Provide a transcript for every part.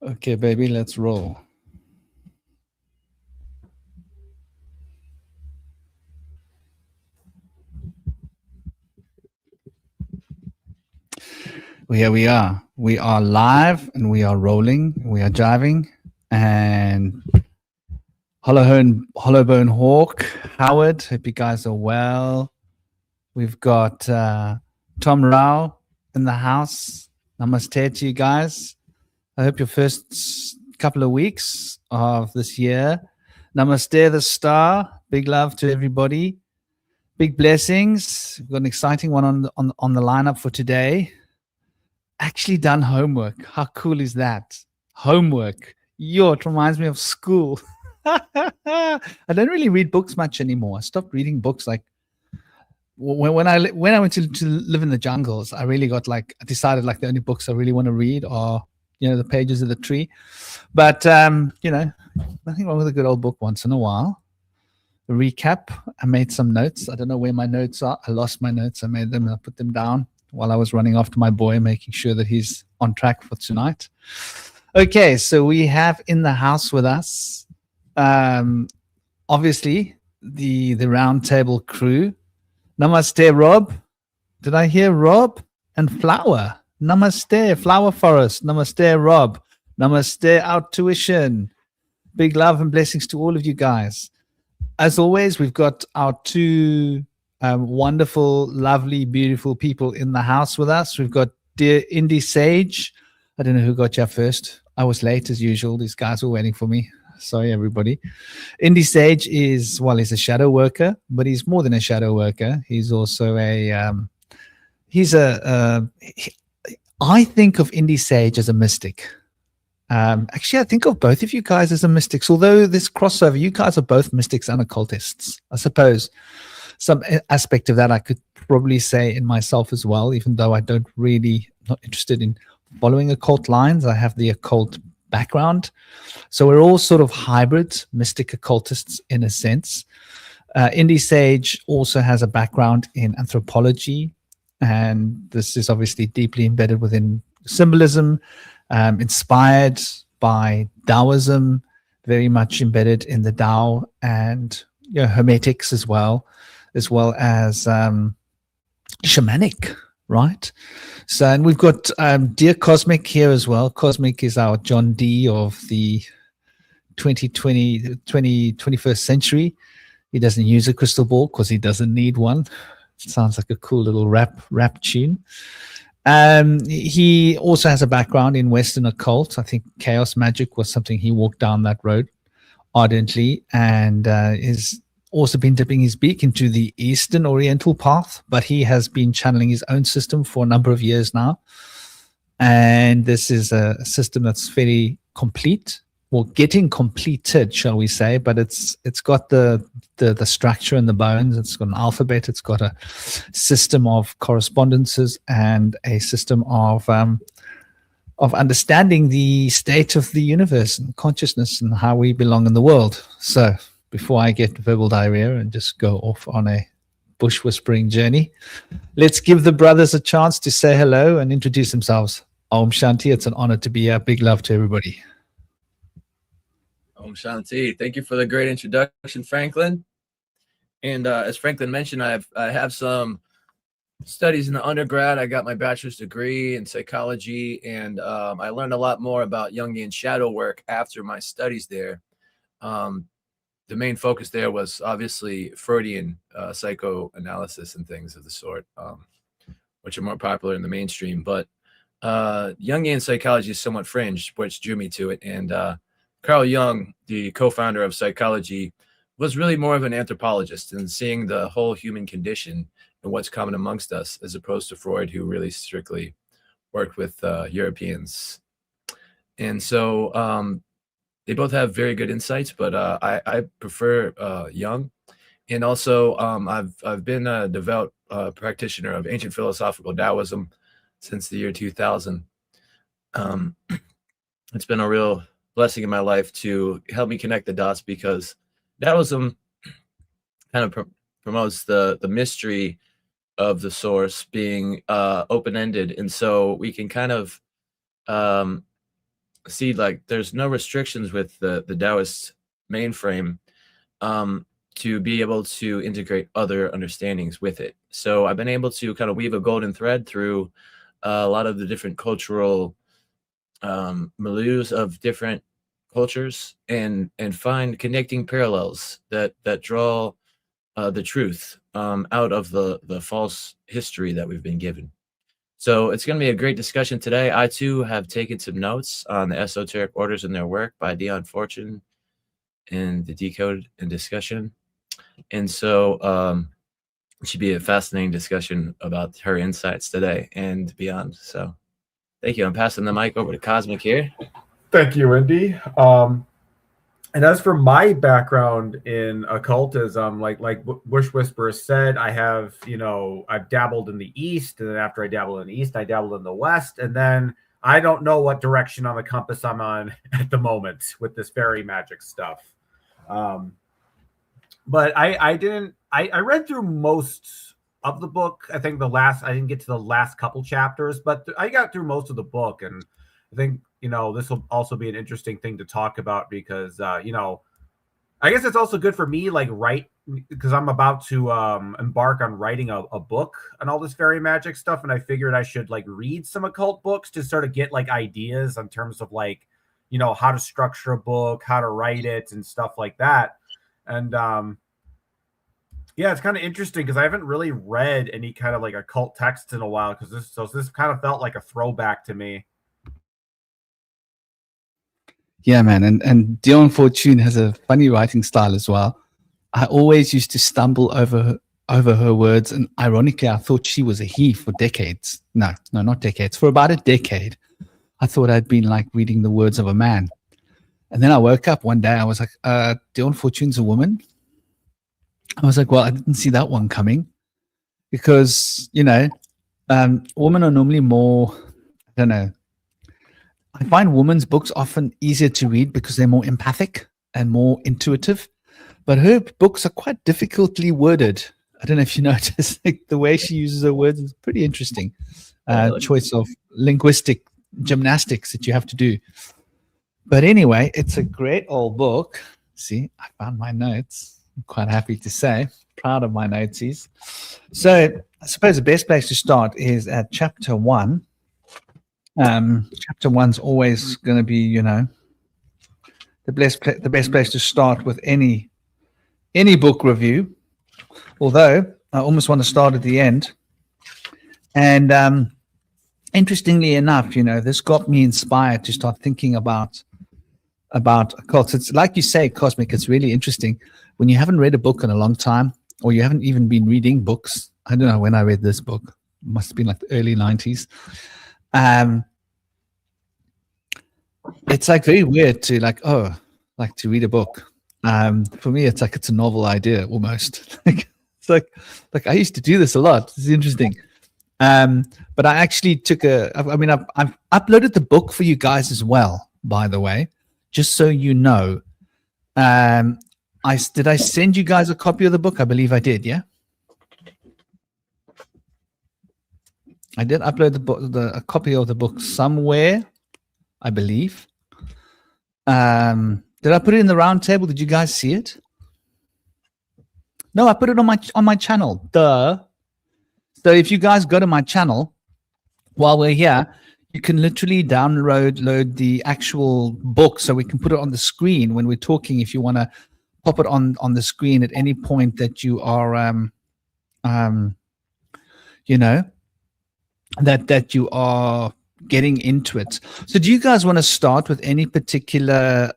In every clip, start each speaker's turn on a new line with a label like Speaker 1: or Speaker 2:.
Speaker 1: Okay, baby, let's roll. Here we are. We are live and we are rolling. We are jiving. And Hollowbone Hawk, Howard, hope you guys are well. We've got Tom Rao in the house. Namaste to you guys. I hope your first couple of weeks of this year. Namaste, the star. Big love to everybody. Big blessings. We've got an exciting one on the lineup for today. Actually done homework. How cool is that? Homework. Yo, it reminds me of school. I don't really read books much anymore. I stopped reading books like when I went to live in the jungles. I really got I decided the only books I really want to read are the pages of the tree. But nothing wrong with a good old book once in a while. A recap. I made some notes. I don't know where my notes are. I lost my notes. I made them. I put them down while I was running after my boy, making sure that he's on track for tonight. Okay, so we have in the house with us, obviously, the roundtable crew. Namaste, Rob. Did I hear Rob? And Flower. Namaste, Flower Forest. Namaste, Rob. Namaste, Outtuition. Big love and blessings to all of you guys. As always, we've got our two wonderful, lovely, beautiful people in the house with us. We've got dear Indie Sage. I don't know who got you first. I was late as usual. These guys were waiting for me. Sorry, everybody. Indie Sage is, well, he's a shadow worker, but he's more than a shadow worker. He's also I think of Indie Sage as a mystic. Actually, I think of both of you guys as a mystics, although this crossover, you guys are both mystics and occultists. I suppose some aspect of that I could probably say in myself as well, even though I not interested in following occult lines. I have the occult background. So we're all sort of hybrid mystic occultists in a sense. Indie Sage also has a background in anthropology, and this is obviously deeply embedded within symbolism, inspired by Taoism, very much embedded in the Tao, and Hermetics as well as shamanic, right? So, and we've got dear Cosmic here as well. Cosmic is our John Dee of the 21st century. He doesn't use a crystal ball because he doesn't need one. It sounds like a cool little rap tune. He also has a background in Western occult. I think chaos magic was something he walked down that road ardently, and is also been dipping his beak into the Eastern Oriental path, but he has been channeling his own system for a number of years now. And this is a system that's very complete, well, getting completed, shall we say, but it's got the structure and the bones. It's got an alphabet. It's got a system of correspondences and a system of understanding the state of the universe and consciousness and how we belong in the world. So before I get verbal diarrhea and just go off on a bush whispering journey, let's give the brothers a chance to say hello and introduce themselves. Om Shanti. It's an honor to be here. Big love to everybody.
Speaker 2: Om Shanti. Thank you for the great introduction, Franklin. And as Franklin mentioned, I have some studies in the undergrad. I got my bachelor's degree in psychology, and I learned a lot more about Jungian shadow work after my studies there. The main focus there was obviously Freudian psychoanalysis and things of the sort, which are more popular in the mainstream. But Jungian psychology is somewhat fringe, which drew me to it. And Carl Jung, the co-founder of psychology, was really more of an anthropologist and seeing the whole human condition and what's common amongst us, as opposed to Freud, who really strictly worked with Europeans. And so they both have very good insights, but I prefer Jung. And also I've been a devout practitioner of ancient philosophical Taoism since the year 2000. It's been a real blessing in my life to help me connect the dots, because Taoism kind of promotes the mystery of the source being open-ended, and so we can kind of see, like, there's no restrictions with the Taoist mainframe to be able to integrate other understandings with it. So I've been able to kind of weave a golden thread through a lot of the different cultural milieus of different cultures, and find connecting parallels that draw the truth out of the false history that we've been given. So it's going to be a great discussion today. I too have taken some notes on the esoteric orders and their work by Dion Fortune and the Decode and discussion. And so it should be a fascinating discussion about her insights today and beyond. So thank you. I'm passing the mic over to Cosmic here.
Speaker 3: Thank you, Indy. And as for my background in occultism, like Bush Whisperer said, I have, I've dabbled in the East, and then after I dabbled in the East, I dabbled in the West, and then I don't know what direction on the compass I'm on at the moment with this fairy magic stuff. But I read through most of the book. I think I didn't get to the last couple chapters, but I got through most of the book, and I think this will also be an interesting thing to talk about because, I guess it's also good for me, because I'm about to embark on writing a book on all this fairy magic stuff. And I figured I should read some occult books to sort of get ideas in terms of how to structure a book, how to write it and stuff like that. And yeah, it's kind of interesting because I haven't really read any kind of occult texts in a while because this kind of felt like a throwback to me.
Speaker 1: Yeah, man. And Dion Fortune has a funny writing style as well. I always used to stumble over her words. And ironically, I thought she was a he for decades. No, not decades. For about a decade, I thought I'd been reading the words of a man. And then I woke up one day. I was like, Dion Fortune's a woman. I was like, well, I didn't see that one coming because, women are normally more, I don't know. I find women's books often easier to read because they're more empathic and more intuitive, but her books are quite difficultly worded. I don't know if you notice, the way she uses her words is pretty interesting. Choice of linguistic gymnastics that you have to do. But anyway, it's a great old book. See, I found my notes. I'm quite happy to say, proud of my notesies. So I suppose the best place to start is at chapter 1. Chapter 1's always going to be, the best place to start with any book review. Although I almost want to start at the end. And interestingly enough, this got me inspired to start thinking about occults. It's like you say, Cosmic. It's really interesting when you haven't read a book in a long time, or you haven't even been reading books. I don't know when I read this book. It must have been the early 90s. It's very weird to to read a book. For me, it's it's a novel idea almost. It's like I used to do this a lot. It's interesting. But I actually took I've uploaded the book for you guys as well, by the way, just so you know. Did I send you guys a copy of the book? I believe I did. Yeah. I did upload a copy of the book somewhere, I believe. Did I put it in the round table? Did you guys see it? No, I put it on my channel. Duh. So if you guys go to my channel while we're here, you can literally load the actual book so we can put it on the screen when we're talking. If you want to pop it on the screen at any point that you are, that you are getting into it. So do you guys want to start with any particular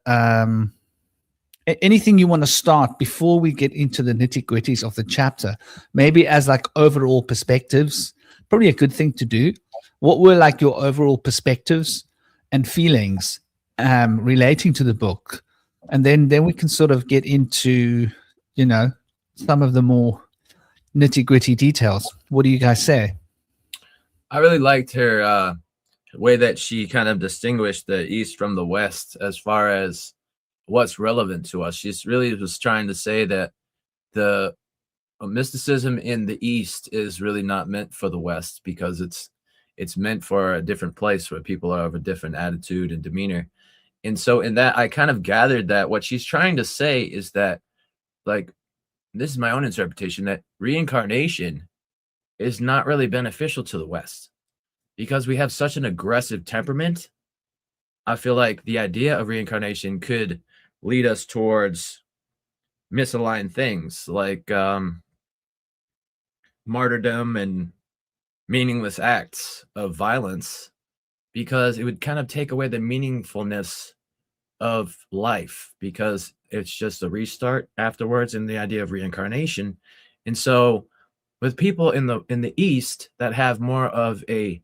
Speaker 1: anything you want to start before we get into the nitty-gritties of the chapter? Maybe as overall perspectives, probably a good thing to do. What were your overall perspectives and feelings relating to the book? And then we can sort of get into some of the more nitty-gritty details. What do you guys say?
Speaker 2: I really liked her way that she kind of distinguished the East from the West as far as what's relevant to us. She's really was trying to say that the mysticism in the East is really not meant for the West because it's meant for a different place where people are of a different attitude and demeanor. And so in that, I kind of gathered that what she's trying to say is that, like, this is my own interpretation, that reincarnation is not really beneficial to the West because we have such an aggressive temperament. I feel like the idea of reincarnation could lead us towards misaligned things like martyrdom and meaningless acts of violence, because it would kind of take away the meaningfulness of life, because it's just a restart afterwards in the idea of reincarnation. And so with people in the East that have more of a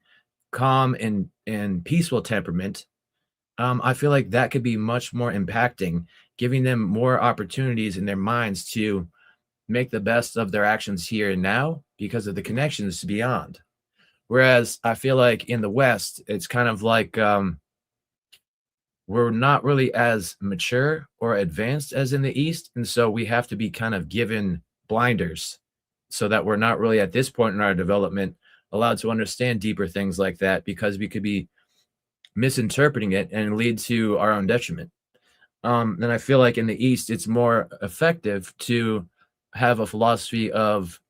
Speaker 2: calm and peaceful temperament, I feel like that could be much more impacting, giving them more opportunities in their minds to make the best of their actions here and now because of the connections beyond. Whereas I feel like in the West, it's kind of like we're not really as mature or advanced as in the East. And so we have to be kind of given blinders so that we're not really at this point in our development allowed to understand deeper things like that, because we could be misinterpreting it and lead to our own detriment. And I feel like in the East, it's more effective to have a philosophy of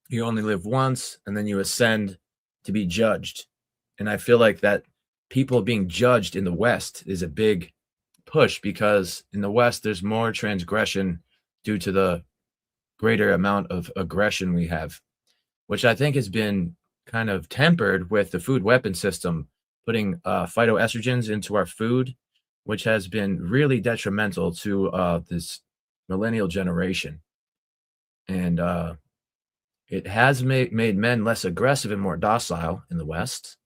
Speaker 2: you only live once and then you ascend to be judged. And I feel like that people being judged in the West is a big push, because in the West, there's more transgression due to the greater amount of aggression we have, which I think has been kind of tempered with the food weapon system, putting phytoestrogens into our food, which has been really detrimental to this millennial generation. And it has made men less aggressive and more docile in the West,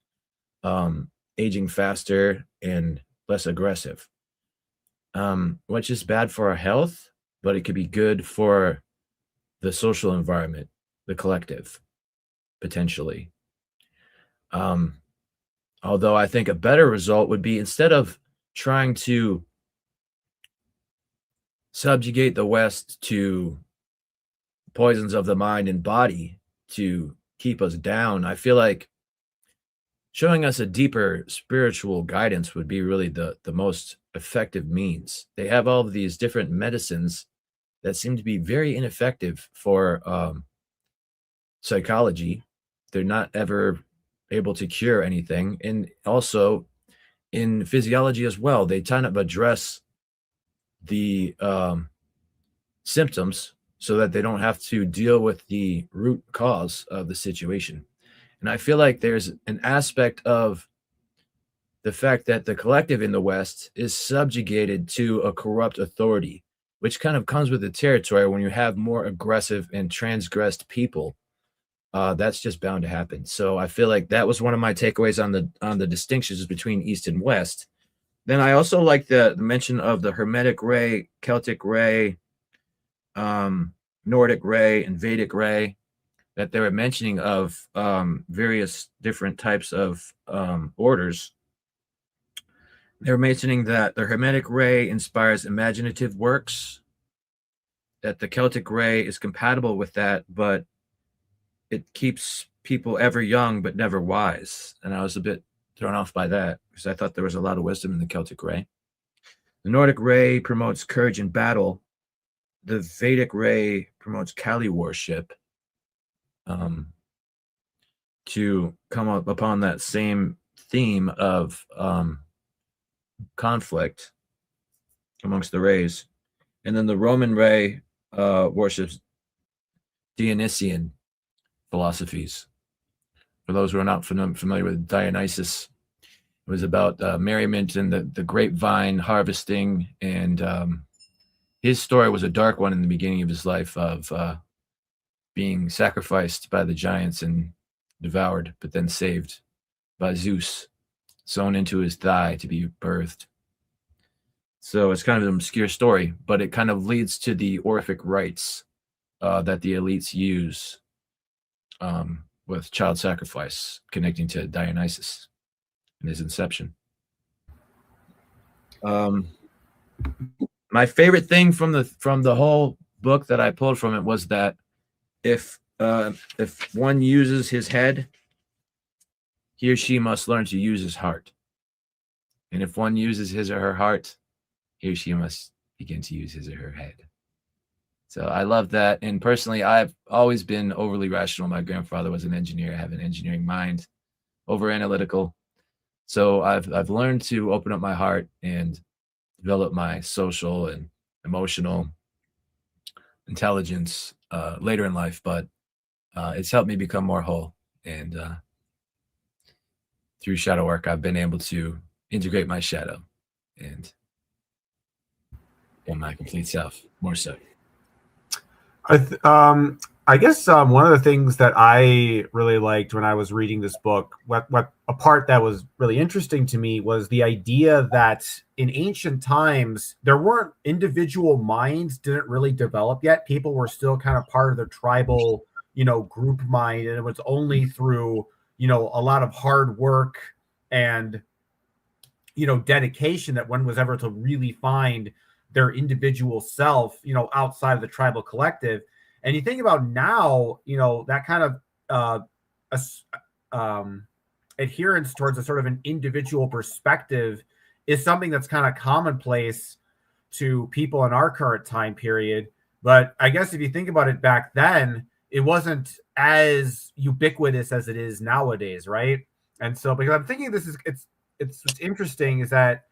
Speaker 2: aging faster and less aggressive, which is bad for our health, but it could be good for the social environment, the collective, potentially. Although I think a better result would be, instead of trying to subjugate the West to poisons of the mind and body to keep us down, I feel like showing us a deeper spiritual guidance would be really the most effective means. They have all of these different medicines that seem to be very ineffective for psychology. They're not ever able to cure anything. And also in physiology as well, they kind of address the symptoms so that they don't have to deal with the root cause of the situation. And I feel like there's an aspect of the fact that the collective in the West is subjugated to a corrupt authority, which kind of comes with the territory. When you have more aggressive and transgressed people, that's just bound to happen. So I feel like that was one of my takeaways on the distinctions between East and West. Then I also like the mention of the Hermetic ray, Celtic ray, Nordic ray, and Vedic ray, that they were mentioning of various different types of orders. They were mentioning that the Hermetic ray inspires imaginative works, that the Celtic ray is compatible with that, but it keeps people ever young but never wise. And I was a bit thrown off by that, because I thought there was a lot of wisdom in the Celtic ray. The Nordic ray promotes courage in battle. The Vedic ray promotes Kali worship, to come up upon that same theme of conflict amongst the rays. And then the Roman ray worships Dionysian philosophies. For those who are not familiar with Dionysus, it was about merriment and the grapevine harvesting, and his story was a dark one in the beginning of his life, of being sacrificed by the giants and devoured, but then saved by Zeus, sewn into his thigh to be birthed. So it's kind of an obscure story, but it kind of leads to the Orphic rites that the elites use with child sacrifice, connecting to Dionysus and his inception. My favorite thing from the whole book that I pulled from it was that if one uses his head, he or she must learn to use his heart. And if one uses his or her heart, he or she must begin to use his or her head. So I love that. And personally, I've always been overly rational. My grandfather was an engineer. I have an engineering mind, over analytical. So I've learned to open up my heart and develop my social and emotional intelligence later in life, but it's helped me become more whole. And through shadow work, I've been able to integrate my shadow and my complete self more so.
Speaker 3: I guess one of the things that I really liked when I was reading this book, what a part that was really interesting to me was the idea that in ancient times there weren't individual minds didn't really develop yet. People were still kind of part of their tribal, group mind, and it was only through a lot of hard work and dedication that one was ever to really find their individual self, outside of the tribal collective. And you think about now, that kind of adherence towards a sort of an individual perspective is something that's kind of commonplace to people in our current time period. But I guess if you think about it back then, it wasn't as ubiquitous as it is nowadays, right? And so, because I'm thinking what's interesting is that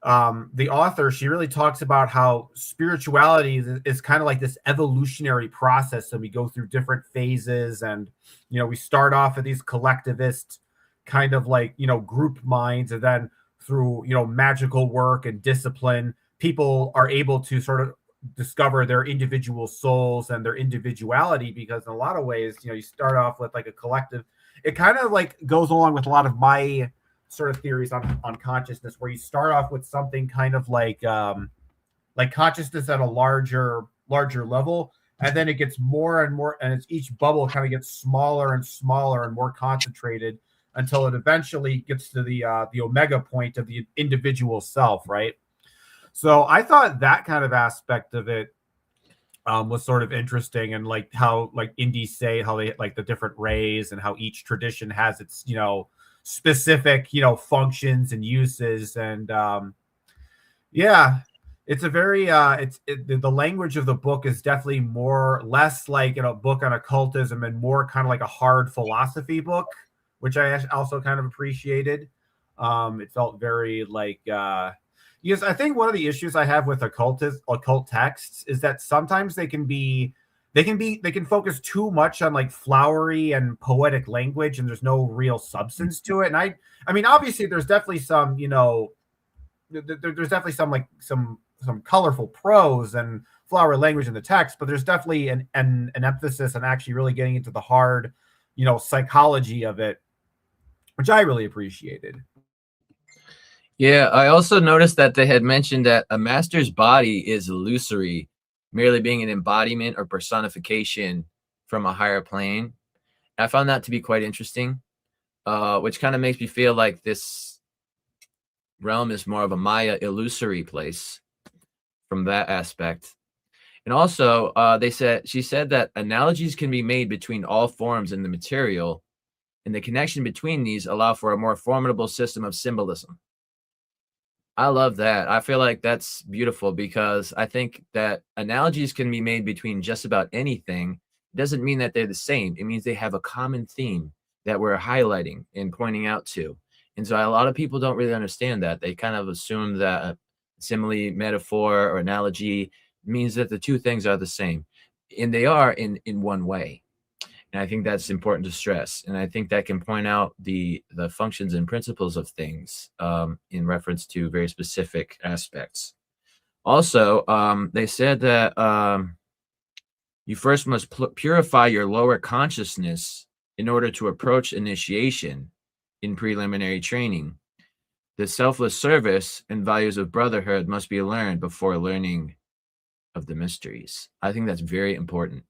Speaker 3: the author, she really talks about how spirituality is kind of like this evolutionary process. So we go through different phases, and we start off at these collectivist kind of like group minds, and then through magical work and discipline, people are able to sort of discover their individual souls and their individuality, because in a lot of ways you start off with like a collective. It kind of like goes along with a lot of my sort of theories on consciousness, where you start off with something kind of like consciousness at a larger level, and then it gets more and more, and each bubble kind of gets smaller and smaller and more concentrated until it eventually gets to the omega point of the individual self, right? So I thought that kind of aspect of it was sort of interesting, and like how like indies say how they like the different rays and how each tradition has its specific functions and uses. And it's a very the language of the book is definitely less like a book on occultism and more kind of like a hard philosophy book, which I also kind of appreciated. It felt very like because I think one of the issues I have with occult texts is that sometimes they can focus too much on like flowery and poetic language, and there's no real substance to it. And I mean, obviously there's definitely some, there's definitely some colorful prose and flowery language in the text, but there's definitely an emphasis on actually really getting into the hard, psychology of it, which I really appreciated.
Speaker 2: Yeah, I also noticed that they had mentioned that a master's body is illusory, merely being an embodiment or personification from a higher plane. I found that to be quite interesting, which kind of makes me feel like this realm is more of a Maya illusory place from that aspect. And also, she said that analogies can be made between all forms in the material, and the connection between these allow for a more formidable system of symbolism. I love that. I feel like that's beautiful, because I think that analogies can be made between just about anything. It doesn't mean that they're the same. It means they have a common theme that we're highlighting and pointing out to. And so a lot of people don't really understand that. They kind of assume that a simile, metaphor, or analogy means that the two things are the same. And they are in one way. And I think that's important to stress. And I think that can point out the functions and principles of things in reference to very specific aspects. Also, they said that you first must purify your lower consciousness in order to approach initiation in preliminary training. The selfless service and values of brotherhood must be learned before learning of the mysteries. I think that's very important.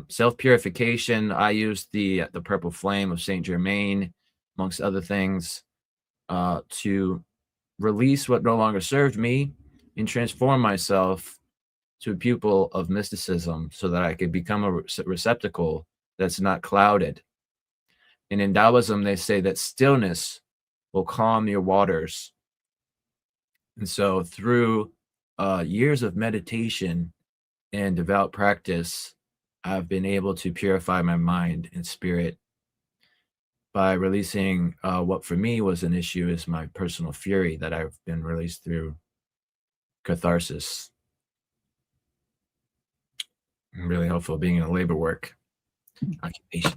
Speaker 2: Self-purification, I used the purple flame of Saint Germain, amongst other things, to release what no longer served me and transform myself to a pupil of mysticism, so that I could become a receptacle that's not clouded. in Taoism, they say that stillness will calm your waters. And so through years of meditation and devout practice, I've been able to purify my mind and spirit by releasing what for me was an issue is my personal fury that I've been released through catharsis. Really helpful being in a labor work occupation.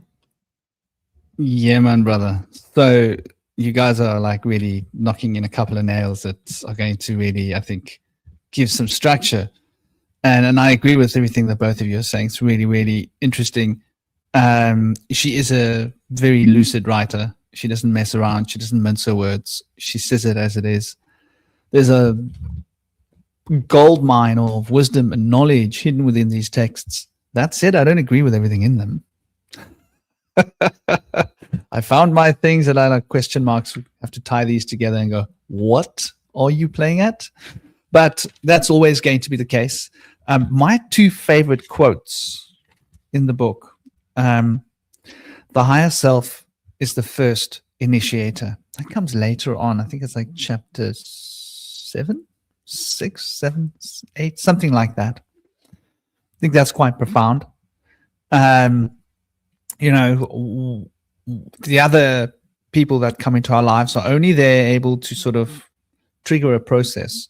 Speaker 1: Yeah, man, brother. So you guys are like really knocking in a couple of nails that are going to really, I think, give some structure. And I agree with everything that both of you are saying. It's really, really interesting. She is a very lucid writer. She doesn't mess around. She doesn't mince her words. She says it as it is. There's a gold mine of wisdom and knowledge hidden within these texts. That said, I don't agree with everything in them. I found my things that I like question marks. We have to tie these together and go, what are you playing at? But that's always going to be the case. My two favorite quotes in the book, the higher self is the first initiator. That comes later on. I think it's like chapter 7, 6, 7, 8, something like that. I think that's quite profound. You know, the other people that come into our lives are only there able to sort of trigger a process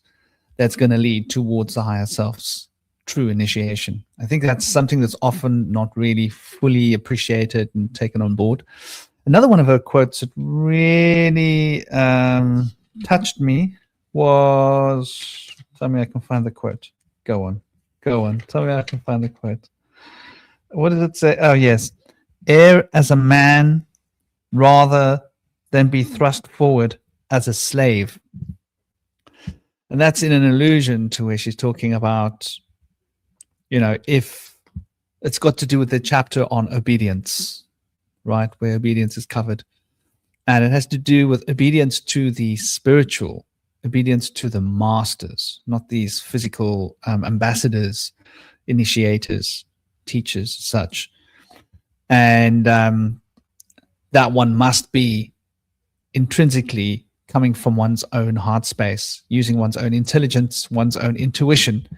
Speaker 1: that's going to lead towards the higher self's true initiation. I think that's something that's often not really fully appreciated and taken on board. Another one of her quotes that really touched me was, tell me I can find the quote. Go on. Tell me I can find the quote. What does it say? Oh, yes. Err as a man rather than be thrust forward as a slave. And that's in an allusion to where she's talking about, you know, if it's got to do with the chapter on obedience, right? Where obedience is covered. And it has to do with obedience to the spiritual, obedience to the masters, not these physical ambassadors, initiators, teachers, such. And that one must be intrinsically coming from one's own heart space, using one's own intelligence, one's own intuition,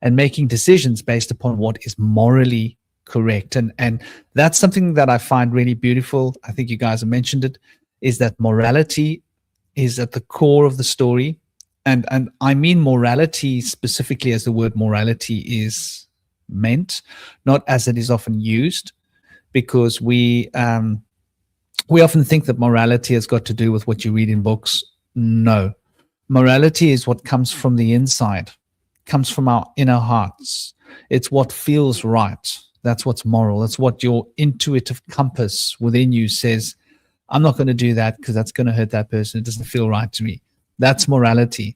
Speaker 1: and making decisions based upon what is morally correct. And that's something that I find really beautiful. I think you guys have mentioned it, is that morality is at the core of the story. And I mean morality specifically as the word morality is meant, not as it is often used, because we often think that morality has got to do with what you read in books. No. Morality is what comes from the inside, comes from our inner hearts. It's what feels right. That's what's moral. That's what your intuitive compass within you says, I'm not going to do that because that's going to hurt that person. It doesn't feel right to me. That's morality,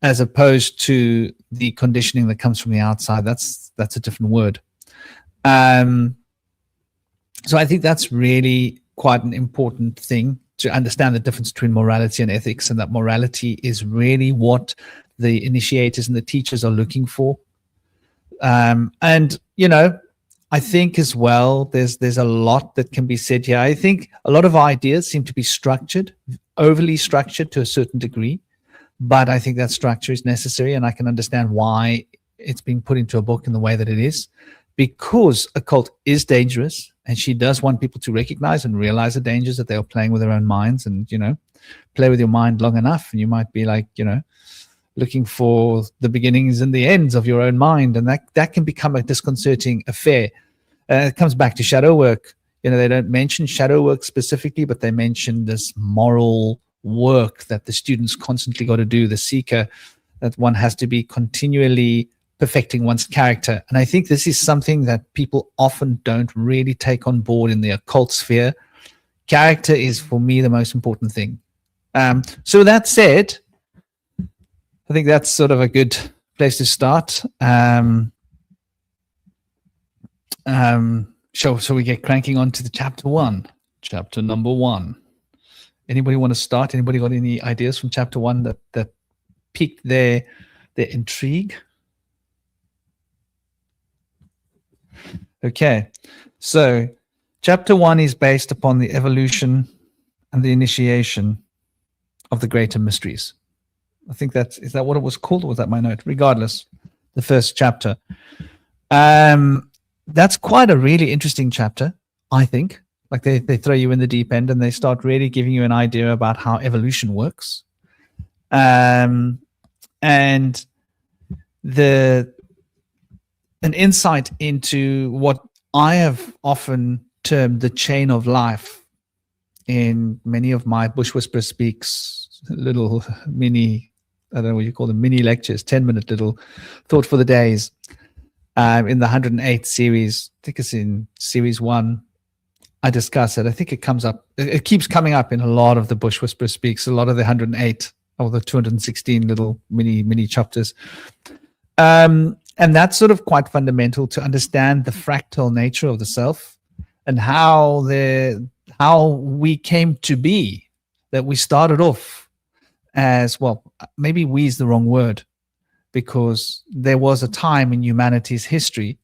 Speaker 1: as opposed to the conditioning that comes from the outside. That's a different word. So I think that's really quite an important thing to understand, the difference between morality and ethics, and that morality is really what the initiators and the teachers are looking for. And, you know, I think as well, there's a lot that can be said here. I think a lot of ideas seem to be structured, overly structured to a certain degree, but I think that structure is necessary, and I can understand why it's being put into a book in the way that it is, because occult is dangerous, and she does want people to recognize and realize the dangers that they are playing with their own minds. And, you know, play with your mind long enough and you might be like, you know, looking for the beginnings and the ends of your own mind. And that can become a disconcerting affair. It comes back to shadow work. You know, they don't mention shadow work specifically, but they mention this moral work that the students constantly got to do, the seeker, that one has to be continually perfecting one's character. And I think this is something that people often don't really take on board in the occult sphere. Character is, for me, the most important thing. So with that said, I think that's sort of a good place to start. So we get cranking on to the chapter 1, chapter number 1. Anybody want to start? Anybody got any ideas from chapter 1 that piqued their intrigue? Okay, so Chapter 1 is based upon the evolution and the initiation of the greater mysteries. I think is that what it was called, or was that my note? Regardless, the first chapter. That's quite a really interesting chapter, I think. Like they throw you in the deep end and they start really giving you an idea about how evolution works. And an insight into what I have often termed the chain of life in many of my Bush Whisperer Speaks little mini, I don't know what you call them, mini lectures, 10-minute little thought for the days. In the 108 series, I think it's in series 1, I discuss it. I think it keeps coming up in a lot of the Bush Whisperer Speaks, a lot of the 108 or the 216 little mini chapters. And that's sort of quite fundamental to understand the fractal nature of the self and how we came to be, that we started off as, well, maybe we is the wrong word, because there was a time in humanity's history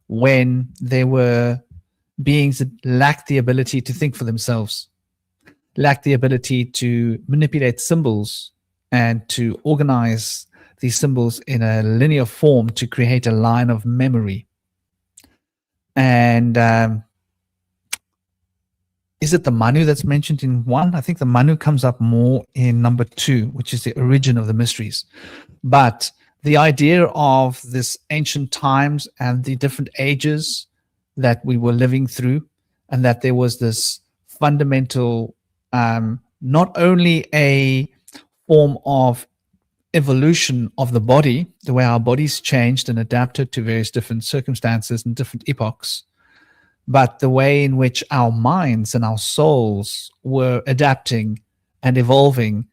Speaker 1: when there were beings that lacked the ability to think for themselves, lacked the ability to manipulate symbols and to organize these symbols in a linear form to create a line of memory. And is it the Manu that's mentioned in 1? I think the Manu comes up more in number 2, which is the origin of the mysteries. But the idea of this ancient times and the different ages that we were living through, and that there was this fundamental, not only a form of evolution of the body, the way our bodies changed and adapted to various different circumstances and different epochs, but the way in which our minds and our souls were adapting and evolving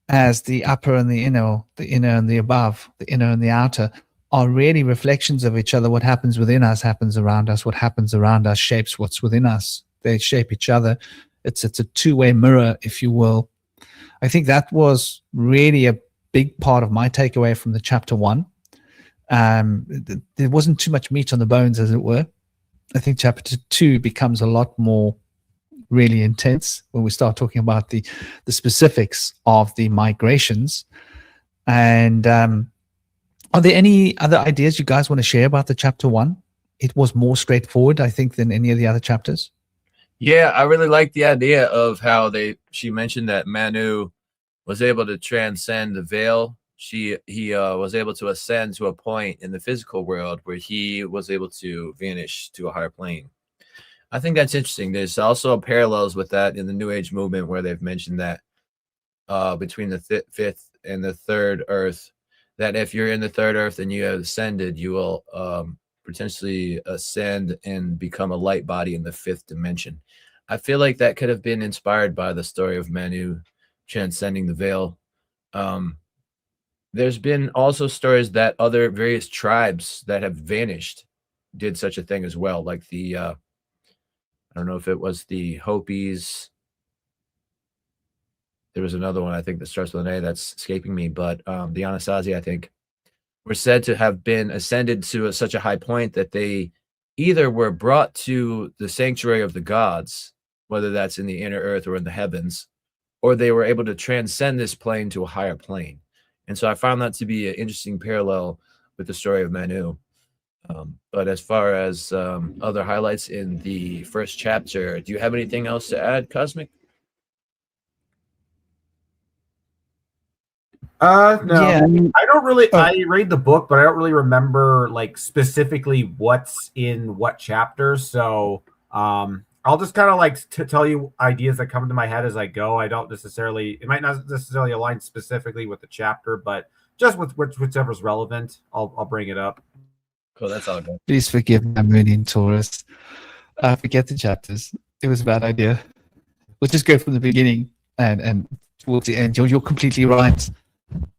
Speaker 1: as the upper and the inner and the above, the inner and the outer, are really reflections of each other. What happens within us happens around us. What happens around us shapes what's within us. They shape each other. It's a two-way mirror, if you will. I think that was really a big part of my takeaway from the chapter 1. There wasn't too much meat on the bones, as it were. I think chapter 2 becomes a lot more really intense when we start talking about the specifics of the migrations. And are there any other ideas you guys want to share about the chapter 1? It was more straightforward, I think, than any of the other chapters.
Speaker 2: Yeah, I really like the idea of how she mentioned that Manu was able to transcend the veil. He was able to ascend to a point in the physical world where he was able to vanish to a higher plane. I think that's interesting. There's also parallels with that in the New Age movement, where they've mentioned that between the fifth and the third earth, that if you're in the third earth and you have ascended, you will potentially ascend and become a light body in the fifth dimension. I feel like that could have been inspired by the story of Manu transcending the veil. There's been also stories that other various tribes that have vanished did such a thing as well, like the I don't know if it was the Hopis. There was another one, I think, that starts with an A that's escaping me, but the Anasazi, I think, were said to have been ascended to such a high point that they either were brought to the sanctuary of the gods, whether that's in the inner earth or in the heavens, or they were able to transcend this plane to a higher plane. And so I found that to be an interesting parallel with the story of Manu. But as far as other highlights in the first chapter, do you have anything else to add, Cosmic?
Speaker 3: No,
Speaker 1: Yeah,
Speaker 3: I don't really. I read the book, but I don't really remember like specifically what's in what chapter. So I'll just kind of like tell you ideas that come to my head as I go. I don't necessarily. It might not necessarily align specifically with the chapter, but just with whichever's relevant, I'll bring it up.
Speaker 2: Cool, that's all good.
Speaker 1: please forgive my moon in Taurus. Forget the chapters. It was a bad idea. We'll just go from the beginning and towards the end. You're completely right.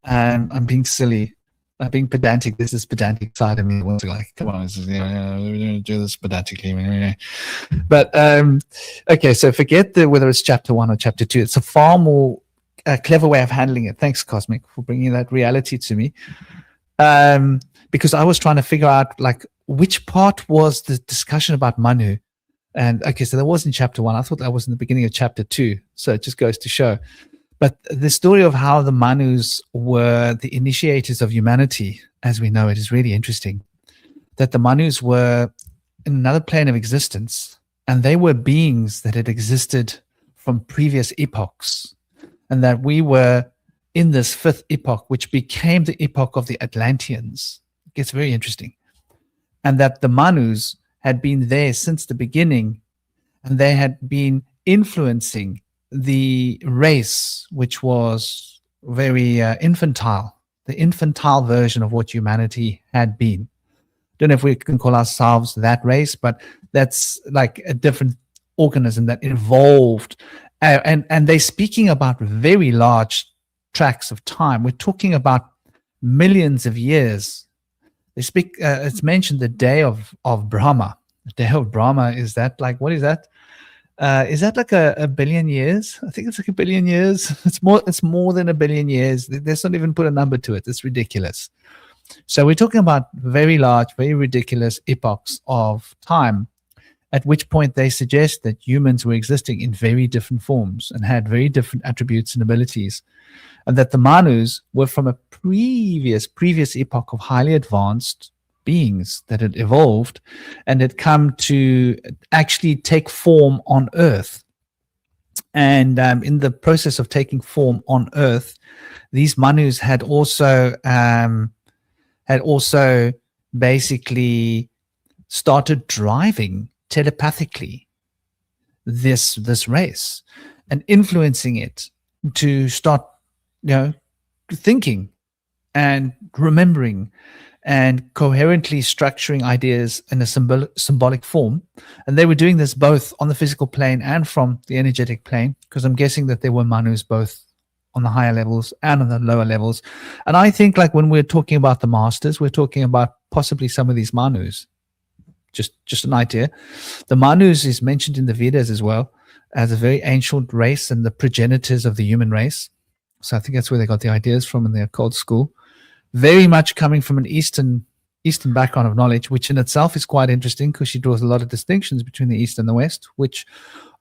Speaker 1: I'm being silly. I'm being pedantic. This is pedantic side of me. Wants to like, come on, this is, we're going to do this pedantically. But okay, so forget whether it's chapter 1 or chapter 2. It's a far more clever way of handling it. Thanks, Cosmic, for bringing that reality to me. Because I was trying to figure out like which part was the discussion about Manu, And okay, so that was in chapter 1. I thought that was in the beginning of chapter 2. So it just goes to show. But the story of how the Manus were the initiators of humanity, as we know it, is really interesting. That the Manus were in another plane of existence, and they were beings that had existed from previous epochs, and that we were in this fifth epoch, which became the epoch of the Atlanteans. It gets very interesting. And that the Manus had been there since the beginning, and they had been influencing the race, which was very infantile, the infantile version of what humanity had been. Don't know if we can call ourselves that race, but that's like a different organism that evolved. And they're speaking about very large tracts of time. We're talking about millions of years. They speak, it's mentioned the day of Brahma. The day of Brahma, is that like, what is that? Is that like a billion years? I think it's like a billion years. It's more than a billion years. Let's not even put a number to it. It's ridiculous. So we're talking about very large, very ridiculous epochs of time, at which point they suggest that humans were existing in very different forms and had very different attributes and abilities, and that the Manus were from a previous epoch of highly advanced beings that had evolved and had come to actually take form on Earth. And in the process of taking form on Earth, these Manus had also basically started driving telepathically this race and influencing it to start, thinking and remembering and coherently structuring ideas in a symbolic form. And they were doing this both on the physical plane and from the energetic plane, because I'm guessing that there were Manus both on the higher levels and on the lower levels. And I think, like, when we're talking about the masters, we're talking about possibly some of these Manus. Just an idea. The Manus is mentioned in the Vedas as well as a very ancient race and the progenitors of the human race. So I think that's where they got the ideas from in the occult school. Very much coming from an Eastern background of knowledge, which in itself is quite interesting, because she draws a lot of distinctions between the East and the West, which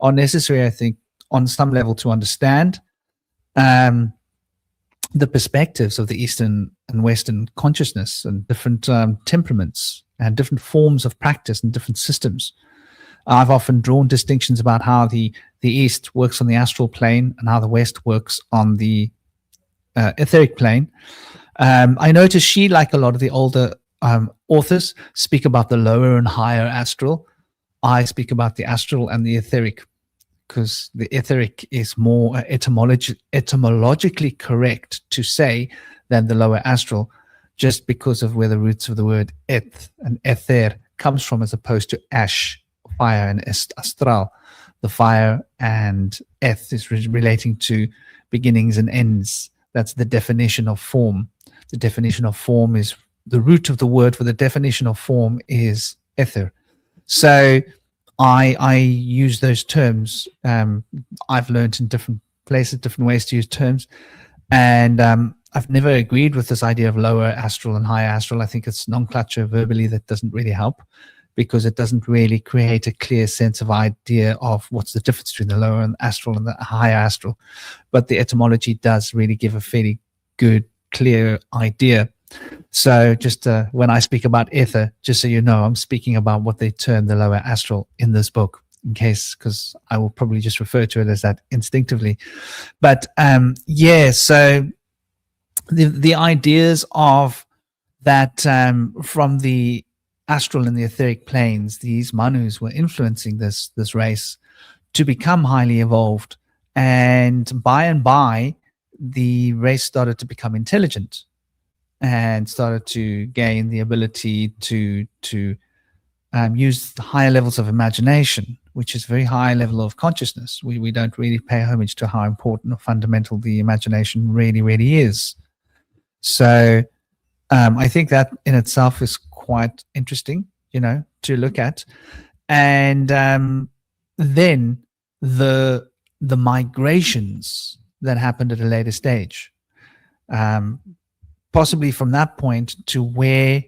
Speaker 1: are necessary, I think, on some level to understand the perspectives of the Eastern and Western consciousness and different temperaments and different forms of practice and different systems. I've often drawn distinctions about how the East works on the astral plane and how the West works on the etheric plane. I notice she, like a lot of the older authors, speak about the lower and higher astral. I speak about the astral and the etheric, because the etheric is more etymologically correct to say than the lower astral, just because of where the roots of the word eth and ether comes from, as opposed to ash, fire, and astral. The fire and eth is relating to beginnings and ends. That's the definition of form. The definition of form is the root of the word for the definition of form is ether. So I use those terms. I've learned in different places, different ways to use terms. And I've never agreed with this idea of lower astral and higher astral. I think it's nomenclature verbally that doesn't really help, because it doesn't really create a clear sense of idea of what's the difference between the lower and astral and the higher astral. But the etymology does really give a fairly good, clear idea. So just when I speak about ether, just so you know, I'm speaking about what they term the lower astral in this book, in case, because I will probably just refer to it as that instinctively. But so the ideas of that from the astral and the etheric planes, these Manus were influencing this race to become highly evolved, and by the race started to become intelligent and started to gain the ability to use the higher levels of imagination, which is a very high level of consciousness. We don't really pay homage to how important or fundamental the imagination really, really is. So I think that in itself is quite interesting, to look at. And then the migrations that happened at a later stage, possibly from that point to where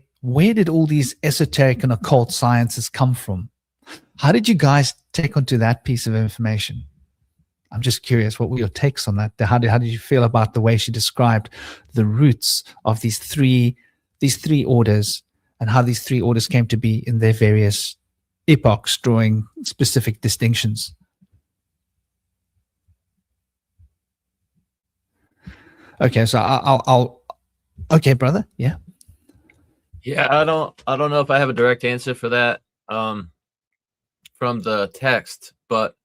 Speaker 1: did all these esoteric and occult sciences come from? How did you guys take onto that piece of information? I'm just curious, what were your takes on that? How did you feel about the way she described the roots of these three orders, and how these three orders came to be in their various epochs, drawing specific distinctions? Okay, so I'll okay, brother. Yeah.
Speaker 2: Yeah, I don't know if I have a direct answer for that from the text, but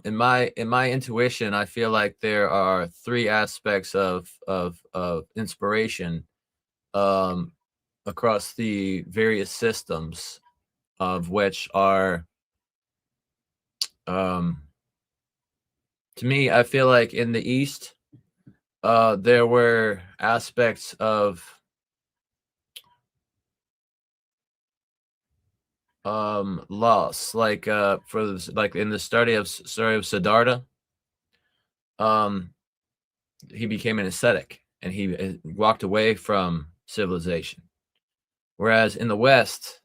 Speaker 2: in my intuition, I feel like there are three aspects of inspiration across the various systems, of which are to me, I feel like in the East there were aspects of loss, like like in the story of Siddhartha, he became an ascetic and he walked away from civilization, whereas in the West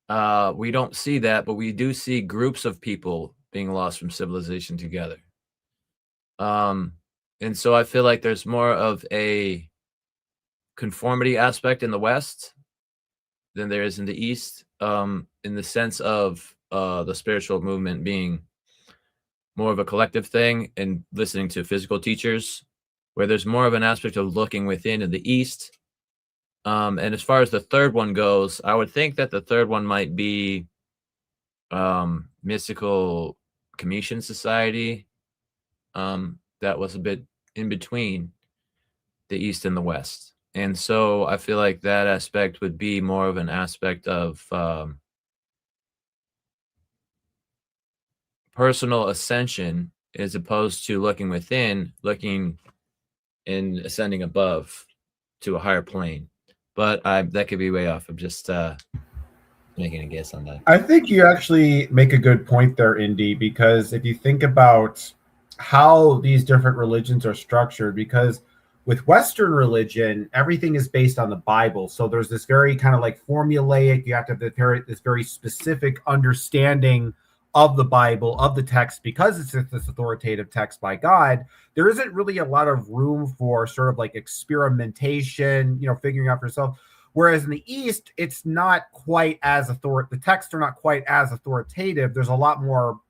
Speaker 2: we don't see that, but we do see groups of people being lost from civilization together. And so I feel like there's more of a conformity aspect in the West than there is in the East, in the sense of the spiritual movement being more of a collective thing and listening to physical teachers, where there's more of an aspect of looking within in the East. And as far as the third one goes, I would think that the third one might be mystical Commission Society. That was a bit in between the East and the West. And so I feel like that aspect would be more of an aspect of personal ascension, as opposed to looking within, looking and ascending above to a higher plane. But that could be way off. I'm just making a guess on that.
Speaker 3: I think you actually make a good point there, Indy, because if you think about how these different religions are structured, because with Western religion, everything is based on the Bible. So there's this very kind of like formulaic, you have to have this very specific understanding of the Bible, of the text, because it's this authoritative text by God. There isn't really a lot of room for sort of like experimentation, figuring out for yourself. Whereas in the East, it's not quite as the texts are not quite as authoritative. There's a lot more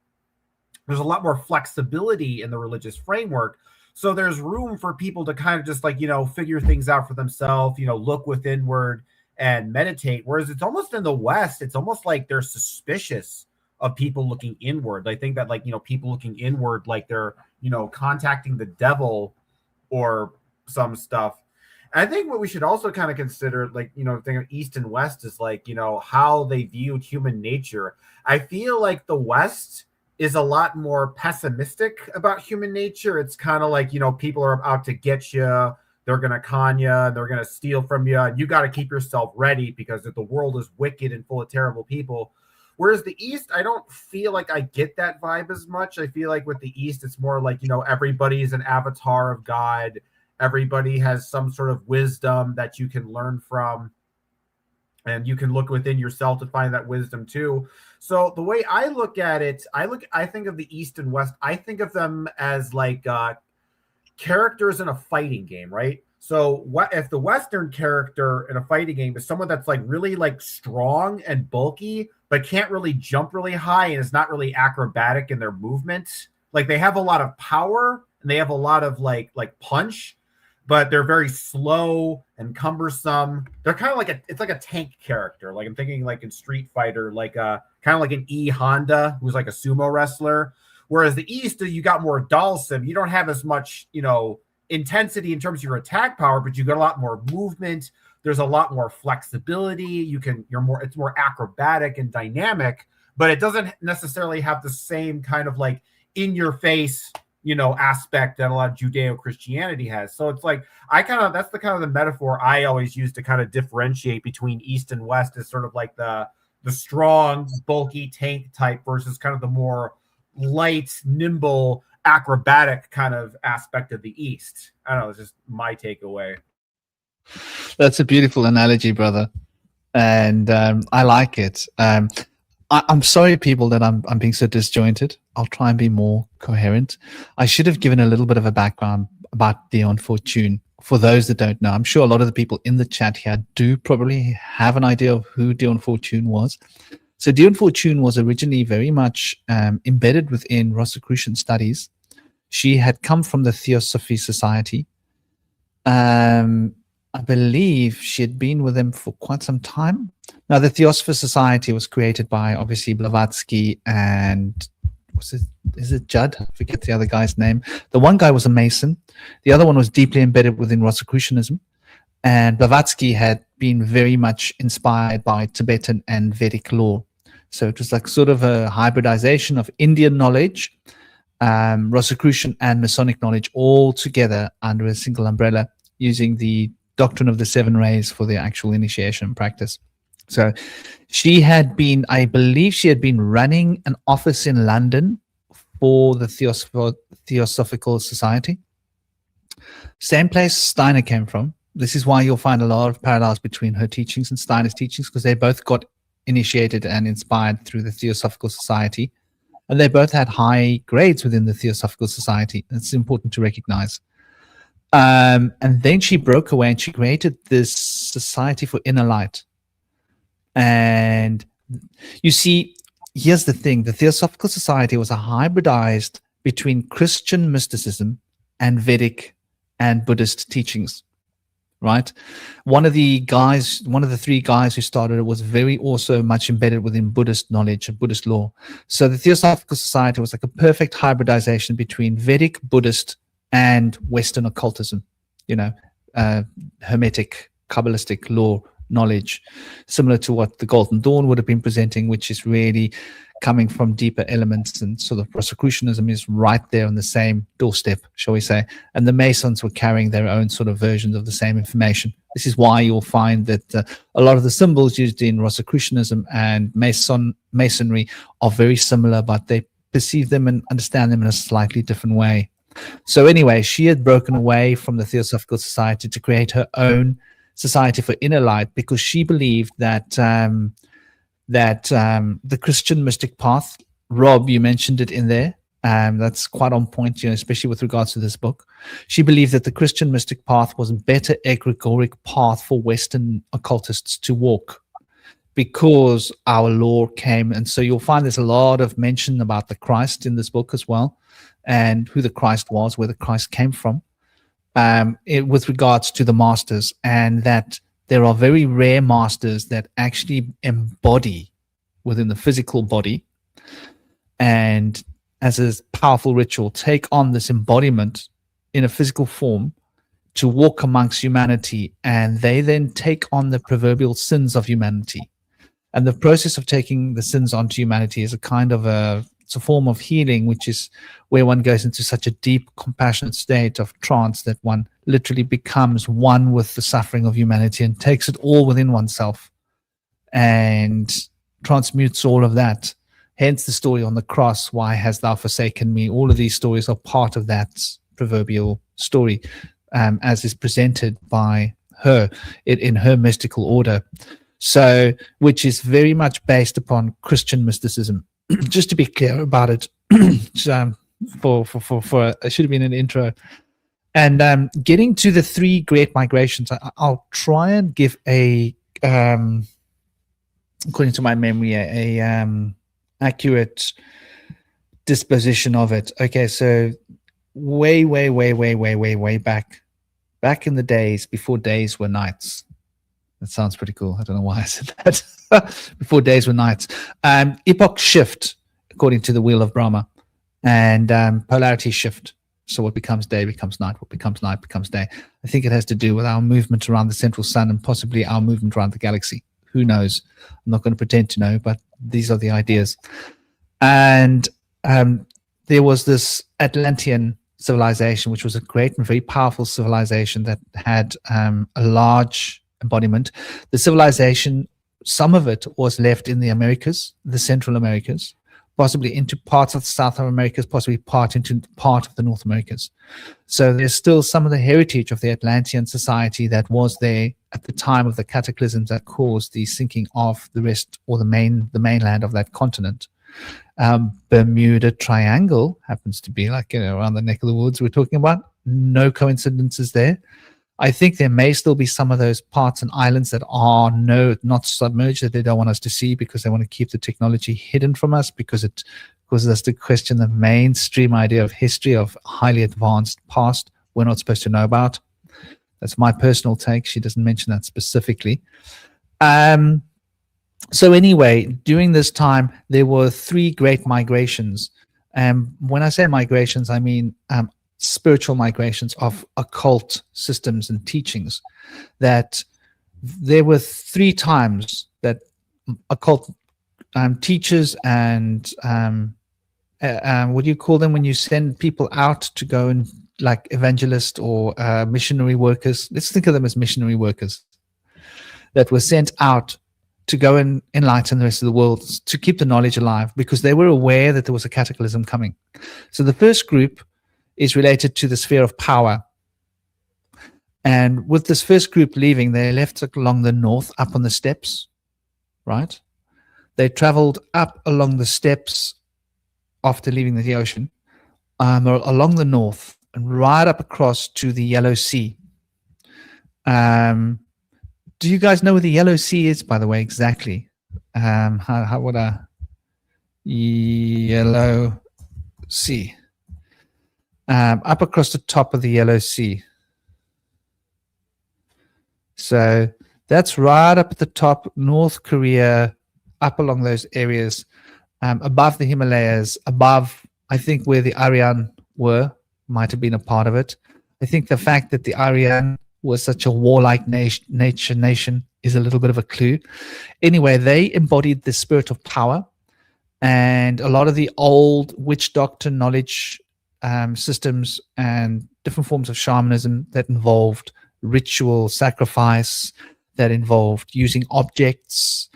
Speaker 3: flexibility in the religious framework. So there's room for people to kind of just like, figure things out for themselves, look withinward and meditate. Whereas it's almost in the West, it's almost like they're suspicious of people looking inward. They think that like, people looking inward, like they're, contacting the devil or some stuff. And I think what we should also kind of consider, like, think of East and West is like, how they viewed human nature. I feel like the West is a lot more pessimistic about human nature. It's kind of like, people are out to get you. They're going to con you. They're going to steal from you. You got to keep yourself ready because the world is wicked and full of terrible people. Whereas the East, I don't feel like I get that vibe as much. I feel like with the East, it's more like, everybody's an avatar of God. Everybody has some sort of wisdom that you can learn from. And you can look within yourself to find that wisdom too. So the way I look at it, I think of the East and West. I think of them as like characters in a fighting game, right? So what if the Western character in a fighting game is someone that's like really like strong and bulky, but can't really jump really high and is not really acrobatic in their movements? Like they have a lot of power and they have a lot of like punch, but they're very slow and cumbersome. They're kind of like it's like a tank character. Like I'm thinking like in Street Fighter, like kind of like an E Honda, who's like a sumo wrestler. Whereas the East, you got more Dalsim. You don't have as much, intensity in terms of your attack power, but you got a lot more movement. There's a lot more flexibility. It's more acrobatic and dynamic, but it doesn't necessarily have the same kind of like in your face, aspect that a lot of Judeo-Christianity has. So it's like, that's the kind of the metaphor I always use to kind of differentiate between East and West, is sort of like the strong, bulky tank type versus kind of the more light, nimble, acrobatic kind of aspect of the East. I don't know. It's just my takeaway.
Speaker 1: That's a beautiful analogy, brother. And I like it. I'm sorry, people, that I'm being so disjointed. I'll try and be more coherent. I should have given a little bit of a background about Dion Fortune. For those that don't know, I'm sure a lot of the people in the chat here do probably have an idea of who Dion Fortune was. So Dion Fortune was originally very much embedded within Rosicrucian studies. She had come from the Theosophy Society. I believe she had been with them for quite some time. Now, the Theosophy Society was created by, obviously, Blavatsky and is it Judd? I forget the other guy's name. The one guy was a Mason. The other one was deeply embedded within Rosicrucianism. And Blavatsky had been very much inspired by Tibetan and Vedic law. So it was like sort of a hybridization of Indian knowledge, Rosicrucian and Masonic knowledge all together under a single umbrella, using the doctrine of the 7 rays for the actual initiation practice. So she had been, I believe she had been running an office in London for the Theosophical Society. Same place Steiner came from. This is why you'll find a lot of parallels between her teachings and Steiner's teachings, because they both got initiated and inspired through the Theosophical Society. And they both had high grades within the Theosophical Society. It's important to recognize. And then she broke away and she created this Society for Inner Light. And you see, here's the thing. The Theosophical Society was a hybridized between Christian mysticism and Vedic and Buddhist teachings, right? One of the 3 guys who started it was very also much embedded within Buddhist knowledge and Buddhist law. So the Theosophical Society was like a perfect hybridization between Vedic, Buddhist, and Western occultism, Hermetic, Kabbalistic law knowledge, similar to what the Golden Dawn would have been presenting, which is really coming from deeper elements, and sort of Rosicrucianism is right there on the same doorstep, shall we say. And the Masons were carrying their own sort of versions of the same information. This is why you'll find that a lot of the symbols used in Rosicrucianism and Masonry are very similar, but they perceive them and understand them in a slightly different way. So anyway, she had broken away from the Theosophical Society to create her own Society for Inner Light, because she believed that the Christian mystic path, Rob, you mentioned it in there, that's quite on point, especially with regards to this book. She believed that the Christian mystic path was a better egregoric path for Western occultists to walk, because our law came. And so you'll find there's a lot of mention about the Christ in this book as well, and who the Christ was, where the Christ came from, with regards to the masters, and that there are very rare masters that actually embody within the physical body, and as a powerful ritual, take on this embodiment in a physical form to walk amongst humanity, and they then take on the proverbial sins of humanity. And the process of taking the sins onto humanity is a kind of it's a form of healing, which is where one goes into such a deep, compassionate state of trance that one literally becomes one with the suffering of humanity and takes it all within oneself and transmutes all of that. Hence the story on the cross, why hast thou forsaken me? All of these stories are part of that proverbial story, as is presented by her in her mystical order. So, which is very much based upon Christian mysticism. Just to be clear about it, it should have been an intro. And getting to the 3 great migrations, I'll try and give according to my memory, a accurate disposition of it. Okay, so way back in the days before days were nights. That sounds pretty cool. I don't know why I said that. Before days were nights. Epoch shift, according to the wheel of Brahma, and polarity shift. So what becomes day becomes night. What becomes night becomes day. I think it has to do with our movement around the central sun and possibly our movement around the galaxy. Who knows? I'm not going to pretend to know, but these are the ideas. And there was this Atlantean civilization, which was a great and very powerful civilization that had a large embodiment. The civilization, some of it was left in the Americas, the Central Americas, possibly into parts of the South Americas, possibly part of the North Americas. So there's still some of the heritage of the Atlantean society that was there at the time of the cataclysms that caused the sinking of the rest, or the mainland of that continent. Bermuda Triangle happens to be like, around the neck of the woods we're talking about. No coincidences there. I think there may still be some of those parts and islands that are not submerged, that they don't want us to see because they want to keep the technology hidden from us, because it causes us to question the mainstream idea of history, of highly advanced past we're not supposed to know about. That's my personal take. She doesn't mention that specifically. So anyway, during this time, there were 3 great migrations. When I say migrations, I mean spiritual migrations of occult systems and teachings. That there were 3 times that occult teachers and what do you call them when you send people out to go and, like, evangelist or missionary workers? Let's think of them as missionary workers that were sent out to go and enlighten the rest of the world, to keep the knowledge alive, because they were aware that there was a cataclysm coming. So the first group is related to the sphere of power. And with this first group leaving, they left along the north, up on the steppes, right? They traveled up along the steppes after leaving the ocean, along the north, and right up across to the Yellow Sea. Do you guys know where the Yellow Sea is, by the way, exactly? How would I? Yellow Sea. Up across the top of the Yellow Sea. So that's right up at the top, North Korea, up along those areas, above the Himalayas, above, I think, where the Aryan were, might have been a part of it. I think the fact that the Aryan was such a warlike nation is a little bit of a clue. Anyway, they embodied the spirit of power, and a lot of the old witch doctor knowledge systems and different forms of shamanism that involved ritual sacrifice, that involved using objects,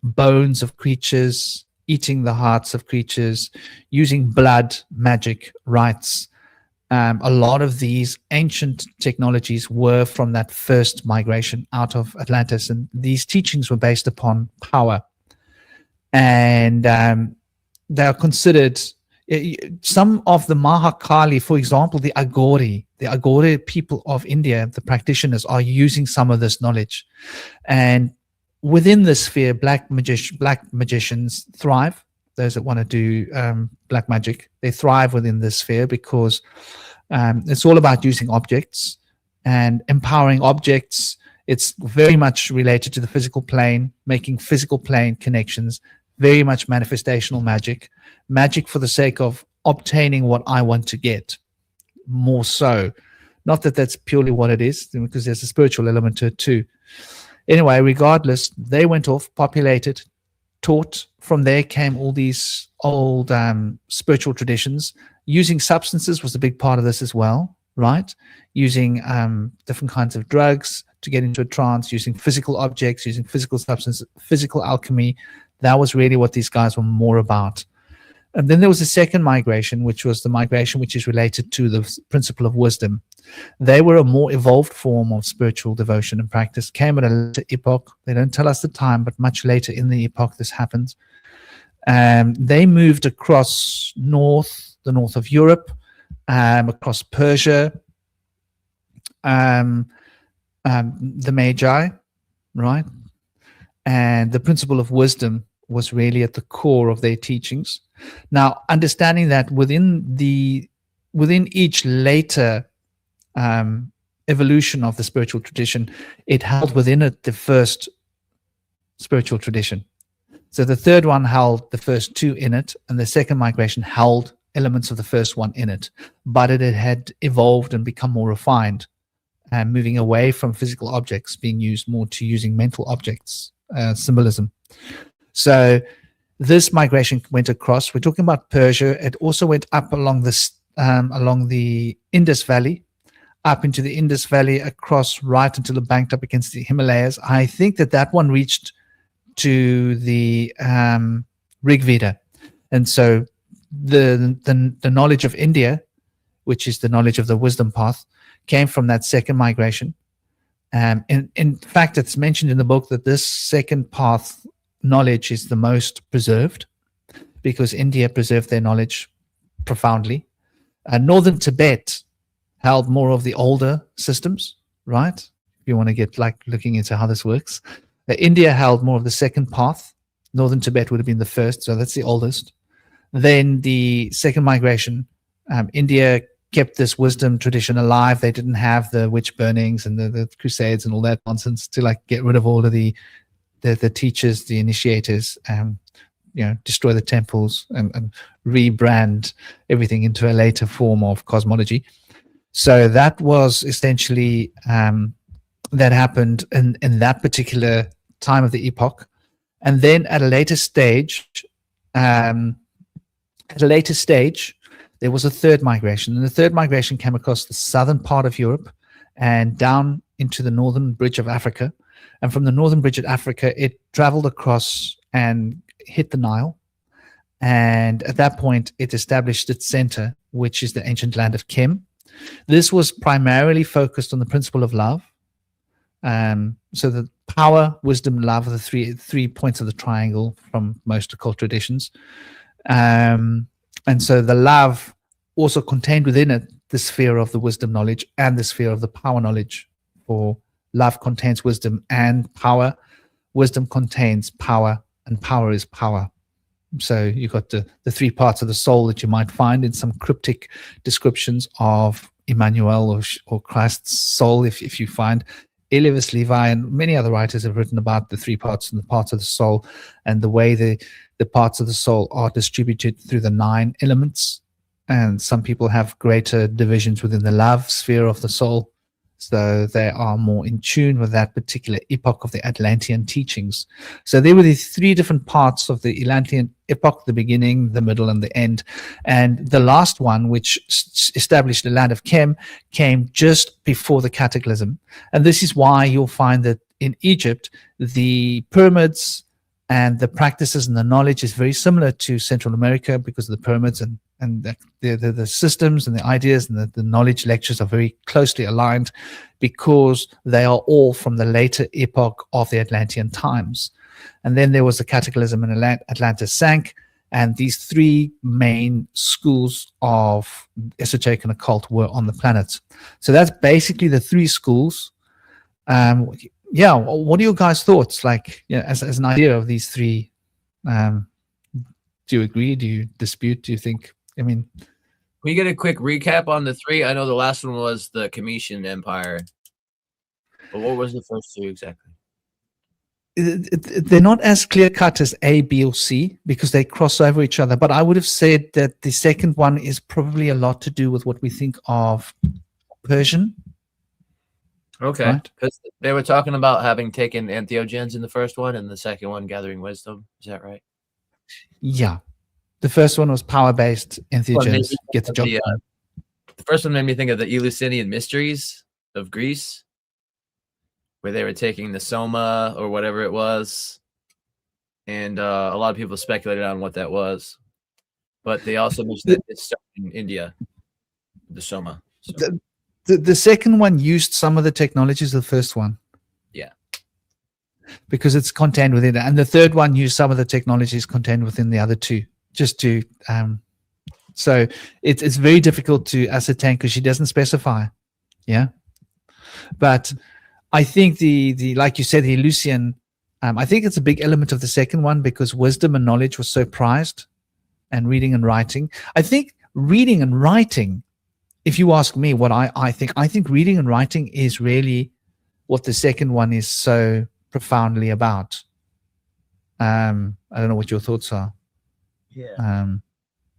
Speaker 1: bones of creatures, eating the hearts of creatures, using blood, magic, rites. A lot of these ancient technologies were from that first migration out of Atlantis, and these teachings were based upon power. And they are considered, some of the Mahakali, for example, the Agori people of India, the practitioners, are using some of this knowledge. And within this sphere, black magicians thrive. Those that want to do black magic, they thrive within this sphere, because it's all about using objects and empowering objects. It's very much related to the physical plane, making physical plane connections, very much manifestational magic for the sake of obtaining what I want to get, more so. Not that that's purely what it is, because there's a spiritual element to it too. Anyway, regardless, they went off, populated, taught. From there came all these old spiritual traditions. Using substances was a big part of this as well, right? Using different kinds of drugs to get into a trance, using physical objects, using physical substances, physical alchemy. That was really what these guys were more about. And then there was a second migration, which was the migration which is related to the principle of wisdom. They were a more evolved form of spiritual devotion and practice, came at a later epoch. They don't tell us the time, but much later in the epoch this happens. They moved across the north of Europe, across Persia, the Magi, right? And the principle of wisdom was really at the core of their teachings. Now, understanding that within each later evolution of the spiritual tradition, it held within it the first spiritual tradition. So the third one held the first 2 in it, and the second migration held elements of the first one in it. But it had evolved and become more refined, moving away from physical objects being used more to using mental objects, symbolism. So this migration went across. We're talking about Persia. It also went up along the Indus Valley, up into the Indus Valley, across right until it banked up against the Himalayas. I think that one reached to the Rig Veda. And so the knowledge of India, which is the knowledge of the wisdom path, came from that second migration. In fact, it's mentioned in the book that this second path knowledge is the most preserved, because India preserved their knowledge profoundly. Northern Tibet held more of the older systems, right? If you want to get like looking into how this works. India held more of the second path. Northern Tibet would have been the first, so that's the oldest. Then the second migration, India kept this wisdom tradition alive. They didn't have the witch burnings and the crusades and all that nonsense to like get rid of all of the teachers, the initiators, destroy the temples and rebrand everything into a later form of cosmology. So that was essentially that happened in that particular time of the epoch. And then at a later stage, there was a third migration. And the third migration came across the southern part of Europe and down into the northern bridge of Africa. And from the northern bridge of Africa, it traveled across and hit the Nile. And at that point, it established its center, which is the ancient land of Kem. This was primarily focused on the principle of love. So the power, wisdom, love are the three points of the triangle from most occult traditions. And so the love also contained within it the sphere of the wisdom knowledge and the sphere of the power knowledge. For love contains wisdom and power. Wisdom contains power, and power is power. So you've got the three parts of the soul that you might find in some cryptic descriptions of Emmanuel or Christ's soul. If you find Elias Levi and many other writers have written about the three parts and the parts of the soul and the way the parts of the soul are distributed through the 9 elements. And some people have greater divisions within the love sphere of the soul. So they are more in tune with that particular epoch of the Atlantean teachings. So there were these 3 different parts of the Atlantean epoch, the beginning, the middle, and the end. And the last one, which established the land of Kem, came just before the cataclysm. And this is why you'll find that in Egypt, the pyramids and the practices and the knowledge is very similar to Central America, because of the pyramids and the systems and the ideas and the knowledge lectures are very closely aligned, because they are all from the later epoch of the Atlantean times. And then there was a cataclysm and Atlantis sank, and these 3 main schools of esoteric and occult were on the planet. So that's basically the 3 schools. Yeah, what are your guys' thoughts? Like, as an idea of these 3, do you agree? Do you dispute? Do you think? I mean,
Speaker 2: we get a quick recap on the 3. I know the last one was the Comitian Empire, but what was the first 2 exactly?
Speaker 1: They're not as clear cut as A, B, or C, because they cross over each other. But I would have said that the second one is probably a lot to do with what we think of Persian.
Speaker 2: Okay, because they were talking about having taken entheogens in the first one, and the second one gathering wisdom. Is that right?
Speaker 1: Yeah. The first one was power-based entheogens. Get the job done.
Speaker 2: The first one made me think of the Eleusinian mysteries of Greece, where they were taking the soma or whatever it was. And a lot of people speculated on what that was. But they also mentioned that it's in India, the soma. So.
Speaker 1: The second one used some of the technologies of the first one.
Speaker 2: Yeah.
Speaker 1: Because it's contained within it. And the third one used some of the technologies contained within the other 2. Just to so it's very difficult to ascertain, because she doesn't specify. Yeah. But I think the like you said, the Eleusinian, I think it's a big element of the second one, because wisdom and knowledge was so prized, and reading and writing. I think reading and writing, if you ask me what I think reading and writing is really what the second one is so profoundly about. I don't know what your thoughts are.
Speaker 2: Yeah.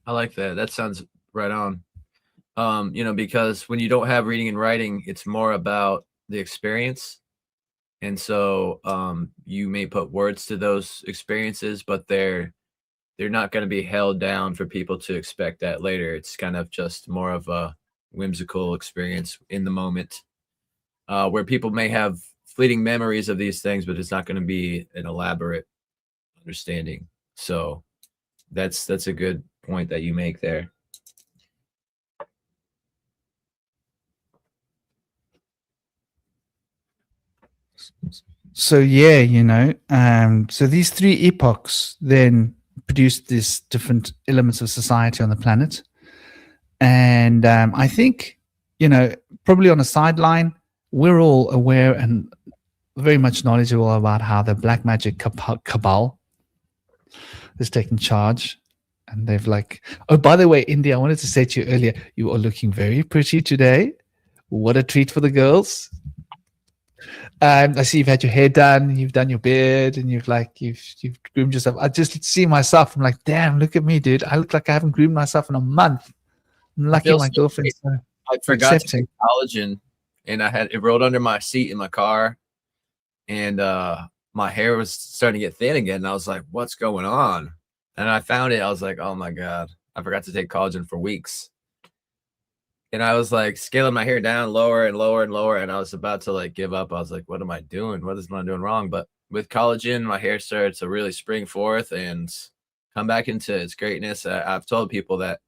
Speaker 2: I like that. That sounds right on. Because when you don't have reading and writing, it's more about the experience. And so you may put words to those experiences, but they're not going to be held down for people to expect that later. It's kind of just more of a whimsical experience in the moment, where people may have fleeting memories of these things, but it's not going to be an elaborate understanding. So that's a good point that you make there.
Speaker 1: So yeah, you know, so these three epochs then produced these different elements of society on the planet. And I think, you know, probably on a sideline, we're all aware and very much knowledgeable about how the black magic cabal is taking charge. And they've like, oh, by the way, Indy, I wanted to say to you earlier, you are looking very pretty today. What a treat for the girls. I see you've had your hair done, you've done your beard, and you've groomed yourself. I just see myself. I'm like, damn, look at me, dude. I look like I haven't groomed myself in a month. I'm lucky my girlfriend's
Speaker 2: I forgot
Speaker 1: accepting.
Speaker 2: to take collagen, and it rolled under my seat in my car, and my hair was starting to get thin again. And I was like, what's going on? And I found it. I was like, oh my God, I forgot to take collagen for weeks. And I was like scaling my hair down lower and lower and lower. And I was about to like give up. I was like, what am I doing? What is I doing wrong? But with collagen, my hair started to really spring forth and come back into its greatness. I've told people that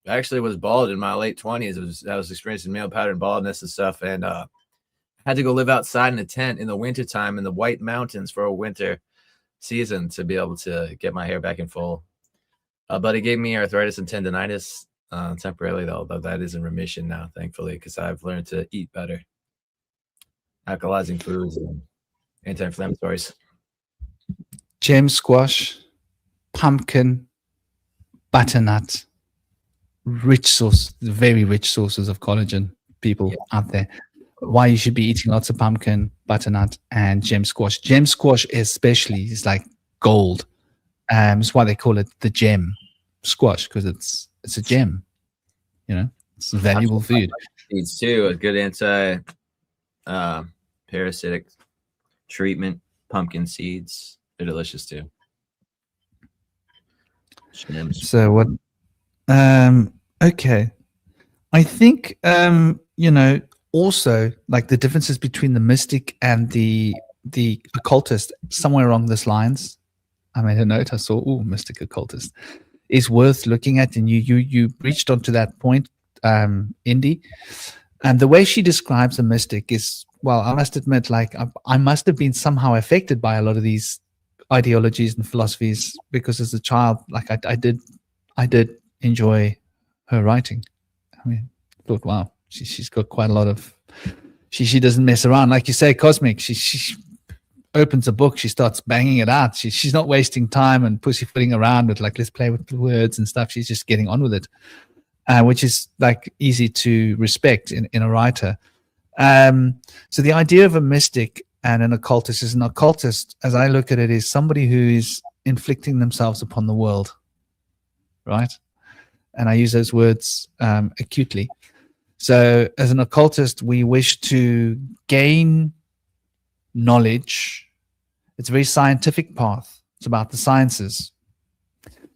Speaker 2: I actually was bald in my late 20s. I was experiencing male pattern baldness and stuff. And I had to go live outside in a tent in the wintertime in the White Mountains for a winter season to be able to get my hair back in full. But it gave me arthritis and tendonitis. Temporarily though that is in remission now, thankfully, because I've learned to eat better, alkalizing foods and anti-inflammatories.
Speaker 1: Gem squash, pumpkin, butternut, very rich sources of collagen, people out there. Why you should be eating lots of pumpkin, butternut, and gem squash. Gem squash especially is like gold. It's why they call it the gem squash, because it's a gem, you know, it's valuable food.
Speaker 2: Seeds too, a good anti parasitic treatment. Pumpkin seeds, they're delicious too.
Speaker 1: So what okay, I think you know, also like the differences between the mystic and the occultist, somewhere along this lines, I made a note. I saw mystic occultist is worth looking at, and you reached onto that point, Indy, and the way she describes a mystic is, well, I must admit, like I must have been somehow affected by a lot of these ideologies and philosophies, because as a child, like I did enjoy her writing. I mean, I thought, wow, she's got quite a lot of. She doesn't mess around, like you say, cosmic. She opens a book, she starts banging it out. She's not wasting time and pussyfooting around with like, let's play with the words and stuff. She's just getting on with it, which is like easy to respect in a writer. So the idea of a mystic and an occultist is, an occultist, as I look at it, is somebody who is inflicting themselves upon the world, right? And I use those words acutely. So as an occultist, we wish to gain knowledge. It's a very scientific path. It's about the sciences.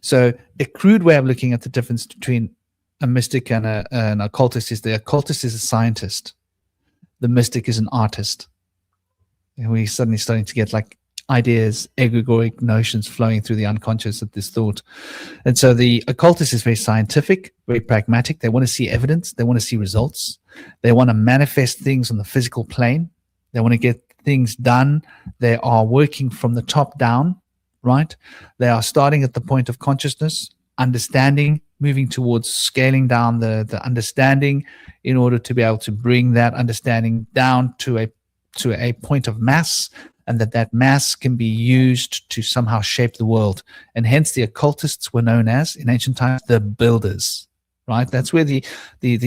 Speaker 1: So a crude way of looking at the difference between a mystic and an occultist is the occultist is a scientist. The mystic is an artist. And we're suddenly starting to get like ideas, egregoric notions flowing through the unconscious of this thought. And so the occultist is very scientific, very pragmatic. They want to see evidence. They want to see results. They want to manifest things on the physical plane. They want to get things done. They are working from the top down, right? They are starting at the point of consciousness, understanding, moving towards scaling down the understanding in order to be able to bring that understanding down to a point of mass, and that mass can be used to somehow shape the world. And hence the occultists were known as, in ancient times, the builders, right? That's where the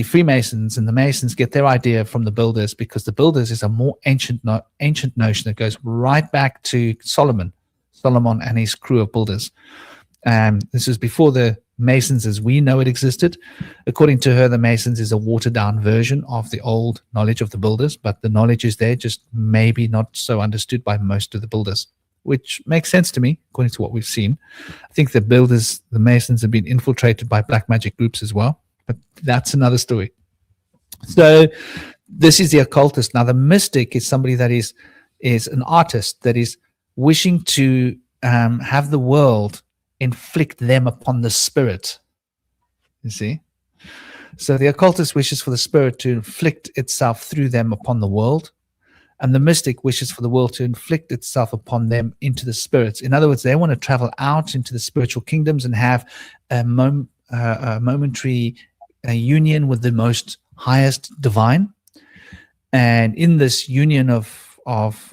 Speaker 1: Freemasons and the Masons get their idea from, the builders, because the builders is a more ancient notion that goes right back to Solomon and his crew of builders. This was before the Masons as we know it existed. According to her, the Masons is a watered down version of the old knowledge of the builders, but the knowledge is there, just maybe not so understood by most of the builders, which makes sense to me, according to what we've seen. I think the builders, the Masons, have been infiltrated by black magic groups as well, but that's another story. So this is the occultist. Now, the mystic is somebody that is an artist that is wishing to have the world inflict them upon the spirit. You see? So the occultist wishes for the spirit to inflict itself through them upon the world, and the mystic wishes for the world to inflict itself upon them into the spirits. In other words, they want to travel out into the spiritual kingdoms and have a momentary union with the most highest divine. And in this union of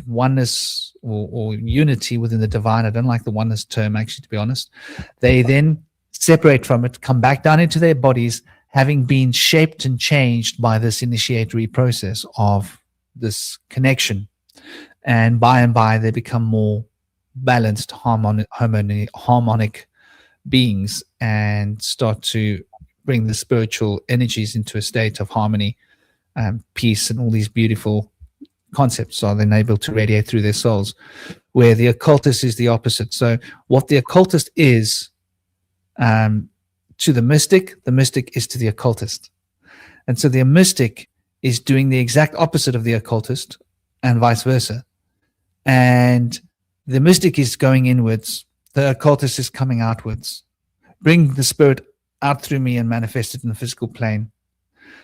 Speaker 1: oneness or unity within the divine, I don't like the oneness term, actually, to be honest, they then separate from it, come back down into their bodies, having been shaped and changed by this initiatory process of this connection. And by they become more balanced, harmonic beings, and start to bring the spiritual energies into a state of harmony, peace, and all these beautiful concepts are then able to radiate through their souls, where the occultist is the opposite. So what the occultist is to the mystic is to the occultist. And so the mystic is doing the exact opposite of the occultist, and vice versa. And the mystic is going inwards, the occultist is coming outwards. Bring the spirit out through me and manifest it in the physical plane.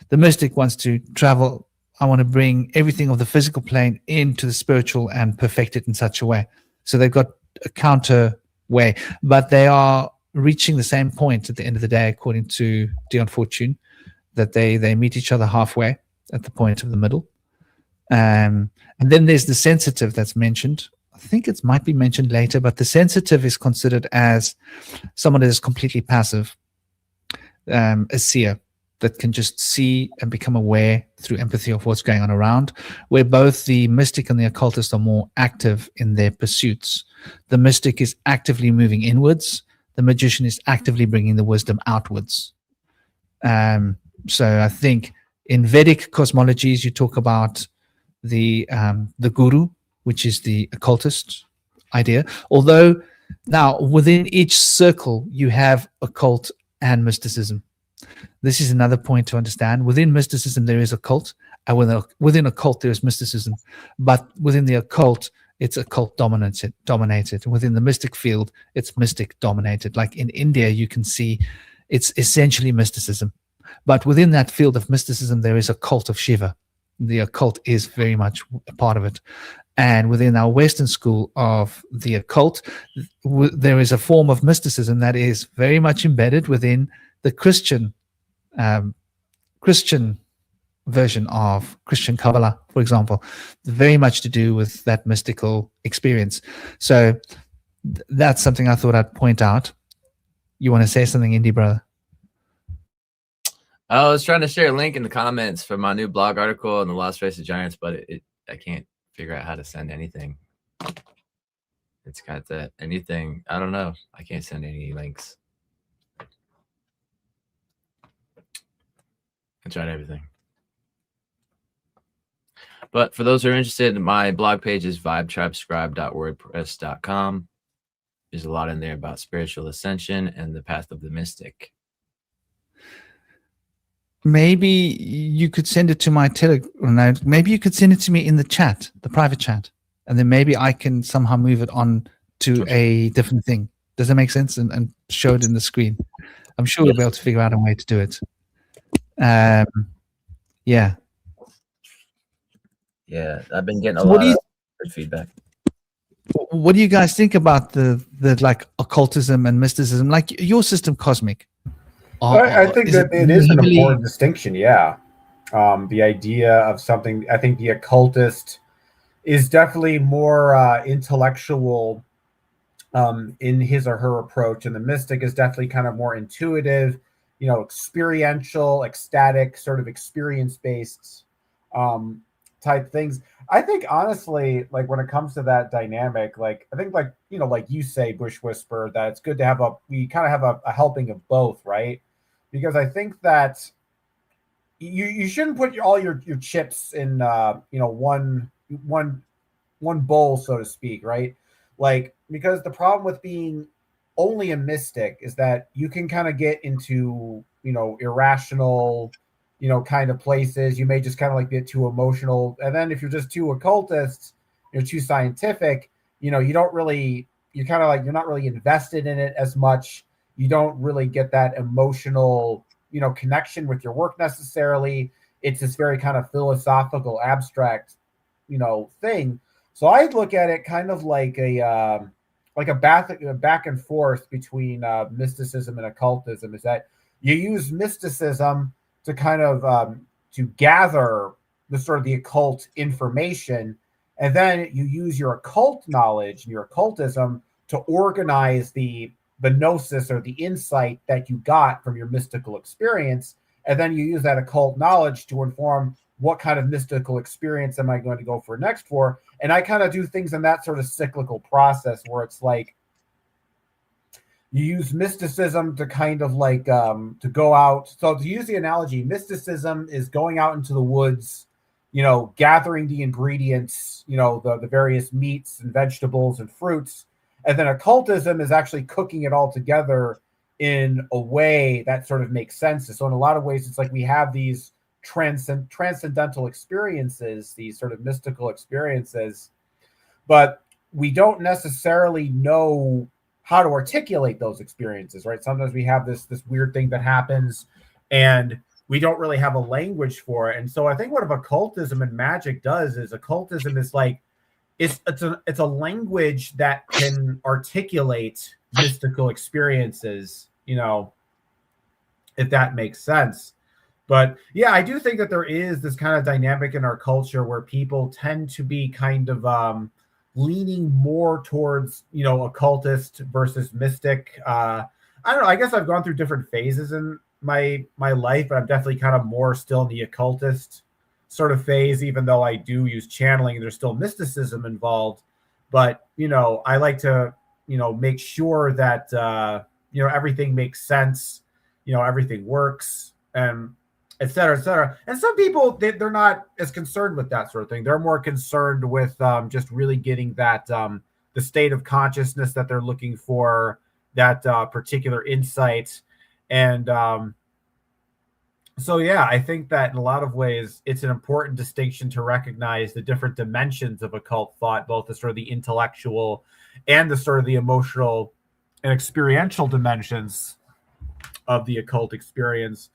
Speaker 1: The mystic wants to travel. I want to bring everything of the physical plane into the spiritual and perfect it in such a way. So they've got a counter way, but they are reaching the same point at the end of the day, according to Dion Fortune, that they meet each other halfway at the point of the middle. And then there's the sensitive that's mentioned. I think it might be mentioned later, but the sensitive is considered as someone that is completely passive, a seer that can just see and become aware through empathy of what's going on around, where both the mystic and the occultist are more active in their pursuits. The mystic is actively moving inwards. The magician is actively bringing the wisdom outwards. So I think in Vedic cosmologies, you talk about the guru, which is the occultist idea. Although now within each circle, you have occult and mysticism. This is another point to understand. Within mysticism, there is occult, and within occult, there is mysticism. But within the occult, it's occult dominated. Within the mystic field, it's mystic dominated. Like in India, you can see it's essentially mysticism. But within that field of mysticism, there is a cult of Shiva. The occult is very much a part of it. And within our Western school of the occult, there is a form of mysticism that is very much embedded within the Christian version of Christian Kabbalah, for example, very much to do with that mystical experience. So that's something I thought I'd point out. You want to say something, Indie brother?
Speaker 2: I was trying to share a link in the comments for my new blog article on the Lost Race of Giants, but I can't figure out how to send anything. It's got that anything. I don't know. I can't send any links. I tried everything. But for those who are interested, my blog page is vibetribescribe.wordpress.com. There's a lot in there about spiritual ascension and the path of the mystic.
Speaker 1: Maybe you could send it to my Telegram. Maybe you could send it to me in the chat, the private chat, and then maybe I can somehow move it on to a different thing. Does that make sense? And show it in the screen. I'm sure we'll be able to figure out a way to do it. Yeah.
Speaker 2: Yeah, I've been getting a lot of good feedback.
Speaker 1: What do you guys think about the like occultism and mysticism, like your system, cosmic?
Speaker 3: I think that it is an important distinction. Yeah. The idea of something, I think the occultist is definitely more intellectual in his or her approach, and the mystic is definitely kind of more intuitive, experiential, ecstatic, sort of experience-based type things. I think honestly, like when it comes to that dynamic, like I think like you say, Bush Whisper, that it's good to have we kind of have a helping of both, right? Because I think that you shouldn't put all your chips in one bowl, so to speak, right? Like, because the problem with being only a mystic is that you can kind of get into irrational kind of places. You may just kind of like get too emotional, and then if you're just too occultist, you're too scientific, you don't really you're kind of like, you're not really invested in it as much. You don't really get that emotional, connection with your work necessarily. It's this very kind of philosophical, abstract, thing. So I look at it kind of like a back and forth between mysticism and occultism. Is that you use mysticism to kind of to gather the sort of the occult information, and then you use your occult knowledge and your occultism to organize the gnosis or the insight that you got from your mystical experience, and then you use that occult knowledge to inform what kind of mystical experience am I going to go for next for. And I kind of do things in that sort of cyclical process where it's like you use mysticism to kind of like to go out. So to use the analogy, mysticism is going out into the woods, gathering the ingredients, the various meats and vegetables and fruits. And then occultism is actually cooking it all together in a way that sort of makes sense. So in a lot of ways, it's like we have these transcendental experiences, these sort of mystical experiences, but we don't necessarily know how to articulate those experiences, right? Sometimes we have this weird thing that happens and we don't really have a language for it. And so I think what occultism and magic does is occultism is like, it's a language that can articulate mystical experiences, if that makes sense. But yeah, I do think that there is this kind of dynamic in our culture where people tend to be kind of leaning more towards, occultist versus mystic. I don't know. I guess I've gone through different phases in my life, but I'm definitely kind of more still in the occultist sort of phase, even though I do use channeling. There's still mysticism involved, but I like to make sure that everything makes sense, everything works, and et cetera, et cetera. And some people, they're not as concerned with that sort of thing. They're more concerned with just really getting that the state of consciousness that they're looking for, that particular insight. And so, yeah, I think that in a lot of ways, it's an important distinction to recognize the different dimensions of occult thought, both the sort of the intellectual and the sort of the emotional and experiential dimensions of the occult experience.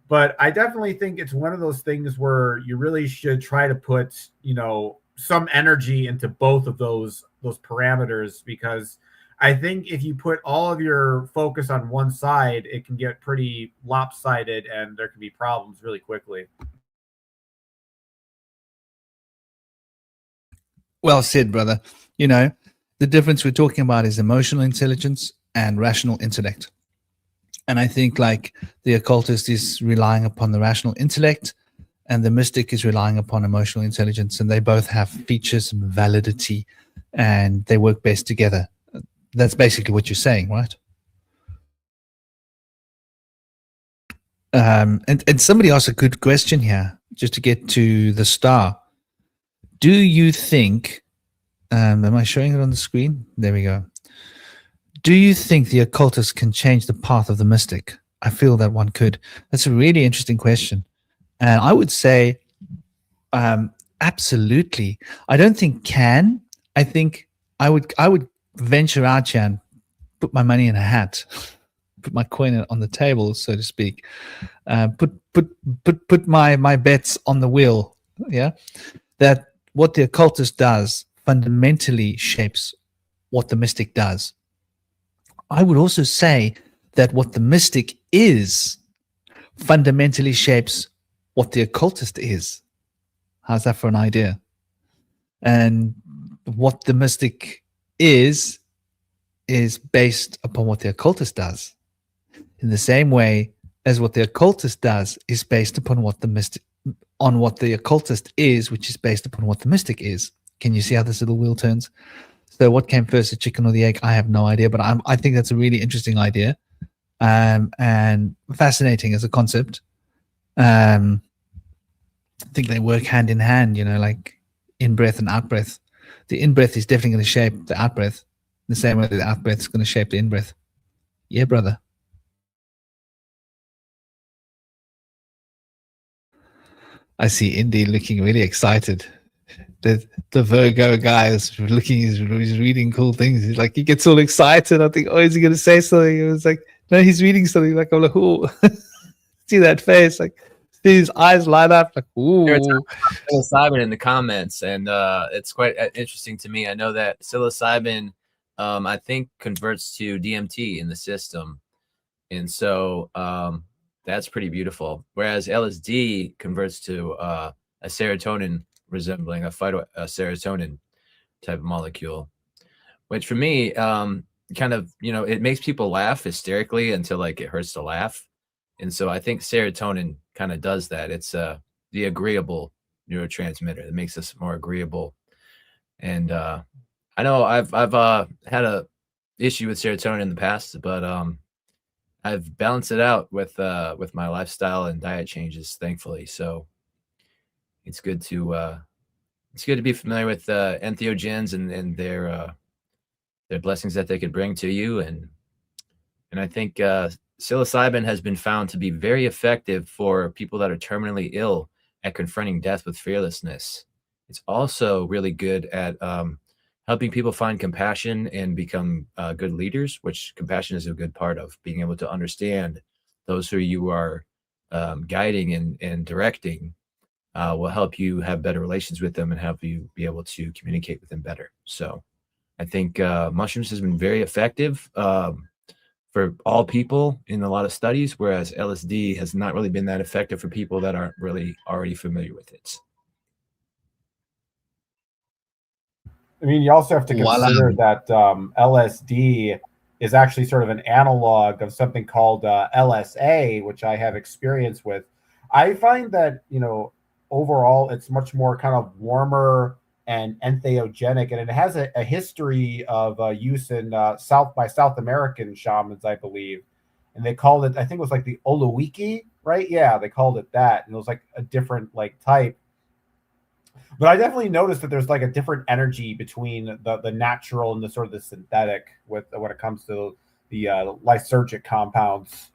Speaker 3: But I definitely think it's one of those things where you really should try to put, some energy into both of those parameters, because I think if you put all of your focus on one side, it can get pretty lopsided and there can be problems really quickly.
Speaker 1: Well said, brother. The difference we're talking about is emotional intelligence and rational intellect. And I think like the occultist is relying upon the rational intellect and the mystic is relying upon emotional intelligence. And they both have features and validity and they work best together. That's basically what you're saying, right? And somebody asked a good question here, just to get to the star. Do you think, am I showing it on the screen? There we go. Do you think the occultist can change the path of the mystic? I feel that one could. That's a really interesting question. And I would say absolutely. I don't think can. I think I would venture out here and put my money in a hat, put my coin on the table, so to speak. Put my bets on the wheel. Yeah, that what the occultist does fundamentally shapes what the mystic does. I would also say that what the mystic is fundamentally shapes what the occultist is. How's that for an idea? And what the mystic is based upon what the occultist does. In the same way as what the occultist does is based upon what the occultist is, which is based upon what the mystic is. Can you see how this little wheel turns? So what came first, the chicken or the egg? I have no idea, but I think that's a really interesting idea and fascinating as a concept. I think they work hand in hand, like in-breath and out-breath. The in-breath is definitely going to shape the out-breath the same way the out-breath is going to shape the in-breath. Yeah, brother. I see Indy looking really excited. the Virgo guy is looking, he's reading cool things. He's like, he gets all excited. I think, oh, is he going to say something? It was like, no, he's reading something. Like, I'm like, oh, see that face, like, see his eyes light up, like, ooh.
Speaker 2: Psilocybin in the comments, and it's quite interesting to me. I know that psilocybin, I think, converts to DMT in the system, and so that's pretty beautiful. Whereas LSD converts to a serotonin resembling a serotonin type of molecule, which for me, kind of, it makes people laugh hysterically until like it hurts to laugh. And so I think serotonin kind of does that. It's the agreeable neurotransmitter that makes us more agreeable. And I know I've had a issue with serotonin in the past, but I've balanced it out with my lifestyle and diet changes, thankfully. So it's good to be familiar with entheogens and their blessings that they could bring to you. And I think psilocybin has been found to be very effective for people that are terminally ill at confronting death with fearlessness. It's also really good at helping people find compassion and become good leaders, which compassion is a good part of being able to understand those who you are guiding and directing. Will help you have better relations with them and help you be able to communicate with them better. So I think mushrooms has been very effective for all people in a lot of studies, whereas LSD has not really been that effective for people that aren't really already familiar with it.
Speaker 3: I mean, you also have to consider that LSD is actually sort of an analog of something called LSA, which I have experience with. I find that, overall, it's much more kind of warmer and entheogenic, and it has a history of use in South American shamans, I believe, and they called it, I think it was like the Olowiki, right? Yeah, they called it that, and it was like a different like type. But I definitely noticed that there's like a different energy between the natural and the sort of the synthetic when it comes to the lysergic compounds.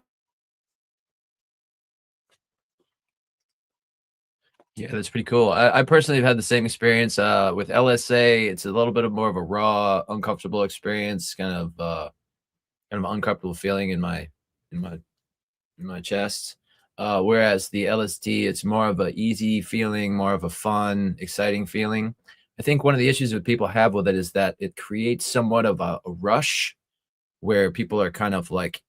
Speaker 2: Yeah, that's pretty cool. I personally have had the same experience with LSA. It's a little bit of more of a raw, uncomfortable experience, kind of uncomfortable feeling in my chest. Whereas the LSD, it's more of an easy feeling, more of a fun, exciting feeling. I think one of the issues that people have with it is that it creates somewhat of a rush where people are kind of like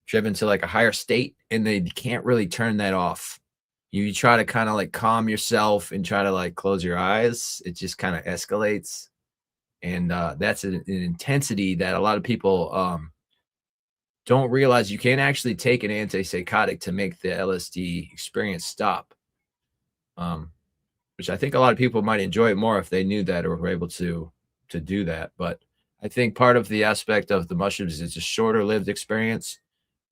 Speaker 2: driven to like a higher state and they can't really turn that off. You try to kind of like calm yourself and try to like close your eyes. It just kind of escalates. And that's an intensity that a lot of people don't realize. You can't actually take an antipsychotic to make the LSD experience stop. Which I think a lot of people might enjoy it more if they knew that or were able to do that. But I think part of the aspect of the mushrooms is it's a shorter lived experience.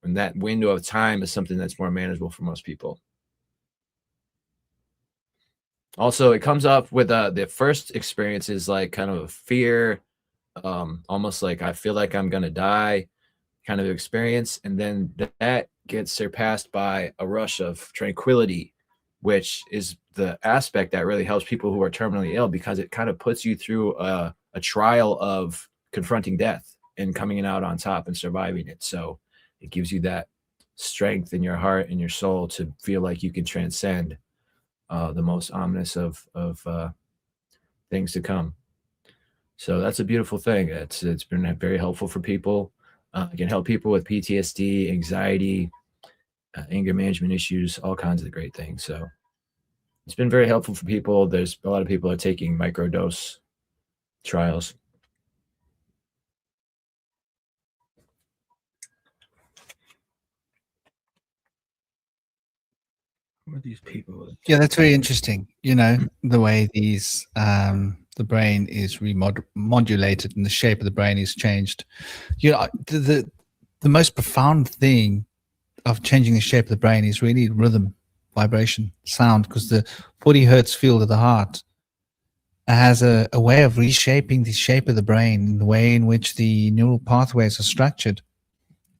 Speaker 2: And that window of time is something that's more manageable for most people. Also, it comes up with the first experience is like kind of a fear, almost like I feel like I'm going to die kind of experience. And then that gets surpassed by a rush of tranquility, which is the aspect that really helps people who are terminally ill, because it kind of puts you through a trial of confronting death and coming out on top and surviving it. So it gives you that strength in your heart and your soul to feel like you can transcend the most ominous of things to come. So that's a beautiful thing. It's been very helpful for people. It can help people with PTSD, anxiety, anger management issues, all kinds of great things. So it's been very helpful for people. There's a lot of people are taking microdose trials. What are these people?
Speaker 1: Yeah, that's very interesting. The way these the brain is remodulated and the shape of the brain is changed. The most profound thing of changing the shape of the brain is really rhythm, vibration, sound, because the 40 hertz field of the heart has a way of reshaping the shape of the brain, the way in which the neural pathways are structured.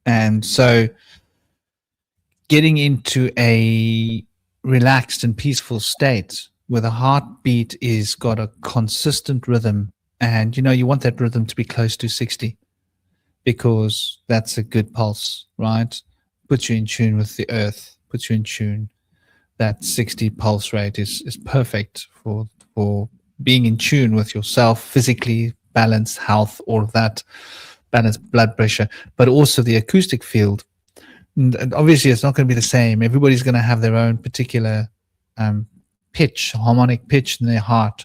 Speaker 1: And so getting into a relaxed and peaceful state where the heartbeat is got a consistent rhythm, and you want that rhythm to be close to 60, because that's a good pulse, right? Puts you in tune with the earth, puts you in tune. That 60 pulse rate is perfect for being in tune with yourself, physically, balance, health, all of that, balance blood pressure, but also the acoustic field. And obviously, it's not going to be the same. Everybody's going to have their own particular pitch, harmonic pitch in their heart,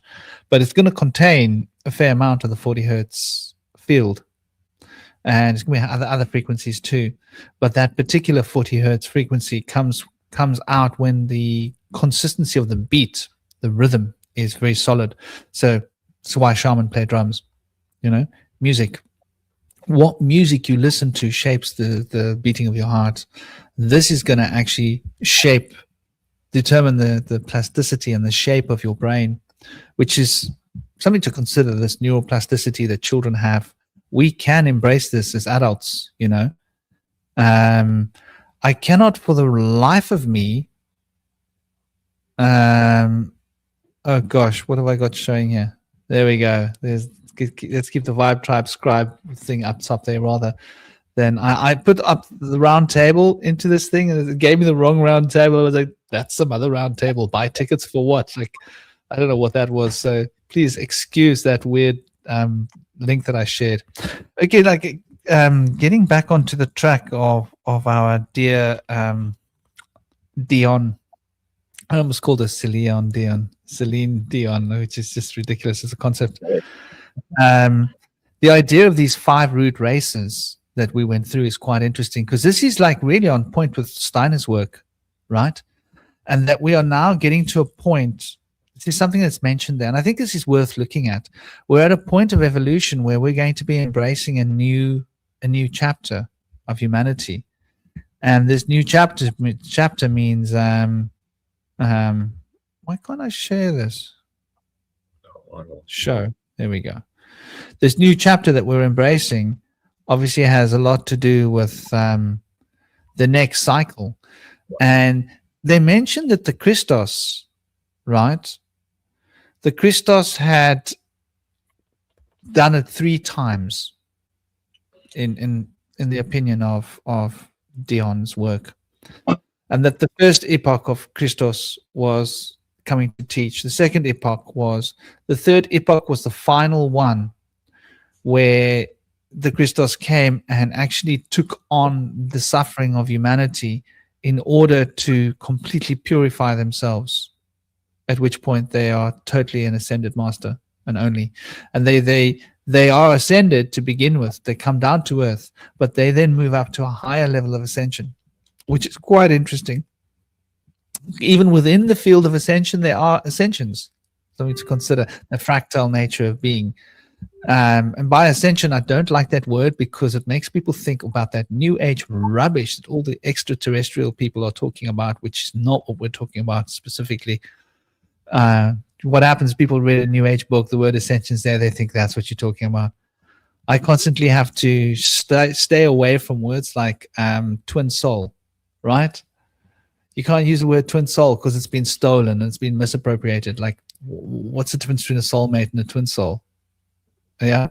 Speaker 1: but it's going to contain a fair amount of the 40 hertz field, and it's going to be other frequencies too. But that particular 40 hertz frequency comes out when the consistency of the beat, the rhythm, is very solid. So that's why shaman play drums. Music. What music you listen to shapes the beating of your heart. This is going to actually determine the plasticity and the shape of your brain, which is something to consider, this neuroplasticity that children have. We can embrace this as adults, I cannot for the life of me, oh gosh, what have I got showing here? There we go. Let's keep the Vibe Tribe Scribe thing up top there rather. Then I put up the round table into this thing, and it gave me the wrong round table. I was like, that's some other round table. Buy tickets for what? Like, I don't know what that was. So please excuse that weird link that I shared. Okay, getting back onto the track of our dear Dion. I almost called her Celine Dion, which is just ridiculous as a concept. The idea of these 5 root races that we went through is quite interesting, because this is like really on point with Steiner's work, right? And that we are now getting to a point, this is something that's mentioned there, and I think this is worth looking at. We're at a point of evolution where we're going to be embracing a new chapter of humanity. And this new chapter means why can't I share this? Show. There we go. This new chapter that we're embracing obviously has a lot to do with the next cycle. And they mentioned that the Christos, right? The Christos had done it 3 times in the opinion of Dion's work. And that the first epoch of Christos was coming to teach. The second epoch was, the third epoch was the final one, where the Christos came and actually took on the suffering of humanity in order to completely purify themselves, at which point they are totally an ascended master and only. And they are ascended to begin with. They come down to earth, but they then move up to a higher level of ascension, which is quite interesting. Even within the field of ascension, there are ascensions, something to consider, the fractal nature of being. And by ascension, I don't like that word, because it makes people think about that new age rubbish that all the extraterrestrial people are talking about, which is not what we're talking about specifically. What happens, people read a new age book, the word ascension's there, they think that's what you're talking about. I constantly have to stay away from words like twin soul, right? You can't use the word twin soul because it's been stolen and it's been misappropriated. Like, what's the difference between a soulmate and a twin soul? Yeah.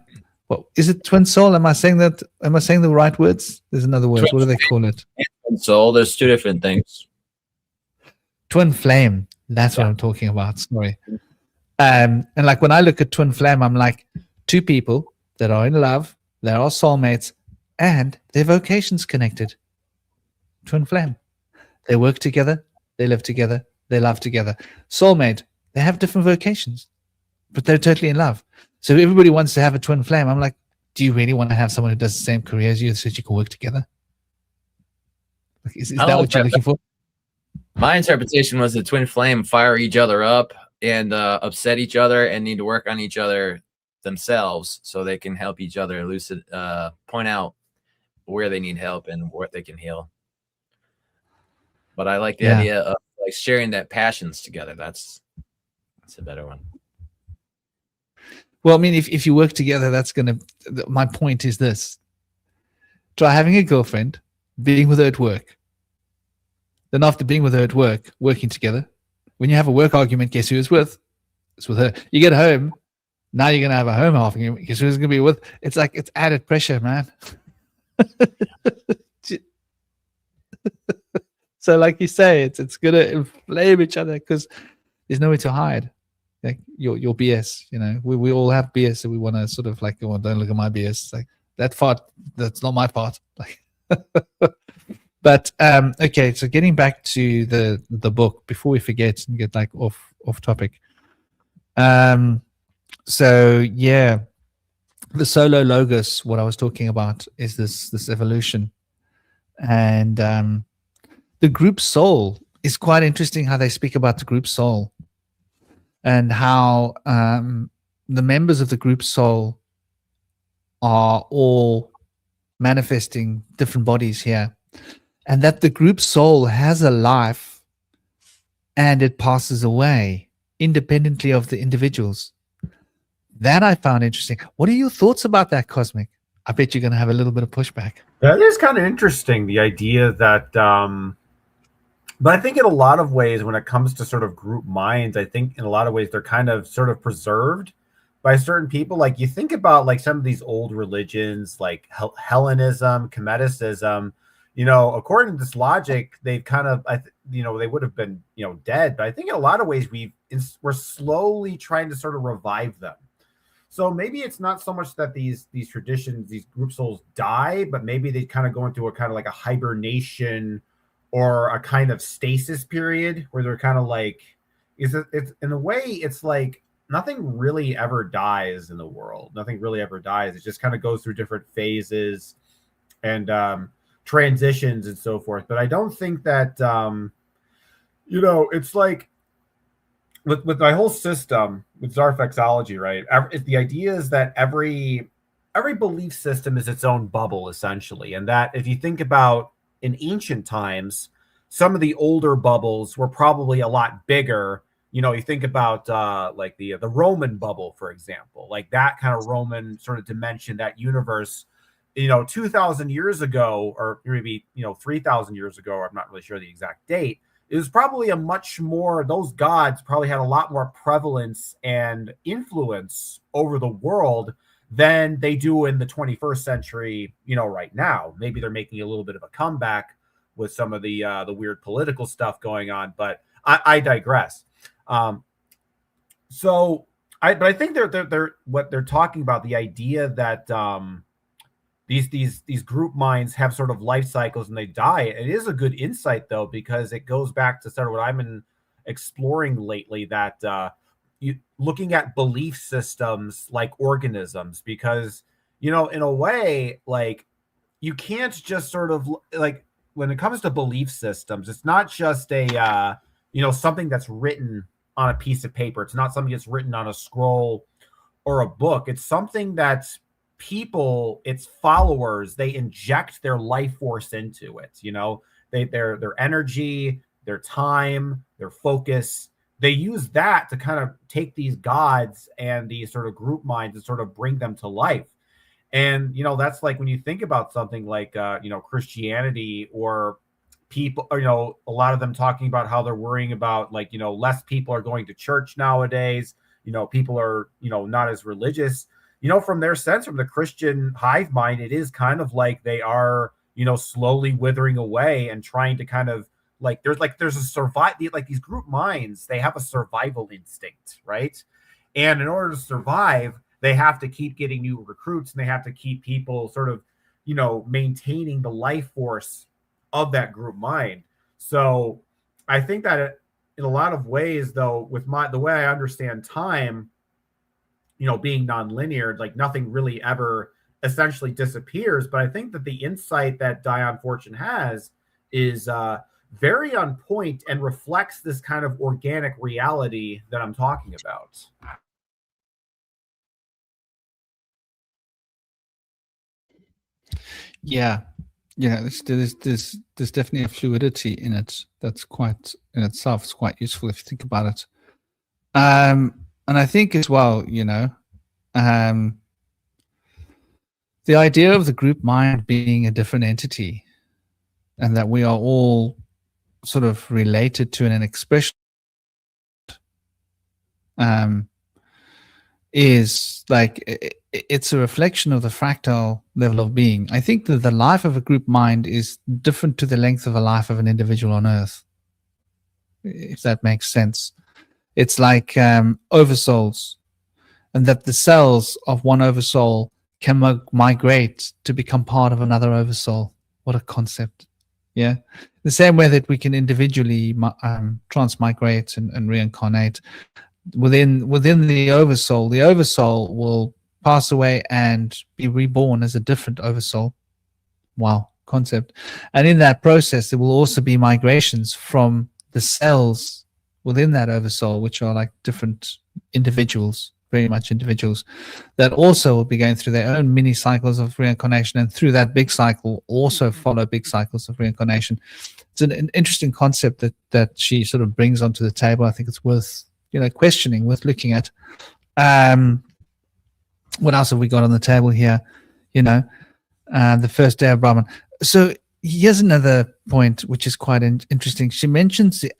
Speaker 1: Well, is it twin soul? Am I saying that? Am I saying the right words? There's another word. What do they call it?
Speaker 2: Twin soul. There's 2 different things.
Speaker 1: Twin flame. That's what I'm talking about. Sorry. And like when I look at twin flame, I'm like, 2 people that are in love, they are soulmates, and their vocations connected. Twin flame. They work together, they live together, they love together. Soulmate, they have different vocations, but they're totally in love. So everybody wants to have a twin flame. I'm like, do you really want to have someone who does the same career as you so that you can work together? Like, is that what you're looking for?
Speaker 2: My interpretation was the twin flame fire each other up and upset each other and need to work on each other themselves so they can help each other point out where they need help and what they can heal. But I like the idea of like sharing that passions together. That's a better one.
Speaker 1: Well, I mean, if you work together, that's going to, my point is this. Try having a girlfriend, being with her at work. Then after being with her at work, working together, when you have a work argument, guess who it's with? It's with her. You get home, now you're gonna have a home argument. Guess who's gonna be with? It's like it's added pressure, man. So, like you say, it's gonna inflame each other because there's nowhere to hide. Like your BS, we all have BS, so we want to sort of like, oh, don't look at my BS. It's like that part, that's not my part. Like, but okay. So getting back to the book before we forget and get like off topic. So yeah, the solo logos. What I was talking about is this evolution, and the group soul is quite interesting. How they speak about the group soul. And how the members of the group soul are all manifesting different bodies here. And that the group soul has a life and it passes away independently of the individuals. That I found interesting. What are your thoughts about that, Cosmic? I bet you're going to have a little bit of pushback.
Speaker 3: That is kind of interesting, the idea that... But I think in a lot of ways, when it comes to sort of group minds, I think in a lot of ways they're kind of sort of preserved by certain people. Like you think about like some of these old religions, like Hellenism, Kemeticism, according to this logic, they've kind of, they would have been, dead. But I think in a lot of ways we're slowly trying to sort of revive them. So maybe it's not so much that these traditions, these group souls die, but maybe they kind of go into a kind of like a hibernation or a kind of stasis period where they're kind of like, it's in a way, it's like nothing really ever dies in the world. Nothing really ever dies. It just kind of goes through different phases and transitions and so forth. But I don't think that, it's like with my whole system, with Zarfexology, right? The idea is that every belief system is its own bubble, essentially. And that if you think about in ancient times, some of the older bubbles were probably a lot bigger. You think about like the Roman bubble, for example, like that kind of Roman sort of dimension, that universe, 2,000 years ago, or maybe, 3,000 years ago, I'm not really sure the exact date. It was probably a much more, those gods probably had a lot more prevalence and influence over the world than they do in the 21st century, right now. Maybe they're making a little bit of a comeback with some of the weird political stuff going on, but I digress. But I think they're what they're talking about, the idea that these group minds have sort of life cycles and they die. It is a good insight though, because it goes back to sort of what I've been exploring lately, that looking at belief systems like organisms, because in a way, like you can't just sort of like, when it comes to belief systems, it's not just a something that's written on a piece of paper. It's not something that's written on a scroll or a book. It's something that people, its followers, they inject their life force into it. Their energy, their time, their focus. They use that to kind of take these gods and these sort of group minds and sort of bring them to life. And, that's like when you think about something like, Christianity, or people, a lot of them talking about how they're worrying about like, less people are going to church nowadays. People are, not as religious, from their sense, from the Christian hive mind, it is kind of like they are, slowly withering away and trying to kind of there's a like these group minds, they have a survival instinct, right? And in order to survive, they have to keep getting new recruits, and they have to keep people sort of, maintaining the life force of that group mind. So I think that in a lot of ways, though, with the way I understand time, being nonlinear, like nothing really ever essentially disappears. But I think that the insight that Dion Fortune has is very on point and reflects this kind of organic reality that I'm talking about.
Speaker 1: Yeah, there's definitely a fluidity in it that's quite in itself. It's quite useful if you think about it. And I think as well, the idea of the group mind being a different entity, and that we are all sort of related to an expression is like it's a reflection of the fractal level of being. I think that the life of a group mind is different to the length of a life of an individual on Earth, if that makes sense. It's like oversouls, and that the cells of one oversoul can migrate to become part of another oversoul. What a concept. Yeah. The same way that we can individually transmigrate and reincarnate within the oversoul will pass away and be reborn as a different oversoul. Wow, concept. And in that process, there will also be migrations from the cells within that oversoul, which are like different individuals, very much individuals, that also will be going through their own mini cycles of reincarnation, and through that big cycle also follow big cycles of reincarnation. It's an interesting concept that she sort of brings onto the table. I think it's worth questioning, worth looking at. What else have we got on the table here? The first day of Brahman. So here's another point which is quite interesting. She mentions the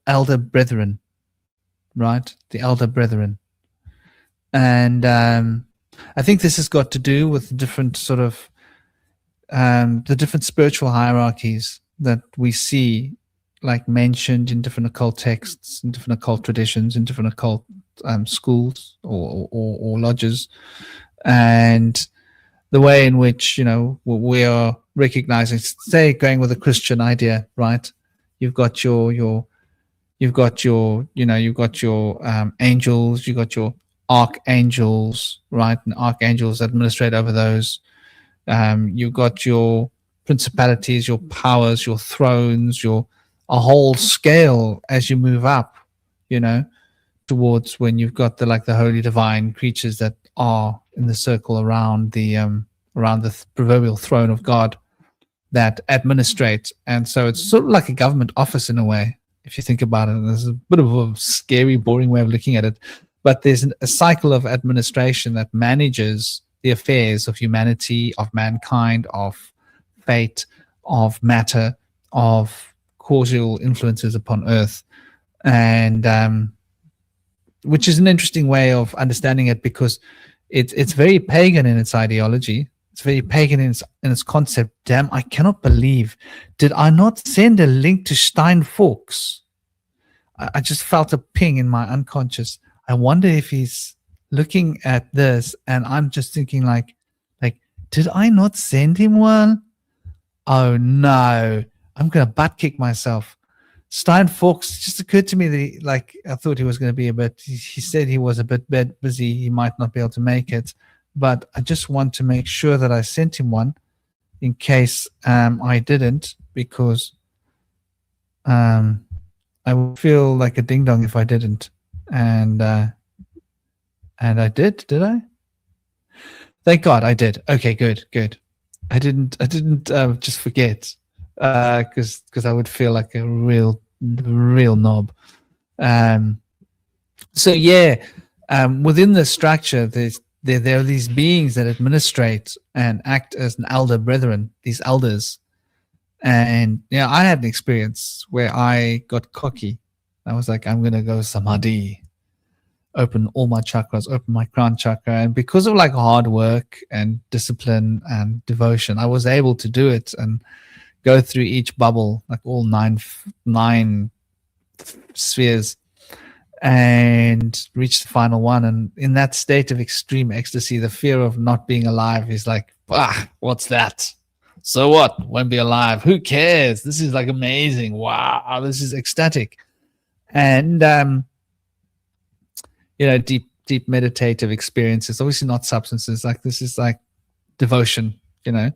Speaker 1: elder brethren, right? The elder brethren. And I think this has got to do with the different sort of the different spiritual hierarchies that we see, like mentioned in different occult texts, in different occult traditions, in different occult schools or lodges, and the way in which we are recognizing, say, going with a Christian idea, right? You've got your angels, you've got your archangels, right? And archangels administrate over those. You've got your principalities, your powers, your thrones, a whole scale as you move up, towards when you've got the holy divine creatures that are in the circle around the proverbial throne of God that administrate. And so it's sort of like a government office in a way, if you think about it. There's a bit of a scary, boring way of looking at it, but there's a cycle of administration that manages the affairs of humanity, of mankind, of fate, of matter, of causal influences upon Earth, and which is an interesting way of understanding it, because it's very pagan in its ideology. It's very pagan in its concept. Damn, I cannot believe. Did I not send a link to Stein Fuchs? I just felt a ping in my unconscious. I wonder if he's looking at this, and I'm just thinking like, did I not send him one? Oh no, I'm gonna butt kick myself. Stein Fuchs, just occurred to me that I thought he was going to be he said he was a bit busy. He might not be able to make it, but I just want to make sure that I sent him one in case I didn't, because I would feel like a ding dong if I didn't. And I did I? Thank God I did. Okay, good. I didn't just forget, because I would feel like a real knob. So yeah, within the structure, there are these beings that administrate and act as an elder brethren, these elders. And I had an experience where I got cocky. I was like, I'm gonna go samadhi, open all my chakras, open my crown chakra, and because of hard work and discipline and devotion, I was able to do it and go through each bubble, like all nine spheres, and reach the final one. And in that state of extreme ecstasy, the fear of not being alive is like, what's that? So what? Won't be alive. Who cares? This is amazing. Wow, this is ecstatic. And deep meditative experiences, obviously not substances. This is devotion. I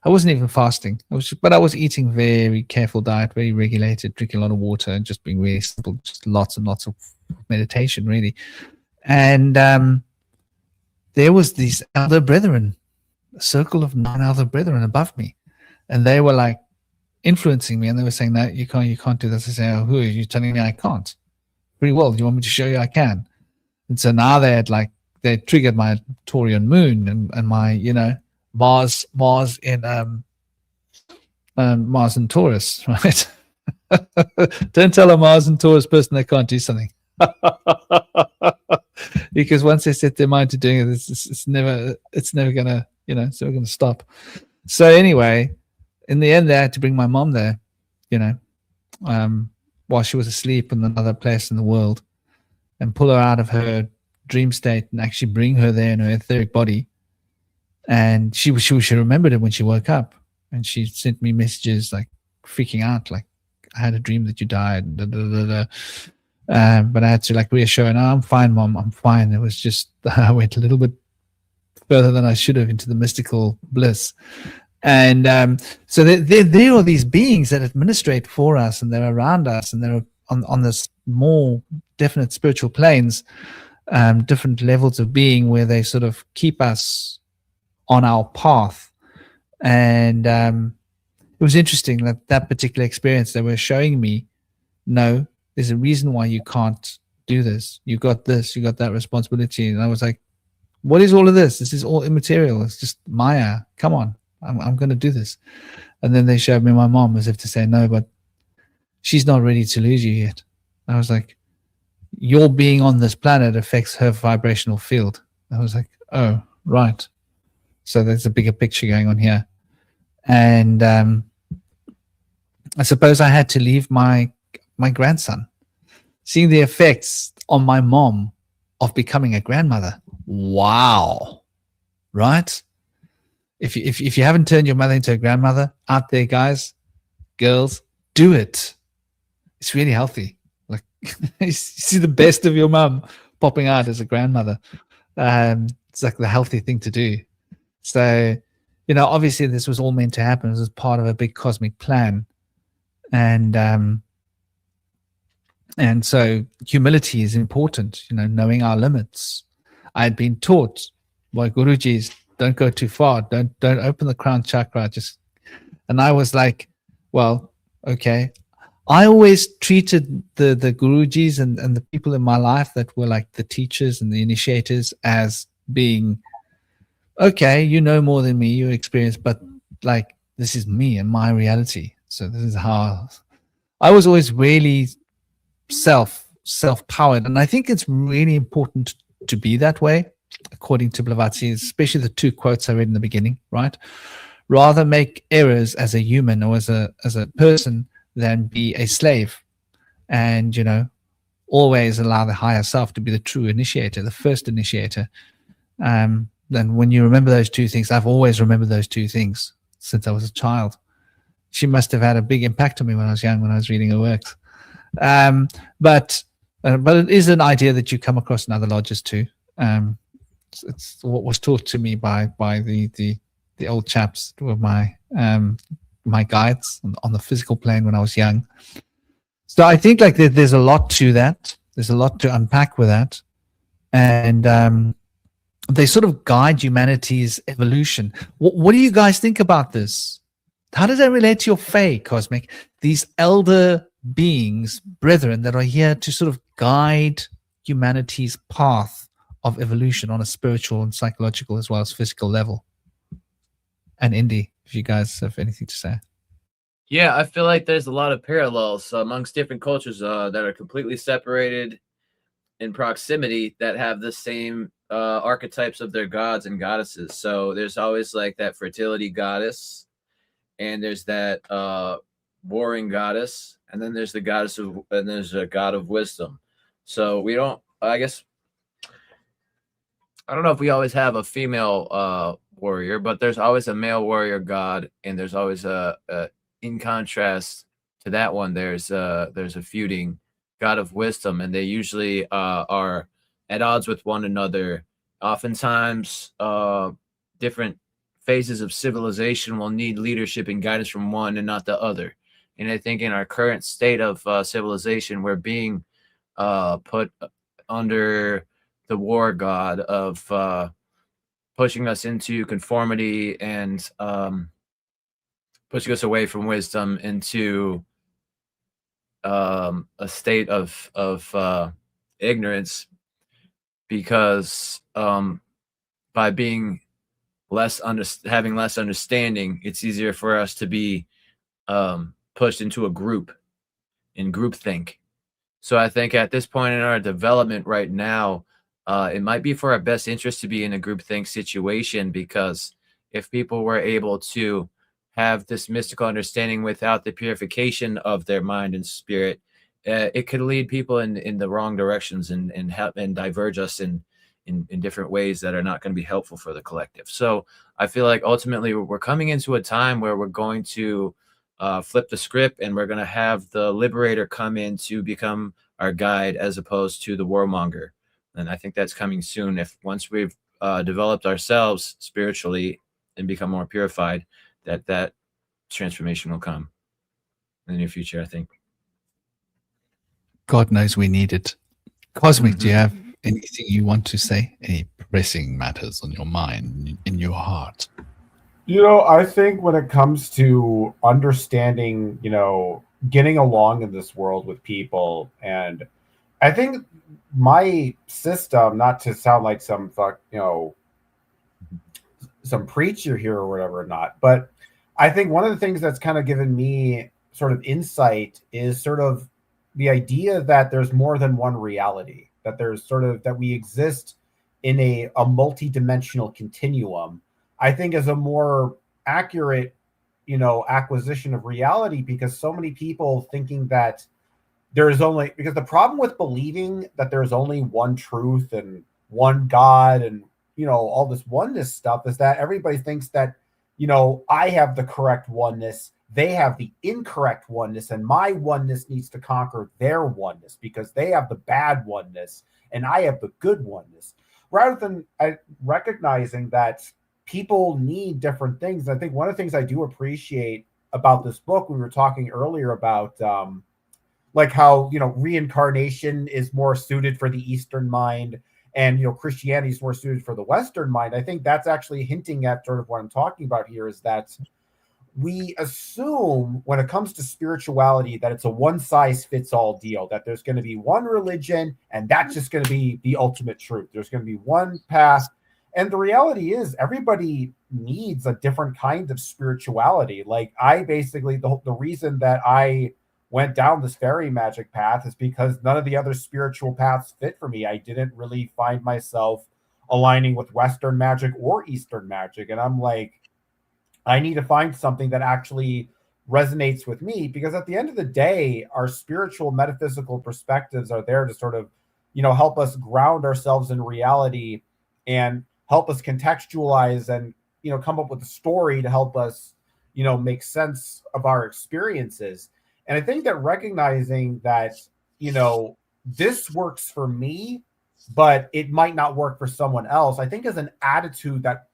Speaker 1: wasn't even fasting. But I was eating very careful diet, very regulated, drinking a lot of water, and just being really simple, just lots and lots of meditation, really. And there was these elder brethren, a circle of 9 elder brethren above me, and they were influencing me, and they were saying, "No, you can't do this." I say, "Oh, who are you telling me I can't?" Pretty well. Do you want me to show you I can? And so now they triggered my Taurian moon and my Mars in Mars and Taurus, right? Don't tell a Mars and Taurus person they can't do something. Because once they set their mind to doing it, it's never gonna, it's never gonna stop. So anyway, in the end, they had to bring my mom there, while she was asleep in another place in the world, and pull her out of her dream state and actually bring her there in her etheric body. And she remembered it when she woke up, and she sent me messages like freaking out, like, I had a dream that you died. Da, da, da, da. But I had to like reassure her, no, I'm fine, Mom, I'm fine. It was just I went a little bit further than I should have into the mystical bliss. And so there are these beings that administrate for us, and they're around us, and they're on this more definite spiritual planes, different levels of being, where they sort of keep us on our path. And it was interesting that particular experience, they were showing me, no, there's a reason why you can't do this. You got this, you got that responsibility. And I was like, what is all of this? This is all immaterial. It's just Maya. Come on, I'm going to do this. And then they showed me my mom, as if to say, no, but she's not ready to lose you yet. I was like, your being on this planet affects her vibrational field. I was like, oh, right. So there's a bigger picture going on here. And I suppose I had to leave my grandson, seeing the effects on my mom of becoming a grandmother. Wow. Right? If you haven't turned your mother into a grandmother, out there, guys, girls, do it. It's really healthy. Like, you see the best of your mom popping out as a grandmother. It's like the healthy thing to do. So, obviously this was all meant to happen. This was part of a big cosmic plan. And so humility is important, knowing our limits. I had been taught by Gurujis, don't go too far. Don't open the crown chakra. And I was like, well, okay. I always treated the Gurujis and the people in my life that were like the teachers and the initiators as being, okay, you know more than me, you experience, but like, this is me and my reality. So this is how I was always really self-powered. And I think it's really important to be that way, according to Blavatsky, especially the two quotes I read in the beginning, right? Rather make errors as a human or as a person than be a slave. And, always allow the higher self to be the true initiator, the first initiator. Then when you remember those two things, I've always remembered those two things since I was a child. She must have had a big impact on me when I was young, when I was reading her works. But it is an idea that you come across in other lodges too. It's what was taught to me by the old chaps who were my guides on the physical plane when I was young. So I think like there's a lot to that. There's a lot to unpack with that. And they sort of guide humanity's evolution. What do you guys think about this? How does that relate to your faith, Cosmic? These elder beings, brethren, that are here to sort of guide humanity's path of evolution on a spiritual and psychological as well as physical level. And Indy, if you guys have anything to say.
Speaker 2: Yeah, I feel like there's a lot of parallels amongst different cultures that are completely separated in proximity that have the same archetypes of their gods and goddesses. So there's always like that fertility goddess, and there's that warring goddess, and then there's the goddess of, and there's a god of wisdom. So we don't, I guess, I don't know if we always have a female warrior, but there's always a male warrior god, and there's always a in contrast to that one, there's a feuding god of wisdom, and they usually are at odds with one another. Oftentimes, different phases of civilization will need leadership and guidance from one and not the other. And I think in our current state of civilization, we're being put under the war god of pushing us into conformity and pushing us away from wisdom into a state of ignorance, because by being having less understanding, it's easier for us to be pushed into a group, in groupthink. So I think at this point in our development right now, it might be for our best interest to be in a groupthink situation, because if people were able to have this mystical understanding without the purification of their mind and spirit, it could lead people in the wrong directions and help and diverge us in different ways that are not going to be helpful for the collective. So I feel like ultimately we're coming into a time where we're going to flip the script, and we're going to have the liberator come in to become our guide as opposed to the warmonger. And I think that's coming soon. If once we've developed ourselves spiritually and become more purified, that transformation will come in the near future, I think.
Speaker 1: God knows we need it. Cosmic, do you have anything you want to say? Any pressing matters on your mind, in your heart?
Speaker 3: I think when it comes to understanding, getting along in this world with people, and I think my system, not to sound like some some preacher here or whatever or not, but I think one of the things that's kind of given me sort of insight is sort of the idea that there's more than one reality, that there's sort of that we exist in a multi-dimensional continuum. I think is a more accurate, acquisition of reality, because so many people thinking that because the problem with believing that there's only one truth and one God and, all this oneness stuff is that everybody thinks that, I have the correct oneness, they have the incorrect oneness, and my oneness needs to conquer their oneness because they have the bad oneness and I have the good oneness. Rather than recognizing that people need different things. I think one of the things I do appreciate about this book, we were talking earlier about like how, reincarnation is more suited for the Eastern mind and, Christianity is more suited for the Western mind. I think that's actually hinting at sort of what I'm talking about here, is that we assume when it comes to spirituality that it's a one size fits all deal, that there's going to be one religion and that's just going to be the ultimate truth. There's going to be one path. And the reality is everybody needs a different kind of spirituality. Like I basically, the reason that I went down this fairy magic path is because none of the other spiritual paths fit for me. I didn't really find myself aligning with Western magic or Eastern magic. And I'm like, I need to find something that actually resonates with me, because at the end of the day, our spiritual metaphysical perspectives are there to sort of, help us ground ourselves in reality and help us contextualize and, come up with a story to help us, make sense of our experiences. And I think that recognizing that, this works for me, but it might not work for someone else, I think is an attitude that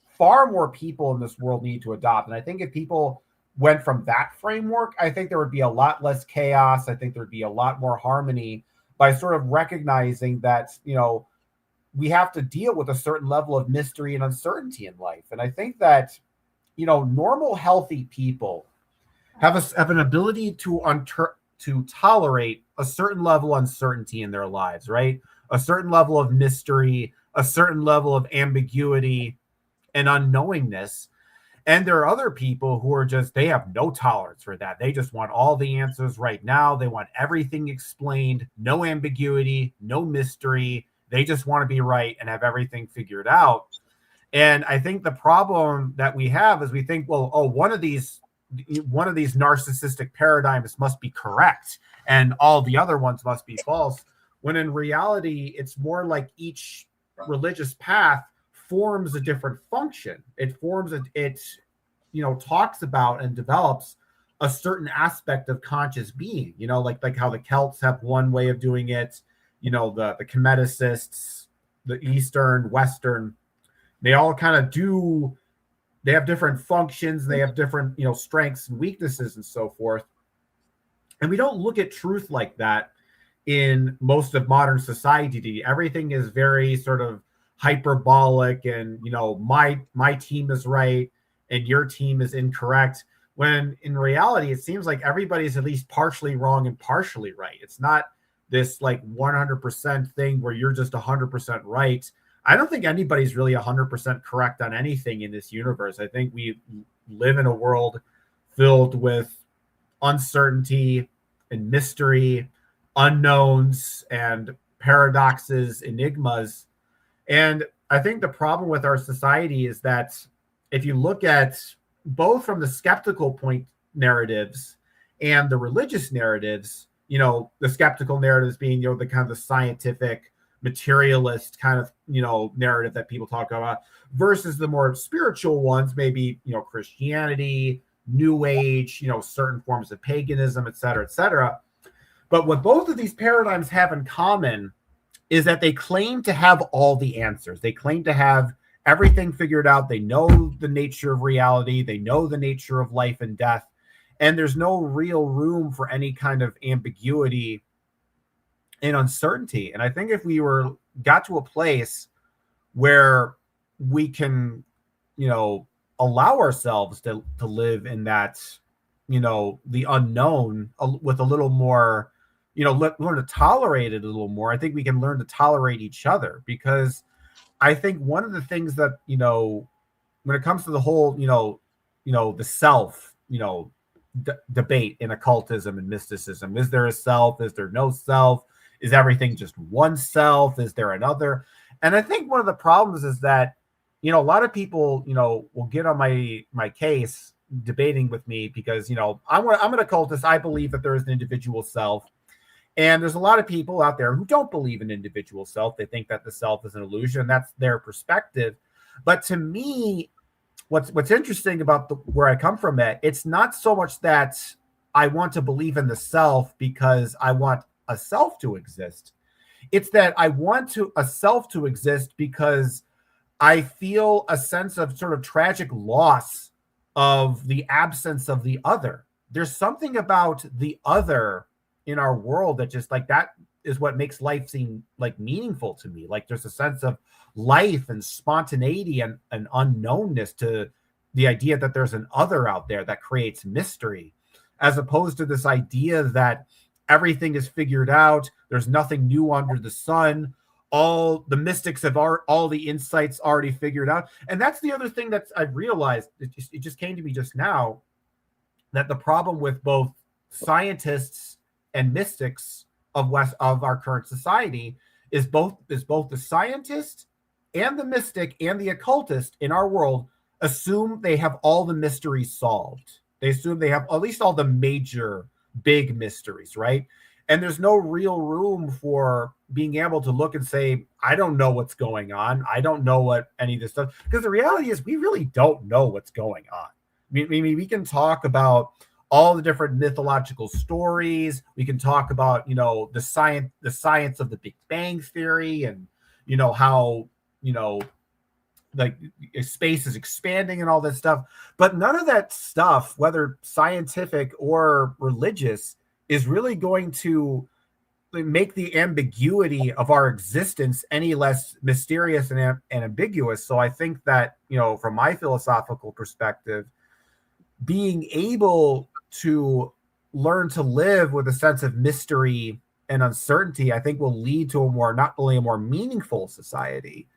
Speaker 3: far more people in this world need to adopt. And I think if people went from that framework, I think there would be a lot less chaos. I think there'd be a lot more harmony by sort of recognizing that, we have to deal with a certain level of mystery and uncertainty in life. And I think that, normal, healthy people have an ability to tolerate a certain level of uncertainty in their lives, right? A certain level of mystery, a certain level of ambiguity and unknowingness. And there are other people who are they have no tolerance for that. They just want all the answers right now. They want everything explained, no ambiguity, no mystery. They just want to be right and have everything figured out. And I think the problem that we have is we think, well, one of these narcissistic paradigms must be correct and all the other ones must be false. When in reality, it's more like each religious path forms a different function. It talks about and develops a certain aspect of conscious being, like how the Celts have one way of doing it, the Kemeticists, the Eastern, Western, they all kind of they have different functions. They have different, strengths and weaknesses and so forth. And we don't look at truth like that in most of modern society. Everything is very sort of hyperbolic and, my team is right and your team is incorrect. When in reality, it seems like everybody's at least partially wrong and partially right. It's not this like 100% thing where you're just 100% right. I don't think anybody's really 100% correct on anything in this universe. I think we live in a world filled with uncertainty and mystery unknowns and paradoxes, enigmas. And I think the problem with our society is that if you look at both from the skeptical point narratives and the religious narratives, you know, the skeptical narratives being, you know, the kind of the scientific materialist kind of, you know, narrative that people talk about versus the more spiritual ones, maybe, you know, Christianity, New Age, you know, certain forms of paganism, et cetera, et cetera. But what both of these paradigms have in common is that they claim to have all the answers. They claim to have everything figured out. They know the nature of reality. They know the nature of life and death. And there's no real room for any kind of ambiguity and uncertainty. And I think if we got to a place where we can, you know, allow ourselves to live in that, you know, the unknown with a little more, you know, learn to tolerate it a little more. I think we can learn to tolerate each other, because I think one of the things that, you know, when it comes to the whole, you know, the self, you know, debate in occultism and mysticism, is there a self? Is there no self? Is everything just one self? Is there another? And I think one of the problems is that, you know, a lot of people, you know, will get on my case debating with me because, you know, I'm an occultist. I believe that there is an individual self. And there's a lot of people out there who don't believe in individual self. They think that the self is an illusion. That's their perspective. But to me, what's interesting about where I come from, it's not so much that I want to believe in the self because I want a self to exist. It's that I want a self to exist because I feel a sense of sort of tragic loss of the absence of the other. There's something about the other in our world that just like that is what makes life seem like meaningful to me. Like there's a sense of life and spontaneity and unknownness to the idea that there's an other out there that creates mystery, as opposed to this idea that everything is figured out. There's nothing new under the sun. All the mystics have all the insights already figured out. And that's the other thing that I've realized. It just came to me just now, that the problem with both scientists and mystics of our current society is both the scientist and the mystic and the occultist in our world assume they have all the mysteries solved. They assume they have at least all the major big mysteries, right? And there's no real room for being able to look and say, I don't know what's going on. I don't know what any of this stuff, because the reality is we really don't know what's going on. I mean, we can talk about all the different mythological stories. We can talk about, you know, the science of the Big Bang Theory, and, you know, how, you know, like space is expanding and all that stuff. But none of that stuff, whether scientific or religious, is really going to make the ambiguity of our existence any less mysterious and ambiguous. So I think that, you know, from my philosophical perspective, being able to learn to live with a sense of mystery and uncertainty, I think will lead to not only a more meaningful society,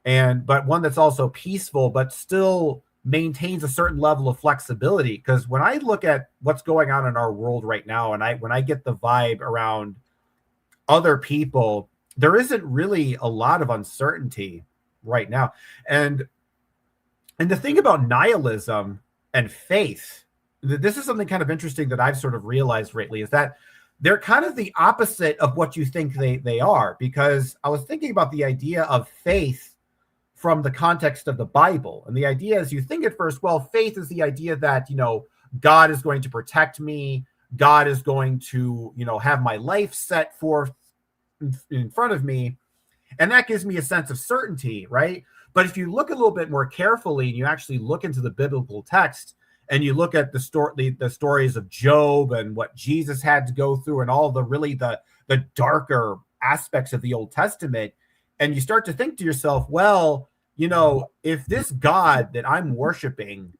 Speaker 3: but one that's also peaceful, but still maintains a certain level of flexibility. Because when I look at what's going on in our world right now, and when I get the vibe around other people, there isn't really a lot of uncertainty right now. And the thing about nihilism and faith, this is something kind of interesting that I've sort of realized lately, is that they're kind of the opposite of what you think they are. Because I was thinking about the idea of faith from the context of the Bible. And the idea is, you think at first, well, faith is the idea that, you know, God is going to protect me. God is going to, you know, have my life set forth in front of me. And that gives me a sense of certainty, right? But if you look a little bit more carefully and you actually look into the biblical text, and you look at the stories of Job and what Jesus had to go through, and all the darker aspects of the Old Testament, and you start to think to yourself, well, you know, if this God that I'm worshiping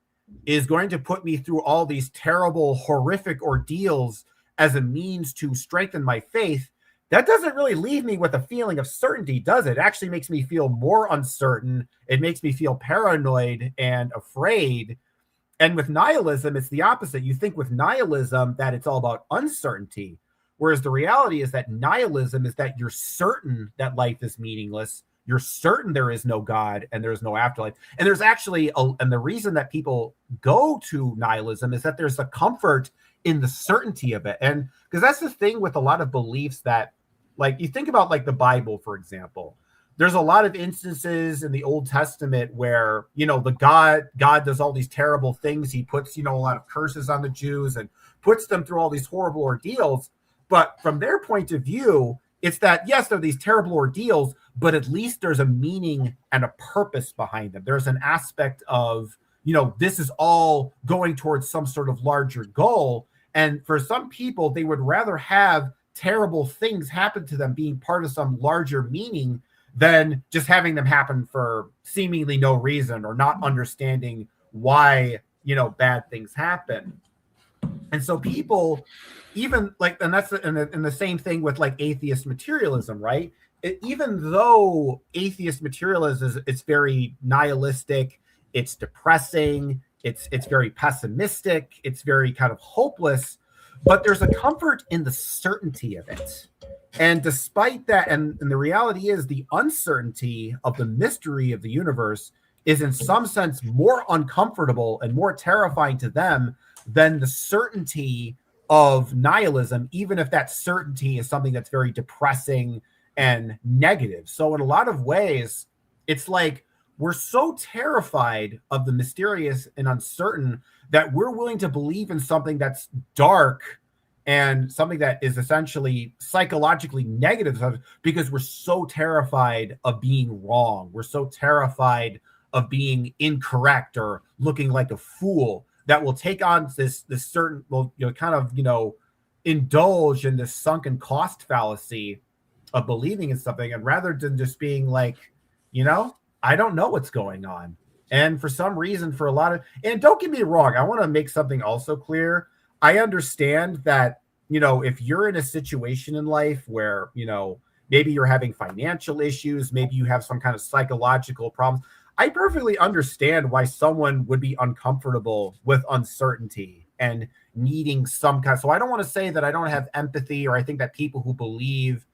Speaker 3: is going to put me through all these terrible, horrific ordeals as a means to strengthen my faith, that doesn't really leave me with a feeling of certainty, does it? It actually makes me feel more uncertain. It makes me feel paranoid and afraid. And with nihilism, it's the opposite. You think with nihilism that it's all about uncertainty. Whereas the reality is that nihilism is that you're certain that life is meaningless. You're certain there is no God and there is no afterlife. And there's actually, and the reason that people go to nihilism is that there's a comfort in the certainty of it. And because that's the thing with a lot of beliefs that, like, you think about like the Bible, for example, there's a lot of instances in the Old Testament where, you know, the God does all these terrible things. He puts, you know, a lot of curses on the Jews and puts them through all these horrible ordeals. But from their point of view, it's that, yes, there are these terrible ordeals, but at least there's a meaning and a purpose behind them. There's an aspect of, you know, this is all going towards some sort of larger goal. And for some people, they would rather have terrible things happen to them being part of some larger meaning than just having them happen for seemingly no reason or not understanding why, you know, bad things happen. And so people, even like, and that's and the same thing with like atheist materialism, right? Even though atheist materialism is, it's very nihilistic, it's depressing, it's very pessimistic, it's very kind of hopeless, but there's a comfort in the certainty of it. And despite that, and the reality is the uncertainty of the mystery of the universe is in some sense more uncomfortable and more terrifying to them than the certainty of nihilism, even if that certainty is something that's very depressing and negative. So in a lot of ways, it's like we're so terrified of the mysterious and uncertain that we're willing to believe in something that's dark and something that is essentially psychologically negative because we're so terrified of being wrong. We're so terrified of being incorrect or looking like a fool that will take on this certain, well, you know, kind of, you know, indulge in this sunken cost fallacy of believing in something, and rather than just being like, you know, I don't know what's going on. And for some reason, for a lot of, and don't get me wrong, I want to make something also clear. I understand that, you know, if you're in a situation in life where, you know, maybe you're having financial issues, maybe you have some kind of psychological problems, I perfectly understand why someone would be uncomfortable with uncertainty and needing some kind. So I don't want to say that I don't have empathy, or I think that people who believe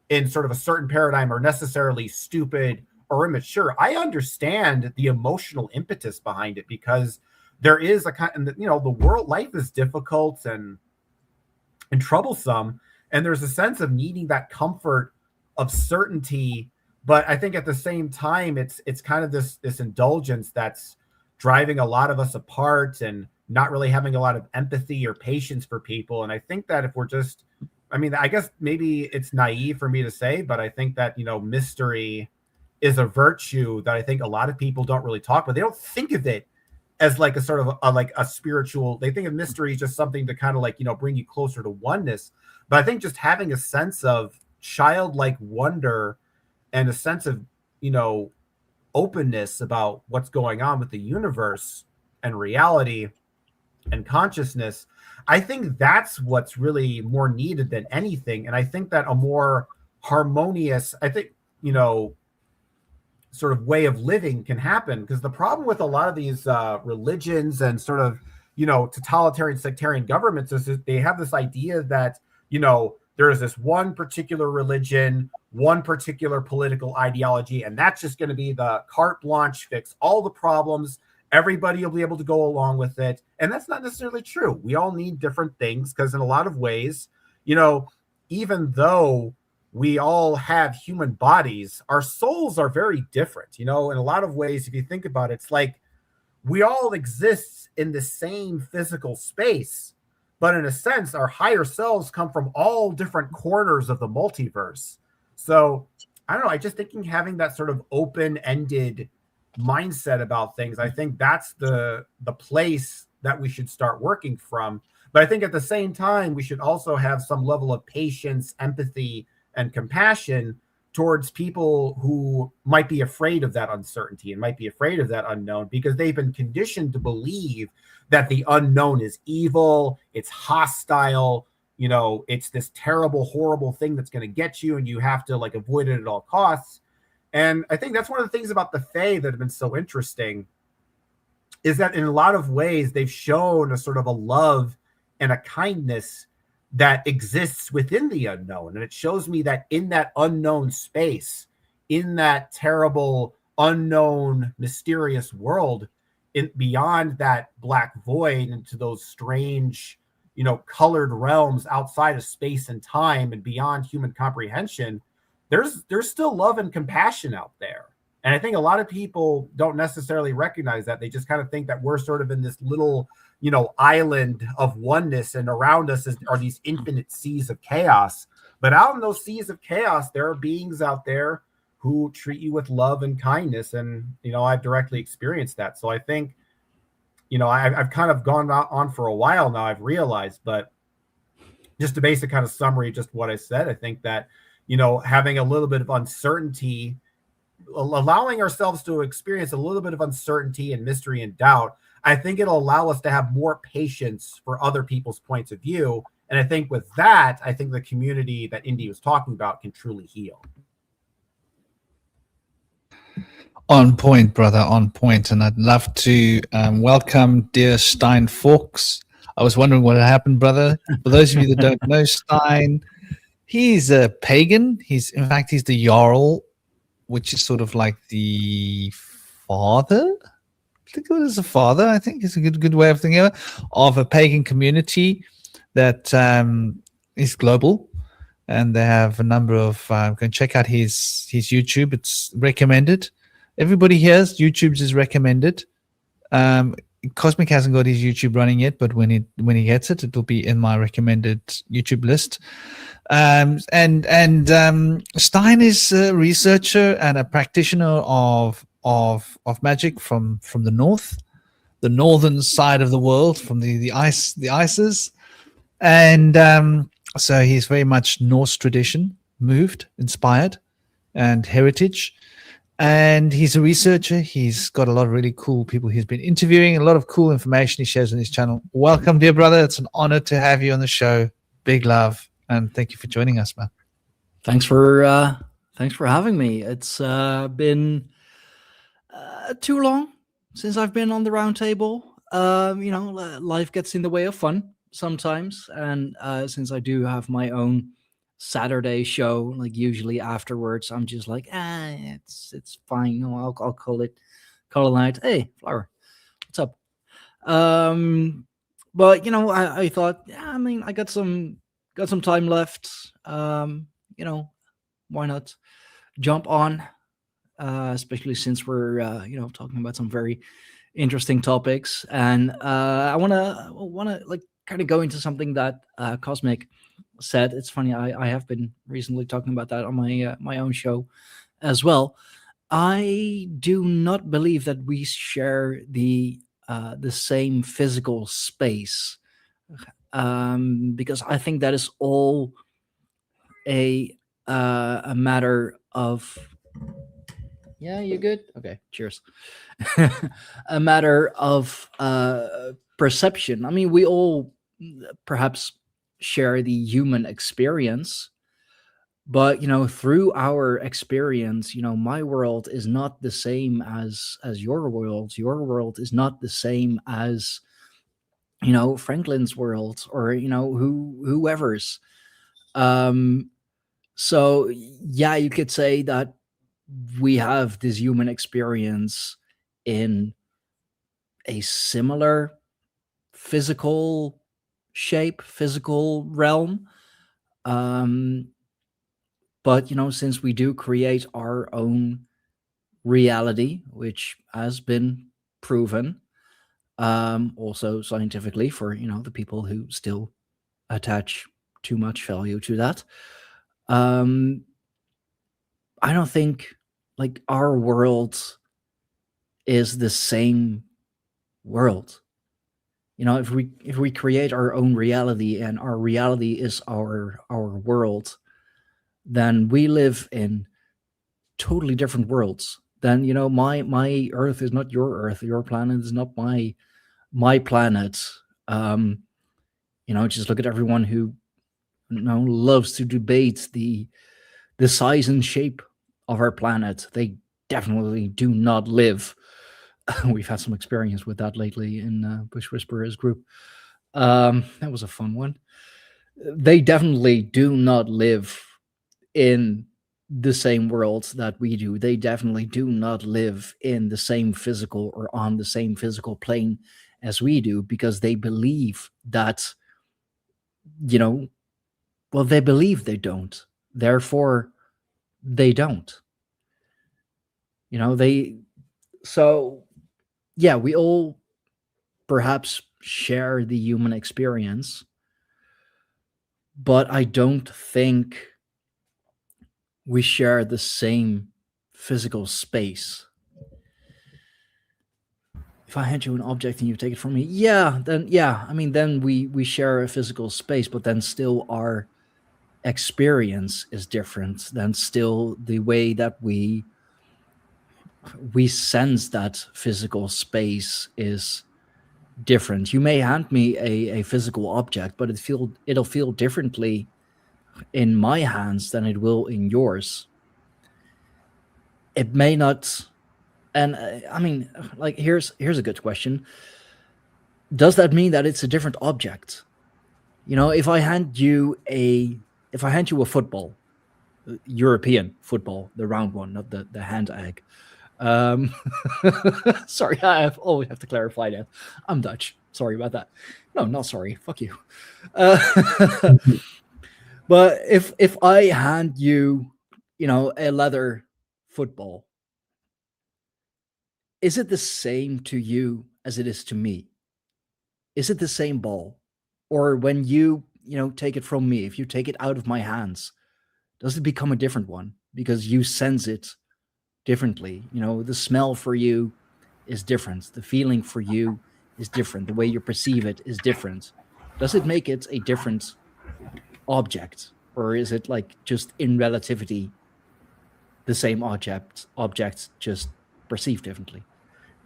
Speaker 3: in sort of a certain paradigm are necessarily stupid or immature. I understand the emotional impetus behind it because there is a kind of, you know, the world, life is difficult and troublesome, and there's a sense of needing that comfort of certainty. But I think at the same time, it's kind of this indulgence that's driving a lot of us apart and not really having a lot of empathy or patience for people. And I think that if we're just, I mean, I guess maybe it's naive for me to say, but I think that, you know, mystery is a virtue that I think a lot of people don't really talk about. They don't think of it as like a sort of like a spiritual, they think of mystery as just something to kind of like, you know, bring you closer to oneness. But I think just having a sense of childlike wonder and a sense of, you know, openness about what's going on with the universe and reality and consciousness, I think that's what's really more needed than anything. And I think that a more harmonious, I think, you know, sort of way of living can happen, because the problem with a lot of these religions and sort of, you know, totalitarian sectarian governments is that they have this idea that, you know, there is this one particular religion, one particular political ideology, and that's just going to be the carte blanche, fix all the problems. Everybody will be able to go along with it. And that's not necessarily true. We all need different things, because in a lot of ways, you know, even though we all have human bodies, our souls are very different. You know, in a lot of ways, if you think about it, it's like we all exist in the same physical space, but in a sense, our higher selves come from all different corners of the multiverse. So I don't know, I just thinking having that sort of open-ended mindset about things, I think that's the place that we should start working from. But I think at the same time, we should also have some level of patience, empathy, and compassion towards people who might be afraid of that uncertainty and might be afraid of that unknown, because they've been conditioned to believe that the unknown is evil, it's hostile, you know, it's this terrible, horrible thing that's going to get you, and you have to like avoid it at all costs. And I think that's one of the things about the Fae that have been so interesting, is that in a lot of ways they've shown a sort of a love and a kindness that exists within the unknown. And it shows me that in that unknown space, in that terrible, unknown, mysterious world, beyond that black void into those strange, colored realms outside of space and time and beyond human comprehension, there's still love and compassion out there. And I think a lot of people don't necessarily recognize that. They just kind of think that we're sort of in this little, island of oneness, and around us are these infinite seas of chaos. But out in those seas of chaos, there are beings out there who treat you with love and kindness. And, I've directly experienced that. So I think, I've kind of gone on for a while now, I've realized. But just a basic kind of summary, just what I said, I think that, having a little bit of uncertainty, allowing ourselves to experience a little bit of uncertainty and mystery and doubt, I think it'll allow us to have more patience for other people's points of view. And I think with that, I think the community that Indy was talking about can truly heal.
Speaker 1: On point, brother, on point. And I'd love to welcome dear Stein Forks. I was wondering what had happened, brother. For those of you that don't know Stein, he's a pagan. In fact, he's the Jarl, which is sort of like the father. Think of it as a father. I think it's a good way of thinking of a pagan community that is global, and they have a number of. Go and check out his YouTube. It's recommended. Everybody here's YouTube's is recommended. Cosmic hasn't got his YouTube running yet, but when he gets it, it'll be in my recommended YouTube list. And Stein is a researcher and a practitioner of magic from the northern side of the world, from the ices, and so he's very much Norse tradition moved, inspired, and heritage. And he's a researcher. He's got a lot of really cool people he's been interviewing, a lot of cool information he shares on his channel. Welcome, dear brother. It's an honor to have you on the show. Big love, and thank you for joining us, man.
Speaker 4: Thanks for having me. It's been too long since I've been on the round table. Life gets in the way of fun sometimes, and since I do have my own Saturday show, like usually afterwards, I'm just like, it's fine. I'll call it a night. Hey, Flower, what's up? But I thought, I got some time left. Why not jump on? Especially since we're talking about some very interesting topics, and I wanna like kind of go into something that Cosmic said. It's funny, I have been recently talking about that on my own show as well. I do not believe that we share the same physical space, because I think that is all a matter of. Yeah, you good? Okay, cheers. A matter of perception. I mean, we all perhaps share the human experience, but through our experience, my world is not the same as your world. Your world is not the same as Franklin's world, or whoever's. So yeah, you could say that we have this human experience in a similar physical shape, physical realm. But since we do create our own reality, which has been proven, also scientifically, for the people who still attach too much value to that, I don't think like our world is the same world. If we create our own reality, and our reality is our world, then we live in totally different worlds. Then my Earth is not your Earth. Your planet is not my planet. Just look at everyone who loves to debate the size and shape of our planet. They definitely do not live. We've had some experience with that lately in Bush Whisperers group. That was a fun one. they definitely do not live in the same worlds that we do. They definitely do not live in the same physical or on the same physical plane as we do, because they believe that, well, they believe they don't. Therefore, they don't. So yeah, we all perhaps share the human experience, but I don't think we share the same physical space. If I hand you an object and you take it from me, then we share a physical space, but then still our experience is different. Then still the way that we sense that physical space is different. You may hand me a physical object, but it'll feel differently in my hands than it will in yours. It may not. And here's a good question. Does that mean that it's a different object? If I hand you a football, European football, the round one, not the hand egg. Sorry, I always have to clarify that. I'm Dutch. Sorry about that. No, not sorry. Fuck you. But if I hand you, a leather football, is it the same to you as it is to me? Is it the same ball? Or when you take it from me, if you take it out of my hands, does it become a different one because you sense it differently? The smell for you is different. The feeling for you is different. The way you perceive it is different. Does it make it a different object? Or is it like just in relativity the same object just perceived differently?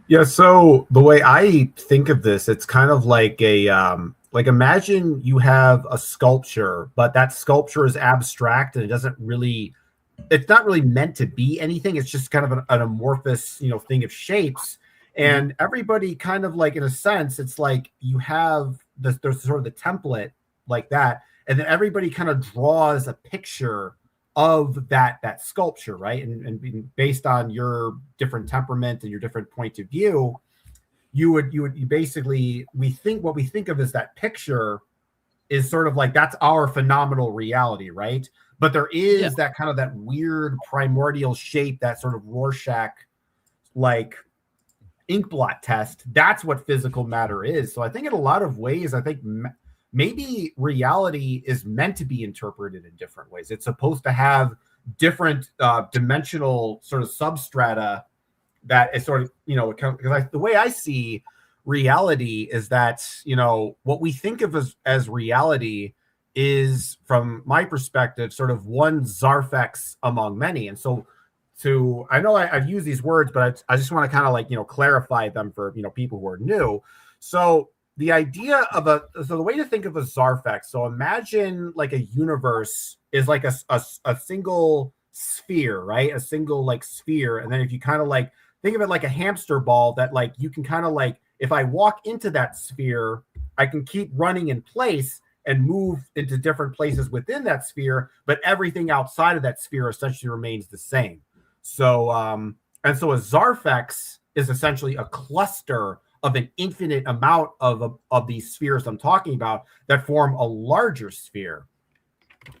Speaker 3: Yeah, so the way I think of this, it's kind of like imagine you have a sculpture, but that sculpture is abstract and it's not really meant to be anything. It's just kind of an amorphous, thing of shapes. And everybody kind of like, in a sense, it's like you have there's sort of the template like that. And then everybody kind of draws a picture of that sculpture, right? And based on your different temperament and your different point of view, you basically, we think of as that picture is sort of like, that's our phenomenal reality, right? But there is that kind of that weird primordial shape, that sort of Rorschach like inkblot test. That's what physical matter is. So I think in a lot of ways, I think maybe reality is meant to be interpreted in different ways. It's supposed to have different dimensional sort of substrata that is sort of, because the way I see reality is that, what we think of as reality is, from my perspective, sort of one Zarfex among many. And so I know I've used these words, but I just want to kind of like, clarify them for, people who are new. So the idea of the way to think of a Zarfex. So imagine like a universe is like a single sphere, right? A single like sphere. And then if you kind of like think of it like a hamster ball, that like you can kind of like, if I walk into that sphere, I can keep running in place and move into different places within that sphere, but everything outside of that sphere essentially remains the same. So and so a Zarfex is essentially a cluster of an infinite amount of these spheres I'm talking about that form a larger sphere.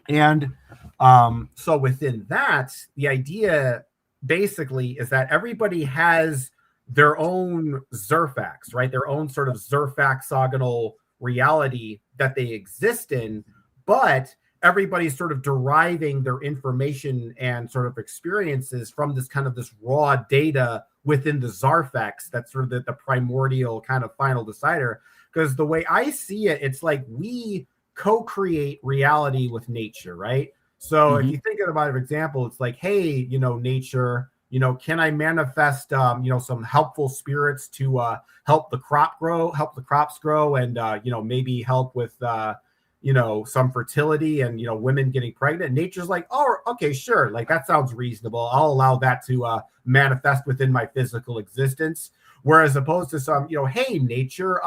Speaker 3: And so within that, the idea basically is that everybody has their own Zerfax, right? Their own sort of Zerfaxagonal reality that they exist in, but everybody's sort of deriving their information and sort of experiences from this kind of this raw data within the Zarfex. That's sort of the primordial kind of final decider. Because the way I see it, it's like we co-create reality with nature, right? So if you think about an example, it's like, hey, nature, can I manifest, some helpful spirits to help the crops grow, and maybe help with some fertility and women getting pregnant. Nature's like, oh, okay, sure, like that sounds reasonable. I'll allow that to manifest within my physical existence. Whereas opposed to some, hey, nature,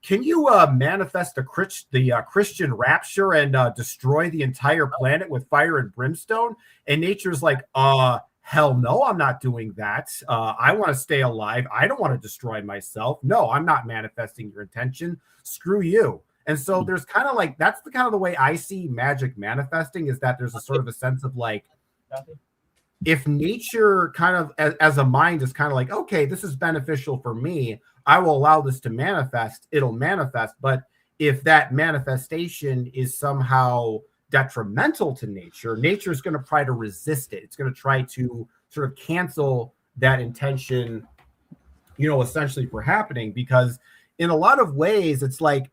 Speaker 3: can you manifest the Christian rapture and destroy the entire planet with fire and brimstone? And nature's like, hell no, I'm not doing that. I want to stay alive. I don't want to destroy myself. No, I'm not manifesting your intention. Screw you. And so there's kind of like, that's the kind of the way I see magic manifesting, is that there's a sort of a sense of like, if nature kind of as a mind is kind of like, okay, this is beneficial for me, I will allow this to manifest, it'll manifest. But if that manifestation is somehow detrimental to nature, nature is going to try to resist it. It's going to try to sort of cancel that intention, essentially for happening, because in a lot of ways, it's like,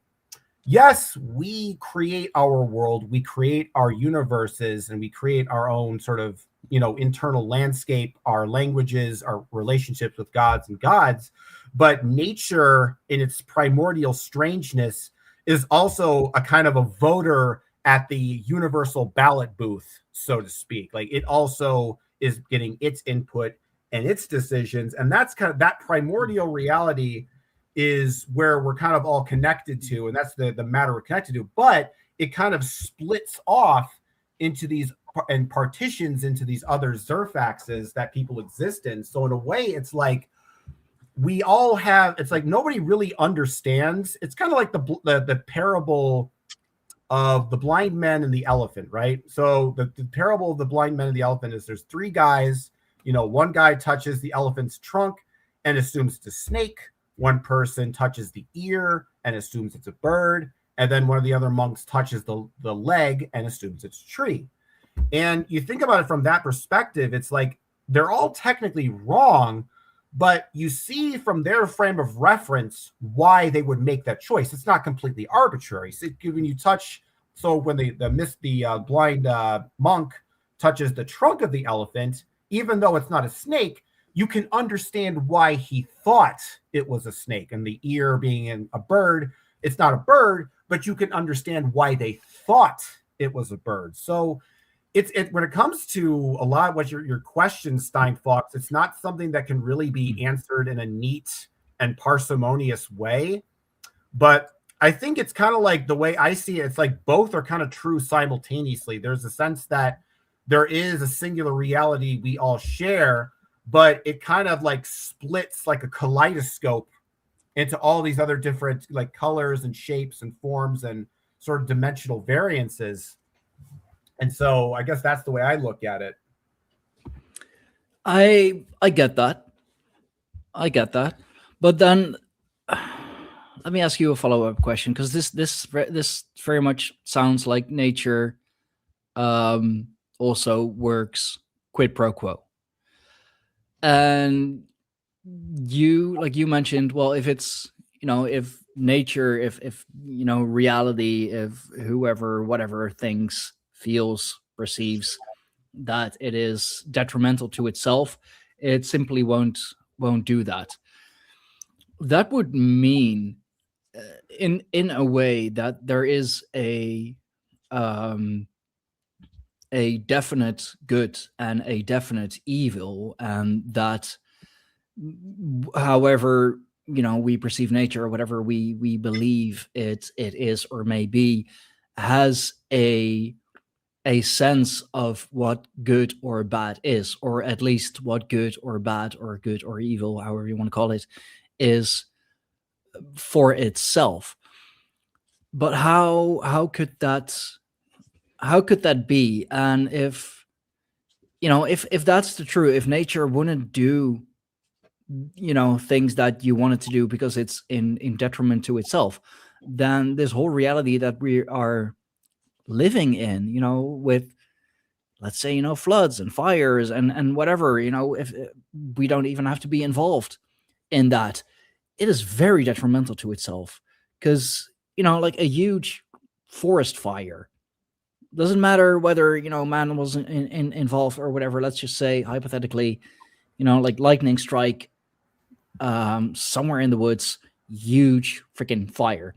Speaker 3: yes, we create our world, we create our universes, and we create our own sort of, internal landscape, our languages, our relationships with gods and gods. But nature, in its primordial strangeness, is also a kind of a voter at the universal ballot booth, so to speak. Like, it also is getting its input and its decisions. And that's kind of that primordial reality is where we're kind of all connected to, and that's the matter we're connected to. But it kind of splits off into these and partitions into these other Zerfaxes that people exist in. So in a way, it's like we all have, it's like nobody really understands. It's kind of like the parable of the blind men and the elephant, right? So the parable of the blind men and the elephant is there's three guys. One guy touches the elephant's trunk and assumes it's a snake. One person touches the ear and assumes it's a bird. And then one of the other monks touches the leg and assumes it's a tree. And you think about it from that perspective, it's like they're all technically wrong, but you see from their frame of reference why they would make that choice. It's not completely arbitrary. So when you touch, so when the blind monk touches the trunk of the elephant, even though it's not a snake, you can understand why he thought it was a snake. And the ear being a bird, it's not a bird, but you can understand why they thought it was a bird. So it's when it comes to a lot of what your question, Stein Fox, it's not something that can really be answered in a neat and parsimonious way. But I think it's kind of like the way I see it, it's like both are kind of true simultaneously. There's a sense that there is a singular reality we all share, but it kind of like splits like a kaleidoscope into all these other different like colors and shapes and forms and sort of dimensional variances. And so I guess that's the way I look at it.
Speaker 4: I get that. But then let me ask you a follow-up question, because this very much sounds like nature also works quid pro quo. And you mentioned, well, if it's, if nature, if reality, if whoever, whatever thinks, feels, perceives that it is detrimental to itself, it simply won't do that. That would mean in a way that there is a definite good and a definite evil, and that however we perceive nature, or whatever we believe it is or may be, has a sense of what good or bad is, or at least what good or bad or good or evil, however you want to call it, is for itself. But how could that be? And if that's the truth, if nature wouldn't do things that you want it to do because it's in detriment to itself, then this whole reality that we are living in, with, let's say, floods and fires and whatever, if we don't even have to be involved in that, it is very detrimental to itself. Because like a huge forest fire, doesn't matter whether man was involved or whatever. Let's just say hypothetically, like lightning strike somewhere in the woods, huge freaking fire,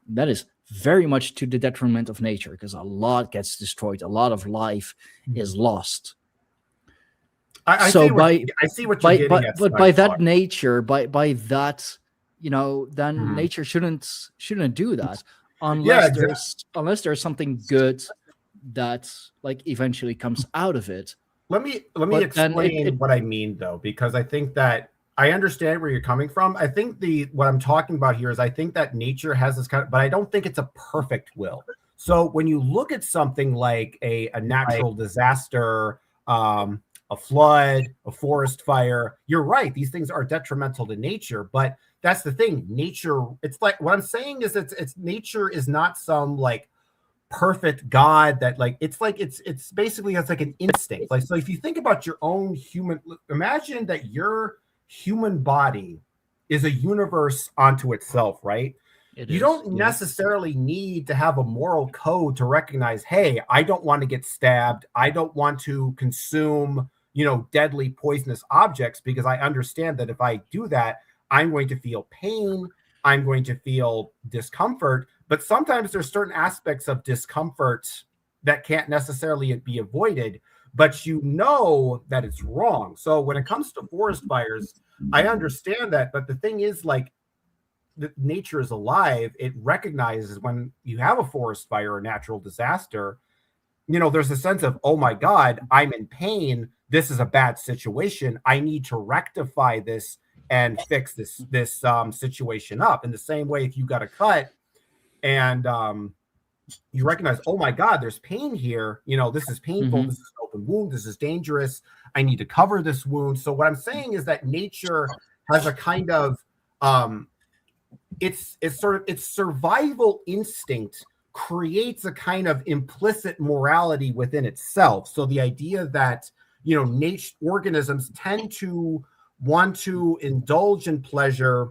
Speaker 4: that is very much to the detriment of nature, because a lot gets destroyed, a lot of life is lost.
Speaker 3: I see what you're getting at.
Speaker 4: But by that nature, by that then nature shouldn't do that
Speaker 3: Yeah,
Speaker 4: unless there's something good that like eventually comes out of it.
Speaker 3: Let me
Speaker 4: But then
Speaker 3: explain what I mean, though, because I think that I understand where you're coming from. I think what I'm talking about here is I think that nature has this kind of, but I don't think it's a perfect will. So when you look at something like a natural disaster, a flood, a forest fire, you're right. These things are detrimental to nature, but that's the thing. Nature, it's like, what I'm saying is it's nature is not some like perfect God that like, it's basically, it's like an instinct. Like, so if you think about your own human, imagine that your human body is a universe onto itself, right? You don't necessarily need to have a moral code to recognize, hey, I don't want to get stabbed. I don't want to consume, deadly poisonous objects, because I understand that if I do that, I'm going to feel pain. I'm going to feel discomfort. But sometimes there's certain aspects of discomfort that can't necessarily be avoided, but you know that it's wrong. So when it comes to forest fires, I understand that. But the thing is, like, nature is alive. It recognizes when you have a forest fire or natural disaster, there's a sense of, oh my God, I'm in pain. This is a bad situation. I need to rectify this and fix this situation up. In the same way, if you got a cut and you recognize, oh my God, there's pain here. This is painful. This is an open wound. This is dangerous. I need to cover this wound. So what I'm saying is that nature has a kind of its survival instinct creates a kind of implicit morality within itself. So the idea that nature organisms tend to want to indulge in pleasure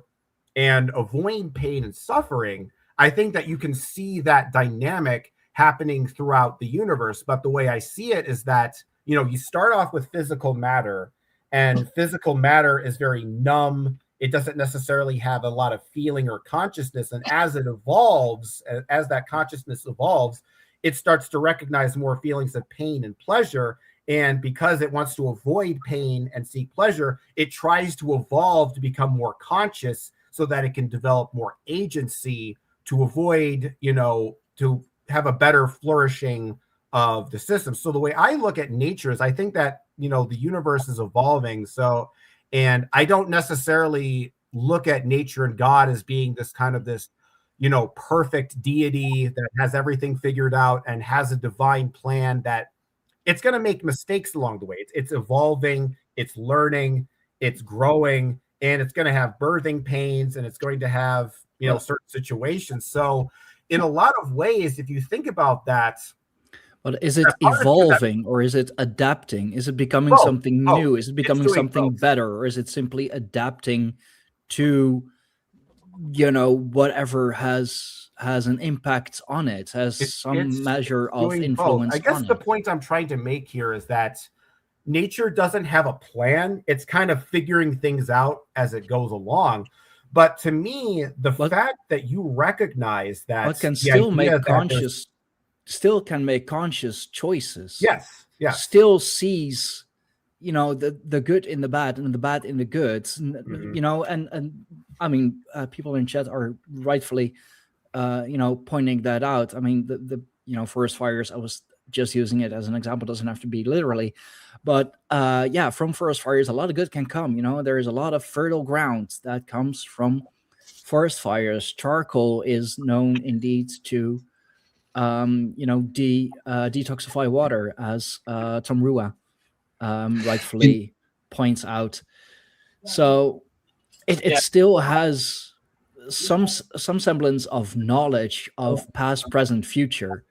Speaker 3: and avoid pain and suffering, I think that you can see that dynamic happening throughout the universe. But the way I see it is that you start off with physical matter, and physical matter is very numb. It doesn't necessarily have a lot of feeling or consciousness. And as it evolves, as that consciousness evolves, it starts to recognize more feelings of pain and pleasure. And because it wants to avoid pain and seek pleasure, it tries to evolve to become more conscious so that it can develop more agency to avoid, to have a better flourishing of the system. So the way I look at nature is I think that, the universe is evolving. So, and I don't necessarily look at nature and God as being this kind of this, perfect deity that has everything figured out and has a divine plan that it's going to make mistakes along the way. It's evolving, it's learning, it's growing, and it's going to have birthing pains, and it's going to have, certain situations. So in a lot of ways, if you think about that,
Speaker 4: but is it evolving or is it adapting? Is it becoming something new? Is it becoming something better? Or is it simply adapting to, whatever has an impact on it, has some measure of influence
Speaker 3: I guess
Speaker 4: on
Speaker 3: the
Speaker 4: it?
Speaker 3: point I'm trying to make here is that nature doesn't have a plan. It's kind of figuring things out as it goes along. But to me, the fact that you recognize that
Speaker 4: but can still make conscious, still can make conscious choices.
Speaker 3: Yes.
Speaker 4: Still sees, the good in the bad and the bad in the good. And I mean, people in chat are rightfully, pointing that out. I mean, the forest fires, I was just using it as an example, doesn't have to be literally, but from forest fires, a lot of good can come. There is a lot of fertile ground that comes from forest fires. Charcoal is known indeed to, detoxify water, as Tom Rua rightfully points out. So it still has some semblance of knowledge of past, present, future,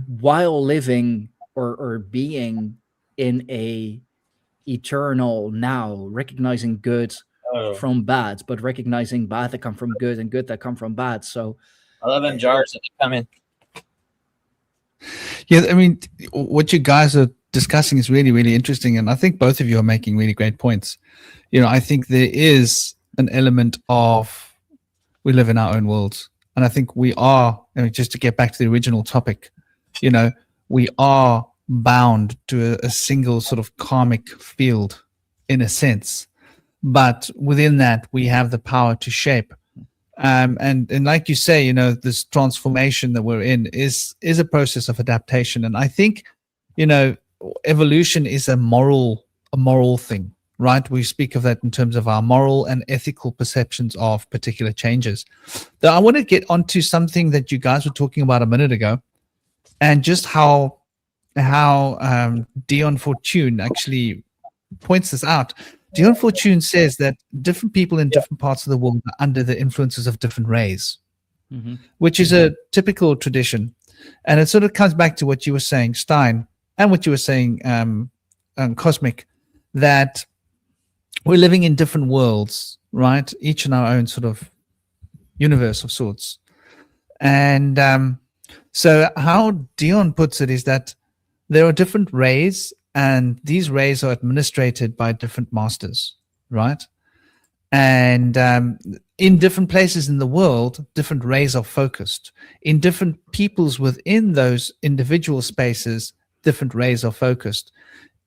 Speaker 4: while living or being in a eternal now, recognizing good from bad, but recognizing bad that come from good and good that come from bad. So
Speaker 5: I love them jars that come in.
Speaker 1: Yeah, I mean, what you guys are discussing is really, really interesting. And I think both of you are making really great points. I think there is an element of we live in our own worlds. And I think we are, just to get back to the original topic, we are bound to a single sort of karmic field in a sense. But within that, we have the power to shape And like you say, you know, this transformation that we're in is a process of adaptation. And I think, you know, evolution is a moral thing, right? We speak of that in terms of our moral and ethical perceptions of particular changes. Though I want to get onto something that you guys were talking about a minute ago, and just how Dion Fortune actually points this out. Dion Fortune says that different people in different parts of the world are under the influences of different rays, which is a typical tradition. And it sort of comes back to what you were saying, Stein, and what you were saying, Cosmic, that we're living in different worlds, right? Each in our own sort of universe of sorts. And so how Dion puts it is that there are different rays, and these rays are administrated by different masters, right? And in different places in the world, different rays are focused. In different peoples within those individual spaces, different rays are focused.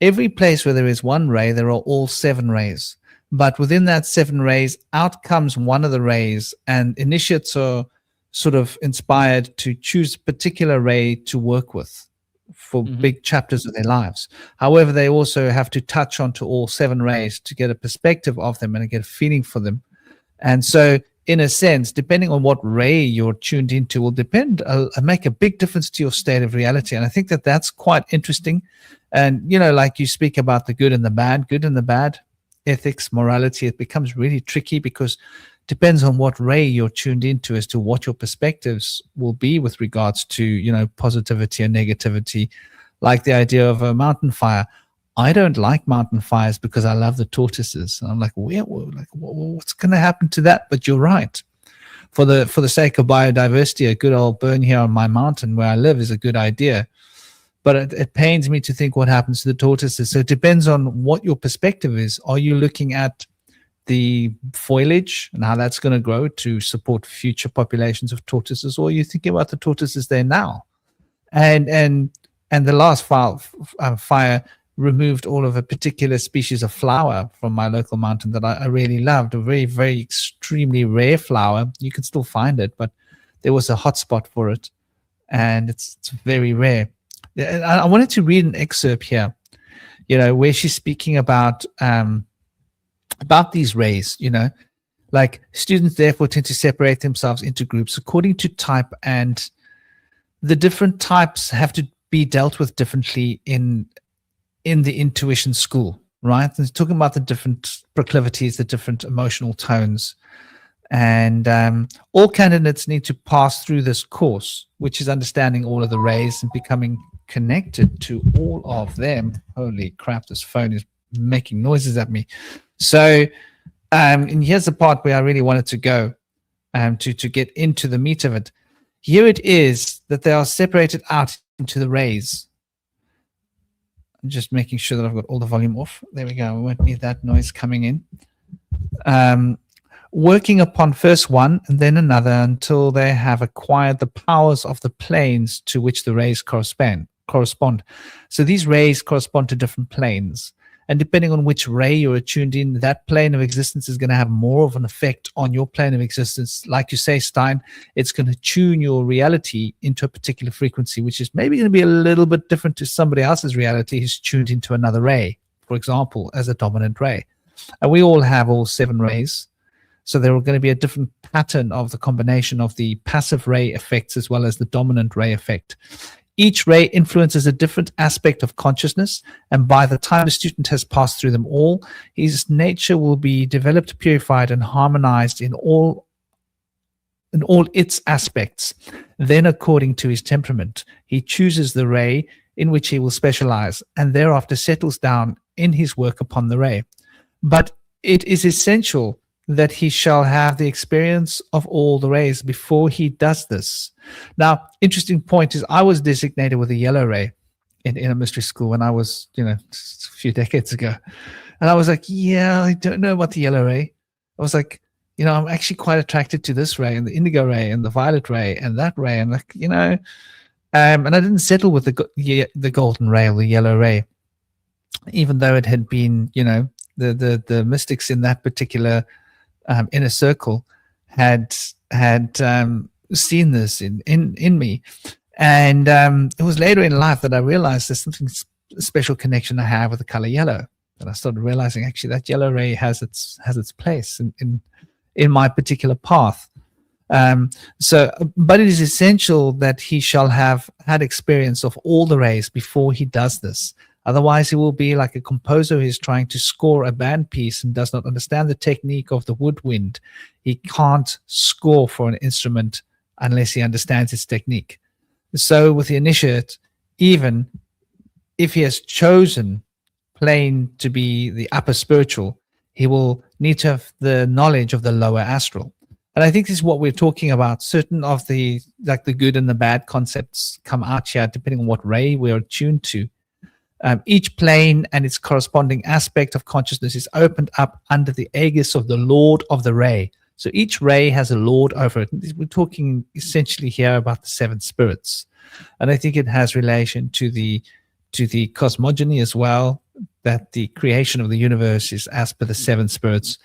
Speaker 1: Every place where there is one ray, there are all 7 rays. But within that 7 rays, out comes one of the rays, and initiates are sort of inspired to choose a particular ray to work with for big chapters of their lives. However, they also have to touch onto all 7 rays to get a perspective of them and get a feeling for them. And so, in a sense, depending on what ray you're tuned into will make a big difference to your state of reality. And I think that that's quite interesting. And, you know, like you speak about the good and the bad, ethics, morality, it becomes really tricky because depends on what ray you're tuned into as to what your perspectives will be with regards to, you know, positivity and negativity. Like the idea of a mountain fire. I don't like mountain fires because I love the tortoises. And I'm like, what's going to happen to that? But you're right. For the sake of biodiversity, a good old burn here on my mountain where I live is a good idea. But it pains me to think what happens to the tortoises. So it depends on what your perspective is. Are you looking at the foliage and how that's going to grow to support future populations of tortoises, or are you thinking about the tortoises there now? And the last fire removed all of a particular species of flower from my local mountain that I really loved, a very, very extremely rare flower. You can still find it, but there was a hotspot for it, and it's very rare. I wanted to read an excerpt here, you know, where she's speaking about these rays, you know, like students therefore tend to separate themselves into groups according to type, and the different types have to be dealt with differently in the intuition school, right? And it's talking about the different proclivities, the different emotional tones, and all candidates need to pass through this course, which is understanding all of the rays and becoming connected to all of them. Holy crap, this phone is making noises at me. So, and here's the part where I really wanted to go to get into the meat of it. Here it is that they are separated out into the rays. I'm just making sure that I've got all the volume off. There we go. We won't need that noise coming in. Working upon first one and then another until they have acquired the powers of the planes to which the rays correspond. So these rays correspond to different planes. And depending on which ray you're attuned in, that plane of existence is going to have more of an effect on your plane of existence. Like you say, Stein, it's going to tune your reality into a particular frequency, which is maybe going to be a little bit different to somebody else's reality who's tuned into another ray, for example, as a dominant ray. And we all have all 7 rays. So there are going to be a different pattern of the combination of the passive ray effects as well as the dominant ray effect. Each ray influences a different aspect of consciousness, and by the time a student has passed through them all, his nature will be developed, purified, and harmonized in all its aspects. Then, according to his temperament, he chooses the ray in which he will specialize, and thereafter settles down in his work upon the ray. But it is essential that he shall have the experience of all the rays before he does this. Now, interesting point is I was designated with a yellow ray in a mystery school when I was, a few decades ago. And I was like, yeah, I don't know about the yellow ray. I was like, I'm actually quite attracted to this ray and the indigo ray and the violet ray and that ray. And and I didn't settle with the golden ray or the yellow ray, even though it had been, the mystics in that particular inner circle had seen this in me. And it was later in life that I realized there's something special connection I have with the color yellow. And I started realizing actually that yellow ray has its place in my particular path. But it is essential that he shall have had experience of all the rays before he does this. Otherwise, he will be like a composer who is trying to score a band piece and does not understand the technique of the woodwind. He can't score for an instrument unless he understands its technique. So with the initiate, even if he has chosen plane to be the upper spiritual, he will need to have the knowledge of the lower astral. And I think this is what we're talking about. Certain of the good and the bad concepts come out here depending on what ray we're attuned to. Each plane and its corresponding aspect of consciousness is opened up under the aegis of the Lord of the ray. So each ray has a Lord over it. We're talking essentially here about the seven spirits. And I think it has relation to the cosmogony as well, that the creation of the universe is as per the seven spirits.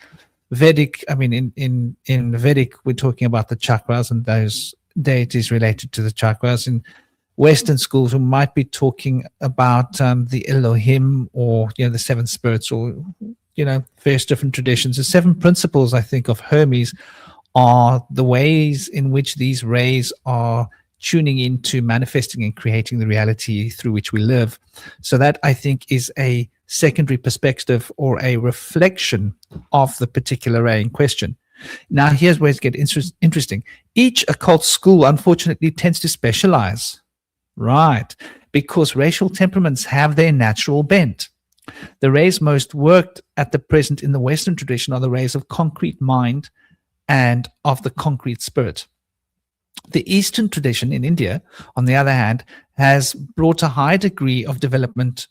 Speaker 1: Vedic, I mean, in Vedic, we're talking about the chakras and those deities related to the chakras. In Western schools, we might be talking about the Elohim, or the seven spirits, or various different traditions. The seven principles, I think, of Hermes are the ways in which these rays are tuning into manifesting and creating the reality through which we live. So that, I think, is a secondary perspective or a reflection of the particular ray in question. Now, here's where it gets interesting. Each occult school, unfortunately, tends to specialize, right? Because racial temperaments have their natural bent. The rays most worked at the present in the Western tradition are the rays of concrete mind and of the concrete spirit. The Eastern tradition in India, on the other hand, has brought a high degree of development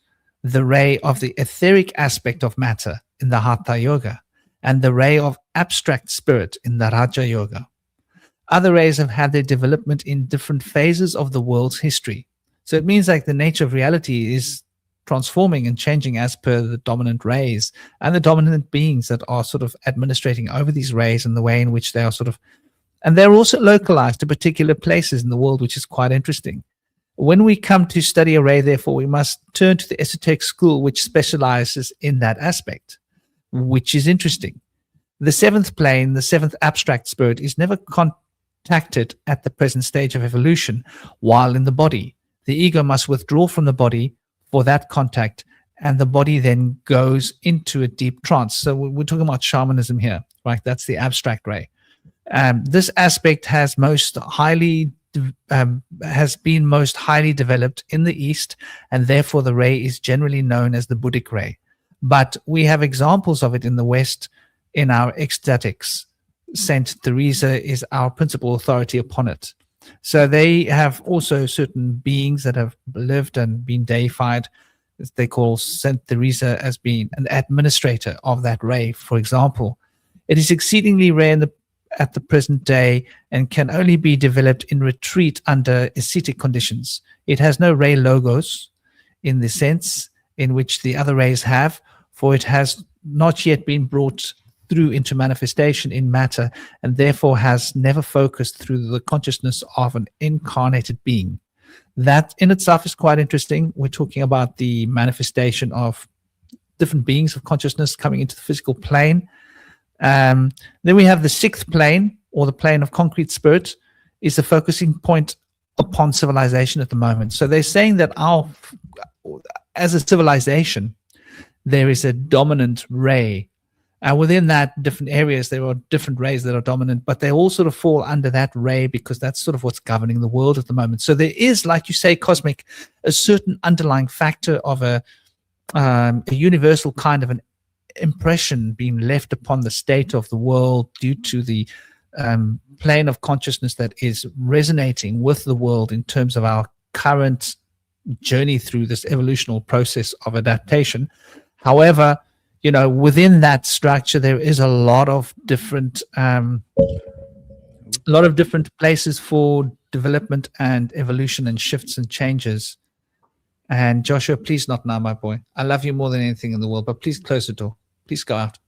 Speaker 1: the ray of the etheric aspect of matter in the Hatha Yoga and the ray of abstract spirit in the Raja Yoga. Other rays have had their development in different phases of the world's history. So it means like the nature of reality is transforming and changing as per the dominant rays and the dominant beings that are sort of administrating over these rays and the way in which they are sort of, and they're also localized to particular places in the world, which is quite interesting. When we come to study a ray, therefore, we must turn to the esoteric school, which specializes in that aspect, which is interesting. The seventh plane, the seventh abstract spirit, is never contacted at the present stage of evolution while in the body. The ego must withdraw from the body for that contact, and the body then goes into a deep trance. So we're talking about shamanism here, right? That's the abstract ray. This aspect has been most highly developed in the East, and therefore the ray is generally known as the Buddhic ray. But we have examples of it in the West in our ecstatics. Saint Teresa is our principal authority upon it. So they have also certain beings that have lived and been deified. They call Saint Teresa as being an administrator of that ray, for example. It is exceedingly rare at the present day and can only be developed in retreat under ascetic conditions. It has no ray logos in the sense in which the other rays have, for it has not yet been brought through into manifestation in matter, and therefore has never focused through the consciousness of an incarnated being. That in itself is quite interesting. We're talking about the manifestation of different beings of consciousness coming into the physical plane. Then we have the sixth plane, or the plane of concrete spirit, is the focusing point upon civilization at the moment. So they're saying that as a civilization, there is a dominant ray. Within that, different areas, there are different rays that are dominant, but they all sort of fall under that ray because that's sort of what's governing the world at the moment. So there is, like you say, Cosmic, a certain underlying factor of a universal kind of an impression being left upon the state of the world due to the plane of consciousness that is resonating with the world in terms of our current journey through this evolutional process of adaptation. However, within that structure, there is a lot of different places for development and evolution and shifts and changes. And Joshua, please not now, my boy. I love you more than anything in the world, but please close the door. Please go out.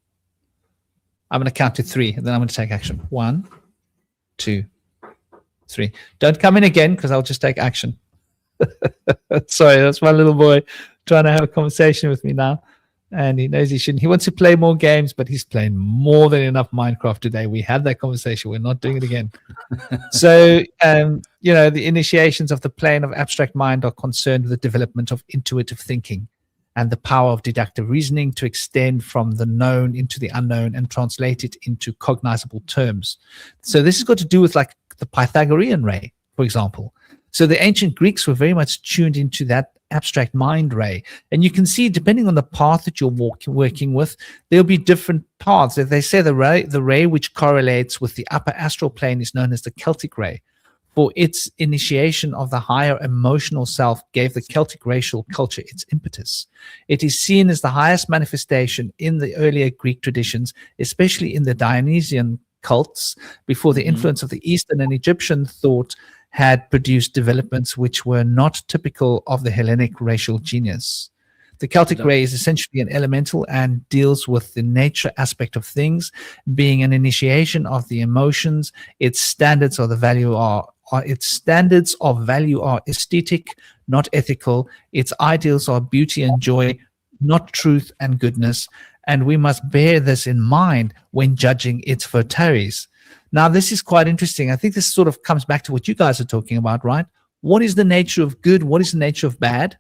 Speaker 1: I'm going to count to 3, and then I'm going to take action. 1, 2, 3. Don't come in again because I'll just take action. Sorry, that's my little boy trying to have a conversation with me now. And he knows he shouldn't. He wants to play more games, but he's playing more than enough Minecraft today. We had that conversation. We're not doing it again. So, the initiations of the plane of abstract mind are concerned with the development of intuitive thinking and the power of deductive reasoning to extend from the known into the unknown and translate it into cognizable terms. So this has got to do with like the Pythagorean ray, for example. So the ancient Greeks were very much tuned into that abstract mind ray. And you can see, depending on the path that you're working with, there'll be different paths. They say the ray which correlates with the upper astral plane is known as the Celtic ray. For its initiation of the higher emotional self gave the Celtic racial culture its impetus. It is seen as the highest manifestation in the earlier Greek traditions, especially in the Dionysian cults, before the influence of the Eastern and Egyptian thought had produced developments which were not typical of the Hellenic racial genius. The Celtic ray is essentially an elemental and deals with the nature aspect of things, being an initiation of the emotions. Its standards of value are aesthetic, not ethical. Its ideals are beauty and joy, not truth and goodness. And we must bear this in mind when judging its votaries. Now, this is quite interesting. I think this sort of comes back to what you guys are talking about, right? What is the nature of good? What is the nature of bad?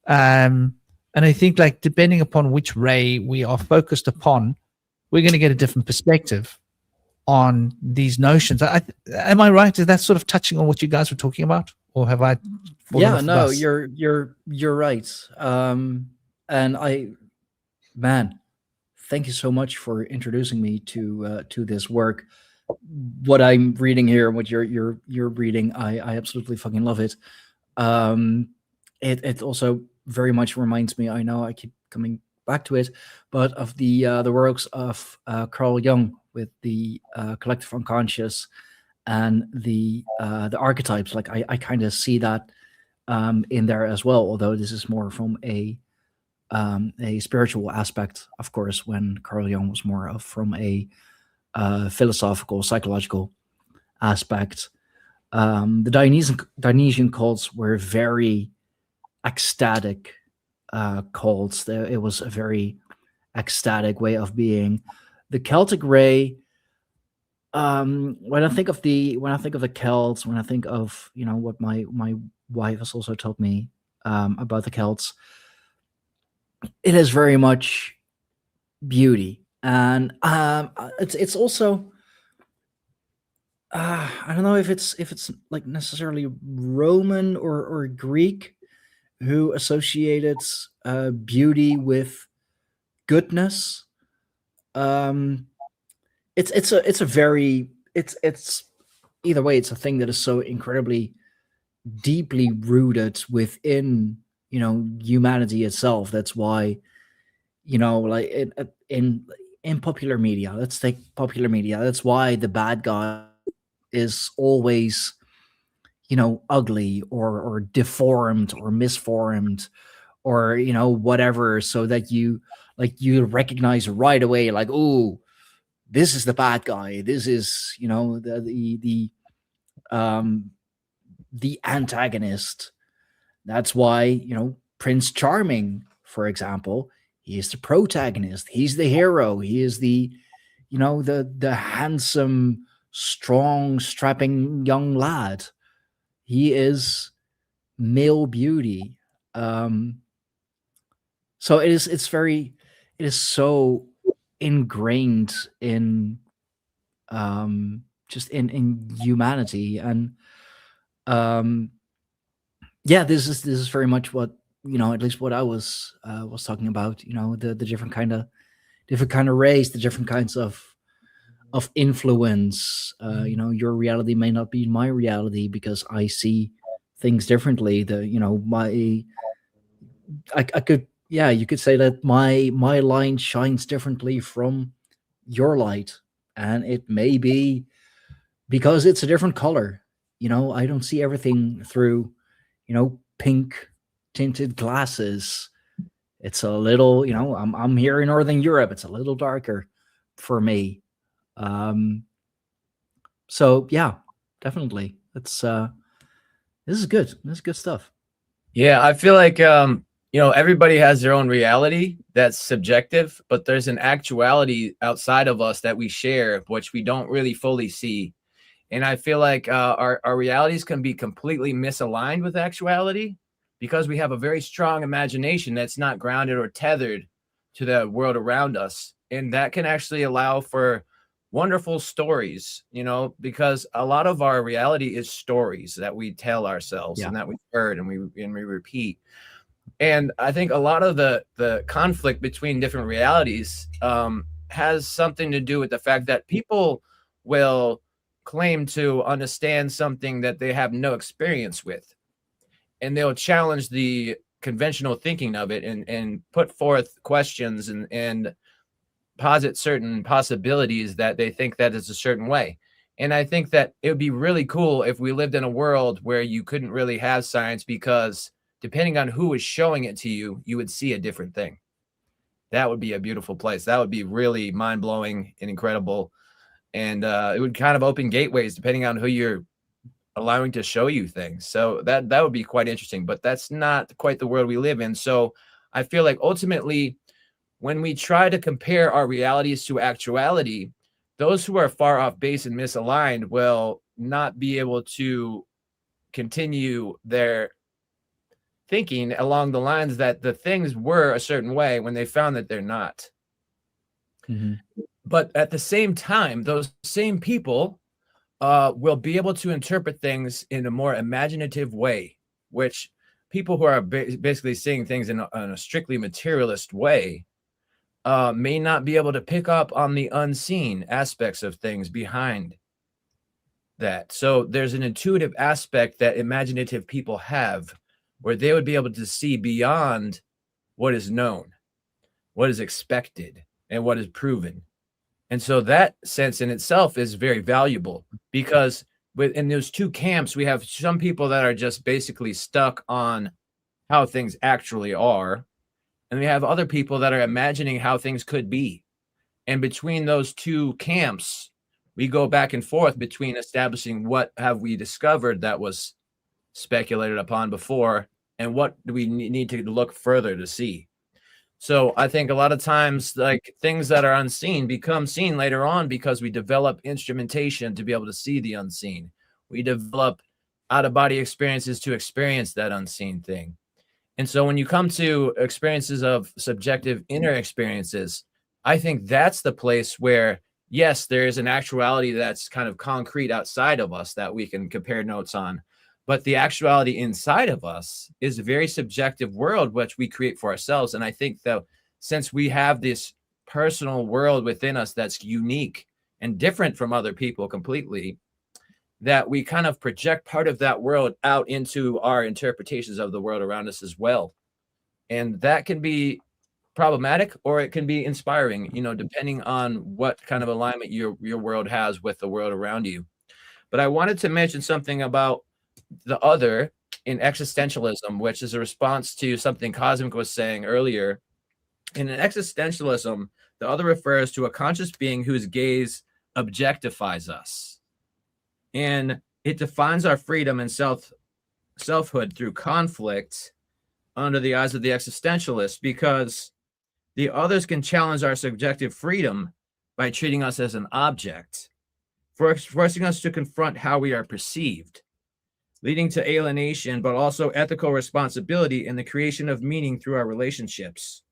Speaker 1: And I think, like, depending upon which ray we are focused upon, we're going to get a different perspective on these notions. Am I right? Is that sort of touching on what you guys were talking about, or have I?
Speaker 4: Yeah, no, you're right. And thank you so much for introducing me to this work. What I'm reading here, what you're reading, I absolutely fucking love it. It also very much reminds me, I know I keep coming back to it, but of the works of Carl Jung with the collective unconscious and the archetypes. Like I kind of see that in there as well, although this is more from a spiritual aspect, of course, when Carl Jung was more from a philosophical, psychological aspect. The Dionysian cults were very ecstatic cults. It was a very ecstatic way of being. The Celtic ray, when I think of the Celts, when I think of what my wife has also told me about the Celts, it is very much beauty. And it's also I don't know if it's like necessarily Roman or Greek who associated beauty with goodness. It's either way, it's a thing that is so incredibly deeply rooted within humanity itself. That's why like in popular media, let's take popular media, that's why the bad guy is always ugly or deformed or misformed or whatever, so that you recognize right away, like, oh, this is the bad guy, this is the antagonist. That's why Prince Charming, for example, he is the protagonist, he's the hero, he is the the handsome, strong, strapping young lad. He is male beauty. So it is so ingrained in just in humanity. And this is very much what at least what I was talking about, the different kind of rays, the different kinds of influence. Your reality may not be my reality because I see things differently. You could say that my line shines differently from your light, and it may be because it's a different color. I don't see everything through pink tinted glasses. It's a little, I'm here in Northern Europe, it's a little darker for me. So yeah, definitely. It's this is good. This is good stuff.
Speaker 2: Yeah, I feel like everybody has their own reality that's subjective, but there's an actuality outside of us that we share, which we don't really fully see. And I feel like our realities can be completely misaligned with actuality because we have a very strong imagination that's not grounded or tethered to the world around us. And that can actually allow for wonderful stories, because a lot of our reality is stories that we tell ourselves and that we've heard and we repeat. And I think a lot of the conflict between different realities has something to do with the fact that people will claim to understand something that they have no experience with, and they'll challenge the conventional thinking of it and put forth questions and posit certain possibilities that they think that is a certain way. And I think that it would be really cool if we lived in a world where you couldn't really have science, because depending on who is showing it to you, you would see a different thing. That would be a beautiful place. That would be really mind-blowing and incredible. And it would kind of open gateways depending on who you're allowing to show you things. So that would be quite interesting, but that's not quite the world we live in. So I feel like ultimately, when we try to compare our realities to actuality, those who are far off base and misaligned will not be able to continue their thinking along the lines that the things were a certain way when they found that they're not.
Speaker 4: Mm-hmm.
Speaker 2: But at the same time, those same people will be able to interpret things in a more imaginative way, which people who are basically seeing things in a strictly materialist way may not be able to pick up on the unseen aspects of things behind that. So there's an intuitive aspect that imaginative people have, where they would be able to see beyond what is known, what is expected, and what is proven. And so that sense in itself is very valuable, because within those two camps, we have some people that are just basically stuck on how things actually are, and we have other people that are imagining how things could be. And between those two camps, we go back and forth between establishing what have we discovered that was speculated upon before, and what do we need to look further to see. So I think a lot of times, like, things that are unseen become seen later on because we develop instrumentation to be able to see the unseen. We develop out-of-body experiences to experience that unseen thing. And so when you come to experiences of subjective inner experiences, I think that's the place where, yes, there is an actuality that's kind of concrete outside of us that we can compare notes on. But the actuality inside of us is a very subjective world, which we create for ourselves. And I think that since we have this personal world within us that's unique and different from other people completely, that we kind of project part of that world out into our interpretations of the world around us as well. And that can be problematic, or it can be inspiring, depending on what kind of alignment your world has with the world around you. But I wanted to mention something about the other in existentialism, which is a response to something Cosmic was saying earlier. In an existentialism, the other refers to a conscious being whose gaze objectifies us. And it defines our freedom and selfhood through conflict under the eyes of the existentialist, because the others can challenge our subjective freedom by treating us as an object, forcing us to confront how we are perceived, leading to alienation, but also ethical responsibility in the creation of meaning through our relationships.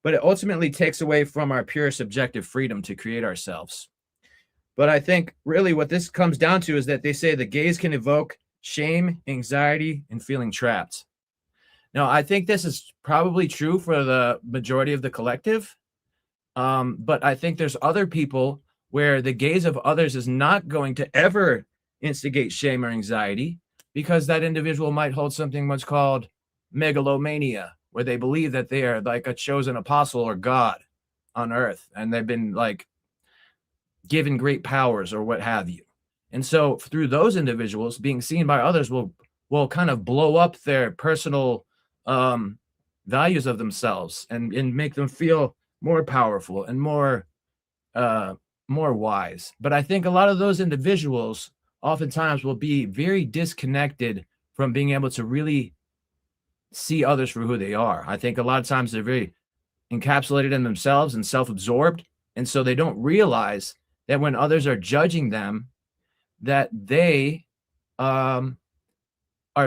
Speaker 2: But it ultimately takes away from our pure subjective freedom to create ourselves. But I think really what this comes down to is that they say the gaze can evoke shame, anxiety, and feeling trapped. Now, I think this is probably true for the majority of the collective. But I think there's other people where the gaze of others is not going to ever instigate shame or anxiety, because that individual might hold something what's called megalomania, where they believe that they are like a chosen apostle or God on earth, and they've been like given great powers or what have you. And so through those individuals, being seen by others will kind of blow up their personal values of themselves and make them feel more powerful and more more wise. But I think a lot of those individuals oftentimes will be very disconnected from being able to really see others for who they are. I think a lot of times they're very encapsulated in themselves and self-absorbed. And so they don't realize that when others are judging them, that they are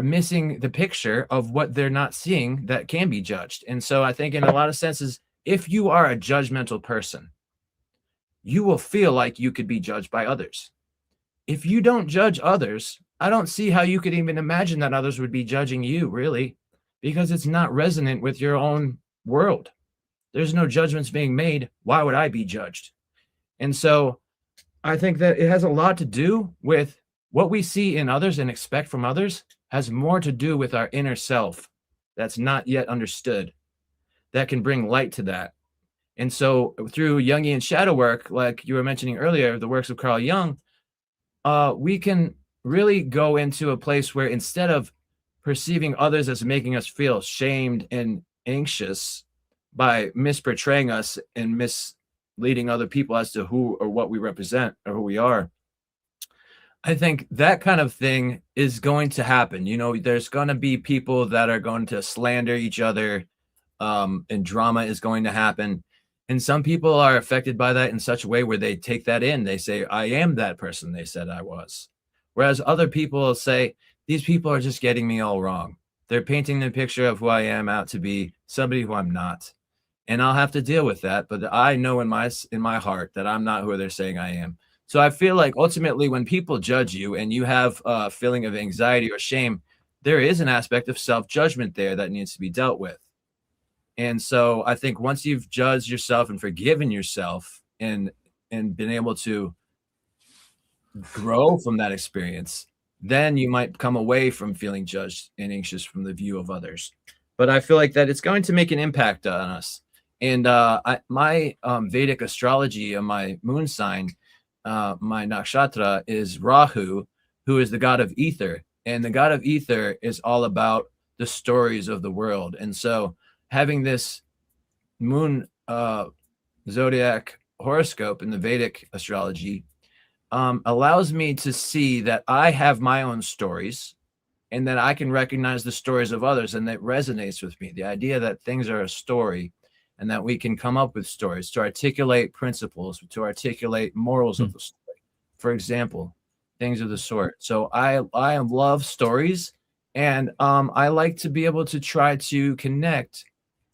Speaker 2: missing the picture of what they're not seeing that can be judged. And so I think in a lot of senses, if you are a judgmental person, you will feel like you could be judged by others. If you don't judge others, I don't see how you could even imagine that others would be judging you, really, because it's not resonant with your own world. There's no judgments being made. Why would I be judged? And so I think that it has a lot to do with what we see in others and expect from others has more to do with our inner self that's not yet understood, that can bring light to that. And so through Jungian shadow work, like you were mentioning earlier, the works of Carl Jung, we can really go into a place where instead of perceiving others as making us feel shamed and anxious by misportraying us and misleading other people as to who or what we represent or who we are, I think that kind of thing is going to happen. You know, there's going to be people that are going to slander each other, and drama is going to happen. And some people are affected by that in such a way where they take that in. They say, I am that person they said I was. Whereas other people say, these people are just getting me all wrong. They're painting the picture of who I am out to be somebody who I'm not. And I'll have to deal with that. But I know in my heart that I'm not who they're saying I am. So I feel like ultimately when people judge you and you have a feeling of anxiety or shame, there is an aspect of self-judgment there that needs to be dealt with. And so I think once you've judged yourself and forgiven yourself and been able to grow from that experience, then you might come away from feeling judged and anxious from the view of others. But I feel like that it's going to make an impact on us. And my Vedic astrology on my moon sign, my nakshatra is Rahu, who is the god of ether. And the god of ether is all about the stories of the world. And so having this moon zodiac horoscope in the Vedic astrology allows me to see that I have my own stories and that I can recognize the stories of others, and that resonates with me. The idea that things are a story and that we can come up with stories to articulate principles, to articulate morals of the story. For example, things of the sort. So I love stories, and I like to be able to try to connect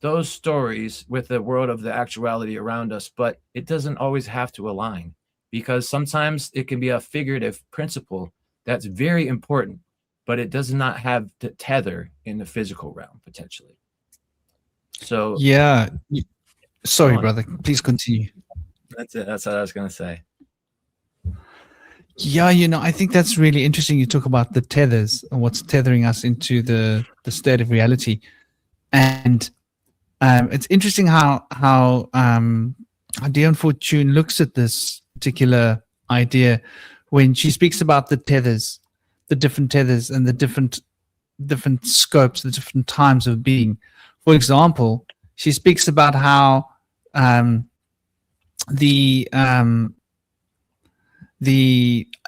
Speaker 2: those stories with the world of the actuality around us, but it doesn't always have to align, because sometimes it can be a figurative principle that's very important, but it does not have the tether in the physical realm potentially. So
Speaker 1: yeah, sorry, brother, please continue.
Speaker 2: That's it. That's what I was going to say.
Speaker 1: Yeah, you know, I think that's really interesting. You talk about the tethers and what's tethering us into the state of reality, and it's interesting how Dion Fortune looks at this particular idea when she speaks about the tethers, the different tethers, and the different scopes, the different times of being. For example, she speaks about how the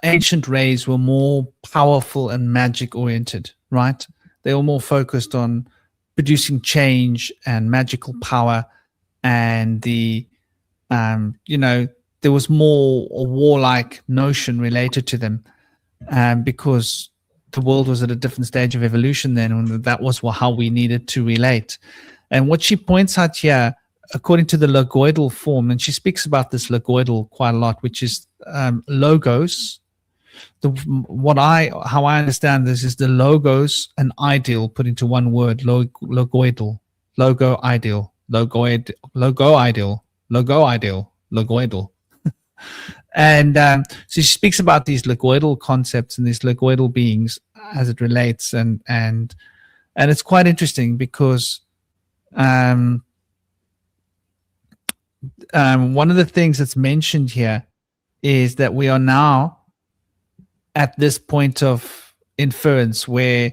Speaker 1: ancient rays were more powerful and magic oriented, right? They were more focused on producing change and magical power, and there was more a warlike notion related to them, because the world was at a different stage of evolution then, and that was how we needed to relate. And what she points out here, according to the logoidal form, and she speaks about this logoidal quite a lot, which is logos. How I understand this is the logos and ideal put into one word, logoidal, logo ideal, logo ideal. And so she speaks about these logoidal concepts and these logoidal beings as it relates, and it's quite interesting because one of the things that's mentioned here is that we are now at this point of inference where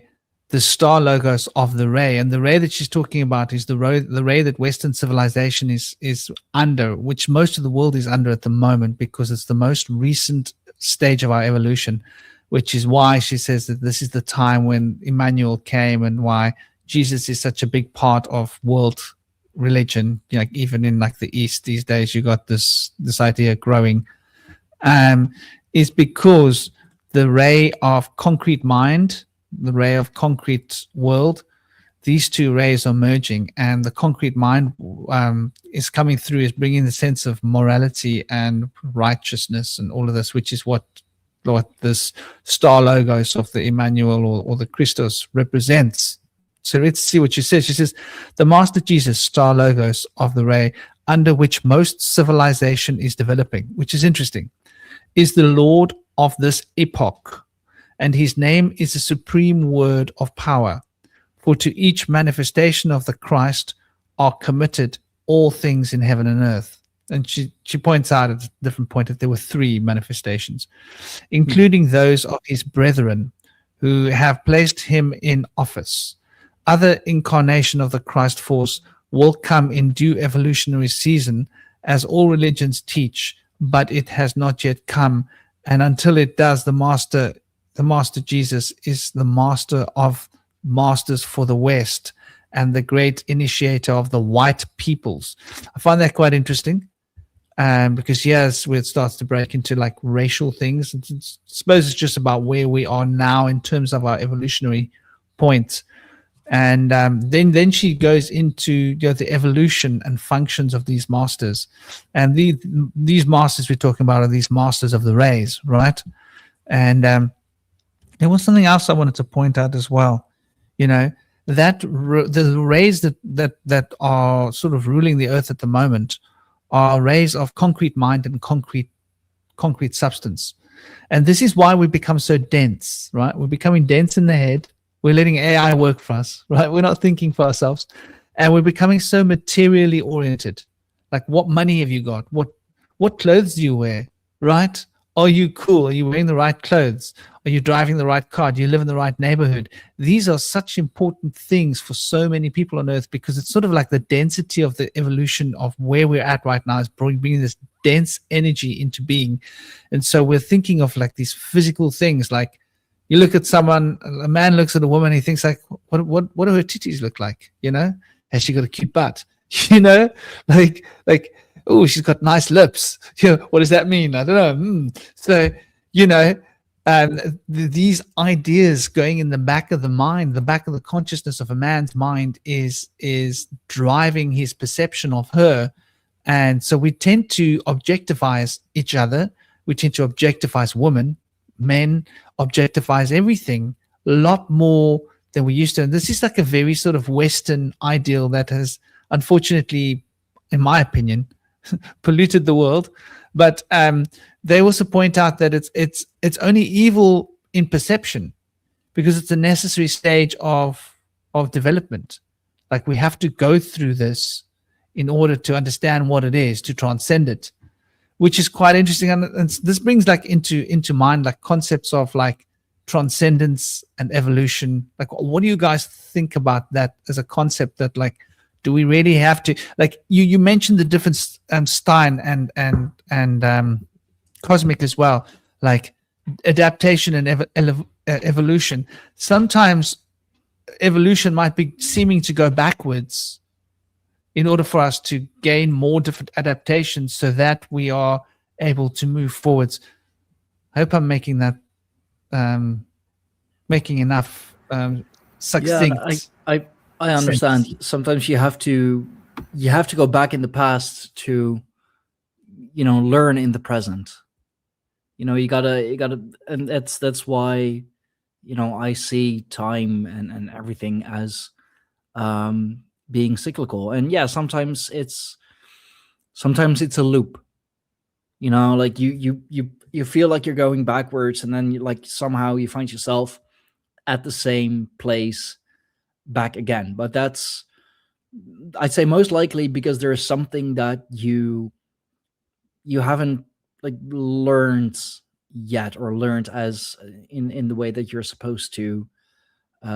Speaker 1: the star logos of the ray, and the ray that she's talking about is the ray that Western civilization is under, which most of the world is under at the moment, because it's the most recent stage of our evolution, which is why she says that this is the time when Emmanuel came, and why Jesus is such a big part of world religion. Like even in like the East these days, you got this idea growing, is because the ray of concrete mind, the ray of concrete world, these two rays are merging, and the concrete mind is coming through, is bringing the sense of morality and righteousness and all of this, which is what this star logos of the Emmanuel or the Christos represents. So let's see what she says. She says, the Master Jesus, star logos of the ray under which most civilization is developing, which is interesting, is the Lord of this epoch, and his name is the supreme word of power. For to each manifestation of the Christ are committed all things in heaven and earth. And she points out at a different point that there were 3 manifestations, including those of his brethren who have placed him in office. Other incarnation of the Christ force will come in due evolutionary season, as all religions teach, but it has not yet come. And until it does, the Master Jesus is the master of masters for the West and the great initiator of the white peoples. I find that quite interesting, because here's where it starts to break into like racial things. I suppose it's just about where we are now in terms of our evolutionary point. And then she goes into the evolution and functions of these masters. And these masters we're talking about are these masters of the rays, right? And there was something else I wanted to point out as well. That the rays that are sort of ruling the earth at the moment are rays of concrete mind and concrete substance. And this is why we become so dense, right? We're becoming dense in the head. We're letting AI work for us, right? We're not thinking for ourselves. And we're becoming so materially oriented. Like, what money have you got? What clothes do you wear, right? Are you cool? Are you wearing the right clothes? Are you driving the right car? Do you live in the right neighborhood? These are such important things for so many people on earth, because it's sort of like the density of the evolution of where we're at right now is bringing this dense energy into being. And so we're thinking of like these physical things, like, you look at someone, a man looks at a woman, he thinks like, what do her titties look like? Has she got a cute butt? Like, oh, she's got nice lips. What does that mean? I don't know. So, these ideas going in the back of the mind, the back of the consciousness of a man's mind is driving his perception of her. And so we tend to objectify each other. We tend to objectify women. Men objectifies everything a lot more than we used to. And this is like a very sort of Western ideal that has, unfortunately, in my opinion, polluted the world. But they also point out that it's only evil in perception, because it's a necessary stage of development. Like, we have to go through this in order to understand what it is, to transcend it, which is quite interesting. And this brings like into mind like concepts of like transcendence and evolution. Like, what do you guys think about that as a concept? That like, do we really have to, like, you mentioned the difference, Stein and cosmic as well, like adaptation and evolution. Sometimes evolution might be seeming to go backwards in order for us to gain more different adaptations so that we are able to move forwards. I hope I'm making that, making enough succinct.
Speaker 4: Yeah, I understand.
Speaker 1: sense.
Speaker 4: Sometimes you have to go back in the past to, learn in the present. You gotta, and that's why, I see time and everything as, being cyclical. And yeah, sometimes it's a loop, like you feel like you're going backwards, and then like somehow you find yourself at the same place back again. But that's, I'd say, most likely because there is something that you haven't like learned yet, or learned as in the way that you're supposed to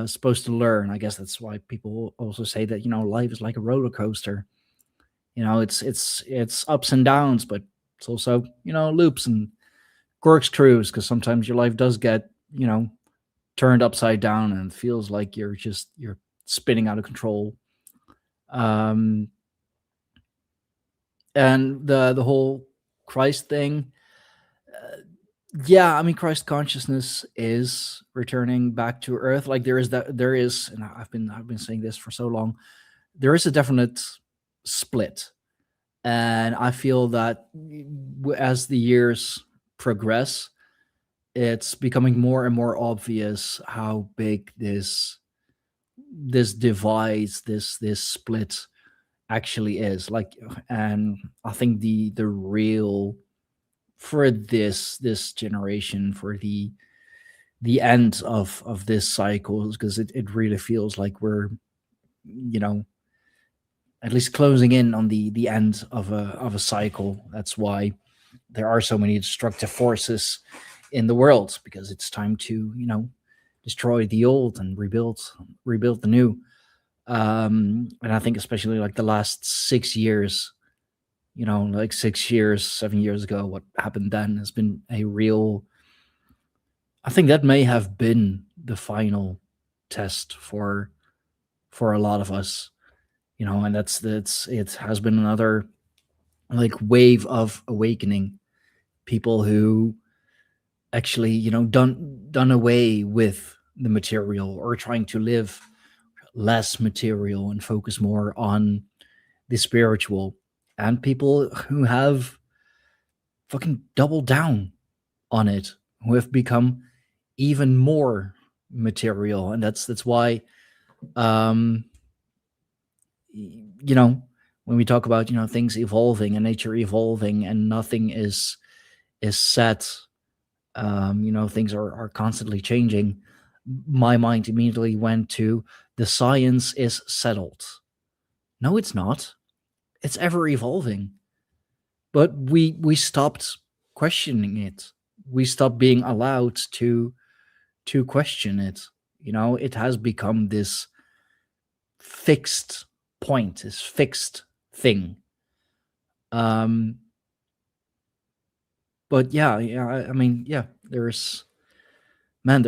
Speaker 4: supposed to learn. I guess that's why people also say that, you know, life is like a roller coaster. You know, it's ups and downs, but it's also, you know, loops and corkscrews, because sometimes your life does get, you know, turned upside down and it feels like you're spinning out of control. And the whole Christ thing, yeah, I mean, Christ consciousness is returning back to earth. Like there is, and I've been saying this for so long, there is a definite split. And I feel that as the years progress, it's becoming more and more obvious how big this divide, this split actually is. Like, and I think the real, for this generation, for the end of this cycle, because it really feels like we're, you know, at least closing in on the end of a cycle. That's why there are so many destructive forces in the world, because it's time to, you know, destroy the old and rebuild the new. And I think especially like the last 6 years, you know, like 6 years, 7 years ago, what happened then has been a real, I think that may have been the final test for a lot of us, you know, and it has been another like wave of awakening. People who actually, you know, done away with the material, or trying to live less material and focus more on the spiritual, and people who have fucking doubled down on it, who have become even more material. And that's why, you know, when we talk about, you know, things evolving and nature evolving and nothing is set, you know, things are constantly changing, my mind immediately went to the science is settled. No, it's not. It's ever evolving. But we stopped questioning it. We stopped being allowed to question it. You know, it has become this fixed point, this fixed thing. But yeah, I mean, yeah, there's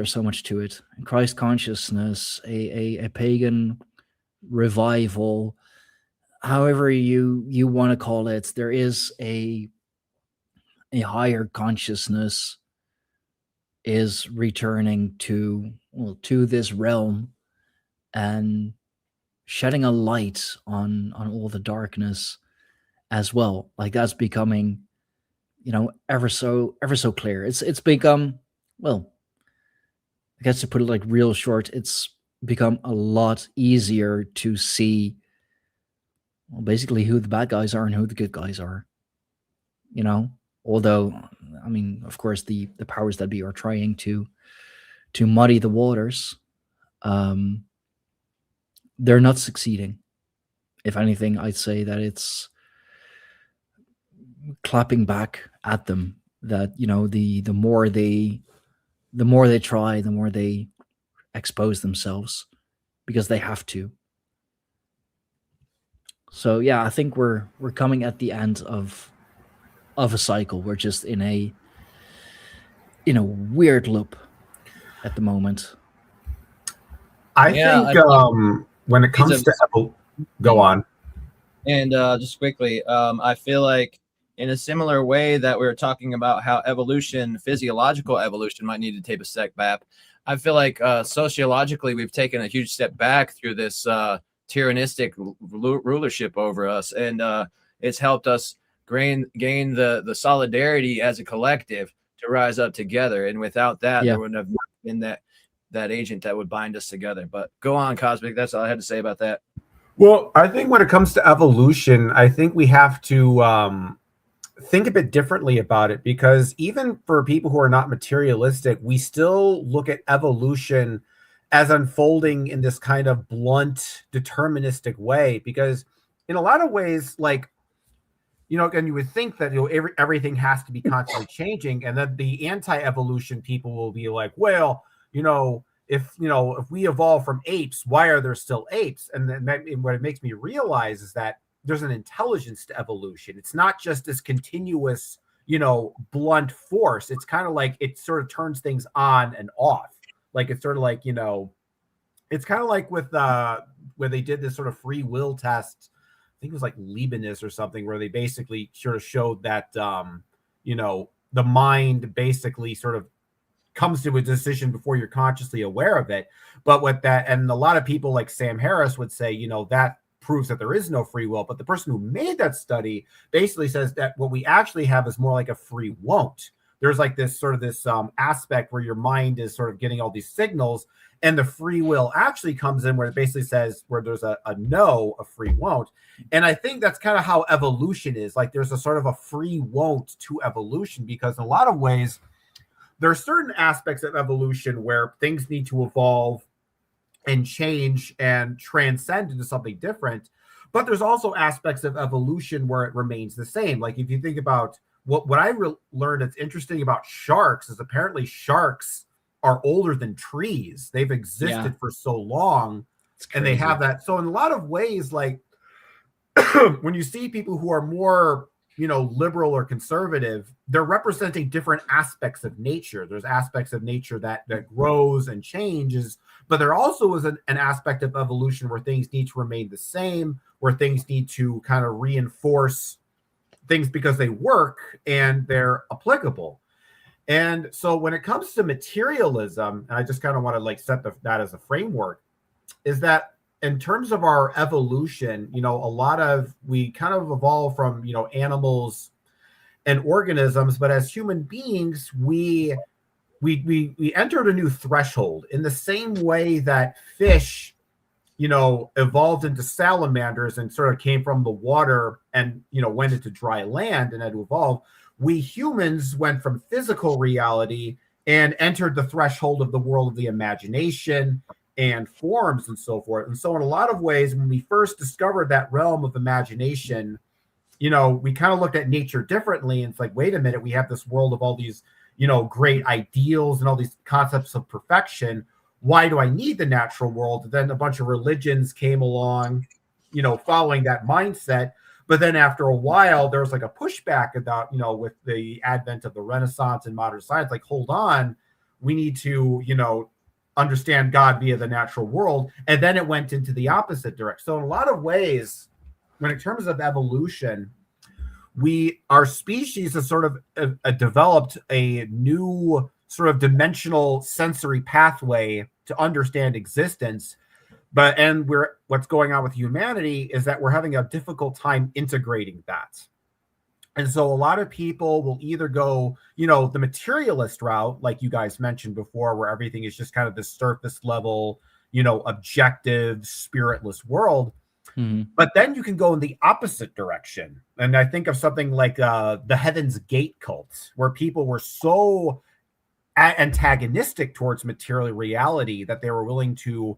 Speaker 4: so much to it. Christ consciousness, a pagan revival, however you want to call it, there is a higher consciousness is returning to this realm and shedding a light on all the darkness as well. Like that's becoming, you know, ever so clear. It's become, well, I guess to put it like real short, it's become a lot easier to see, well, basically who the bad guys are and who the good guys are. You know, although, I mean, of course, the powers that be are trying to muddy the waters. They're not succeeding. If anything, I'd say that it's clapping back at them. That, you know, the more they try, the more they expose themselves, because they have to. So yeah, I think we're coming at the end of a cycle. We're just in a weird loop at the moment.
Speaker 3: I think when it comes to go on.
Speaker 5: And just quickly, I feel like in a similar way that we were talking about how evolution, physiological evolution, might need to take a step back. I feel like sociologically we've taken a huge step back through this tyrannistic rulership over us, and it's helped us gain the solidarity as a collective to rise up together. And without that, there wouldn't have been that agent that would bind us together. But go on, Cosmic. That's all I had to say about that.
Speaker 3: Well, I think when it comes to evolution, I think we have to think a bit differently about it, because even for people who are not materialistic, we still look at evolution as unfolding in this kind of blunt, deterministic way. Because in a lot of ways, like, you know, and you would think that, you know, everything has to be constantly changing, and then the anti-evolution people will be like, well, you know, if we evolve from apes, why are there still apes? And then what it makes me realize is that there's an intelligence to evolution. It's not just this continuous, blunt force. It's kind of like it sort of turns things on and off. Like it's sort of like, it's kind of like with where they did this sort of free will test. I think it was like Leibniz or something, where they basically sort of showed that, the mind basically sort of comes to a decision before you're consciously aware of it. But with that, and a lot of people like Sam Harris would say, that proves that there is no free will. But the person who made that study basically says that what we actually have is more like a free won't. There's like this sort of this aspect where your mind is sort of getting all these signals, and the free will actually comes in where it basically says where there's a no, a free won't. And I think that's kind of how evolution is. Like there's a sort of a free won't to evolution, because in a lot of ways, there are certain aspects of evolution where things need to evolve and change and transcend into something different. But there's also aspects of evolution where it remains the same. Like if you think about what I learned that's interesting about sharks is apparently sharks are older than trees. They've existed for so long, and they have that. So in a lot of ways, like when you see people who are more liberal or conservative, they're representing different aspects of nature. There's aspects of nature that grows and changes, but there also is an aspect of evolution where things need to remain the same, where things need to kind of reinforce things because they work and they're applicable. And so when it comes to materialism, and I just kind of want to like set that as a framework, is that in terms of our evolution, we kind of evolve from, animals and organisms, but as human beings, we entered a new threshold in the same way that fish, evolved into salamanders and sort of came from the water and, went into dry land and had to evolve. We humans went from physical reality and entered the threshold of the world of the imagination and forms and so forth. And so in a lot of ways, when we first discovered that realm of imagination, we kind of looked at nature differently. And it's like, wait a minute, we have this world of all these, great ideals and all these concepts of perfection. Why do I need the natural world? And then a bunch of religions came along, following that mindset. But then after a while, there was like a pushback about, with the advent of the Renaissance and modern science, like, hold on, we need to, understand God via the natural world. And then it went into the opposite direction. So in a lot of ways, when in terms of evolution, our species has sort of developed a new sort of dimensional sensory pathway to understand existence. What's going on with humanity is that we're having a difficult time integrating that. And so a lot of people will either go, the materialist route, like you guys mentioned before, where everything is just kind of this surface level, objective, spiritless world. Mm-hmm. But then you can go in the opposite direction. And I think of something like the Heaven's Gate cult, where people were so antagonistic towards material reality that they were willing to,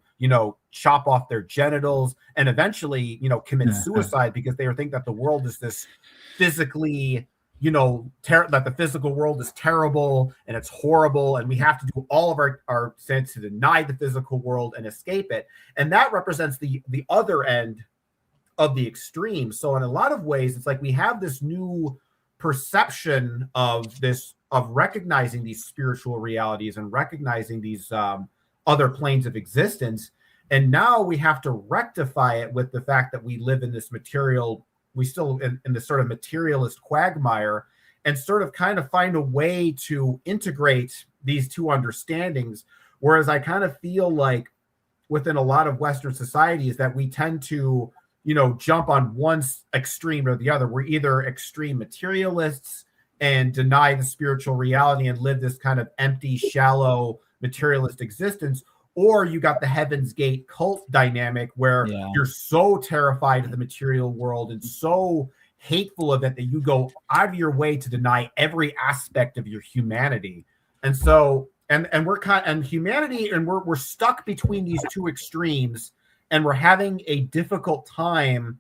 Speaker 3: chop off their genitals and eventually, commit suicide because they think that the world is this physically, that the physical world is terrible and it's horrible, and we have to do all of our sense to deny the physical world and escape it. And that represents the other end of the extreme. So in a lot of ways, it's like we have this new perception of recognizing these spiritual realities and recognizing these other planes of existence. And now we have to rectify it with the fact that we live in this we still in this sort of materialist quagmire, and sort of kind of find a way to integrate these two understandings. Whereas I kind of feel like within a lot of Western societies that we tend to, jump on one extreme or the other. We're either extreme materialists and deny the spiritual reality and live this kind of empty, shallow, materialist existence, or you got the Heaven's Gate cult dynamic where you're so terrified of the material world and so hateful of it that you go out of your way to deny every aspect of your humanity. And so, and we're stuck between these two extremes, and we're having a difficult time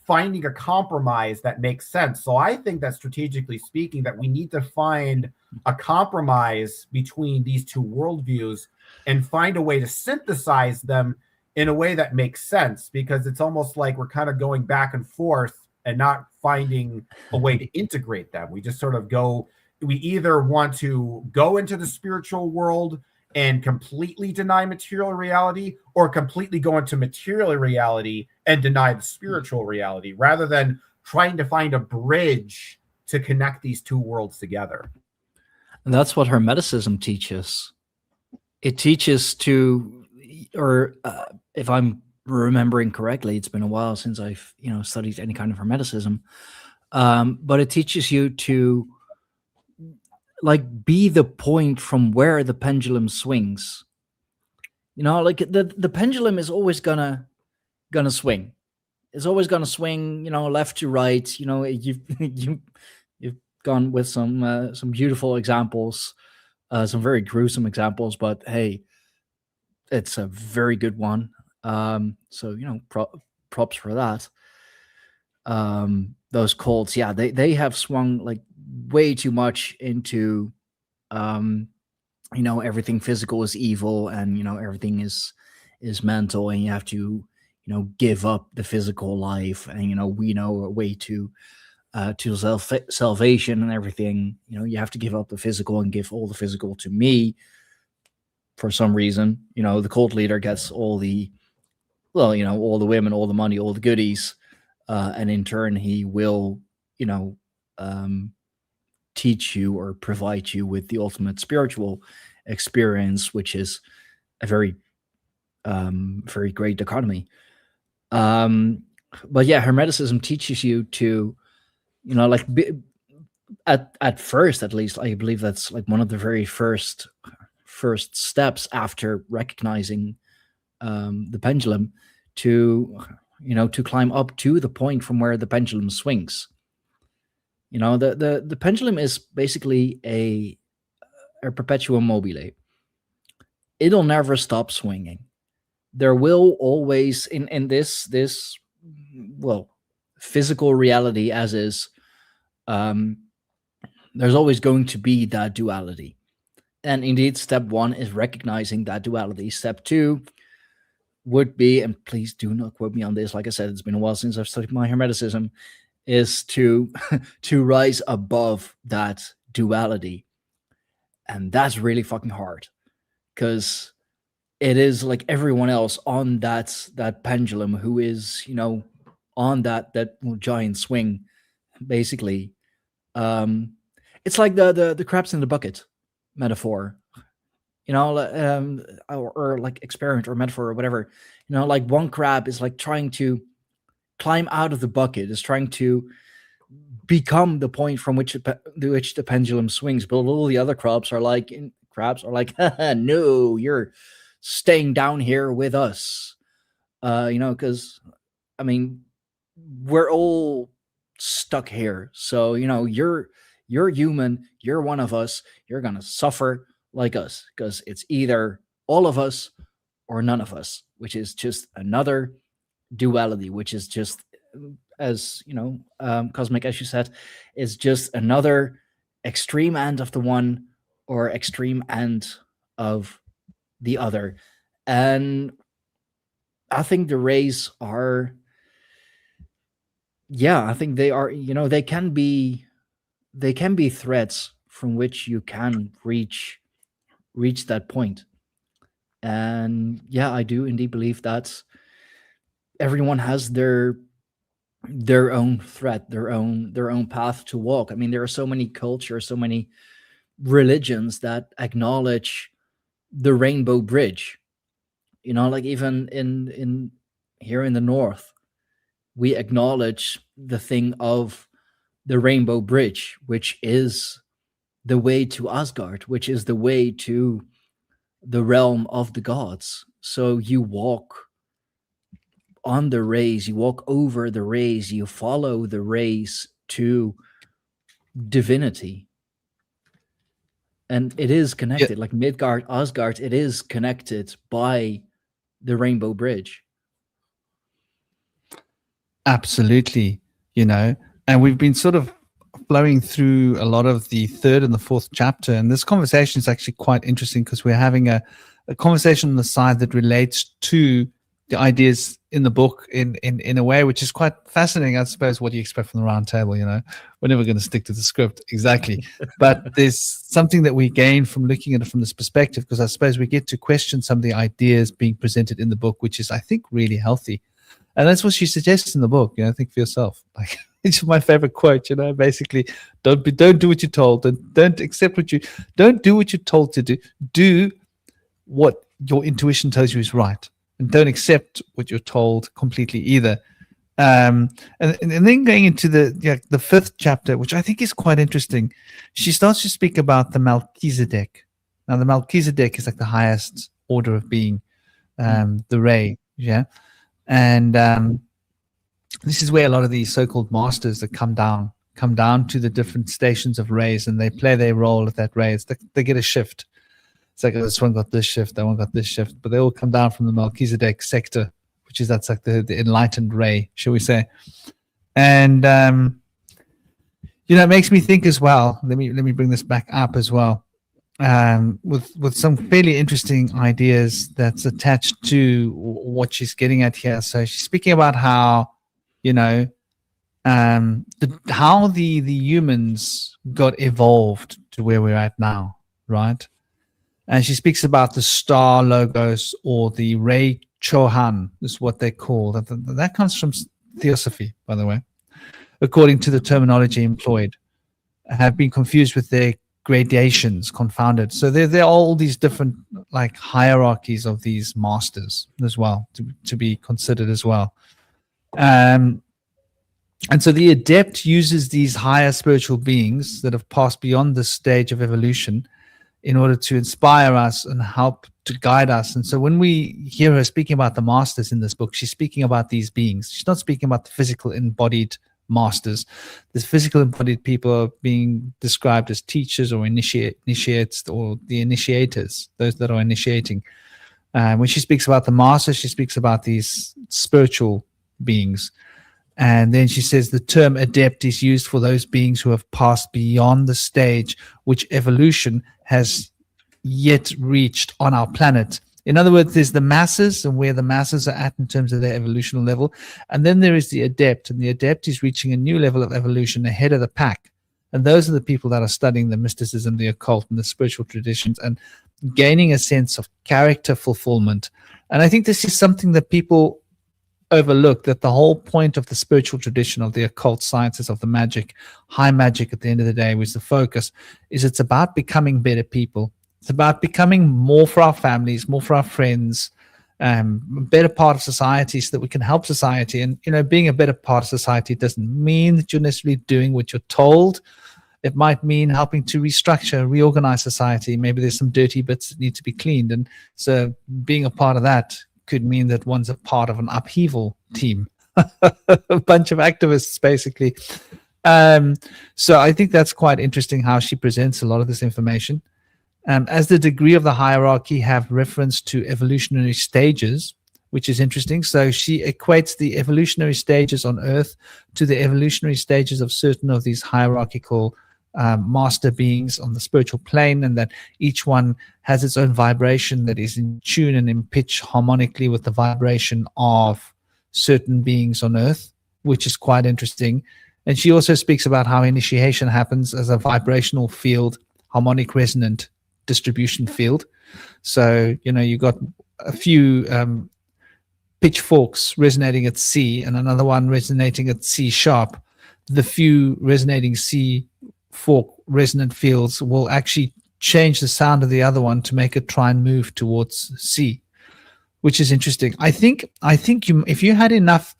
Speaker 3: finding a compromise that makes sense. So I think that strategically speaking, that we need to find a compromise between these two worldviews and find a way to synthesize them in a way that makes sense, because it's almost like we're kind of going back and forth and not finding a way to integrate them. We just sort of go, we either want to go into the spiritual world and completely deny material reality, or completely go into material reality and deny the spiritual reality, rather than trying to find a bridge to connect these two worlds together.
Speaker 4: And that's what Hermeticism teaches. It teaches to, or if I'm remembering correctly, it's been a while since I've studied any kind of Hermeticism, but it teaches you to like be the point from where the pendulum swings. Like the pendulum is always gonna swing. It's always gonna swing, left to right. You've gone with some beautiful examples, some very gruesome examples, but hey, it's a very good one. So props for that. Those cults, yeah, they have swung like way too much into everything physical is evil, and everything is mental, and you have to give up the physical life, and we know a way to salvation and everything. You have to give up the physical and give all the physical to me. For some reason, the cult leader gets all the women, all the money, all the goodies, and in turn he will teach you or provide you with the ultimate spiritual experience, which is a very very great dichotomy. But yeah, Hermeticism teaches you to at first, at least, I believe that's like one of the very first steps after recognizing the pendulum, to climb up to the point from where the pendulum swings. The pendulum is basically a perpetuum mobile. It'll never stop swinging. There will always, in this physical reality as is, there's always going to be that duality. And indeed, step one is recognizing that duality. Step two would be, and please do not quote me on this, like I said, it's been a while since I've studied my Hermeticism, is to rise above that duality. And that's really fucking hard, because it is like everyone else on that pendulum who is, on that giant swing, basically. It's like the crabs in the bucket metaphor, or like experiment or metaphor or whatever. Like one crab is like trying to climb out of the bucket, is trying to become the point from which the pendulum swings, but all the other crabs are like, no, you're staying down here with us, because I mean, we're all stuck here. So you're human, you're one of us, you're gonna suffer like us, because it's either all of us or none of us, which is just another duality, which is just, as Cosmic, as you said, is just another extreme end of the one or extreme end of the other. And I think the rays are, I think they are, they can be threads from which you can reach that point. And I do indeed believe that everyone has their own thread, their own path to walk. I mean, there are so many cultures, so many religions that acknowledge the rainbow bridge. Like even in here in the north, we acknowledge the thing of the rainbow bridge, which is the way to Asgard, which is the way to the realm of the gods. So you walk on the rays, you walk over the rays, you follow the rays to divinity. And it is connected, like Midgard, Asgard, it is connected by the rainbow bridge.
Speaker 1: Absolutely. And we've been sort of flowing through a lot of the third and the fourth chapter, and this conversation is actually quite interesting because we're having a conversation on the side that relates to the ideas in the book in a way which is quite fascinating. I suppose what do you expect from the round table? You know, we're never going to stick to the script exactly, but there's something that we gain from looking at it from this perspective, because I suppose we get to question some of the ideas being presented in the book, which is, I think, really healthy. And that's what she suggests in the book. You know, think for yourself. Like, it's my favorite quote. You know, basically, don't do what you're told, and don't do what you're told to do. Do what your intuition tells you is right, and don't accept what you're told completely either. And then going into the fifth chapter, which I think is quite interesting, she starts to speak about the Melchizedek. Now, the Melchizedek is like the highest order of being, the Ray, yeah. And this is where a lot of these so-called masters that come down to the different stations of rays, and they play their role at that ray. They get a shift. It's like, oh, this one got this shift, that one got this shift, but they all come down from the Melchizedek sector, which is that's like the enlightened ray, shall we say? And you know, it makes me think as well. Let me bring this back up as well. With some fairly interesting ideas that's attached to what she's getting at here. So she's speaking about how, you know, how the humans got evolved to where we're at now, right? And she speaks about the star logos, or the Ray Chohan, is what they call that. That comes from Theosophy, by the way, according to the terminology employed, have been confused with their gradations, confounded. So there are all these different like hierarchies of these masters as well to be considered as well. And so the adept uses these higher spiritual beings that have passed beyond this stage of evolution in order to inspire us and help to guide us. And so when we hear her speaking about the masters in this book, she's speaking about these beings. She's not speaking about the physical embodied masters. The physical embodied people are being described as teachers or initiates, or the initiators, those that are initiating. When she speaks about the masters, she speaks about these spiritual beings. And then she says the term adept is used for those beings who have passed beyond the stage which evolution has yet reached on our planet. In other words, there's the masses and where the masses are at in terms of their evolutional level. And then there is the adept, and the adept is reaching a new level of evolution ahead of the pack. And those are the people that are studying the mysticism, the occult, and the spiritual traditions, and gaining a sense of character fulfillment. And I think this is something that people overlook, that the whole point of the spiritual tradition, of the occult sciences, of the magic, high magic at the end of the day, was the focus, is it's about becoming better people. It's about becoming more for our families, more for our friends, a better part of society, so that we can help society. And, you know, being a better part of society doesn't mean that you're necessarily doing what you're told. It might mean helping to restructure, reorganize society. Maybe there's some dirty bits that need to be cleaned. And so being a part of that could mean that one's a part of an upheaval team, a bunch of activists, basically. So I think that's quite interesting how she presents a lot of this information. As the degree of the hierarchy have reference to evolutionary stages, which is interesting. So she equates the evolutionary stages on Earth to the evolutionary stages of certain of these hierarchical master beings on the spiritual plane, and that each one has its own vibration that is in tune and in pitch harmonically with the vibration of certain beings on Earth, which is quite interesting. And she also speaks about how initiation happens as a vibrational field, harmonic resonant distribution field. So, you know, you got a few pitchforks resonating at C and another one resonating at C sharp. The few resonating C fork resonant fields will actually change the sound of the other one to make it try and move towards C, which is interesting. I think if you had enough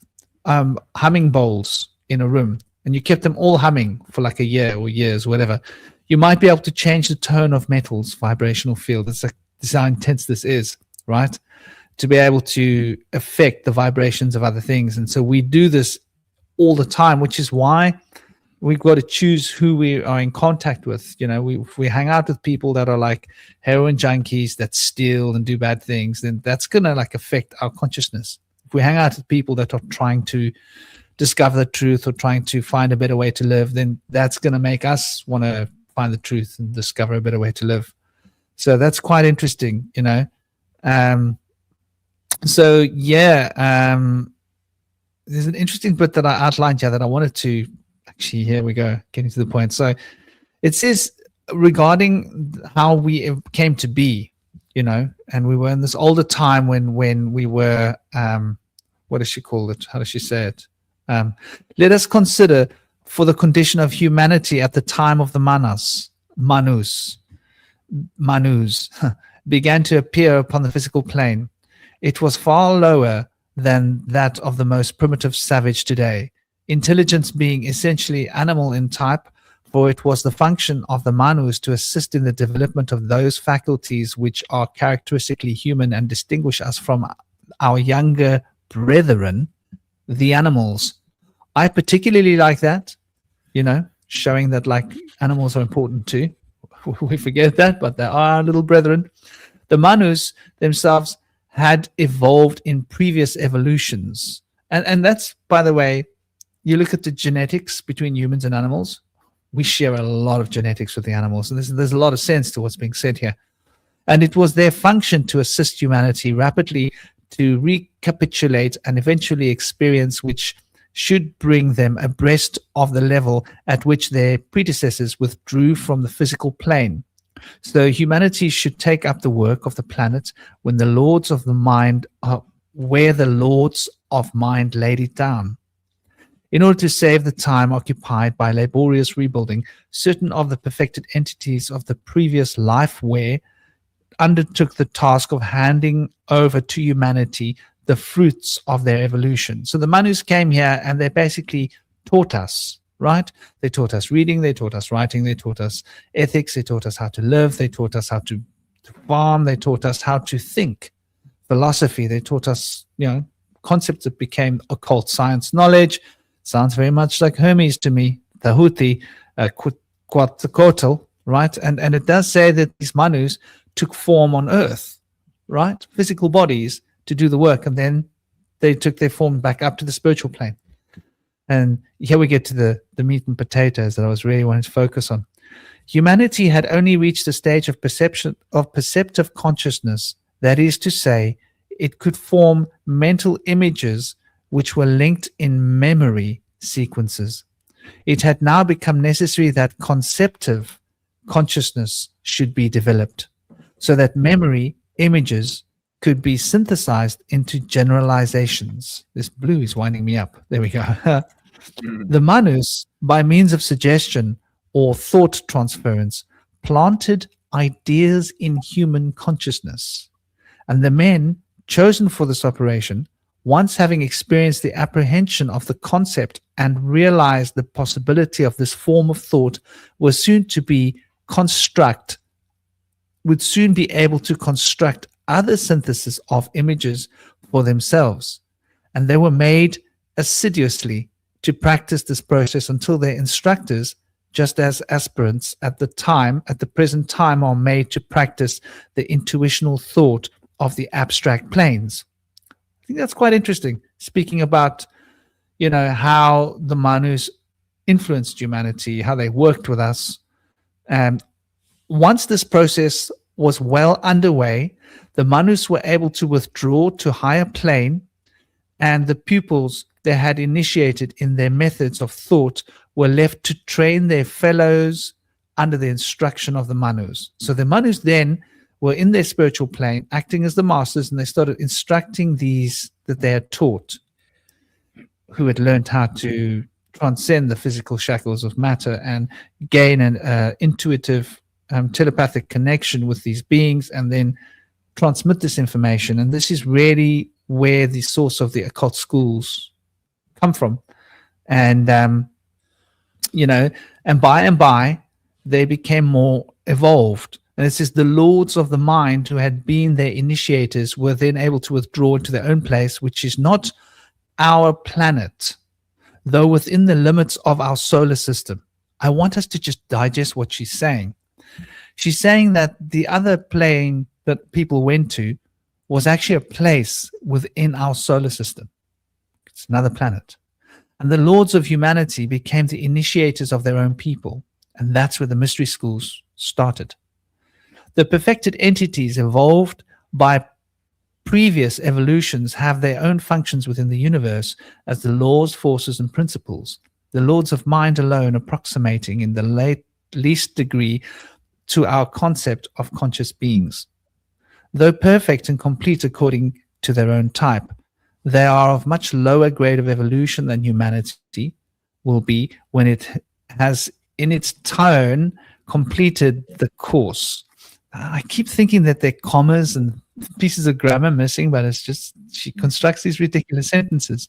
Speaker 1: humming bowls in a room and you kept them all humming for like a year or years, whatever, you might be able to change the tone of metal's vibrational field. It's like, this is how intense this is, right? To be able to affect the vibrations of other things. And so we do this all the time, which is why we've got to choose who we are in contact with. You know, if we hang out with people that are like heroin junkies that steal and do bad things, then that's going to like affect our consciousness. If we hang out with people that are trying to discover the truth or trying to find a better way to live, then that's going to make us want to find the truth and discover a better way to live. So that's quite interesting, you know. So yeah, there's an interesting bit that I outlined here that I wanted to actually, here we go, getting to the point. So it says regarding how we came to be, you know, and we were in this older time when we were, what does she call it? How does she say it? Let us consider for the condition of humanity at the time of the manus began to appear upon the physical plane. It was far lower than that of the most primitive savage today, intelligence being essentially animal in type, for it was the function of the manus to assist in the development of those faculties which are characteristically human and distinguish us from our younger brethren, the animals. I particularly like that, you know, showing that like animals are important too. We forget that, but they are our little brethren. The manus themselves had evolved in previous evolutions. And that's, by the way, you look at the genetics between humans and animals, we share a lot of genetics with the animals. And there's a lot of sense to what's being said here. And it was their function to assist humanity rapidly to recapitulate and eventually experience which should bring them abreast of the level at which their predecessors withdrew from the physical plane. So humanity should take up the work of the planet when the lords of the mind are where the lords of mind laid it down. In order to save the time occupied by laborious rebuilding, certain of the perfected entities of the previous life undertook the task of handing over to humanity the fruits of their evolution. So the manus came here and they basically taught us, right? They taught us reading, they taught us writing, they taught us ethics, they taught us how to live, they taught us how to farm, they taught us how to think, philosophy, they taught us, you know, concepts that became occult science knowledge. Sounds very much like Hermes to me, Tahuti, Quetzalcoatl, right? And it does say that these manus took form on earth, right? Physical bodies to do the work, and then they took their form back up to the spiritual plane. And here we get to the meat and potatoes that I was really wanting to focus on. Humanity had only reached a stage of perceptive consciousness, that is to say, it could form mental images which were linked in memory sequences. It had now become necessary that conceptive consciousness should be developed, so that memory images could be synthesized into generalizations. This blue is winding me up. There we go. The manus, by means of suggestion or thought transference, planted ideas in human consciousness. And the men chosen for this operation, once having experienced the apprehension of the concept and realized the possibility of this form of thought, would soon be able to construct other synthesis of images for themselves. And they were made assiduously to practice this process until their instructors, just as aspirants at the present time, are made to practice the intuitional thought of the abstract planes. I think that's quite interesting, speaking about, you know, how the manus influenced humanity, how they worked with us. And once this process was well underway, the manus were able to withdraw to higher plane, and the pupils they had initiated in their methods of thought were left to train their fellows under the instruction of the manus. So the manus then were in their spiritual plane, acting as the masters, and they started instructing these that they had taught, who had learned how to transcend the physical shackles of matter and gain an intuitive telepathic connection with these beings, and then transmit this information. And this is really where the source of the occult schools come from. And you know, and by they became more evolved. And it says the lords of the mind who had been their initiators were then able to withdraw into their own place, which is not our planet, though within the limits of our solar system. I want us to just digest what she's saying. She's saying that the other plane that people went to was actually a place within our solar system. It's another planet. And the lords of humanity became the initiators of their own people. And that's where the mystery schools started. The perfected entities evolved by previous evolutions have their own functions within the universe as the laws, forces, and principles. The lords of mind alone approximating in the least degree to our concept of conscious beings. Though perfect and complete according to their own type, they are of much lower grade of evolution than humanity will be when it has in its turn completed the course. I keep thinking that there are commas and pieces of grammar missing, but it's just she constructs these ridiculous sentences.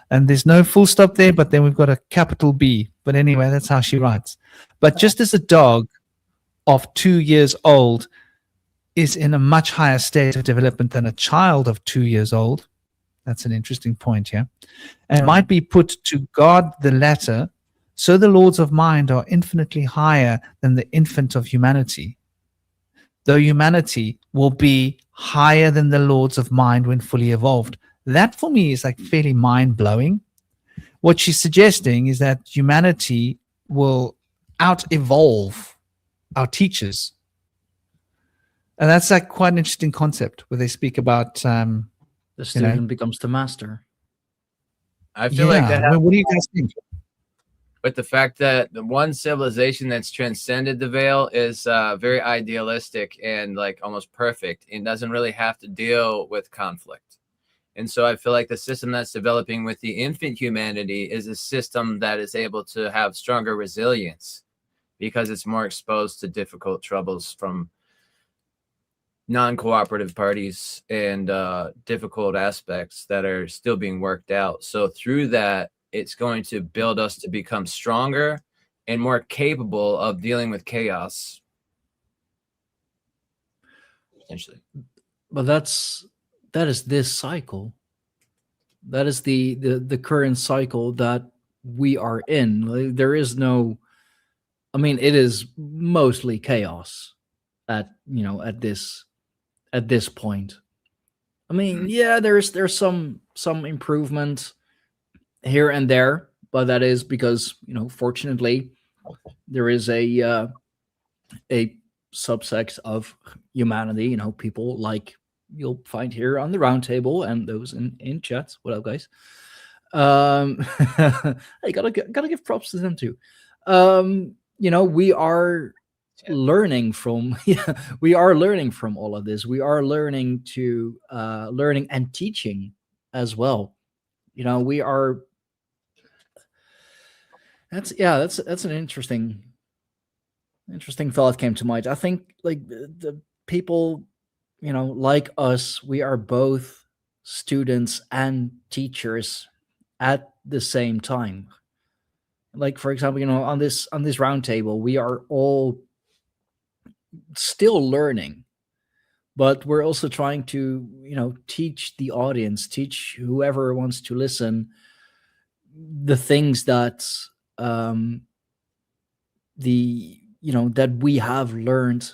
Speaker 1: And there's no full stop there, but then we've got a capital B. But anyway, that's how she writes. But just as a dog of 2 years old is in a much higher state of development than a child of 2 years old, that's an interesting point here, and might be put to guard the latter, so the lords of mind are infinitely higher than the infant of humanity, though humanity will be higher than the lords of mind when fully evolved. That for me is like fairly mind-blowing. What she's suggesting is that humanity will out-evolve our teachers. And that's like quite an interesting concept where they speak about
Speaker 4: The student becomes the master.
Speaker 2: I feel like that
Speaker 1: Well, what do you guys think?
Speaker 2: with the fact that the one civilization that's transcended the veil is very idealistic and like almost perfect and doesn't really have to deal with conflict. And so I feel like the system that's developing with the infant humanity is a system that is able to have stronger resilience because it's more exposed to difficult troubles from non-cooperative parties and difficult aspects that are still being worked out. So through that, it's going to build us to become stronger and more capable of dealing with chaos. Essentially.
Speaker 4: But that is this cycle. That is the current cycle that we are in. Like, there is no, I mean, it is mostly chaos at this point. I mean, yeah, there's some improvement here and there, but that is because, fortunately, there is a subsect of humanity, people like you'll find here on the round table and those in chats. What up, guys? I gotta give props to them too. We are learning from we are learning from all of this. We are learning and teaching as well. We are. That's an interesting thought came to mind. I think like the people, like us, we are both students and teachers at the same time. Like, for example, on this round table, we are all still learning, but we're also trying to, teach the audience, teach whoever wants to listen, the things that that we have learned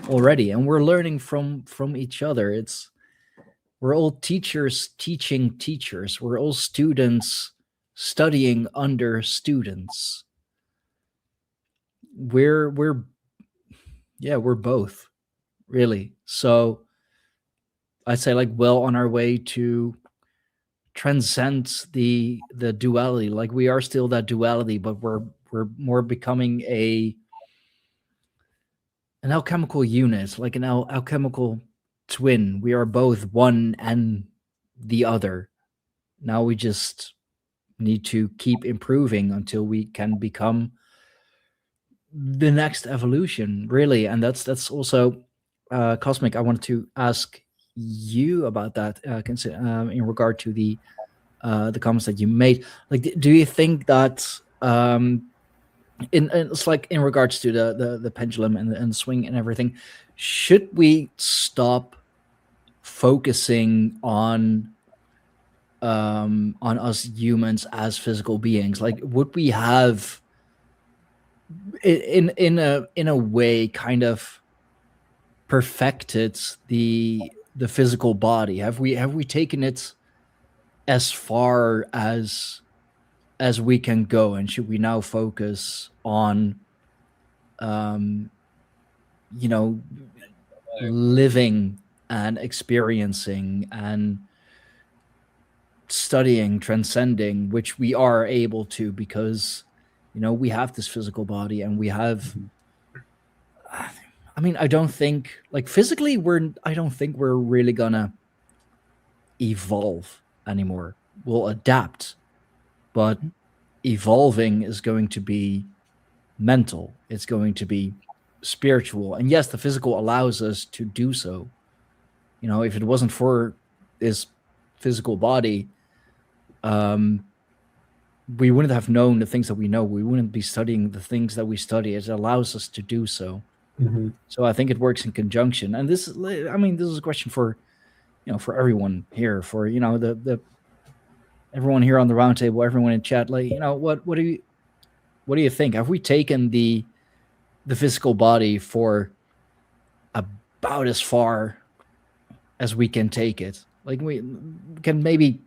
Speaker 4: already, and we're learning from each other. We're all teachers teaching teachers. We're all students studying under students. We're both, really. So I'd say like well on our way to transcend the duality. Like we are still that duality, but we're more becoming an alchemical unit, like an alchemical twin. We are both one and the other. Now we just need to keep improving until we can become the next evolution, really. And that's also Cosmic. I wanted to ask you about that in regard to the comments that you made. Like, do you think that it's like in regards to the pendulum and the swing and everything, should we stop focusing on us humans as physical beings? Like, would we have in a way kind of perfected the physical body? Have we taken it as far as as we can go, and should we now focus on you know, living and experiencing and studying, transcending, which we are able to, because, you know, we have this physical body and we have, I mean, I don't think, like, physically I don't think we're really gonna evolve anymore. We'll adapt, but evolving is going to be mental. It's going to be spiritual. And yes, the physical allows us to do so. You know, if it wasn't for this physical body, we wouldn't have known the things that we know. We wouldn't be studying the things that we study. It allows us to do so.
Speaker 3: Mm-hmm.
Speaker 4: So I think it works in conjunction. And this is, I mean, this is a question for, you know, for everyone here, for, you know, the everyone here on the roundtable, everyone in chat, like, you know, what do you think? Have we taken the physical body for about as far as we can take it? Like, we can maybe,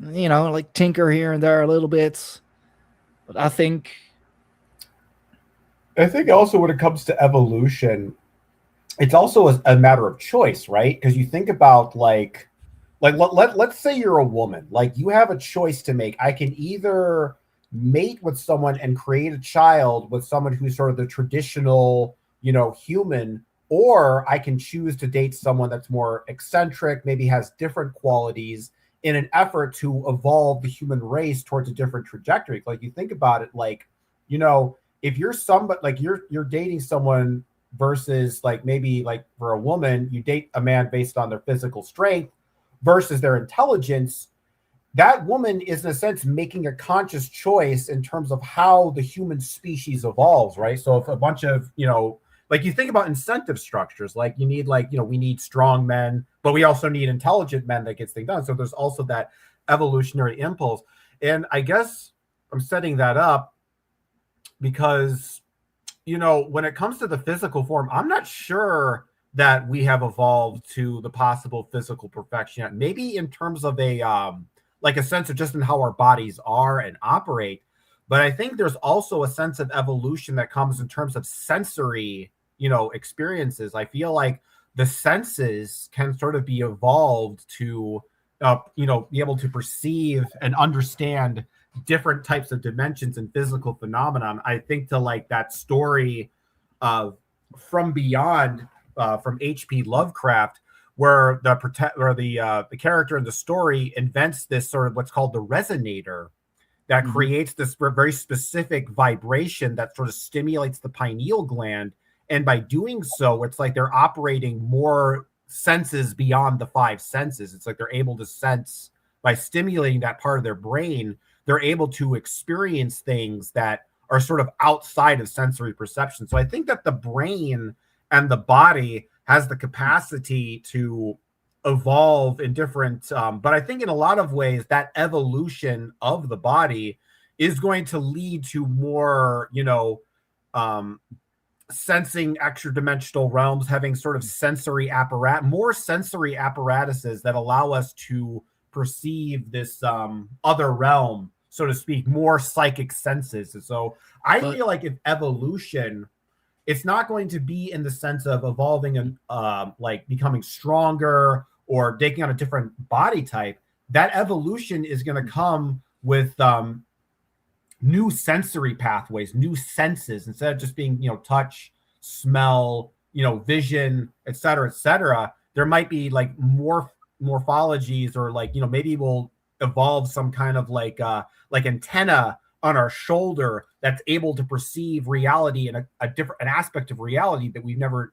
Speaker 4: you know, like, tinker here and there a little bit, but I think
Speaker 3: also when it comes to evolution, it's also a matter of choice, right? Because you think about let's say you're a woman, like, you have a choice to make. I can either mate with someone and create a child with someone who's sort of the traditional, you know, human, or I can choose to date someone that's more eccentric, maybe has different qualities, in an effort to evolve the human race towards a different trajectory. Like, you think about it, like, you know, if you're somebody, like, you're dating someone versus, like, maybe, like, for a woman, you date a man based on their physical strength versus their intelligence. That woman is, in a sense, making a conscious choice in terms of how the human species evolves, right? So if a bunch of, you know, like, you think about incentive structures, like, you need, like, you know, we need strong men, but we also need intelligent men that gets things done. So there's also that evolutionary impulse. And I guess I'm setting that up because, you know, when it comes to the physical form, I'm not sure that we have evolved to the possible physical perfection yet. Maybe in terms of like a sense of just in how our bodies are and operate. But I think there's also a sense of evolution that comes in terms of sensory, you know, experiences. I feel like the senses can sort of be evolved to, you know, be able to perceive and understand different types of dimensions and physical phenomenon. I think to, like, that story of From Beyond from H.P. Lovecraft, where the character in the story invents this sort of what's called the resonator that creates this very specific vibration that sort of stimulates the pineal gland. And by doing so, it's like they're operating more senses beyond the five senses. It's like they're able to sense, by stimulating that part of their brain, they're able to experience things that are sort of outside of sensory perception. So I think that the brain and the body has the capacity to evolve in different, but I think in a lot of ways that evolution of the body is going to lead to more, you know, sensing extra dimensional realms, having sort of more sensory apparatuses that allow us to perceive this other realm, so to speak, more psychic senses. And so I feel like if evolution, it's not going to be in the sense of evolving and like becoming stronger or taking on a different body type. That evolution is going to come with new sensory pathways, new senses, instead of just being, you know, touch, smell, you know, vision, et cetera, there might be like more morphologies, or like, you know, maybe we'll evolve some kind of like antenna on our shoulder that's able to perceive reality in a different, an aspect of reality that we've never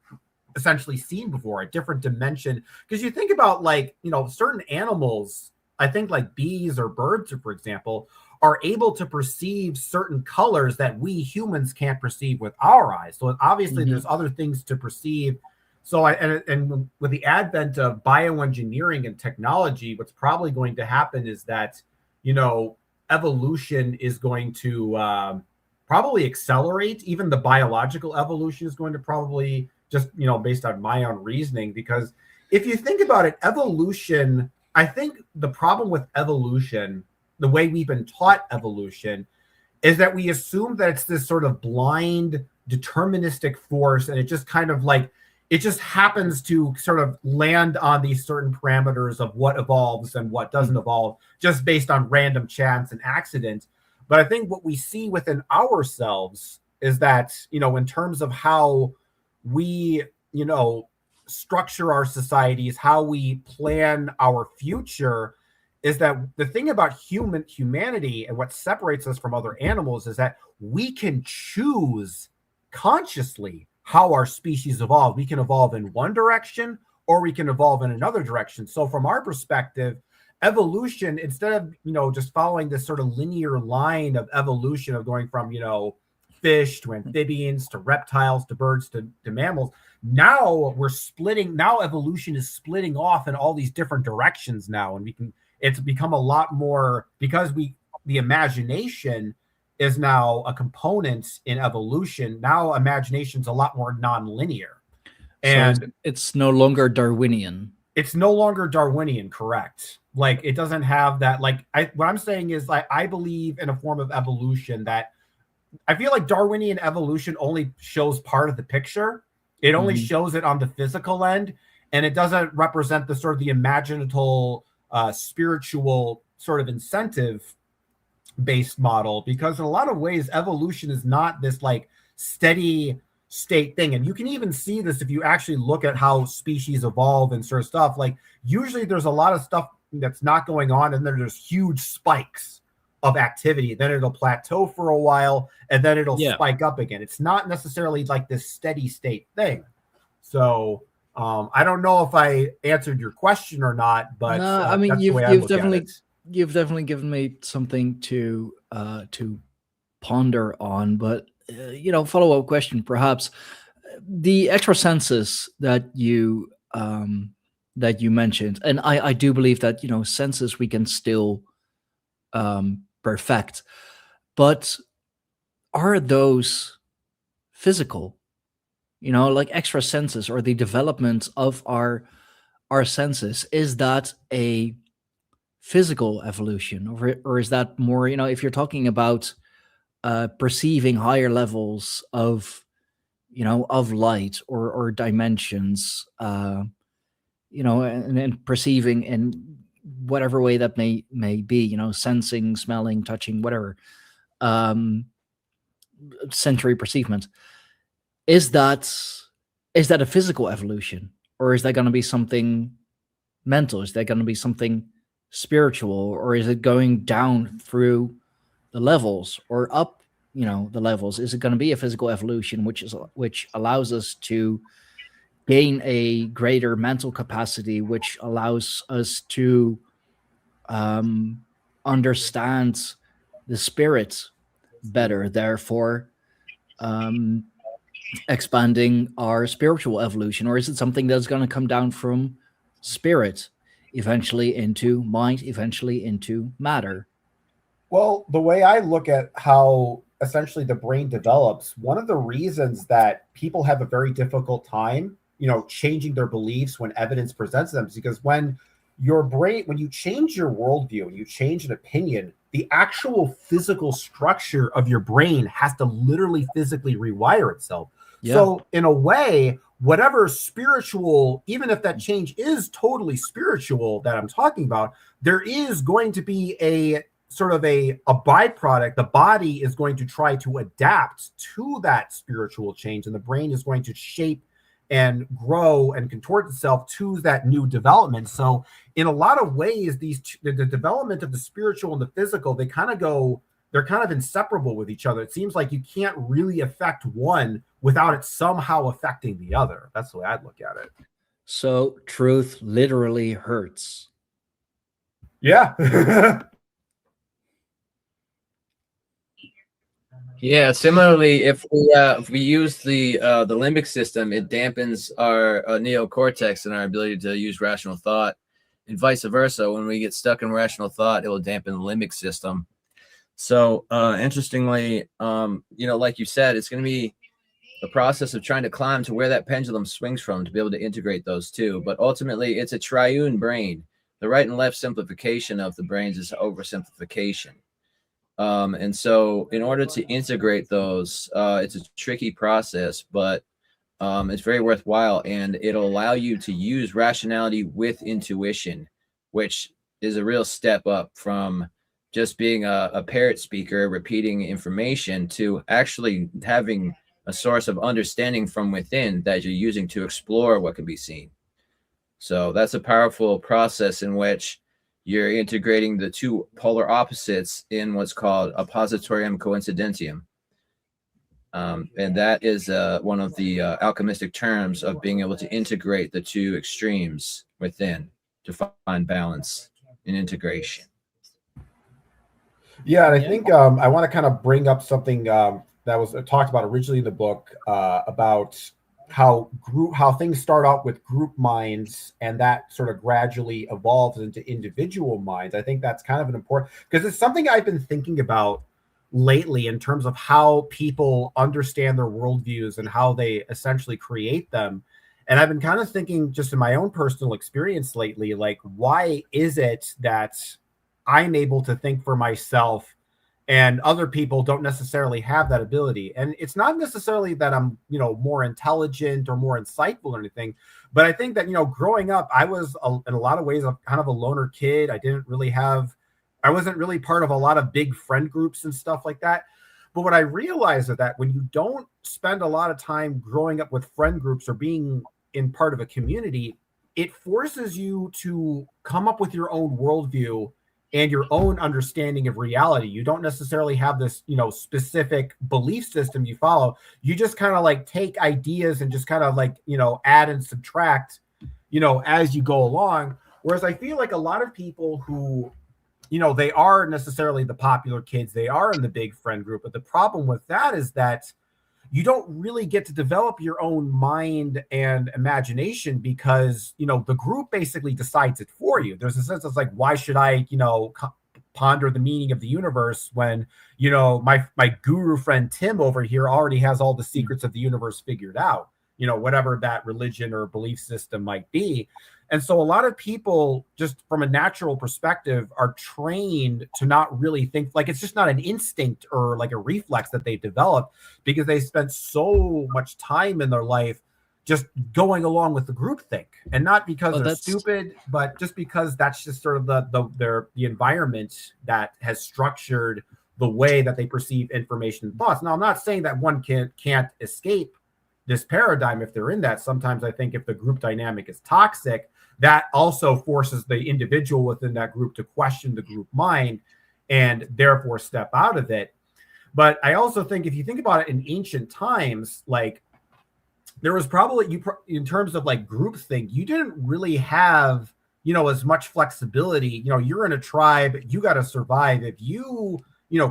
Speaker 3: essentially seen before, a different dimension. Because you think about, like, you know, certain animals, I think like bees or birds, for example, are able to perceive certain colors that we humans can't perceive with our eyes. So obviously there's other things to perceive. So and with the advent of bioengineering and technology, what's probably going to happen is that, you know, evolution is going to probably accelerate. Even the biological evolution is going to probably, just, you know, based on my own reasoning, because if you think about it, evolution, I think the problem with evolution the way we've been taught evolution is that we assume that it's this sort of blind deterministic force, and it just kind of like, it just happens to sort of land on these certain parameters of what evolves and what doesn't evolve just based on random chance and accident. But I think what we see within ourselves is that, you know, in terms of how we, you know, structure our societies, how we plan our future, is that the thing about humanity and what separates us from other animals is that we can choose consciously how our species evolve. We can evolve in one direction or we can evolve in another direction. So from our perspective, evolution, instead of, you know, just following this sort of linear line of evolution of going from, you know, fish to amphibians to reptiles to birds to mammals, now we're splitting. Now evolution is splitting off in all these different directions now, and it's become a lot more, because the imagination is now a component in evolution. Now imagination's a lot more non-linear. And
Speaker 4: so it's no longer Darwinian.
Speaker 3: It's no longer Darwinian, correct? Like, it doesn't have that, like, what I'm saying is, like, I believe in a form of evolution that I feel like Darwinian evolution only shows part of the picture. It only shows it on the physical end, and it doesn't represent the sort of the imaginative, spiritual sort of incentive based model, because in a lot of ways evolution is not this like steady state thing. And you can even see this if you actually look at how species evolve and sort of stuff. Like, usually there's a lot of stuff that's not going on, and then there's huge spikes of activity, then it'll plateau for a while, and then it'll spike up again. It's not necessarily like this steady state thing. So I don't know if I answered your question or not, but
Speaker 4: no, I mean, you've definitely given me something to ponder on. But you know, follow-up question, perhaps, the extra senses that you mentioned, and I do believe that, you know, senses we can still perfect, but are those physical? You know, like extra senses or the development of our senses, is that a physical evolution, or is that more, you know, if you're talking about perceiving higher levels of, you know, of light or dimensions, you know, and perceiving in whatever way that may be, you know, sensing, smelling, touching, whatever, sensory perceivement, is that a physical evolution, or is that going to be something mental? Is that going to be something spiritual, or is it going down through the levels or up, you know, the levels? Is it going to be a physical evolution which allows us to gain a greater mental capacity, which allows us to understand the spirit better, therefore expanding our spiritual evolution? Or is it something that's going to come down from spirit, eventually into mind, eventually into matter?
Speaker 3: Well, the way I look at how essentially the brain develops, one of the reasons that people have a very difficult time, you know, changing their beliefs when evidence presents them, is because when you change your worldview and you change an opinion, the actual physical structure of your brain has to literally physically rewire itself. Yeah. So in a way, whatever spiritual, even if that change is totally spiritual that I'm talking about, there is going to be a sort of a byproduct. The body is going to try to adapt to that spiritual change, and the brain is going to shape and grow and contort itself to that new development. So in a lot of ways, the development of the spiritual and the physical, they're kind of inseparable with each other. It seems like you can't really affect one without it somehow affecting the other. That's the way I'd look at it.
Speaker 4: So truth literally hurts.
Speaker 3: Yeah.
Speaker 5: Yeah. Similarly, if we use the limbic system, it dampens our neocortex and our ability to use rational thought, and vice versa. When we get stuck in rational thought, it will dampen the limbic system. So interestingly, you know, like you said, it's going to be the process of trying to climb to where that pendulum swings from to be able to integrate those two. But ultimately, it's a triune brain. the right and left simplification of the brains is oversimplification. And so in order to integrate those, it's a tricky process, but it's very worthwhile, and it'll allow you to use rationality with intuition, which is a real step up from just being a parrot speaker repeating information to actually having a source of understanding from within that you're using to explore what can be seen. So that's a powerful process in which you're integrating the two polar opposites in what's called oppositorium coincidentium. And that is one of the alchemistic terms of being able to integrate the two extremes within to find balance and integration.
Speaker 3: Yeah, and I think I want to kind of bring up something that was talked about originally in the book about how things start out with group minds and that sort of gradually evolves into individual minds. I think that's kind of an important, because it's something I've been thinking about lately in terms of how people understand their worldviews and how they essentially create them. And I've been kind of thinking just in my own personal experience lately, like, why is it that I'm able to think for myself and other people don't necessarily have that ability? And it's not necessarily that I'm, more intelligent or more insightful or anything, but I think that, growing up, I was in a lot of ways kind of a loner kid. I wasn't really part of a lot of big friend groups and stuff like that. But what I realized is that when you don't spend a lot of time growing up with friend groups or being in part of a community, it forces you to come up with your own worldview and your own understanding of reality. You don't necessarily have this, specific belief system you follow. You just kind of like take ideas and just kind of like, add and subtract, as you go along. Whereas I feel like a lot of people who, they are necessarily the popular kids, they are in the big friend group. But the problem with that is that you don't really get to develop your own mind and imagination because, the group basically decides it for you. There's a sense of like, why should I, ponder the meaning of the universe when, my guru friend Tim over here already has all the secrets of the universe figured out, whatever that religion or belief system might be. And so a lot of people, just from a natural perspective, are trained to not really think, like, it's just not an instinct or like a reflex that they develop because they spent so much time in their life just going along with the groupthink, and not because they're stupid, but just because that's just sort of the environment that has structured the way that they perceive information and thoughts. Now, I'm not saying that one can't escape this paradigm if they're in that. Sometimes I think if the group dynamic is toxic, that also forces the individual within that group to question the group mind and therefore step out of it. But I also think if you think about it in ancient times, like, there was probably, in terms of like groupthink, you didn't really have, as much flexibility. You're in a tribe, you got to survive. If you,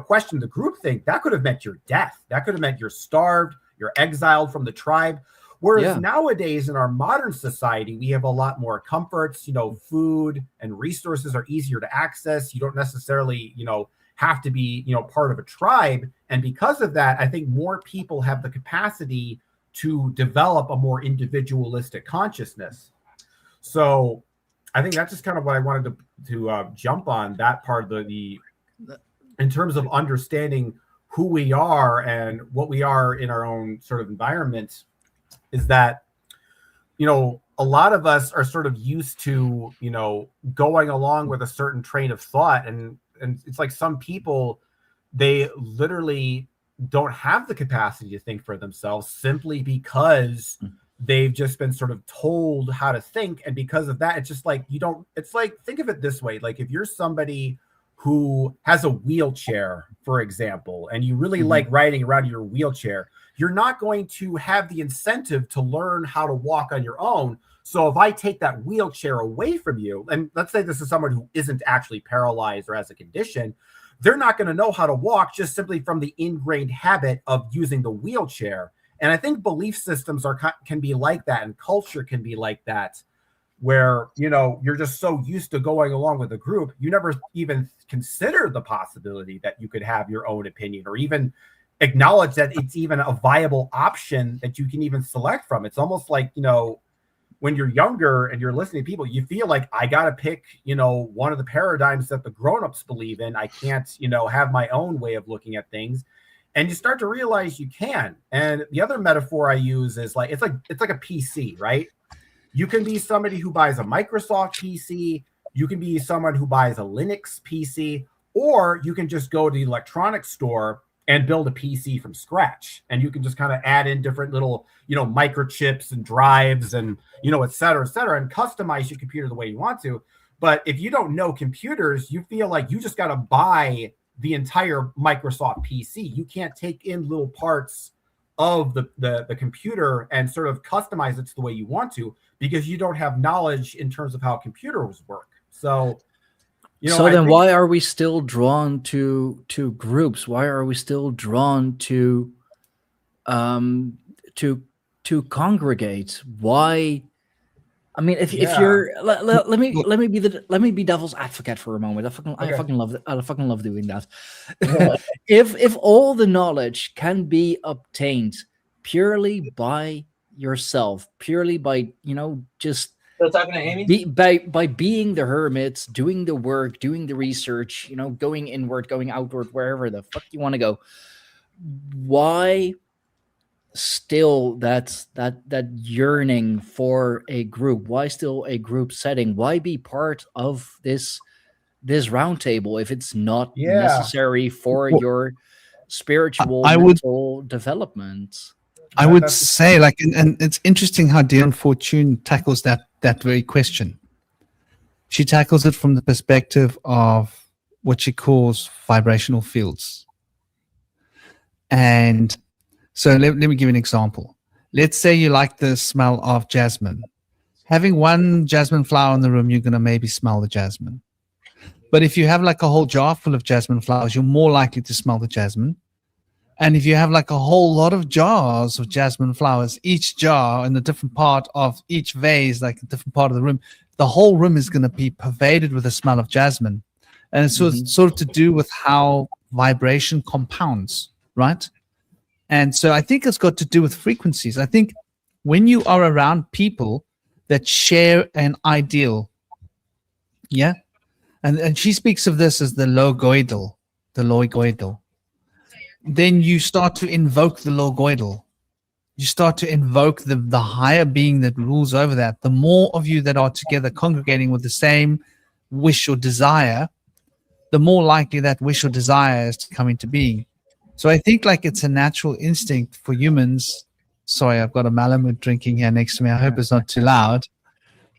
Speaker 3: question the groupthink, that could have meant your death. That could have meant you're starved, you're exiled from the tribe. Whereas nowadays in our modern society, we have a lot more comforts, food and resources are easier to access. You don't necessarily, have to be, part of a tribe. And because of that, I think more people have the capacity to develop a more individualistic consciousness. So I think that's just kind of what I wanted to jump on, that part of the in terms of understanding who we are and what we are in our own sort of environment, is that, a lot of us are sort of used to, going along with a certain train of thought. And it's like some people, they literally don't have the capacity to think for themselves simply because they've just been sort of told how to think. And because of that, it's just like, it's like, think of it this way. Like, if you're somebody who has a wheelchair, for example, and you really like riding around your wheelchair, you're not going to have the incentive to learn how to walk on your own. So if I take that wheelchair away from you, and let's say this is someone who isn't actually paralyzed or has a condition, they're not going to know how to walk just simply from the ingrained habit of using the wheelchair. And I think belief systems can be like that, and culture can be like that, where, you're just so used to going along with the group, you never even consider the possibility that you could have your own opinion, or even acknowledge that it's even a viable option that you can even select from. It's almost like, when you're younger and you're listening to people, you feel like I got to pick, one of the paradigms that the grownups believe in. I can't, have my own way of looking at things. And you start to realize you can. And the other metaphor I use is it's like a PC, right? You can be somebody who buys a Microsoft PC. You can be someone who buys a Linux PC, or you can just go to the electronics store and build a PC from scratch. And you can just kind of add in different little, microchips and drives and, et cetera, and customize your computer the way you want to. But if you don't know computers, you feel like you just got to buy the entire Microsoft PC. You can't take in little parts of the computer and sort of customize it to the way you want to, because you don't have knowledge in terms of how computers work. So,
Speaker 4: why are we still drawn to groups? Why are we still drawn to congregate? Why? I mean, if you're let me be devil's advocate for a moment. I fucking love doing that. if all the knowledge can be obtained purely by yourself, purely by just
Speaker 5: Still talking to Amy?
Speaker 4: By being the hermit, doing the work, doing the research, going inward, going outward, wherever the fuck you want to go. Why still that yearning for a group? Why still a group setting? Why be part of this round table if it's not necessary for your spiritual mental development?
Speaker 1: I would say, and it's interesting how Dion Fortune tackles that very question. She tackles it from the perspective of what she calls vibrational fields. And so let me give you an example. Let's say you like the smell of jasmine. Having one jasmine flower in the room, you're going to maybe smell the jasmine. But if you have a whole jar full of jasmine flowers, you're more likely to smell the jasmine. And if you have a whole lot of jars of jasmine flowers, each jar in a different part of each vase, a different part of the room, the whole room is going to be pervaded with the smell of jasmine. And it's sort of to do with how vibration compounds, right? And so I think it's got to do with frequencies. I think when you are around people that share an ideal, and she speaks of this as the logoidal, then you start to invoke the logoidal. You start to invoke the higher being that rules over that. The more of you that are together congregating with the same wish or desire, the more likely that wish or desire is to come into being. So I think it's a natural instinct for humans. Sorry, I've got a Malamute drinking here next to me. I hope it's not too loud.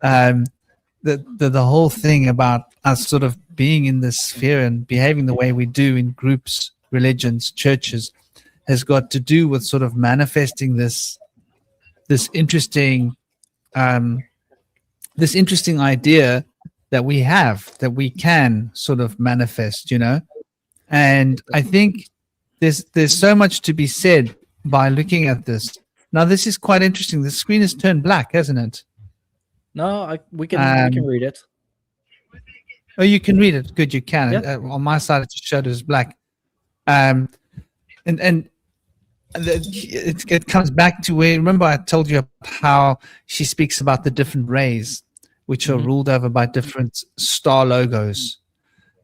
Speaker 1: The whole thing about us sort of being in this sphere and behaving the way we do in groups, religions, churches, has got to do with sort of manifesting this interesting idea that we have, that we can sort of manifest, And I think there's so much to be said by looking at this. Now, this is quite interesting. The screen has turned black, hasn't it?
Speaker 4: No, we can read it.
Speaker 1: Oh, you can read it. Good, you can.
Speaker 4: Yeah.
Speaker 1: On my side, it just showed as black. And it comes back to where, remember I told you how she speaks about the different rays, which are ruled over by different star logos,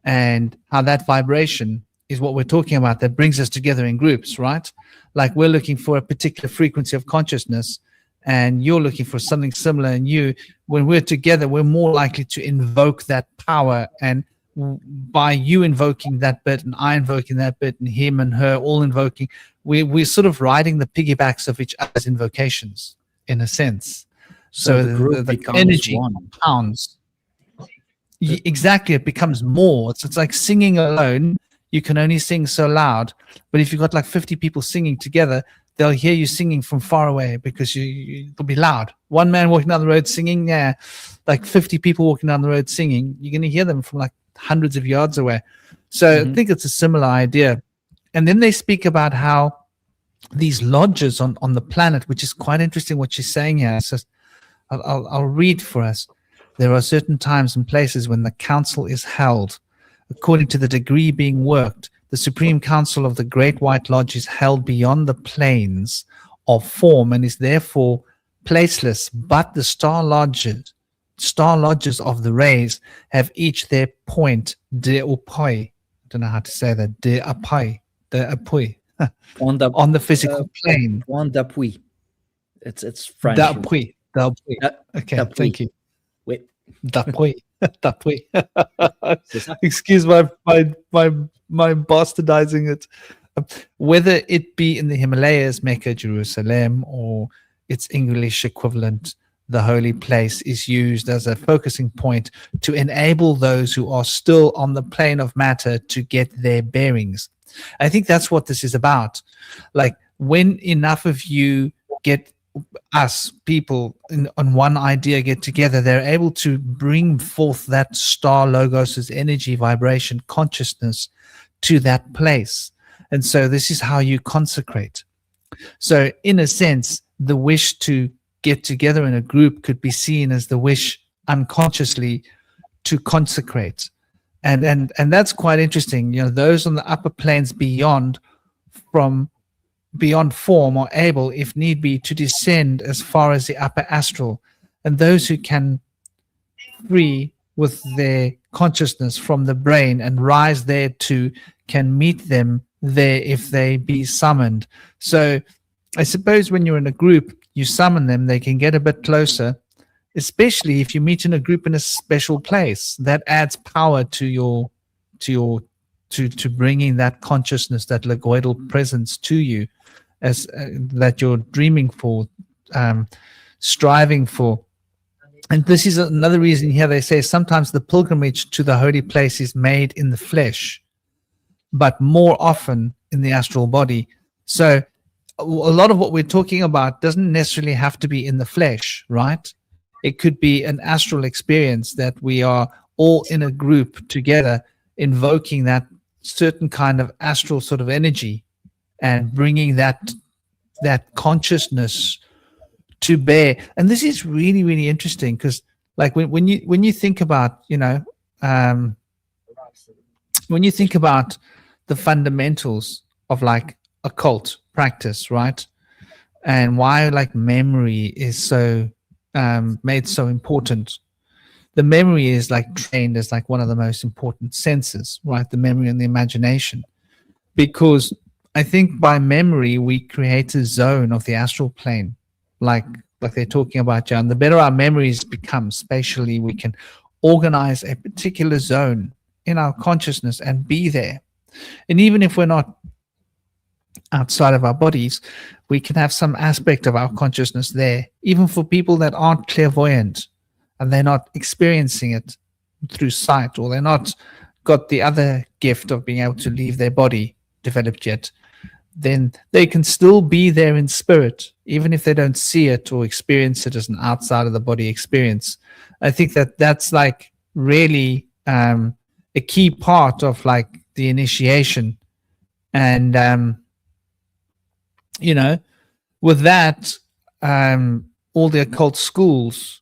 Speaker 1: and how that vibration is what we're talking about that brings us together in groups, right? Like we're looking for a particular frequency of consciousness, and you're looking for something similar, and when we're together, we're more likely to invoke that power. And by you invoking that bit and I invoking that bit and him and her all invoking, we're sort of riding the piggybacks of each other's invocations in a sense. So the energy compounds. Exactly, it becomes more. It's like singing alone. You can only sing so loud, but if you've got 50 people singing together, they'll hear you singing from far away because it'll be loud. One man walking down the road singing, 50 people walking down the road singing, you're going to hear them from hundreds of yards away. So I think it's a similar idea. And then they speak about how these lodges on the planet, which is quite interesting what she's saying here. So I'll read for us. There are certain times and places when the council is held according to the degree being worked. The Supreme Council of the Great White Lodge is held beyond the planes of form and is therefore placeless, but the star lodges of the rays have each their point de upoi. I don't know how to say that. De upoi. On the physical plane.
Speaker 4: Point d'appui. It's French.
Speaker 1: D'appui. Okay,
Speaker 4: D'appui.
Speaker 1: thank you.
Speaker 4: Oui.
Speaker 1: D'appui. D'appui.
Speaker 4: C'est ça.
Speaker 1: Excuse my bastardizing it. Whether it be in the Himalayas, Mecca, Jerusalem, or its English equivalent, the holy place is used as a focusing point to enable those who are still on the plane of matter to get their bearings. I think that's what this is about. Like, when enough of you get, us people on one idea get together, they're able to bring forth that star logos's energy, vibration, consciousness to that place. And so this is how you consecrate. So in a sense, the wish to get together in a group could be seen as the wish unconsciously to consecrate. And that's quite interesting. You know, those on the upper planes beyond form are able, if need be, to descend as far as the upper astral. And those who can free with their consciousness from the brain and rise there too can meet them there if they be summoned. So I suppose when you're in a group, you summon them, they can get a bit closer, especially if you meet in a group in a special place. That adds power to bringing that consciousness, that logoidal presence to you, as that you're dreaming for, striving for. And this is another reason here they say sometimes the pilgrimage to the holy place is made in the flesh, but more often in the astral body. So a lot of what we're talking about doesn't necessarily have to be in the flesh, right? It could be an astral experience that we are all in a group together, invoking that certain kind of astral sort of energy and bringing that consciousness to bear. And this is really, really interesting, because like when you think about, you know, when you think about the fundamentals of like occult practice, right? And why like memory is so made so important. The memory is like trained as like one of the most important senses, right? The memory and the imagination. Because I think by memory, we create a zone of the astral plane, like they're talking about, John. The better our memories become spatially, we can organize a particular zone in our consciousness and be there. And even if we're not outside of our bodies, we can have some aspect of our consciousness there, even for people that aren't clairvoyant and they're not experiencing it through sight, or they're not got the other gift of being able to leave their body developed yet. Then they can still be there in spirit, even if they don't see it or experience it as an outside of the body experience. I think that that's like really a key part of like the initiation. And you know, with that, all the occult schools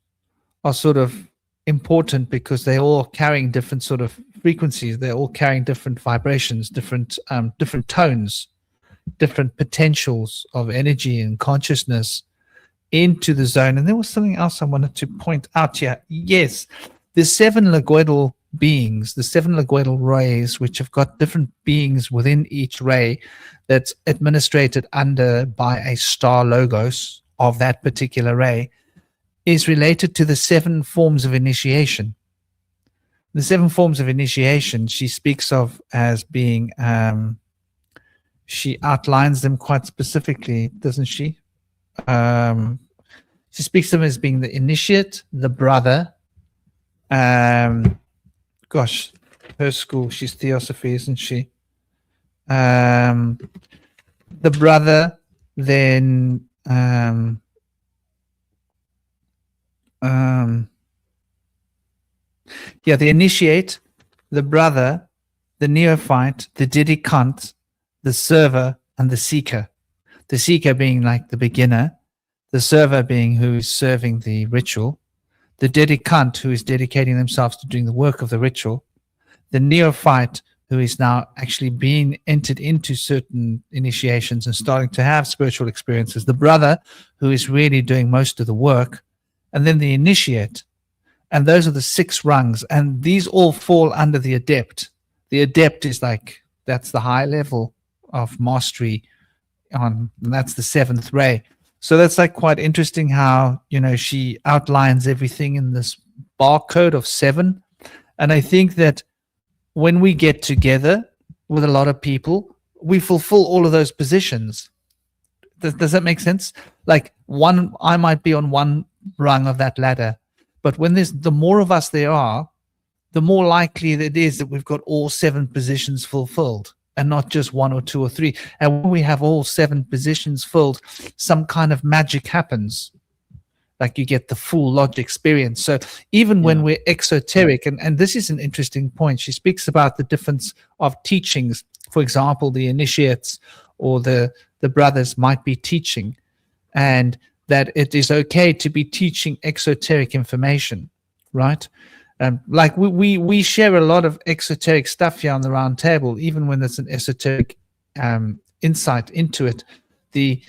Speaker 1: are sort of important because they're all carrying different sort of frequencies. They're all carrying different vibrations, different tones, different potentials of energy and consciousness into the zone. And there was something else I wanted to point out here. Yes, the 7 logoidal beings, the 7 logoidal rays, which have got different beings within each ray that's administrated under by a star logos of that particular ray, is related to the 7 forms of initiation. The 7 forms of initiation she speaks of as being, she outlines them quite specifically, doesn't she? She speaks of them as being the initiate, the brother. Gosh, her school, she's Theosophy, isn't she? The brother, then the initiate, the brother, the neophyte, the didicant, the server, and the seeker. The seeker being like the beginner, the server being who is serving the ritual, the dedicant who is dedicating themselves to doing the work of the ritual, the neophyte who is now actually being entered into certain initiations and starting to have spiritual experiences, the brother who is really doing most of the work, and then the initiate. And those are the 6 rungs, and these all fall under the adept. The adept is like, that's the high level of mastery and that's the 7th ray. So that's like quite interesting how, she outlines everything in this barcode of 7. And I think that when we get together with a lot of people, we fulfill all of those positions. Does that make sense? Like I might be on one rung of that ladder, but when the more of us there are, the more likely it is that we've got all 7 positions fulfilled and not just 1 or 2 or 3. And when we have all 7 positions filled, some kind of magic happens. Like you get the full lodge experience. So even when we're exoteric, and this is an interesting point, she speaks about the difference of teachings. For example, the initiates or the brothers might be teaching, and that it is okay to be teaching exoteric information, right? Like we share a lot of exoteric stuff here on the round table, even when there's an esoteric insight into it. The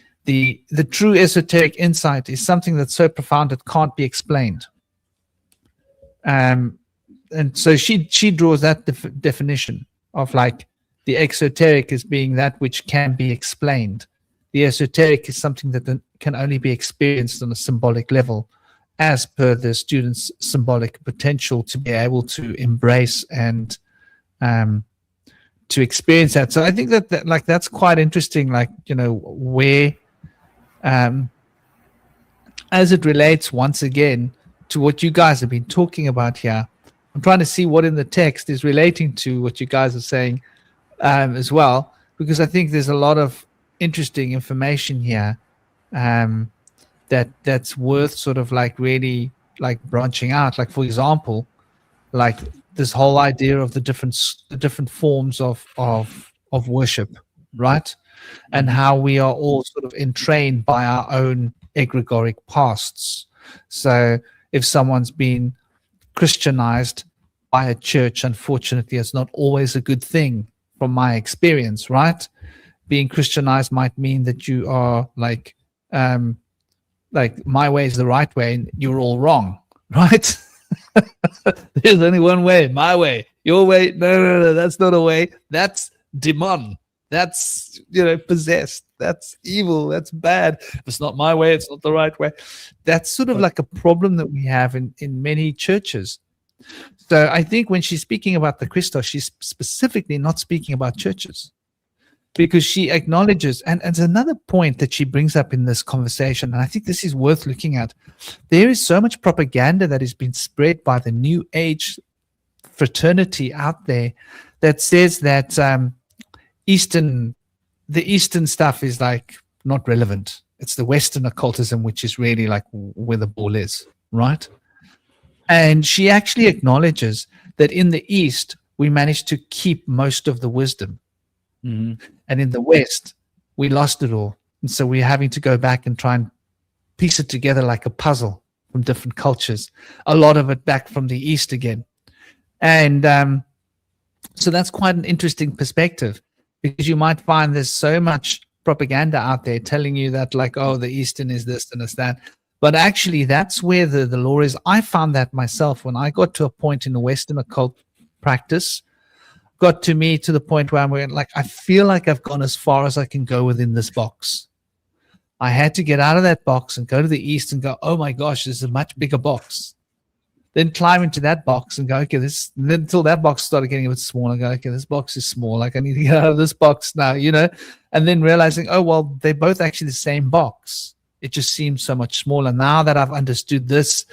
Speaker 1: true esoteric insight is something that's so profound it can't be explained. And so she draws that definition of like the exoteric as being that which can be explained. The esoteric is something that can only be experienced on a symbolic level, as per the student's symbolic potential to be able to embrace and to experience that. So I think that like that's quite interesting, like, where as it relates once again to what you guys have been talking about here. I'm trying to see what in the text is relating to what you guys are saying as well, because I think there's a lot of interesting information here that's worth sort of like really like branching out. Like, for example, like this whole idea of the different forms of worship, right? And how we are all sort of entrained by our own egregoric pasts. So if someone's been Christianized by a church, unfortunately, it's not always a good thing from my experience, right? Being Christianized might mean that you are like my way is the right way and you're all wrong, right? There's only one way, my way. Your way, no, that's not a way. That's demon. That's, possessed. That's evil. That's bad. If it's not my way, it's not the right way. That's sort of like a problem that we have in many churches. So I think when she's speaking about the Christos, she's specifically not speaking about churches, because she acknowledges, and it's another point that she brings up in this conversation, and I think this is worth looking at. There is so much propaganda that has been spread by the New Age fraternity out there that says that the Eastern stuff is like not relevant. It's the Western occultism which is really like where the ball is, right? And she actually acknowledges that in the East we managed to keep most of the wisdom. Mm-hmm. And in the West, we lost it all. And so we're having to go back and try and piece it together like a puzzle from different cultures, a lot of it back from the East again. And so that's quite an interesting perspective, because you might find there's so much propaganda out there telling you that like, oh, the Eastern is this and it's that. But actually, that's where the law is. I found that myself when I got to a point in the Western occult practice, got to me to the point where I'm like, I feel like I've gone as far as I can go within this box. I had to get out of that box and go to the East and go, oh my gosh, this is a much bigger box. Then climb into that box and go, okay, this, and then until that box started getting a bit smaller, go, okay, this box is small. Like I need to get out of this box now, and then realizing, oh, well, they're both actually the same box. It just seems so much smaller. Now that I've understood this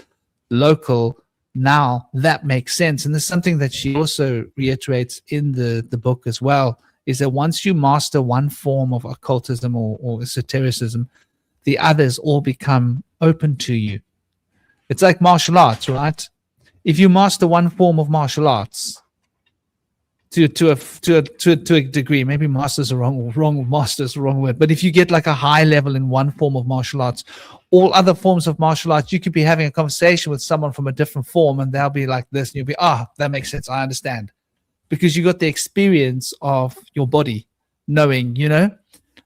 Speaker 1: local, now that makes sense. And there's something that she also reiterates in the book as well, is that once you master one form of occultism or esotericism, the others all become open to you. It's like martial arts, right? If you master one form of martial arts to a degree, maybe master's the wrong word, but if you get like a high level in one form of martial arts, all other forms of martial arts, you could be having a conversation with someone from a different form and they'll be like this and you'll be, that makes sense, I understand. because you got the experience of your body knowing,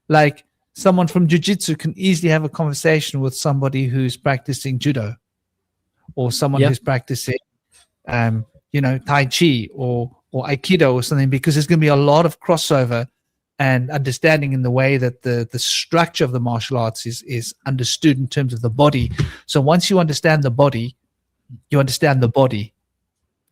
Speaker 1: like someone from jiu-jitsu can easily have a conversation with somebody who's practicing judo, or someone who's practicing Tai Chi or Aikido or something, because there's going to be a lot of crossover and understanding in the way that the structure of the martial arts is understood in terms of the body. So once you understand the body, you understand the body,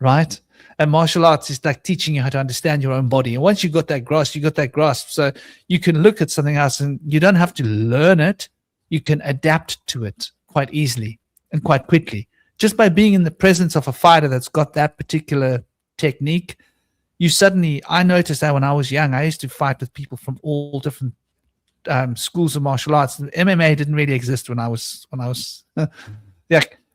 Speaker 1: right? And martial arts is like teaching you how to understand your own body. And once you got that grasp, you got that grasp. So you can look at something else and you don't have to learn it. You can adapt to it quite easily and quite quickly. Just by being in the presence of a fighter that's got that particular technique, I noticed that when I was young, I used to fight with people from all different schools of martial arts. MMA didn't really exist when I was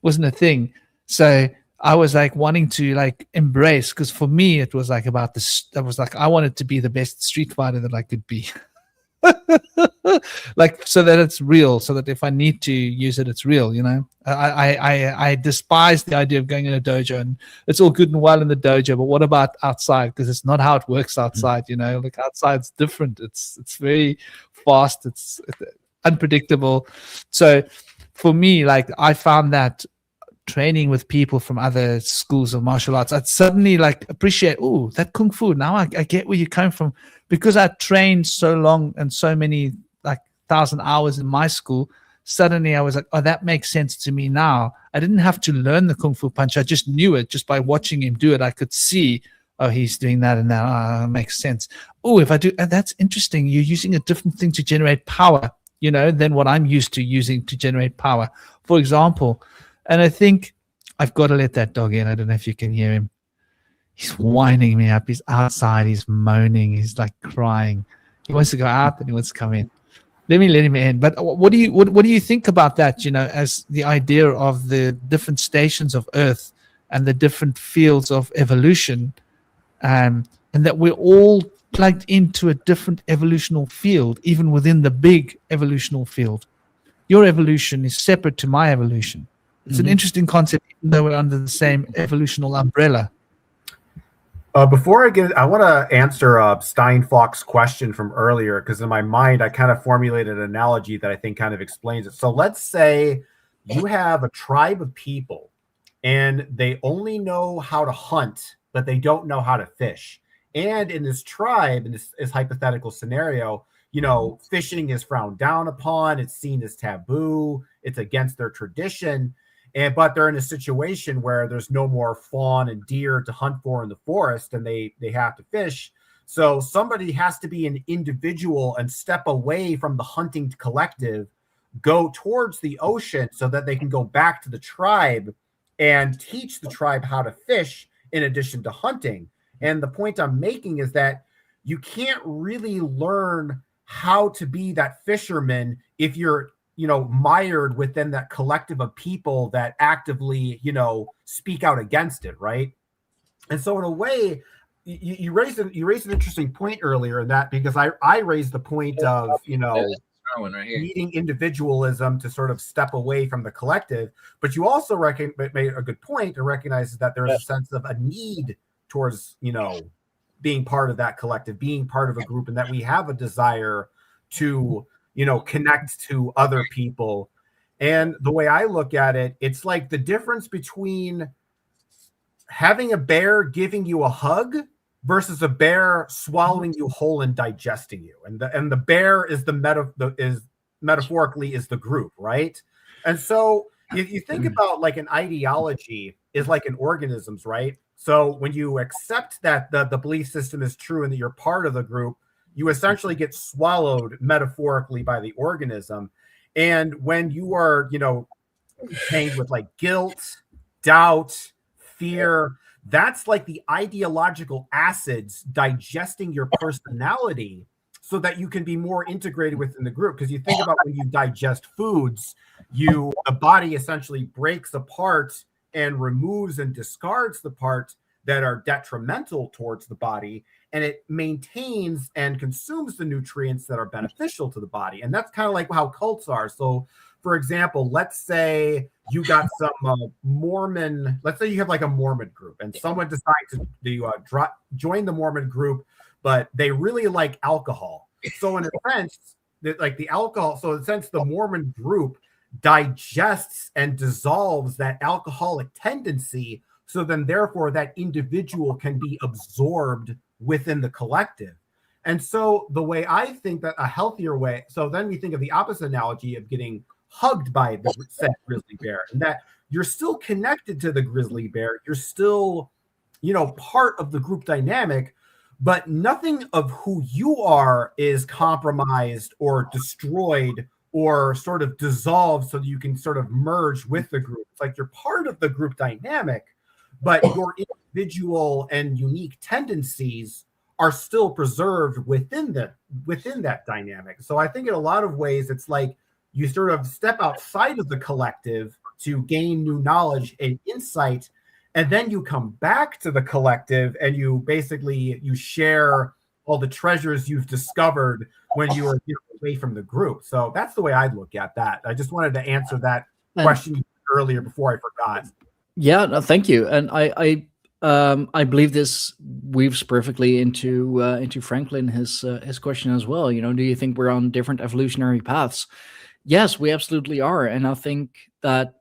Speaker 1: wasn't a thing. So I was like wanting to like embrace, because for me it was like about this. I was like, I wanted to be the best street fighter that I could be. Like, so that it's real, so that if I need to use it, it's real. I despise the idea of going in a dojo, and it's all good and well in the dojo, but what about outside? Because it's not how it works outside. Like outside's different. It's very fast. It's unpredictable. So for me, like, I found that training with people from other schools of martial arts, I'd suddenly like appreciate, oh, that kung fu. Now I get where you come from, because I trained so long and so many like 1,000 hours in my school. Suddenly I was like, oh, that makes sense to me now. I didn't have to learn the kung fu punch. I just knew it just by watching him do it. I could see, oh, he's doing that and that. Oh, makes sense. Oh, if I do, that's interesting. You're using a different thing to generate power, than what I'm used to using to generate power, for example. And I think I've got to let that dog in. I don't know if you can hear him. He's winding me up. He's outside. He's moaning. He's like crying. He wants to go out and he wants to come in. Let me let him in. But what do you think about that? As the idea of the different stations of Earth and the different fields of evolution, and that we're all plugged into a different evolutional field, even within the big evolutional field. Your evolution is separate to my evolution. It's an interesting concept, even though we're under the same evolutional umbrella.
Speaker 3: Before I want to answer Steinfock's question from earlier, because in my mind, I kind of formulated an analogy that I think kind of explains it. So let's say you have a tribe of people and they only know how to hunt, but they don't know how to fish. And in this tribe, in this hypothetical scenario, fishing is frowned down upon. It's seen as taboo. It's against their tradition. But they're in a situation where there's no more fawn and deer to hunt for in the forest, and they have to fish. So somebody has to be an individual and step away from the hunting collective, go towards the ocean so that they can go back to the tribe and teach the tribe how to fish in addition to hunting. And the point I'm making is that you can't really learn how to be that fisherman if you're mired within that collective of people that actively, speak out against it, right? And so in a way, you raised an interesting point earlier in that, because I raised the point of, needing individualism to sort of step away from the collective, but you also made a good point and recognizes that there's a sense of a need towards, being part of that collective, being part of a group, and that we have a desire to connect to other people. And the way I look at it, it's like the difference between having a bear giving you a hug versus a bear swallowing you whole and digesting you. And the bear is metaphorically is the group, right? And so if you think about like an ideology is like an organism's, right? So when you accept that the belief system is true and that you're part of the group, you essentially get swallowed metaphorically by the organism. And when you are, tainted with like guilt, doubt, fear, that's like the ideological acids digesting your personality so that you can be more integrated within the group. Because you think about when you digest foods, the body essentially breaks apart and removes and discards the parts that are detrimental towards the body, and it maintains and consumes the nutrients that are beneficial to the body. And that's kind of like how cults are. So for example, let's say you got some Mormon, let's say you have like a Mormon group and someone decides to join the Mormon group, but they really like alcohol. So in a sense, like the alcohol, so in a sense, the Mormon group digests and dissolves that alcoholic tendency. So then therefore that individual can be absorbed within the collective. And so the way I think that a healthier way, so then we think of the opposite analogy of getting hugged by the said grizzly bear, and that you're still connected to the grizzly bear. You're still, part of the group dynamic, but nothing of who you are is compromised or destroyed or sort of dissolved so that you can sort of merge with the group. It's like you're part of the group dynamic, but your individual and unique tendencies are still preserved within that dynamic. So I think in a lot of ways, it's like you sort of step outside of the collective to gain new knowledge and insight, and then you come back to the collective and you share all the treasures you've discovered when you were away from the group. So that's the way I'd look at that. I just wanted to answer that question earlier before I forgot.
Speaker 4: Yeah, no, thank you. And I believe this weaves perfectly into Franklin, his question as well. Do you think we're on different evolutionary paths? Yes, we absolutely are. And I think that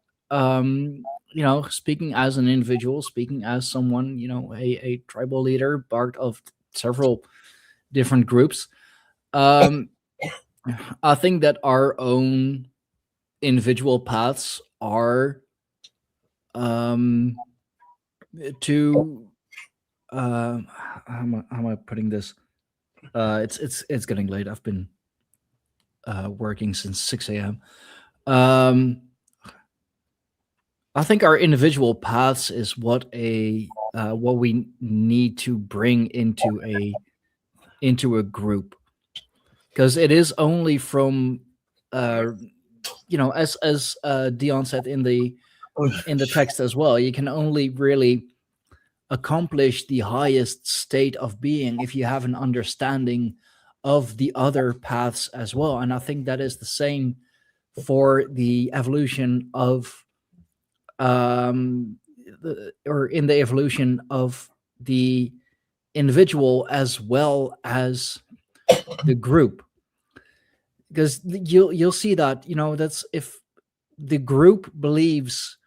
Speaker 4: speaking as an individual, speaking as someone, a tribal leader, part of several different groups, I think that our own individual paths are how am I putting this? It's getting late. I've been working since 6 a.m. I think our individual paths is what we need to bring into a group, because it is only from as Dion said in the text as well, you can only really accomplish the highest state of being if you have an understanding of the other paths as well. And I think that is the same for the evolution of in the evolution of the individual as well as the group, because you'll see that that's if the group believes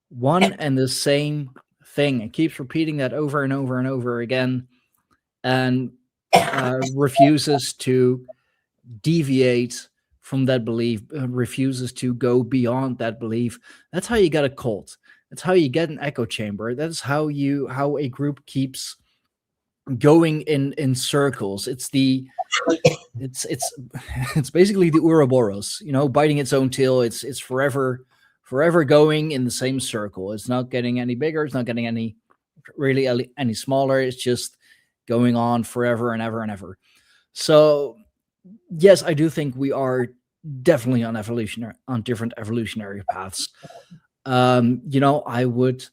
Speaker 4: one and the same thing and keeps repeating that over and over and over again, and refuses to deviate from that belief, refuses to go beyond that belief. That's how you get a cult. That's how you get an echo chamber. That's how a group keeps going in circles. It's basically the Ouroboros, biting its own tail. It's forever going in the same circle. It's not getting any bigger. It's not getting any smaller. It's just going on forever and ever and ever. So yes, I do think we are definitely on different evolutionary paths. I would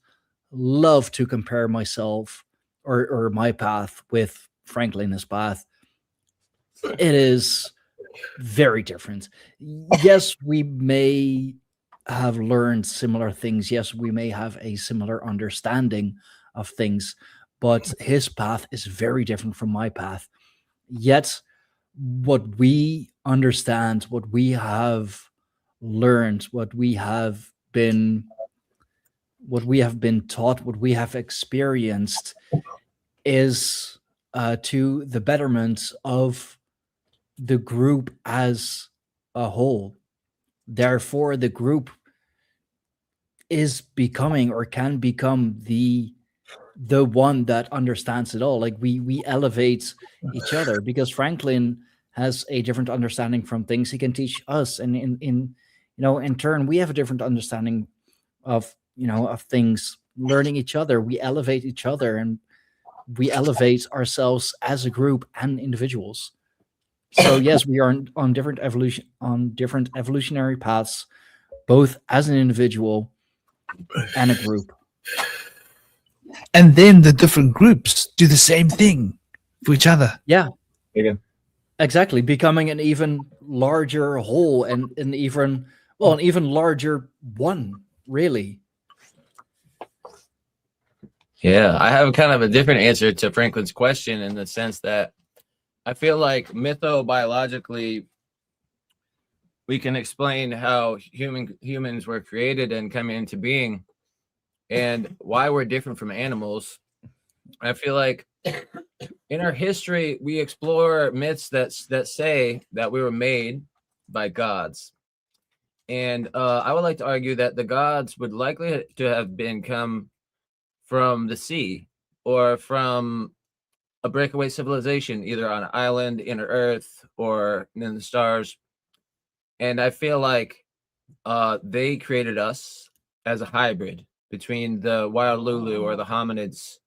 Speaker 4: love to compare myself or my path with Franklin's path. It is very different. Yes, we may have learned similar things. Yes, we may have a similar understanding of things, but his path is very different from my path. Yet, what we understand, what we have learned, what we have been taught, what we have experienced is to the betterment of the group as a whole. Therefore, the group is becoming or can become the one that understands it all. Like we elevate each other because Franklin has a different understanding from things. He can teach us, and in turn, we have a different understanding of things. Learning each other, we elevate each other, and we elevate ourselves as a group and individuals. So yes, we are on different evolutionary paths, both as an individual and a group.
Speaker 1: And then the different groups do the same thing for each other.
Speaker 4: Yeah. Exactly. Becoming an even larger whole and an even Well, an even larger one, really.
Speaker 5: Yeah, I have kind of a different answer to Franklin's question in the sense that I feel like mythobiologically, we can explain how humans were created and come into being and why we're different from animals. I feel like in our history, we explore myths that say that we were made by gods. And I would like to argue that the gods would likely to have come from the sea or from a breakaway civilization, either on an island, inner Earth, or in the stars. And I feel like they created us as a hybrid between the wild Lulu or the hominids,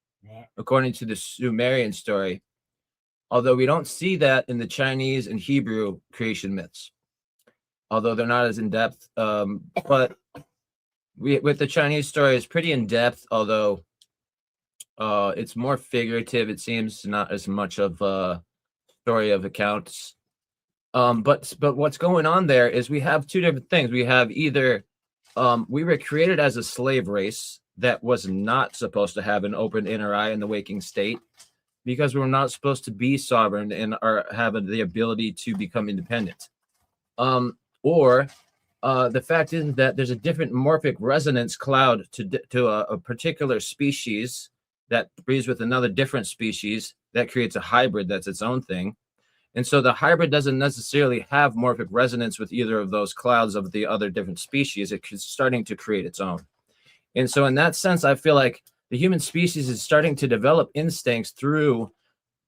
Speaker 5: according to the Sumerian story. Although we don't see that in the Chinese and Hebrew creation myths, although they're not as in depth. But with the Chinese story, it's pretty in depth, although it's more figurative. It seems not as much of a story of accounts. But what's going on there is we have two different things. We have either we were created as a slave race that was not supposed to have an open inner eye in the waking state, because we're not supposed to be sovereign and have the ability to become independent. Or the fact is that there's a different morphic resonance cloud to a particular species that breeds with another different species that creates a hybrid that's its own thing. And so the hybrid doesn't necessarily have morphic resonance with either of those clouds of the other different species. It's starting to create its own. And so in that sense, I feel like the human species is starting to develop instincts through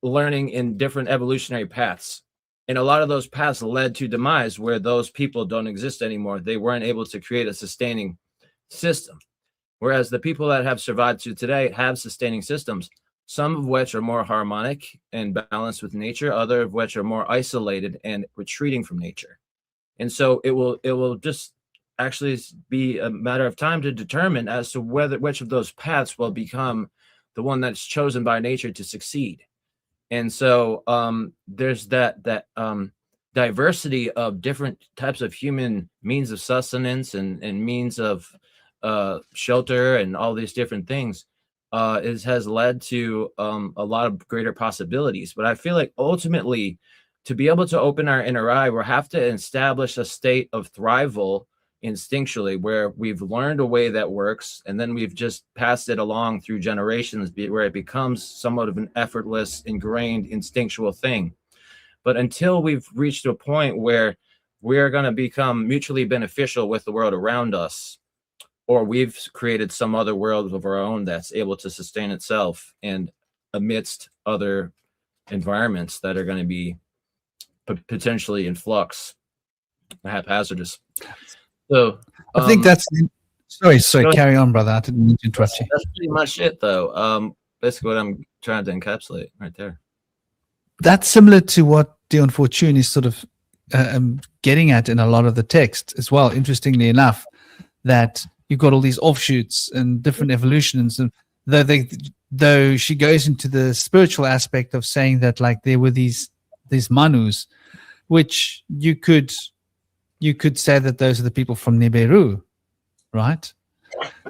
Speaker 5: learning in different evolutionary paths. And a lot of those paths led to demise where those people don't exist anymore. They weren't able to create a sustaining system. Whereas the people that have survived to today have sustaining systems, some of which are more harmonic and balanced with nature, other of which are more isolated and retreating from nature. And so it will just actually be a matter of time to determine as to which of those paths will become the one that's chosen by nature to succeed. And so there's that diversity of different types of human means of sustenance and means of shelter and all these different things has led to a lot of greater possibilities. But I feel like ultimately, to be able to open our inner eye, we'll have to establish a state of thrival instinctually, where we've learned a way that works, and then we've just passed it along through generations, where it becomes somewhat of an effortless, ingrained, instinctual thing. But until we've reached a point where we're going to become mutually beneficial with the world around us, or we've created some other world of our own that's able to sustain itself and amidst other environments that are going to be potentially in flux, haphazardous. So
Speaker 1: I think that's sorry, carry on, brother. I didn't mean to interrupt you.
Speaker 5: That's pretty much it, though. Basically what I'm trying to encapsulate right there.
Speaker 1: That's similar to what Dion Fortune is sort of getting at in a lot of the text as well, interestingly enough, that you've got all these offshoots and different evolutions, and though she goes into the spiritual aspect of saying that like there were these manus, which you could say that those are the people from Nibiru, right?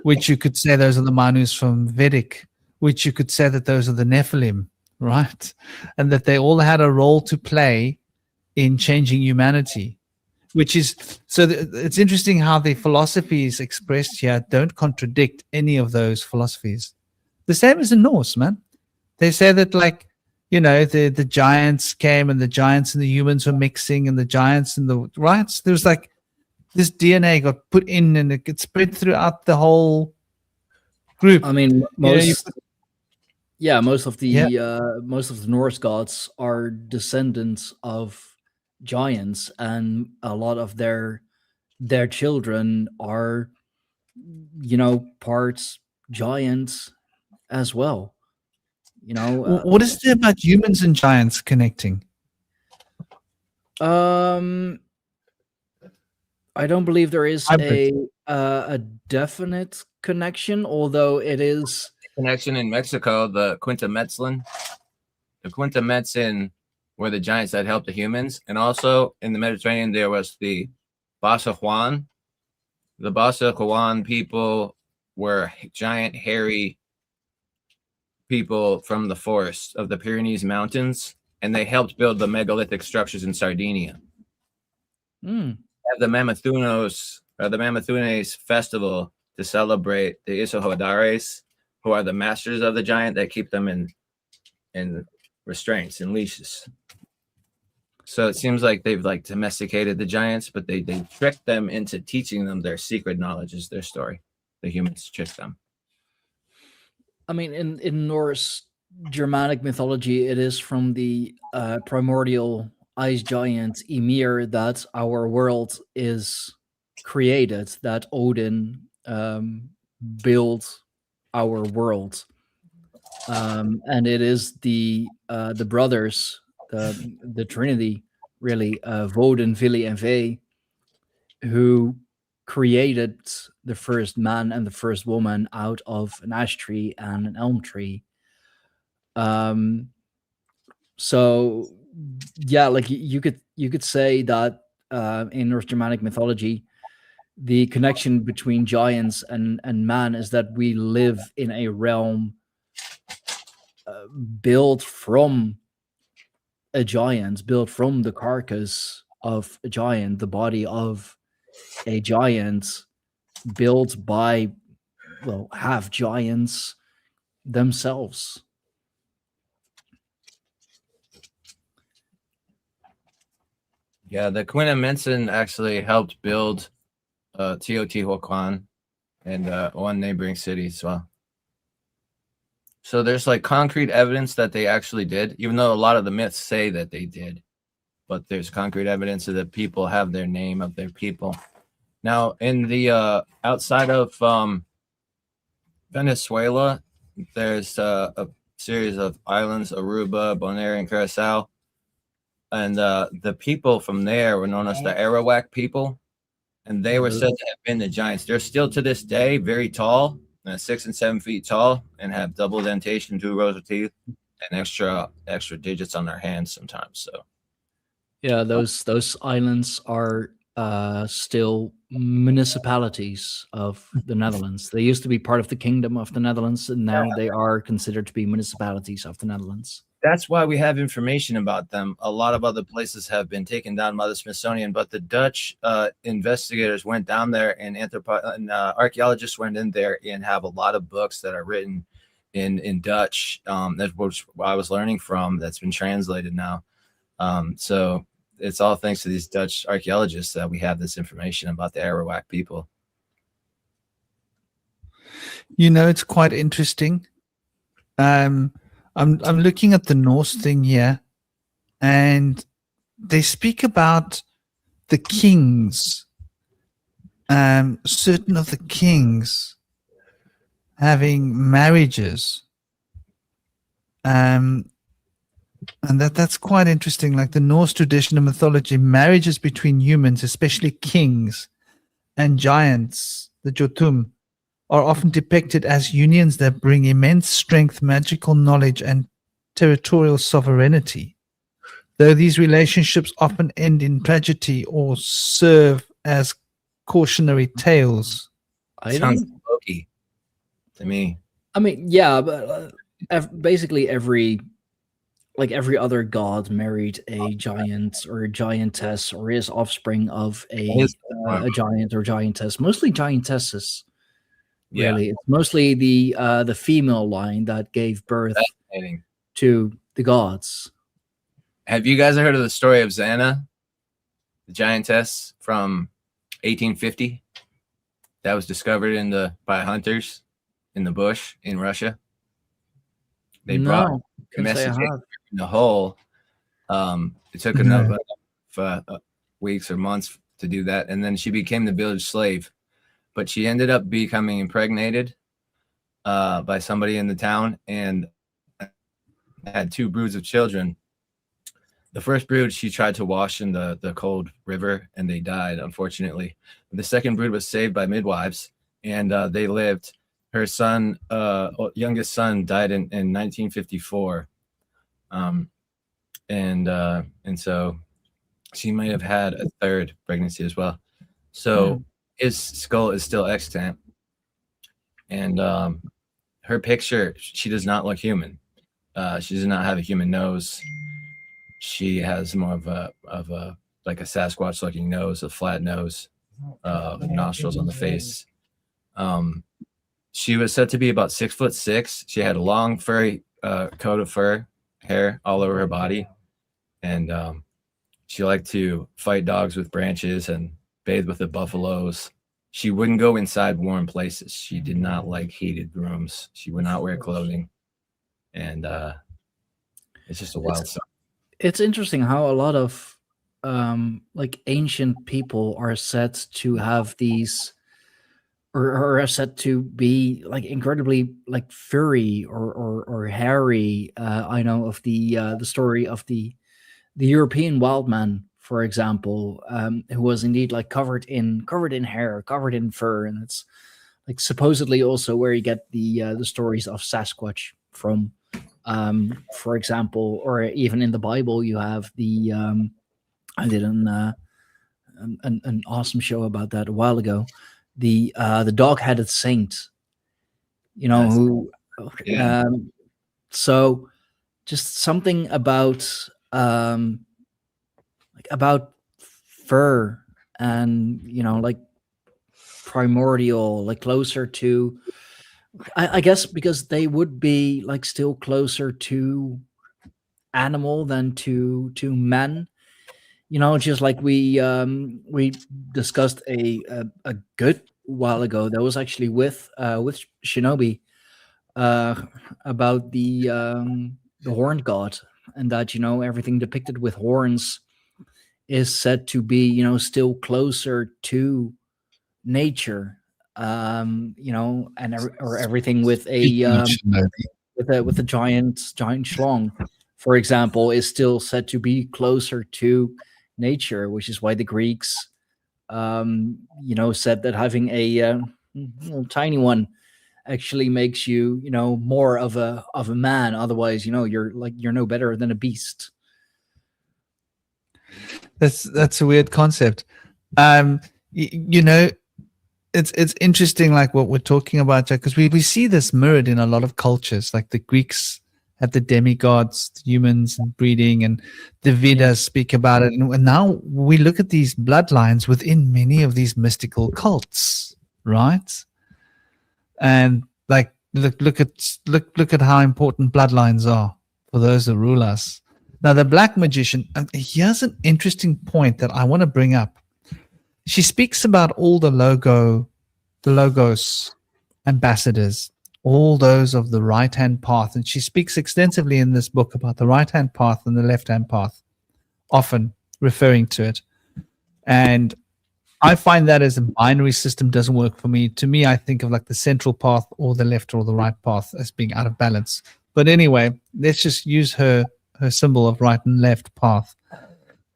Speaker 1: Which you could say those are the manus from Vedic, which you could say that those are the Nephilim, right? And that they all had a role to play in changing humanity. Which is so it's interesting how the philosophies expressed here don't contradict any of those philosophies. The same as in Norse, man. They say that, like, you know, the giants came and the giants and the humans were mixing, and the giants and the rights. There was like this DNA got put in and it gets spread throughout the whole group.
Speaker 4: I mean, most of the Norse gods are descendants of giants, and a lot of their children are, you know, parts giants as well. You know,
Speaker 1: what is there about humans and giants connecting?
Speaker 4: I don't believe there is a definite connection, although it is
Speaker 5: connection in Mexico, the Quintametzlin. The Quintametzin were the giants that helped the humans. And also in the Mediterranean, there was the Basa Juan, The Basa people were giant, hairy people from the forest of the Pyrenees Mountains, and they helped build the megalithic structures in Sardinia.
Speaker 4: Mm.
Speaker 5: Have the Mamathunes festival to celebrate the Isohodares, who are the masters of the giant that keep them in restraints and leashes. So it seems like they've like domesticated the giants, but they tricked them into teaching them their secret knowledge is their story. The humans tricked them.
Speaker 4: I mean, in Norse Germanic mythology, it is from the primordial ice giant Ymir that our world is created, that Odin built our world. And it is the brothers, the Trinity, really, Woden, Vili, and Ve, who created the first man and the first woman out of an ash tree and an elm tree. So yeah, like you could say that in North Germanic mythology, the connection between giants and man is that we live in a realm built from a giant, built from the carcass of a giant, the body of a giant, built by, well, half giants themselves.
Speaker 5: Yeah, the Quinamenson actually helped build Teotihuacan and one neighboring city as well. So there's like concrete evidence that they actually did, even though a lot of the myths say that they did. But there's concrete evidence that the people have their name of their people. Now, in the outside of Venezuela, there's a series of islands, Aruba, Bonaire, and Curacao. And the people from there were known as the Arawak people. And they were said to have been the giants. They're still to this day very tall, 6 and 7 feet tall, and have double dentation, 2 rows of teeth, and extra digits on their hands sometimes. So
Speaker 4: yeah, those islands are still municipalities of the Netherlands. They used to be part of the Kingdom of the Netherlands, and now they are considered to be municipalities of the Netherlands.
Speaker 5: That's why we have information about them. A lot of other places have been taken down by the Smithsonian, but the Dutch investigators went down there, and archaeologists went in there and have a lot of books that are written in Dutch. That's what I was learning from. That's been translated now. So it's all thanks to these Dutch archaeologists that we have this information about the Arawak people.
Speaker 1: You know, it's quite interesting. I'm looking at the Norse thing here, and they speak about the kings, certain of the kings having marriages, and that's quite interesting. Like the Norse tradition of mythology, marriages between humans, especially kings and giants, the Jotun, are often depicted as unions that bring immense strength, magical knowledge, and territorial sovereignty. Though these relationships often end in tragedy or serve as cautionary tales.
Speaker 5: Sounds Loki to me.
Speaker 4: I mean, yeah, but basically every other god married a giant or a giantess or is offspring of a giant or giantess. Mostly giantesses. Really, it's mostly the female line that gave birth to the gods.
Speaker 5: Have you guys heard of the story of Xana, the giantess from 1850 that was discovered by hunters in the bush in Russia? They brought a message in the hole. It took enough weeks or months to do that, and then she became the village slave. But she ended up becoming impregnated by somebody in the town and had 2 broods of children. The first brood she tried to wash in the cold river, and they died, unfortunately. The second brood was saved by midwives, and they lived. Her son, youngest son, died in 1954, and so she might have had a third pregnancy as well. So his skull is still extant, and her picture, she does not look human. She does not have a human nose. She has more of a like a Sasquatch looking nose, a flat nose, nostrils on the face. She was said to be about 6'6". She had a long furry coat of fur, hair all over her body, and she liked to fight dogs with branches and bathe with the buffaloes. She wouldn't go inside warm places. She did not like heated rooms. She would not wear clothing, and it's just a wild stuff.
Speaker 4: It's interesting how a lot of like ancient people are said to have these, or are said to be like incredibly like furry or hairy. I know of the story of the European wild man, for example, who was indeed like covered in hair, covered in fur, and it's like supposedly also where you get the stories of Sasquatch from. For example, or even in the Bible, you have the I did an awesome show about that a while ago. The dog-headed saint, you know,
Speaker 5: Yes.
Speaker 4: who
Speaker 5: Yeah.
Speaker 4: so just something about like about fur and, you know, like primordial, like closer to, I guess because they would be like still closer to animal than to men, you know, just like we discussed a good while ago. That was actually with Shinobi about the horned god, and that, you know, everything depicted with horns is said to be, you know, still closer to nature, you know, and or everything with a with a giant schlong, for example, is still said to be closer to nature, which is why the Greeks, you know, said that having a little tiny one actually makes you, you know, more of a man. Otherwise, you know, you're no better than a beast.
Speaker 1: That's a weird concept. You know, it's interesting, like what we're talking about, Jack, because we see this mirrored in a lot of cultures. Like the Greeks had the demigods, the humans, and breeding, and the Vedas speak about it. And now we look at these bloodlines within many of these mystical cults, right? And like look at how important bloodlines are for those that rule us. Now, the black magician, here's an interesting point that I want to bring up. She speaks about all the Logos ambassadors, all those of the right-hand path. And she speaks extensively in this book about the right-hand path and the left-hand path, often referring to it. And I find that as a binary system doesn't work for me. To me, I think of like the central path or the left or the right path as being out of balance. But anyway, let's just use her symbol of right and left path.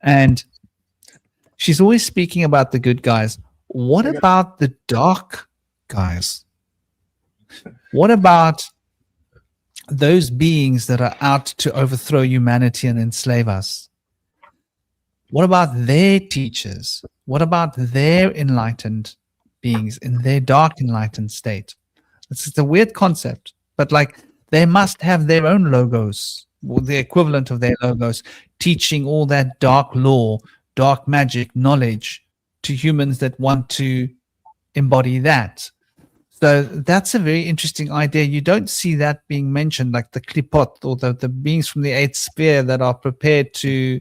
Speaker 1: And she's always speaking about the good guys. What about the dark guys? What about those beings that are out to overthrow humanity and enslave us? What about their teachers? What about their enlightened beings in their dark enlightened state? It's a weird concept, but like they must have their own logos, or the equivalent of their logos, teaching all that dark law, dark magic knowledge to humans that want to embody that. So that's a very interesting idea. You don't see that being mentioned, like the klipot or the beings from the eighth sphere that are prepared to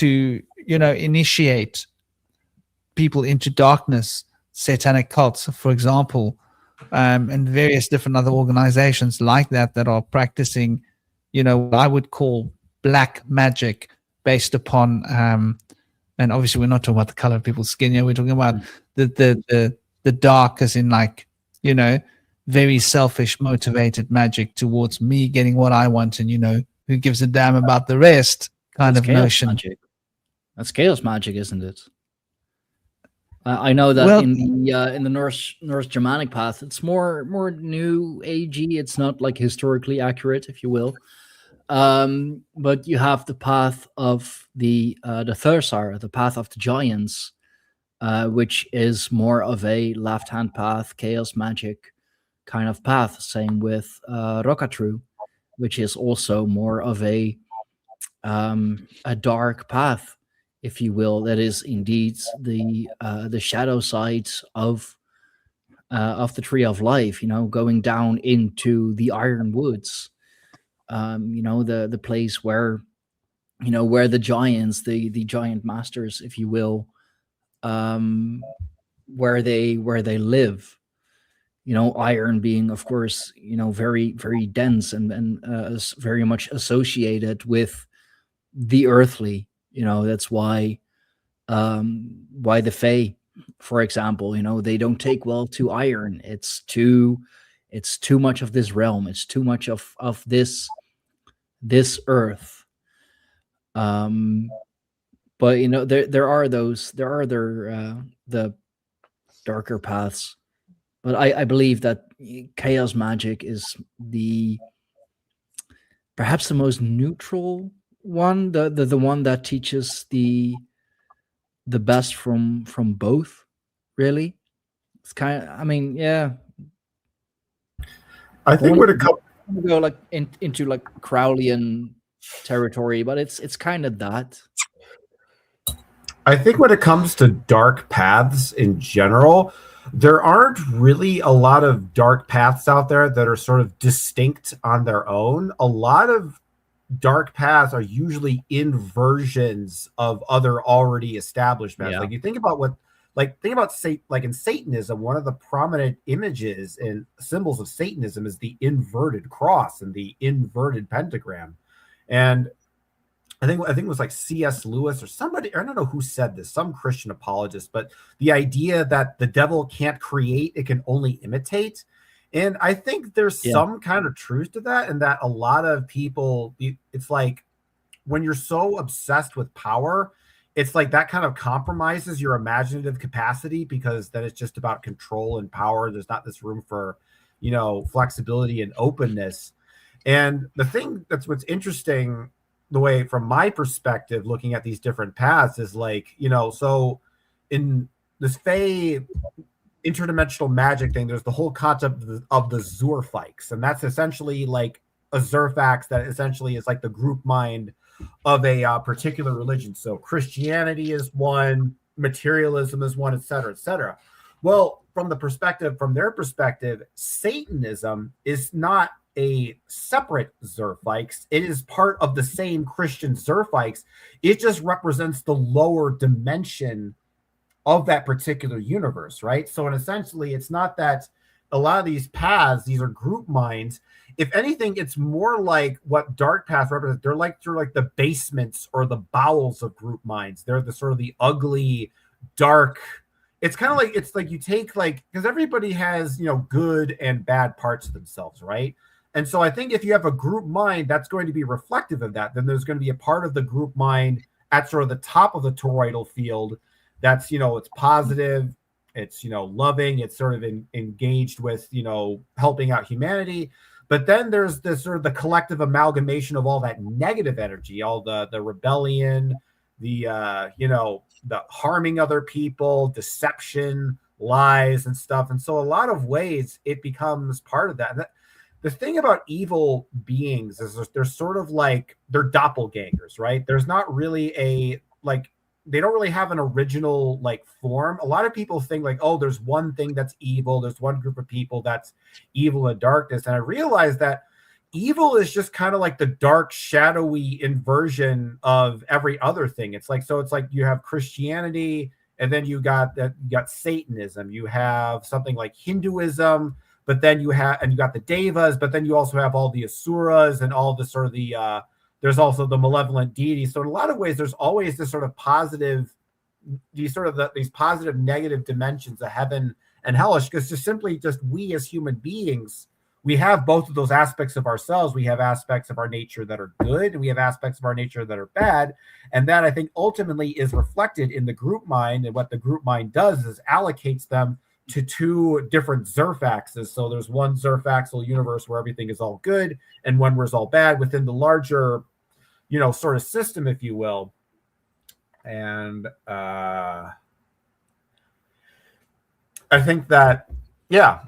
Speaker 1: you know, initiate people into darkness, satanic cults, for example, and various different other organizations like that are practicing, you know, what I would call black magic based upon, and obviously we're not talking about the color of people's skin here. We're talking about the dark, as in like, you know, very selfish, motivated magic towards me getting what I want, and, you know, who gives a damn about the rest kind of notion.
Speaker 4: Magic. That's chaos magic, isn't it? I know that
Speaker 1: Well,
Speaker 4: in the Norse Germanic path, it's more new agey. It's not like historically accurate, if you will. But you have the path of the Thursar, the path of the giants, which is more of a left-hand path, chaos magic kind of path. Same with Rokatru, which is also more of a dark path, if you will. That is indeed the shadow side of the Tree of Life. Going down into the Iron Woods. The place where where the giants, the giant masters, if you will, where they live. Iron being, of course, very, very dense and very much associated with the earthly. That's why the Fae, for example, they don't take well to iron. It's too much of this realm. It's too much of this earth. But there are the darker paths. But I believe that chaos magic is perhaps the most neutral one, the one that teaches the best from both, really. It's kind of, I mean, yeah.
Speaker 3: I think when it comes
Speaker 4: to go like into like Crowleyan territory, but it's kind of that.
Speaker 3: I think when it comes to dark paths in general, there aren't really a lot of dark paths out there that are sort of distinct on their own. A lot of dark paths are usually inversions of other already established paths.
Speaker 4: Yeah.
Speaker 3: Like you think about like in Satanism, one of the prominent images and symbols of Satanism is the inverted cross and the inverted pentagram. And I think it was like C.S. Lewis or somebody, I don't know who said this, some Christian apologist, but the idea that the devil can't create, it can only imitate. And I think there's some kind of truth to that, and that a lot of people, it's like when you're so obsessed with power, it's like that kind of compromises your imaginative capacity, because then it's just about control and power. There's not this room for, flexibility and openness. And the thing what's interesting, the way from my perspective, looking at these different paths, is like, so in this Fey interdimensional magic thing, there's the whole concept of the Zurfix, and that's essentially like a Zurfax that essentially is like the group mind of a particular religion. So Christianity is one, materialism is one, et cetera, et cetera. Well, from their perspective, Satanism is not a separate Zurfix. It is part of the same Christian Zurfix. It just represents the lower dimension of that particular universe, right? So, essentially, it's not that a lot of these paths, these are group minds. If anything, it's more like what dark paths represent. They're like the basements or the bowels of group minds. They're the sort of the ugly, dark. It's kind of like, it's like you take because everybody has, good and bad parts of themselves, right? And so I think if you have a group mind that's going to be reflective of that, then there's going to be a part of the group mind at sort of the top of the toroidal field that's, it's positive, it's, loving, it's sort of engaged with, helping out humanity. But then there's this sort of the collective amalgamation of all that negative energy, all the rebellion, the, the harming other people, deception, lies and stuff. And so a lot of ways it becomes part of that. The thing about evil beings is they're sort of like, they're doppelgangers, right? There's not really they don't really have an original form. A lot of people think there's one thing that's evil. There's one group of people that's evil and darkness. And I realized that evil is just kind of like the dark, shadowy inversion of every other thing. It's like you have Christianity, and then you got Satanism. You have something like Hinduism, but then you got the Devas, but then you also have all the Asuras and all the sort of the there's also the malevolent deities. So in a lot of ways, there's always this sort of positive, these positive, negative dimensions of heaven and hellish, because just we as human beings, we have both of those aspects of ourselves. We have aspects of our nature that are good, and we have aspects of our nature that are bad. And that, I think, ultimately is reflected in the group mind. And what the group mind does is allocates them to two different Zurfaxes. So there's one Zurfaxal universe where everything is all good, and one where it's all bad within the larger, sort of system, if you will. And I think that, yeah.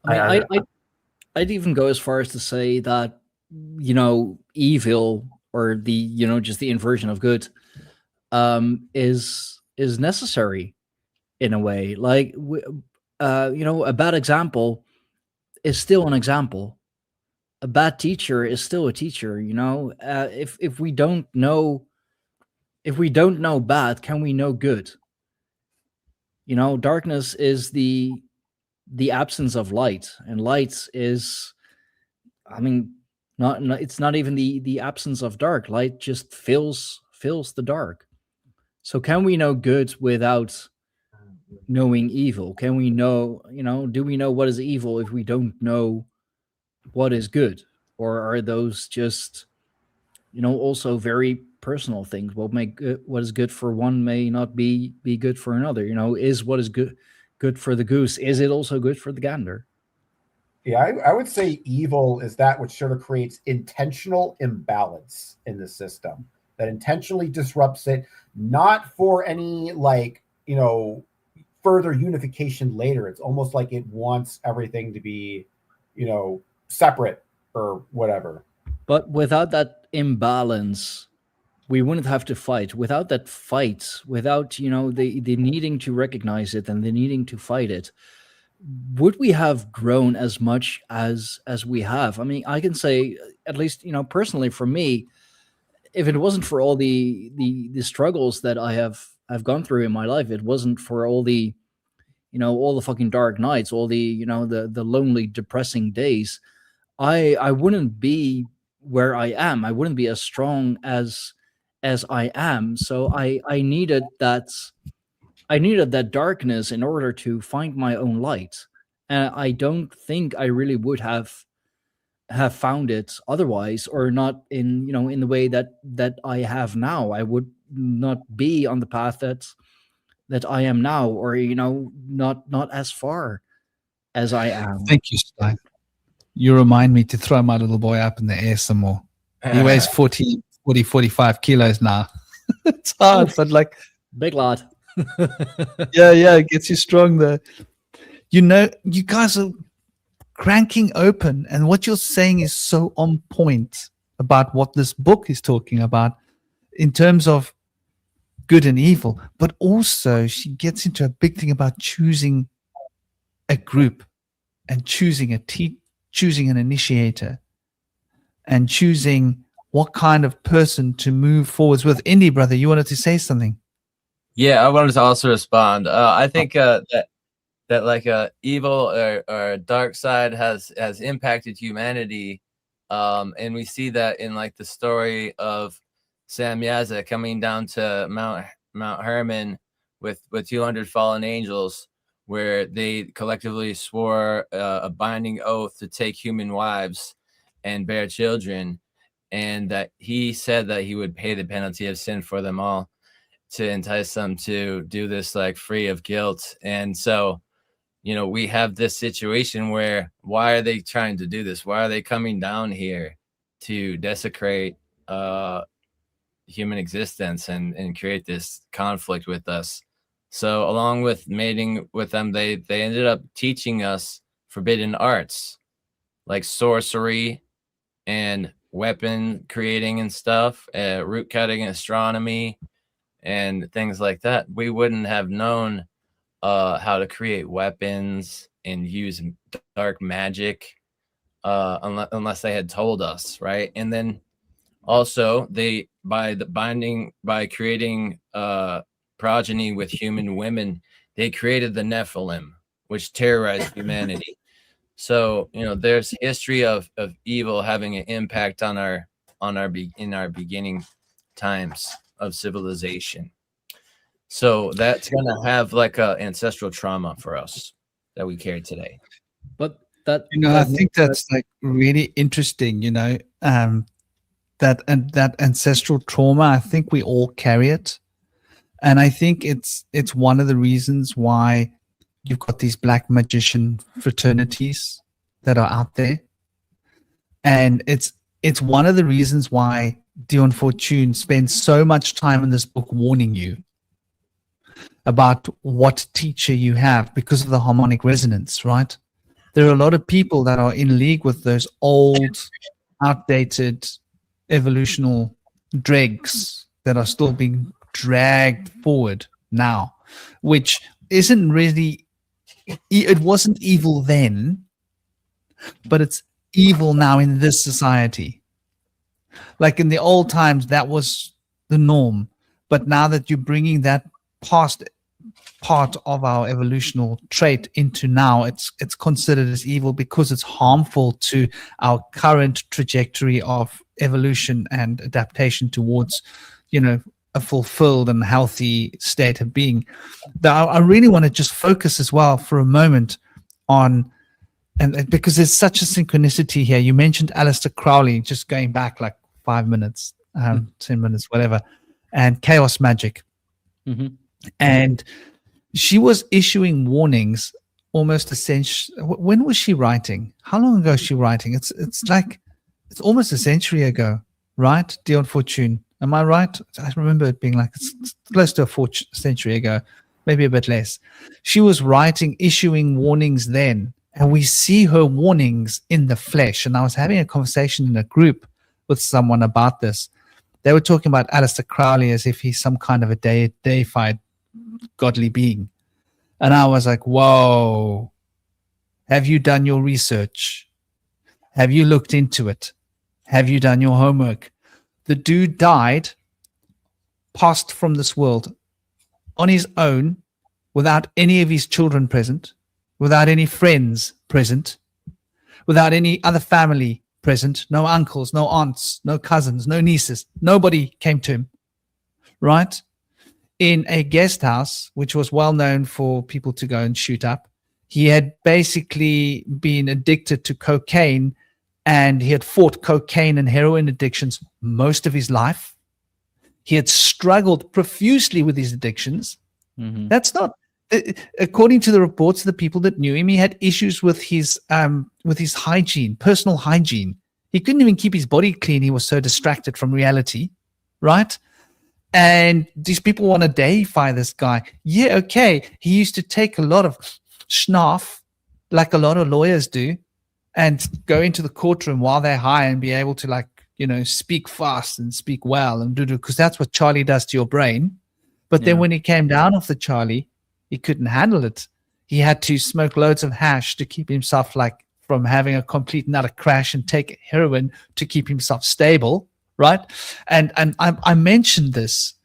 Speaker 4: I mean, I'd even go as far as to say that, evil, or the, just the inversion of good, is necessary in a way. Like, a bad example is still an example. A bad teacher is still a teacher. If we don't know bad, can we know good? Darkness is the absence of light, and light is, I mean, not it's not even the absence of dark. Light just fills the dark. So can we know good without knowing evil? Can we know, do we know what is evil if we don't know what is good? Or are those just, also very personal things? What is good for one may not be good for another. Is what is good for the goose, is it also good for the gander?
Speaker 3: Yeah, I would say evil is that which sort of creates intentional imbalance in the system, that intentionally disrupts it, not for any, like, further unification later. It's almost like it wants everything to be, separate or whatever.
Speaker 4: But without that imbalance, we wouldn't have to fight. Without that fight, without, the needing to recognize it and the needing to fight it, would we have grown as much as we have? I mean, I can say, at least, personally for me, if it wasn't for all the struggles that I've gone through in my life, it wasn't for all the, all the fucking dark nights, all the, the lonely, depressing days, I wouldn't be where I am. I wouldn't be as strong as I am. So I needed that darkness in order to find my own light. And I don't think I really would have found it otherwise, or not in, in the way that I have now. I would not be on the path that I am now, or, not as far as I am.
Speaker 1: Thank you, Stein. You remind me to throw my little boy up in the air some more. He weighs 45 kilos now. It's hard, but like,
Speaker 4: big lad.
Speaker 1: yeah, it gets you strong there. You guys are cranking open, and what you're saying is so on point about what this book is talking about in terms of good and evil. But also, she gets into a big thing about choosing a group and choosing choosing an initiator and choosing what kind of person to move forwards with. Indy, brother, you wanted to say something?
Speaker 5: Yeah, I wanted to also respond. I think that like evil or dark side has impacted humanity, and we see that in like the story of Sam Yaza coming down to Mount Hermon with 200 fallen angels, where they collectively swore a binding oath to take human wives and bear children, and that he said that he would pay the penalty of sin for them all to entice them to do this like free of guilt. And so, we have this situation where, why are they trying to do this? Why are they coming down here to desecrate human existence and create this conflict with us? So along with mating with them, they ended up teaching us forbidden arts like sorcery and weapon creating and stuff, root cutting, astronomy, and things like that. We wouldn't have known how to create weapons and use dark magic unless they had told us, right? And then also by creating progeny with human women, they created the Nephilim, which terrorized humanity. So there's history of evil having an impact on our beginning times of civilization. So that's gonna have like a ancestral trauma for us that we carry today.
Speaker 4: But that
Speaker 1: I think that's like really interesting. That ancestral trauma, I think we all carry it, and I think it's one of the reasons why you've got these black magician fraternities that are out there, and it's one of the reasons why Dion Fortune spends so much time in this book warning you about what teacher you have because of the harmonic resonance, right? There are a lot of people that are in league with those old, outdated evolutional dregs that are still being dragged forward now, which isn't really, it wasn't evil then, but it's evil now in this society. Like in the old times, that was the norm. But now that you're bringing that past part of our evolutional trait into now, it's considered as evil because it's harmful to our current trajectory of evolution and adaptation towards, you know, a fulfilled and healthy state of being. I really want to just focus as well for a moment on, and because there's such a synchronicity here. You mentioned Aleister Crowley, just going back like 5 minutes, 10 minutes, whatever, and chaos magic.
Speaker 4: Mm-hmm.
Speaker 1: And she was issuing warnings almost essentially. When was she writing? How long ago was she writing? It's almost a century ago, right? Dion Fortune. Am I right? I remember it being like it's close to a century ago, maybe a bit less. She was writing, issuing warnings then. And we see her warnings in the flesh. And I was having a conversation in a group with someone about this. They were talking about Aleister Crowley as if he's some kind of a deified godly being. And I was like, whoa, have you done your research? Have you looked into it? Have you done your homework? The dude died, passed from this world on his own, without any of his children present, without any friends present, without any other family present, no uncles, no aunts, no cousins, no nieces. Nobody came to him, right? In a guest house, which was well known for people to go and shoot up. He had basically been addicted to cocaine, and he had fought cocaine and heroin addictions most of his life. He had struggled profusely with his addictions.
Speaker 4: Mm-hmm.
Speaker 1: That's not, according to the reports of the people that knew him, he had issues with his hygiene, personal hygiene. He couldn't even keep his body clean. He was so distracted from reality, right? And these people want to deify this guy. Yeah, okay. He used to take a lot of schnaff, like a lot of lawyers do, and go into the courtroom while they're high and be able to, like, you know, speak fast and speak well and do, because that's what Charlie does to your brain. But then when he came down off the Charlie, he couldn't handle it. He had to smoke loads of hash to keep himself, like, from having a complete and utter crash, and take heroin to keep himself stable, right? And I mentioned this,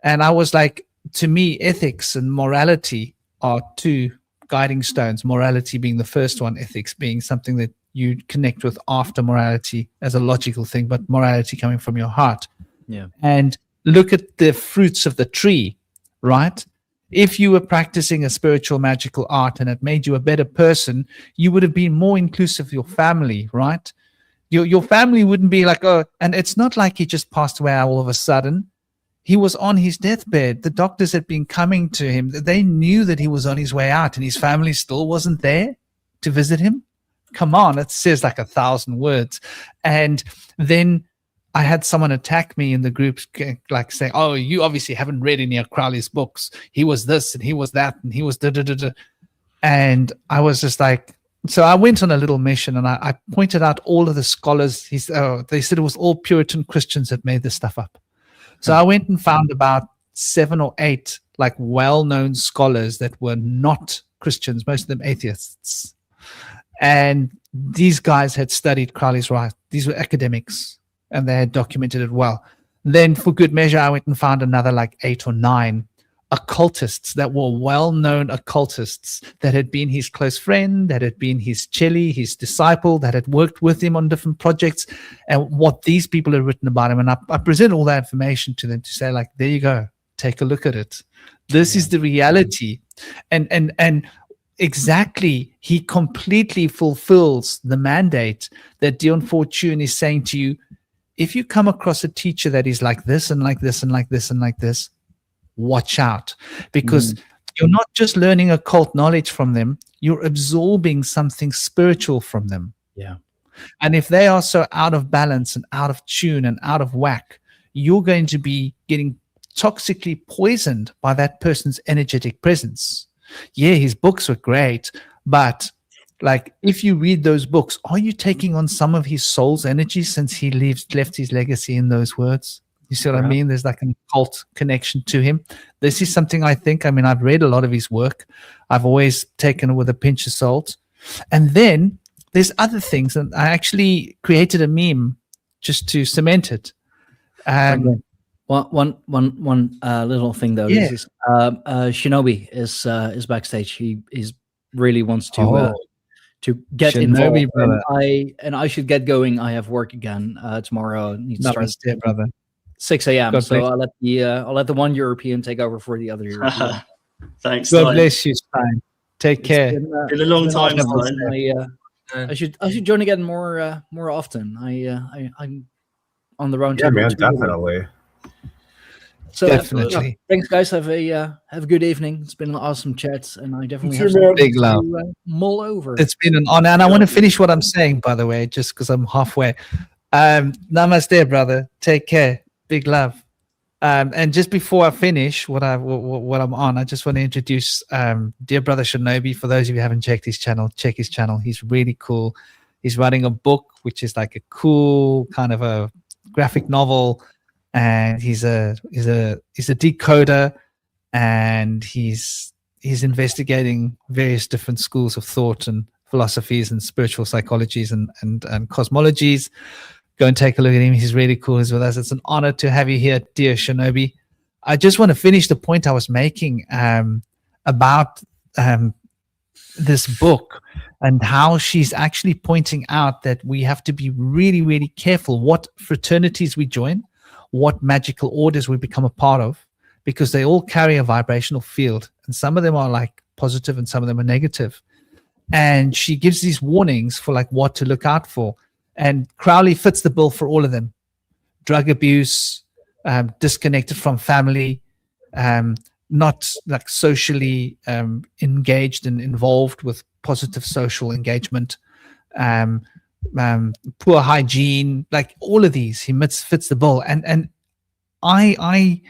Speaker 1: and I was like, to me, ethics and morality are two guiding stones. Morality being the first one, ethics being something that you connect with after morality as a logical thing, but morality coming from your heart.
Speaker 4: Yeah.
Speaker 1: And look at the fruits of the tree, right? If you were practicing a spiritual magical art and it made you a better person, you would have been more inclusive of your family, right? Your family wouldn't be like, oh, and it's not like he just passed away all of a sudden. He was on his deathbed. The doctors had been coming to him. They knew that he was on his way out, and his family still wasn't there to visit him. Come on, it says like 1,000 words. And then I had someone attack me in the group, like saying, oh, you obviously haven't read any of Crowley's books. He was this and he was that and he was da-da-da-da. And I was just like, so I went on a little mission, and I pointed out all of the scholars. They said it was all Puritan Christians that made this stuff up. So I went and found about 7 or 8 like well-known scholars that were not Christians, most of them atheists. And these guys had studied Crowley's writings. These were academics, and they had documented it well. Then for good measure, I went and found another like 8 or 9 occultists that were well-known occultists that had been his close friend, that had been his cheli, his disciple, that had worked with him on different projects, and what these people had written about him. And I present all that information to them to say, like, there you go, take a look at it. This is the reality. And exactly, he completely fulfills the mandate that Dion Fortune is saying to you. If you come across a teacher that is like this and like this and like this and like this, watch out, because you're not just learning occult knowledge from them, you're absorbing something spiritual from them.
Speaker 4: Yeah.
Speaker 1: And if they are so out of balance and out of tune and out of whack, you're going to be getting toxically poisoned by that person's energetic presence. Yeah, his books were great, but like if you read those books, are you taking on some of his soul's energy since he left his legacy in those words? You see what I mean? There's like an occult connection to him. This is something I think, I mean, I've read a lot of his work. I've always taken it with a pinch of salt. And then there's other things, and I actually created a meme just to cement it.
Speaker 4: One little thing though.
Speaker 1: Yeah.
Speaker 4: Is Shinobi is backstage. He really wants to get
Speaker 1: Shinobi,
Speaker 4: involved.
Speaker 1: brother.
Speaker 4: And I should get going. I have work again tomorrow. I need to start
Speaker 1: Namaste, brother.
Speaker 4: 6 a.m.
Speaker 1: God
Speaker 4: So
Speaker 1: bless.
Speaker 4: I'll let the one European take over for the other European.
Speaker 6: Thanks.
Speaker 1: God
Speaker 6: Stein.
Speaker 1: bless you, Stein. Take care.
Speaker 6: Been a long time, Stein.
Speaker 4: I should join again more often. I'm on the round.
Speaker 3: Yeah, man, definitely.
Speaker 4: So
Speaker 1: Definitely.
Speaker 4: thanks, guys. Have a good evening. It's been an awesome chat, and I definitely have
Speaker 3: too,
Speaker 4: some
Speaker 3: man.
Speaker 1: Big love.
Speaker 4: to mull over.
Speaker 1: It's been an honor, and I want to finish what I'm saying, by the way, just because I'm halfway. Namaste, brother. Take care. Big love. And just before I finish what I'm on, I just want to introduce dear brother Shinobi. For those of you who haven't checked his channel, check his channel. He's really cool. He's writing a book which is like a cool kind of a graphic novel, and he's a decoder, and he's investigating various different schools of thought and philosophies and spiritual psychologies and cosmologies. Go and take a look at him. He's really cool. He's with us. It's an honor to have you here, dear Shinobi. I just want to finish the point I was making about this book and how she's actually pointing out that we have to be really, really careful what fraternities we join, what magical orders we become a part of, because they all carry a vibrational field, and some of them are like positive and some of them are negative. And she gives these warnings for like what to look out for. And Crowley fits the bill for all of them. Drug abuse, disconnected from family, not like socially engaged and involved with positive social engagement, poor hygiene, like all of these, he fits the bill. And I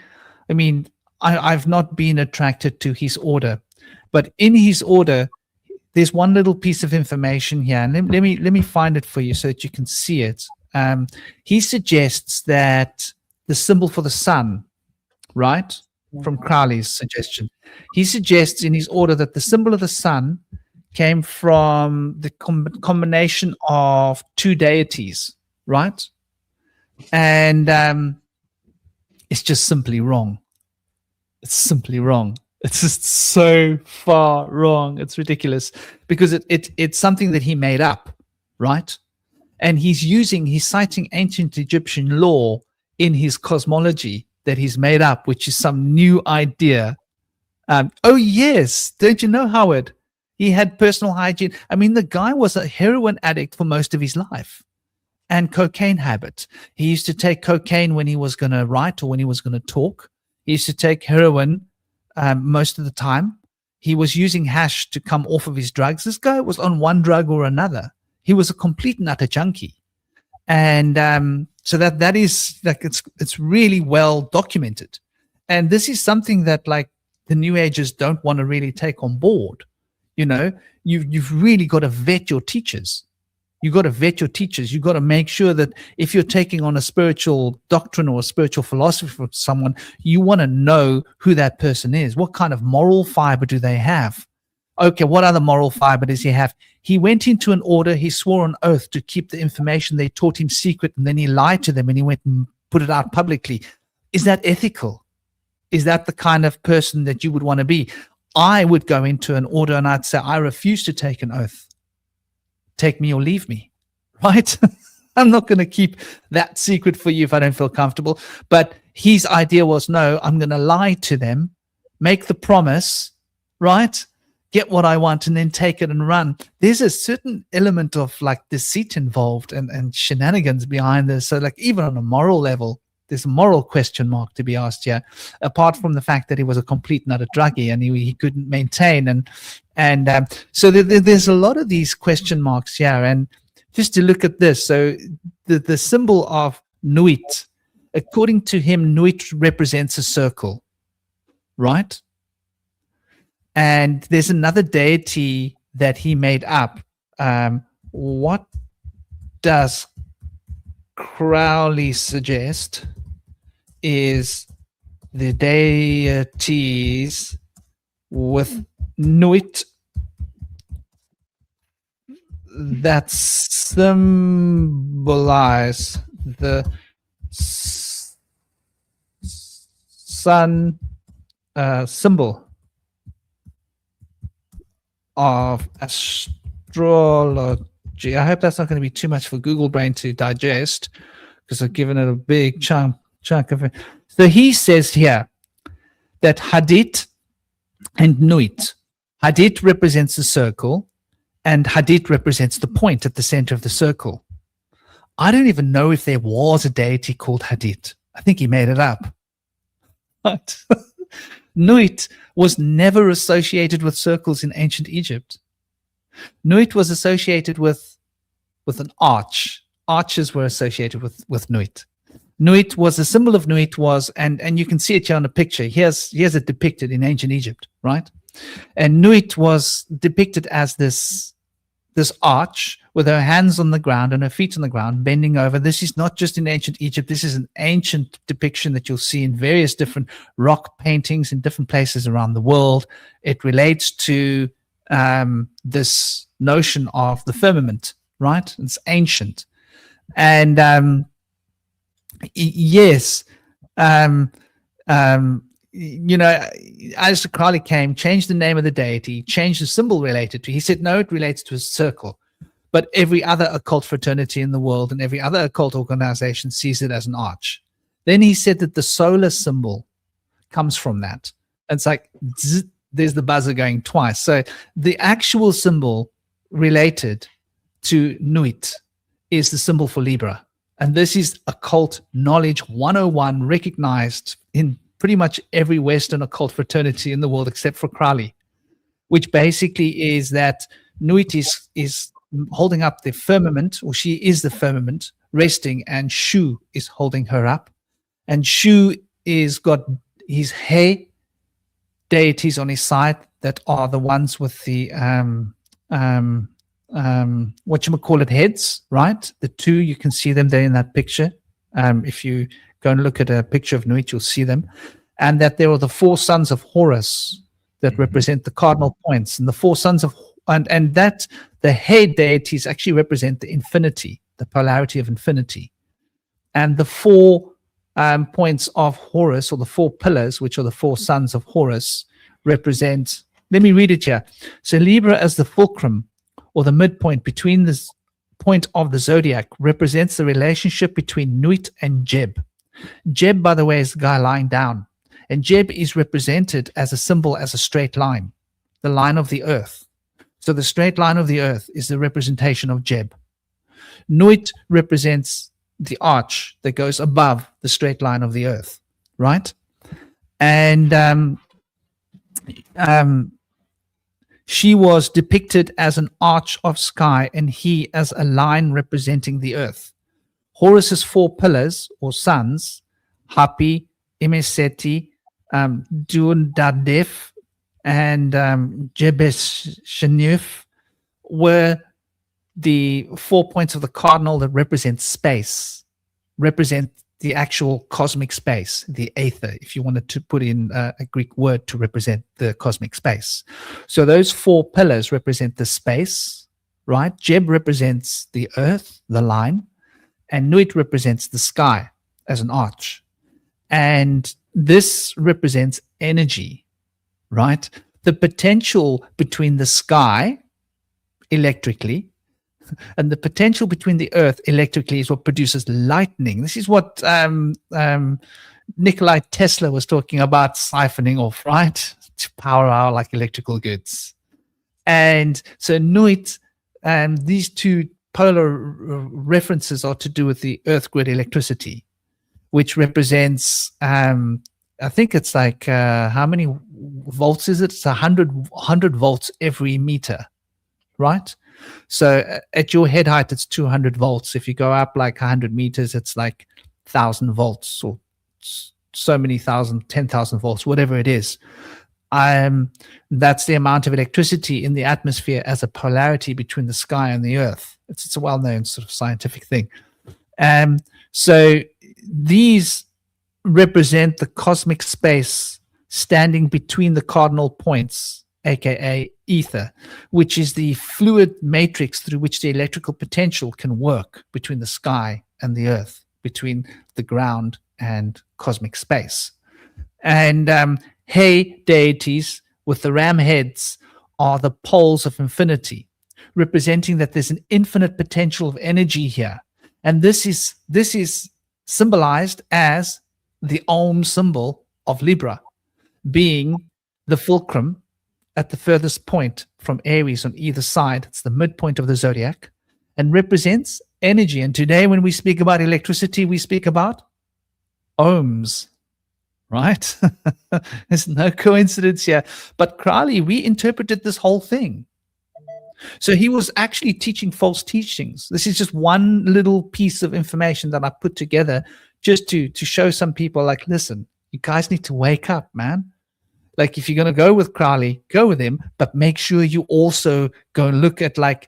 Speaker 1: mean, I've not been attracted to his order, but in his order, there's one little piece of information here, and let me find it for you so that you can see it. He suggests that the symbol for the sun, right, from Crowley's suggestion, he suggests in his order that the symbol of the sun came from the combination of two deities, right? And it's just simply wrong. It's simply wrong. It's just so far wrong. It's ridiculous because it's something that he made up, right? And he's citing ancient Egyptian law in his cosmology that he's made up, which is some new idea. Oh yes, don't you know, Howard? He had personal hygiene. I mean, the guy was a heroin addict for most of his life and cocaine habit. He used to take cocaine when he was going to write or when he was going to talk. He used to take heroin most of the time. He was using hash to come off of his drugs. This guy was on one drug or another. He was a complete and utter junkie. And so that is like, it's really well documented. And this is something that like the New Agers don't want to really take on board. You know, you've really got to vet your teachers. You've got to vet your teachers. You've got to make sure that if you're taking on a spiritual doctrine or a spiritual philosophy from someone, you want to know who that person is. What kind of moral fiber do they have? Okay, what other moral fiber does he have? He went into an order, he swore on oath to keep the information they taught him secret, and then he lied to them and he went and put it out publicly. Is that ethical? Is that the kind of person that you would want to be? I would go into an order and I'd say, I refuse to take an oath. Take me or leave me, right? I'm not going to keep that secret for you if I don't feel comfortable. But his idea was, no, I'm going to lie to them, make the promise, right? Get what I want and then take it and run. There's a certain element of like deceit involved and shenanigans behind this. So like even on a moral level, there's a moral question mark to be asked here, apart from the fact that he was a complete and utter druggie and he couldn't maintain. So there's a lot of these question marks here. And just to look at this, so the symbol of Nuit according to him, Nuit represents a circle, right? And there's another deity that he made up. What does Crowley suggest is the deities with Nuit that symbolize the sun symbol of astrology. I hope that's not going to be too much for Google Brain to digest, because I've given it a big chunk of it. So he says here that Hadit and Nuit. Hadit represents the circle, and Hadit represents the point at the center of the circle. I don't even know if there was a deity called Hadit. I think he made it up. But Nuit was never associated with circles in ancient Egypt. Nuit was associated with an arch. Arches were associated with Nuit. Nuit was a symbol of Nuit was, and you can see it here on the picture. Here's it depicted in ancient Egypt, right? And Nuit was depicted as this arch with her hands on the ground and her feet on the ground, bending over. This is not just in ancient Egypt. This is an ancient depiction that you'll see in various different rock paintings in different places around the world. It relates to this notion of the firmament, right? It's ancient. And yes, Aleister Crowley came, changed the name of the deity, changed the symbol related to. He said, no, it relates to a circle. But every other occult fraternity in the world and every other occult organization sees it as an arch. Then he said that the solar symbol comes from that. And it's like, zzz, there's the buzzer going twice. So the actual symbol related to Nuit is the symbol for Libra. And this is occult knowledge 101, recognized in pretty much every Western occult fraternity in the world except for Crowley, which basically is that Nuit is holding up the firmament, or she is the firmament, resting, and Shu is holding her up. And Shu is got his He deities on his side that are the ones with the heads, right? The two, you can see them there in that picture. If you go and look at a picture of Nuit, you'll see them. And that there are the four sons of Horus that represent the cardinal points, and the four sons of and that the head deities actually represent the infinity, the polarity of infinity. And the four points of Horus, or the four pillars, which are the four sons of Horus, represent, let me read it here. So Libra as the fulcrum, or the midpoint between this point of the zodiac, represents the relationship between Nuit and Jeb. Jeb, by the way, is the guy lying down. And Jeb is represented as a symbol, as a straight line, the line of the earth. So the straight line of the earth is the representation of Jeb. Nuit represents the arch that goes above the straight line of the earth, right? And she was depicted as an arch of sky, and he as a line representing the earth. Horus's four pillars, or sons, Hapi, Imeseti, Duandadef, and Jebeshenuf, were the 4 points of the cardinal that represent space, represent the actual cosmic space, the aether, if you wanted to put in a Greek word to represent the cosmic space. So those 4 pillars represent the space, right? Jeb represents the earth, the line, and Nuit represents the sky as an arch. And this represents energy, right? The potential between the sky electrically and the potential between the earth electrically is what produces lightning. This is what Nikola Tesla was talking about siphoning off, right? To power our like electrical goods. And so Nuit, these two polar references are to do with the earth grid electricity, which represents, I think it's like, how many volts is it? It's 100 volts every meter, right? So at your head height, it's 200 volts. If you go up like 100 meters, it's like 10,000 volts or so many thousand, 10,000 volts, whatever it is. That's the amount of electricity in the atmosphere as a polarity between the sky and the earth. It's a well-known sort of scientific thing. So these represent the cosmic space standing between the cardinal points, aka ether, which is the fluid matrix through which the electrical potential can work between the sky and the earth, between the ground and cosmic space. And Hey deities with the ram heads are the poles of infinity, representing that there's an infinite potential of energy here. And this is symbolized as the Om symbol of Libra, being the fulcrum at the furthest point from Aries on either side. It's the midpoint of the zodiac and represents energy. And today when we speak about electricity, we speak about ohms, right? There's no coincidence here. But Crowley reinterpreted this whole thing. So he was actually teaching false teachings. This is just one little piece of information that I put together just to show some people, like, listen, you guys need to wake up, man. Like, if you're going to go with Crowley, go with him, but make sure you also go and look at, like,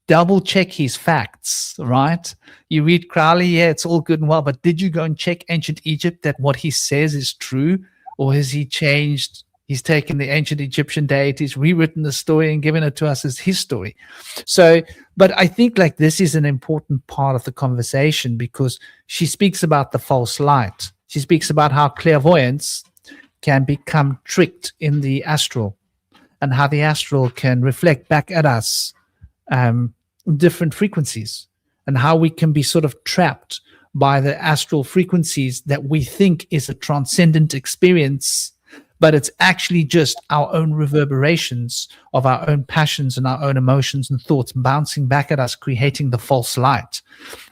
Speaker 1: double check his facts, right? You read Crowley, yeah, it's all good and well, but did you go and check ancient Egypt that what he says is true? Or has he changed? He's taken the ancient Egyptian deities, rewritten the story and given it to us as his story. So, but I think like this is an important part of the conversation because she speaks about the false light. She speaks about how clairvoyance can become tricked in the astral and how the astral can reflect back at us different frequencies and how we can be sort of trapped by the astral frequencies that we think is a transcendent experience, but it's actually just our own reverberations of our own passions and our own emotions and thoughts bouncing back at us, creating the false light.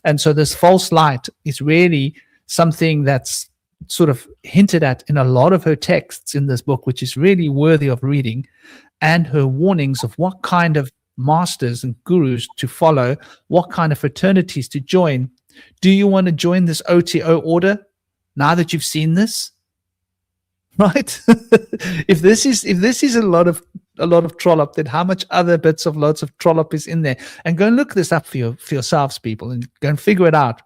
Speaker 1: And so this false light is really something that's sort of hinted at in a lot of her texts in this book, which is really worthy of reading, and her warnings of what kind of masters and gurus to follow, what kind of fraternities to join. Do you want to join this OTO order now that you've seen this? Right? if this is a lot of trollop, then how much other bits of lots of trollop is in there? And go and look this up for yourselves, people, and go and figure it out.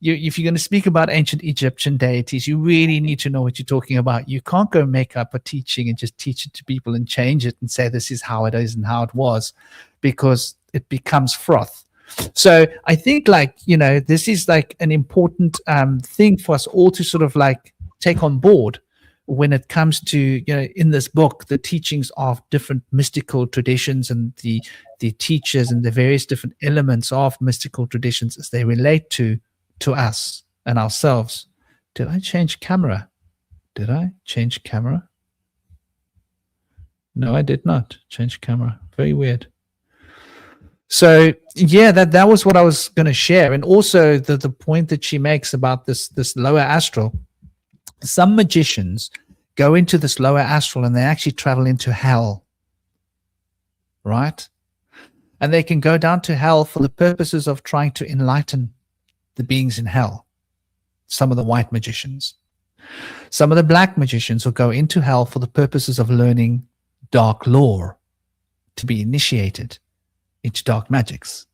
Speaker 1: If you're going to speak about ancient Egyptian deities, you really need to know what you're talking about. You can't go make up a teaching and just teach it to people and change it and say this is how it is and how it was, because it becomes froth. So I think, like, you know, this is like an important thing for us all to sort of like take on board when it comes to, you know, in this book, the teachings of different mystical traditions and the teachers and the various different elements of mystical traditions as they relate to us and ourselves. Did I change camera? Did I change camera? No, I did not change camera. Very weird. So yeah, that was what I was going to share. And also the point that she makes about this lower astral. Some magicians go into this lower astral and they actually travel into hell, right? And they can go down to hell for the purposes of trying to enlighten the beings in hell. Some of the white magicians. Some of the black magicians will go into hell for the purposes of learning dark lore, to be initiated into dark magics.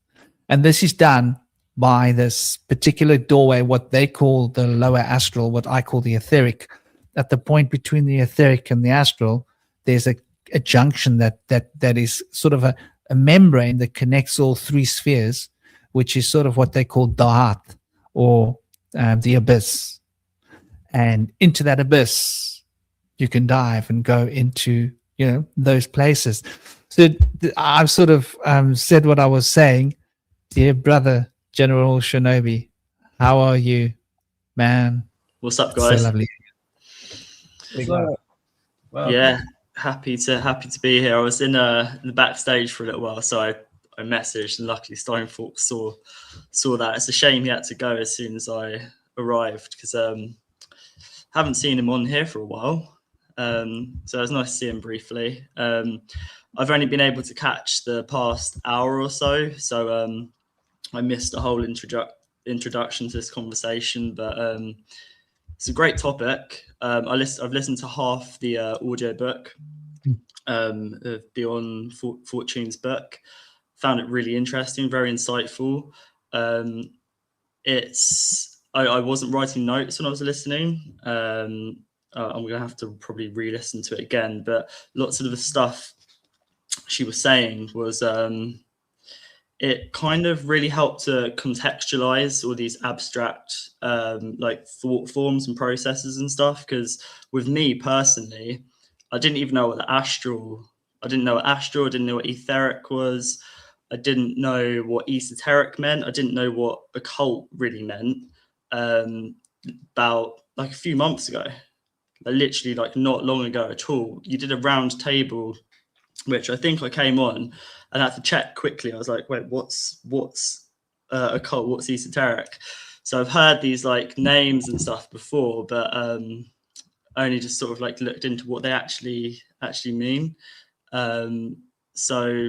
Speaker 1: And this is done by this particular doorway, what they call the lower astral, what I call the etheric. At the point between the etheric and the astral, there's a junction that is sort of a membrane that connects all three spheres, which is sort of what they call Da'at, or the abyss. And into that abyss, you can dive and go into, you know, those places. So I've sort of said what I was saying. Dear brother, General Shinobi, how are you, man?
Speaker 6: What's up, guys?
Speaker 1: So lovely.
Speaker 2: Well,
Speaker 6: Yeah, happy to be here. I was in the backstage for a little while, so I messaged, and luckily Steinfork saw that. It's a shame he had to go as soon as I arrived, because haven't seen him on here for a while. So it was nice to see him briefly. I've only been able to catch the past hour or so, so I missed the whole introduction to this conversation, but it's a great topic. I've listened to half the audio book of Dion Fortune's book. Found it really interesting, very insightful. I wasn't writing notes when I was listening. I'm gonna have to probably re-listen to it again, but lots of the stuff she was saying was it kind of really helped to contextualize all these abstract like thought forms and processes and stuff. Because with me personally, I didn't even know what astral, I didn't know what etheric was. I didn't know what esoteric meant. I didn't know what occult really meant about like a few months ago. Literally like not long ago at all. You did a round table, which I think I came on and I had to check quickly. I was like, wait, what's occult, what's esoteric? So I've heard these like names and stuff before, but only just sort of like looked into what they actually mean. So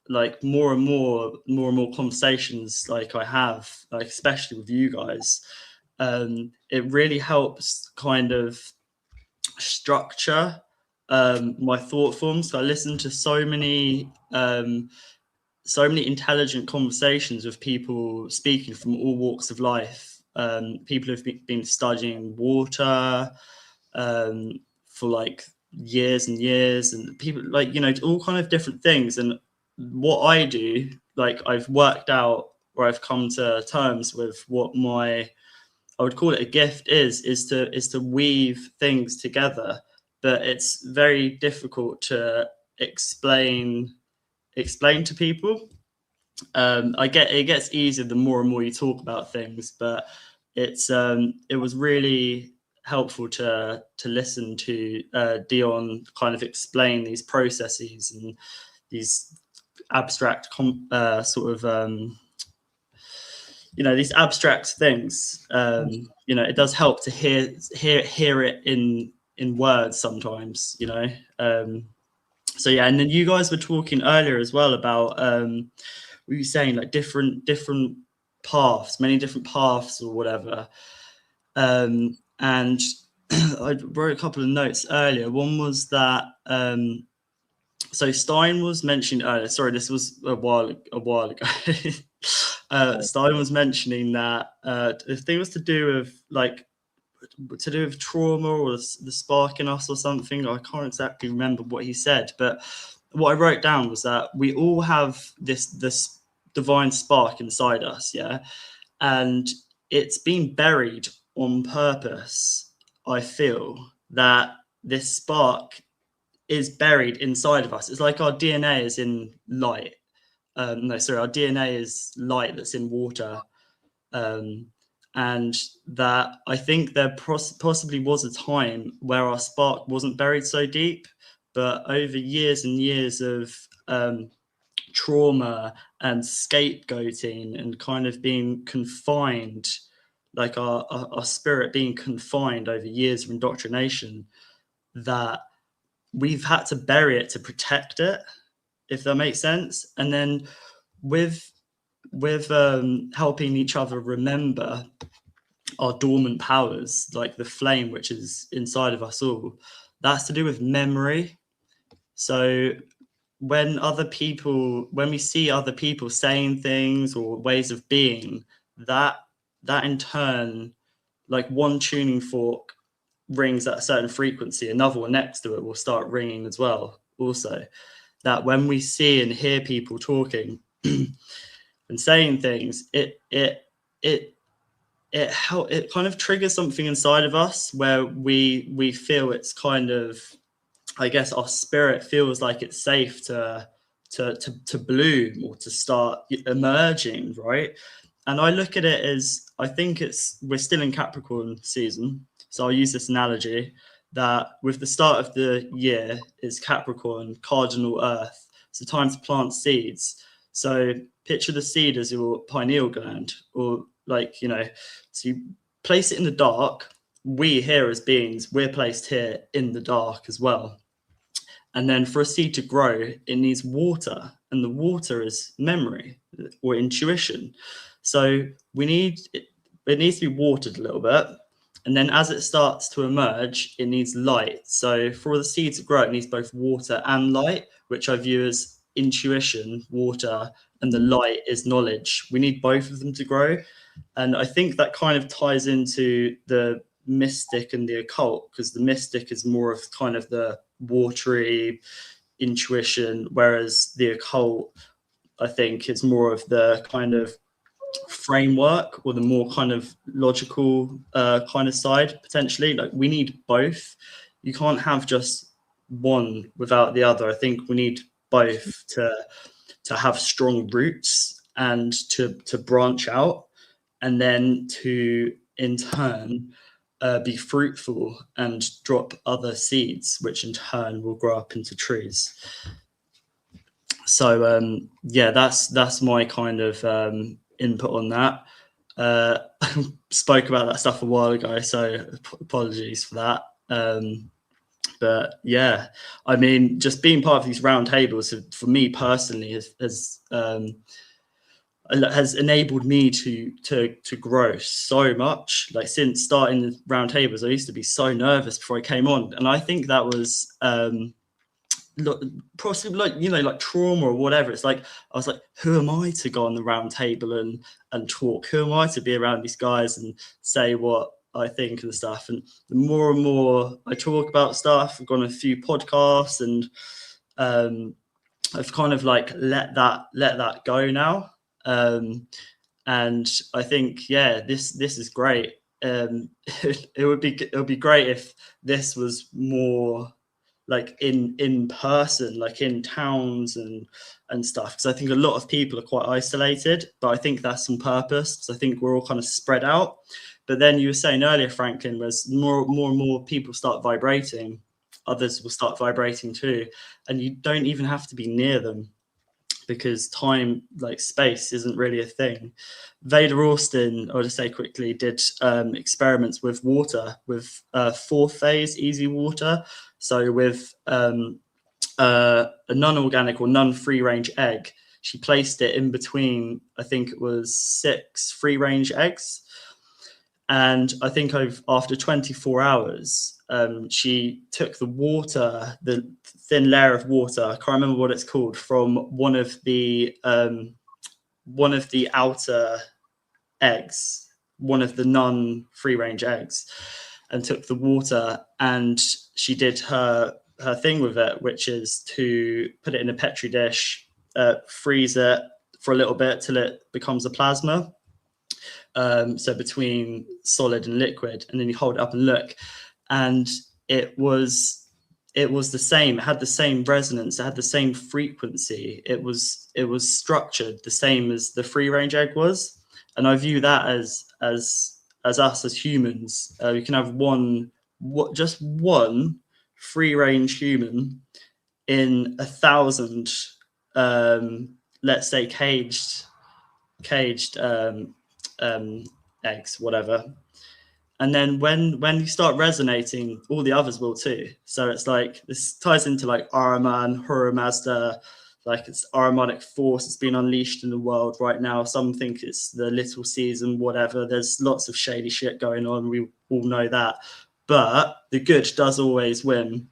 Speaker 6: like more and more conversations like I have, like especially with you guys, it really helps kind of structure my thought forms. So I listen to so many intelligent conversations with people speaking from all walks of life. People who've been studying water for like years and years, and people like, you know, all kind of different things. And what I do, like I've worked out, or I've come to terms with what I would call it a gift is to weave things together. But it's very difficult to explain to people. It gets easier the more and more you talk about things, but it was really helpful to listen to Dion kind of explain these processes and these abstract these abstract things. It does help to hear it in words sometimes, you know. So yeah, and then you guys were talking earlier as well about what were you saying, like different paths, many different paths or whatever. And I wrote a couple of notes earlier. One was that so Stein was mentioned earlier. Sorry, this was a while ago. Stein was mentioning that if thing was to do with trauma or the spark in us or something. I can't exactly remember what he said, but what I wrote down was that we all have this divine spark inside us, yeah, and it's been buried on purpose. I feel that this spark is buried inside of us. It's like our DNA is in light. Our DNA is light that's in water. And that I think there possibly was a time where our spark wasn't buried so deep, but over years and years of trauma and scapegoating and kind of being confined, like our spirit being confined over years of indoctrination, that we've had to bury it to protect it, if that makes sense. And then with helping each other remember our dormant powers, like the flame which is inside of us all, that's to do with memory. So when we see other people saying things or ways of being, that in turn, like one tuning fork rings at a certain frequency, another one next to it will start ringing as well. Also, that when we see and hear people talking and saying things, it kind of triggers something inside of us where we feel it's kind of, I guess our spirit feels like it's safe to bloom or to start emerging, right? And I look at it as, I think we're still in Capricorn season. So I'll use this analogy that with the start of the year is Capricorn, cardinal Earth. It's the time to plant seeds. So picture the seed as your pineal gland, or like, you know, so you place it in the dark. We here as beings, we're placed here in the dark as well. And then for a seed to grow, it needs water, and the water is memory or intuition. So it needs to be watered a little bit. And then as it starts to emerge, it needs light. So for the seed to grow, it needs both water and light, which I view as intuition, water, and the light is knowledge. We need both of them to grow. And I think that kind of ties into the mystic and the occult, because the mystic is more of kind of the watery intuition, whereas the occult, I think, is more of the kind of framework or the more kind of logical kind of side potentially. Like we need both. You can't have just one without the other. I think we need both to have strong roots and to branch out, and then to in turn be fruitful and drop other seeds, which in turn will grow up into trees. So yeah, that's my kind of input on that. Spoke about that stuff a while ago, so apologies for that. But yeah, I mean, just being part of these round tables for me personally has enabled me to grow so much. Like since starting the round tables, I used to be so nervous before I came on, and I think that was possibly like trauma or whatever. It's like I was like, who am I to go on the round table and talk? Who am I to be around these guys and say what I think and stuff? And the more and more I talk about stuff, I've gone on a few podcasts, and I've kind of like let that go now. And I think, yeah, this is great. It would be great if this was more like in person, like in towns and stuff, because I think a lot of people are quite isolated, but I think that's on purpose, because I think we're all kind of spread out. But then you were saying earlier, Franklin, was more and more people start vibrating, others will start vibrating too, and you don't even have to be near them, because time, like space, isn't really a thing. Vader Austin, I'll just say quickly, did experiments with water, with fourth phase easy water. So with a non-organic or non-free range egg, she placed it in between, I think it was 6 free range eggs. And I think after 24 hours, she took the water, the thin layer of water, I can't remember what it's called, from one of the outer eggs, one of the non-free range eggs, and took the water, and she did her thing with it, which is to put it in a Petri dish, freeze it for a little bit till it becomes a plasma. So between solid and liquid, and then you hold it up and look, and it was the same. It had the same resonance. It had the same frequency. It was structured the same as the free range egg was. And I view that as us as humans. We can have just one free range human in 1,000, let's say caged eggs, whatever. And then when you start resonating, all the others will too. So it's like, this ties into like Ahriman, Hura Mazda, like it's Ahrimanic force that's been unleashed in the world right now. Some think it's the little season, whatever. There's lots of shady shit going on. We all know that. But the good does always win.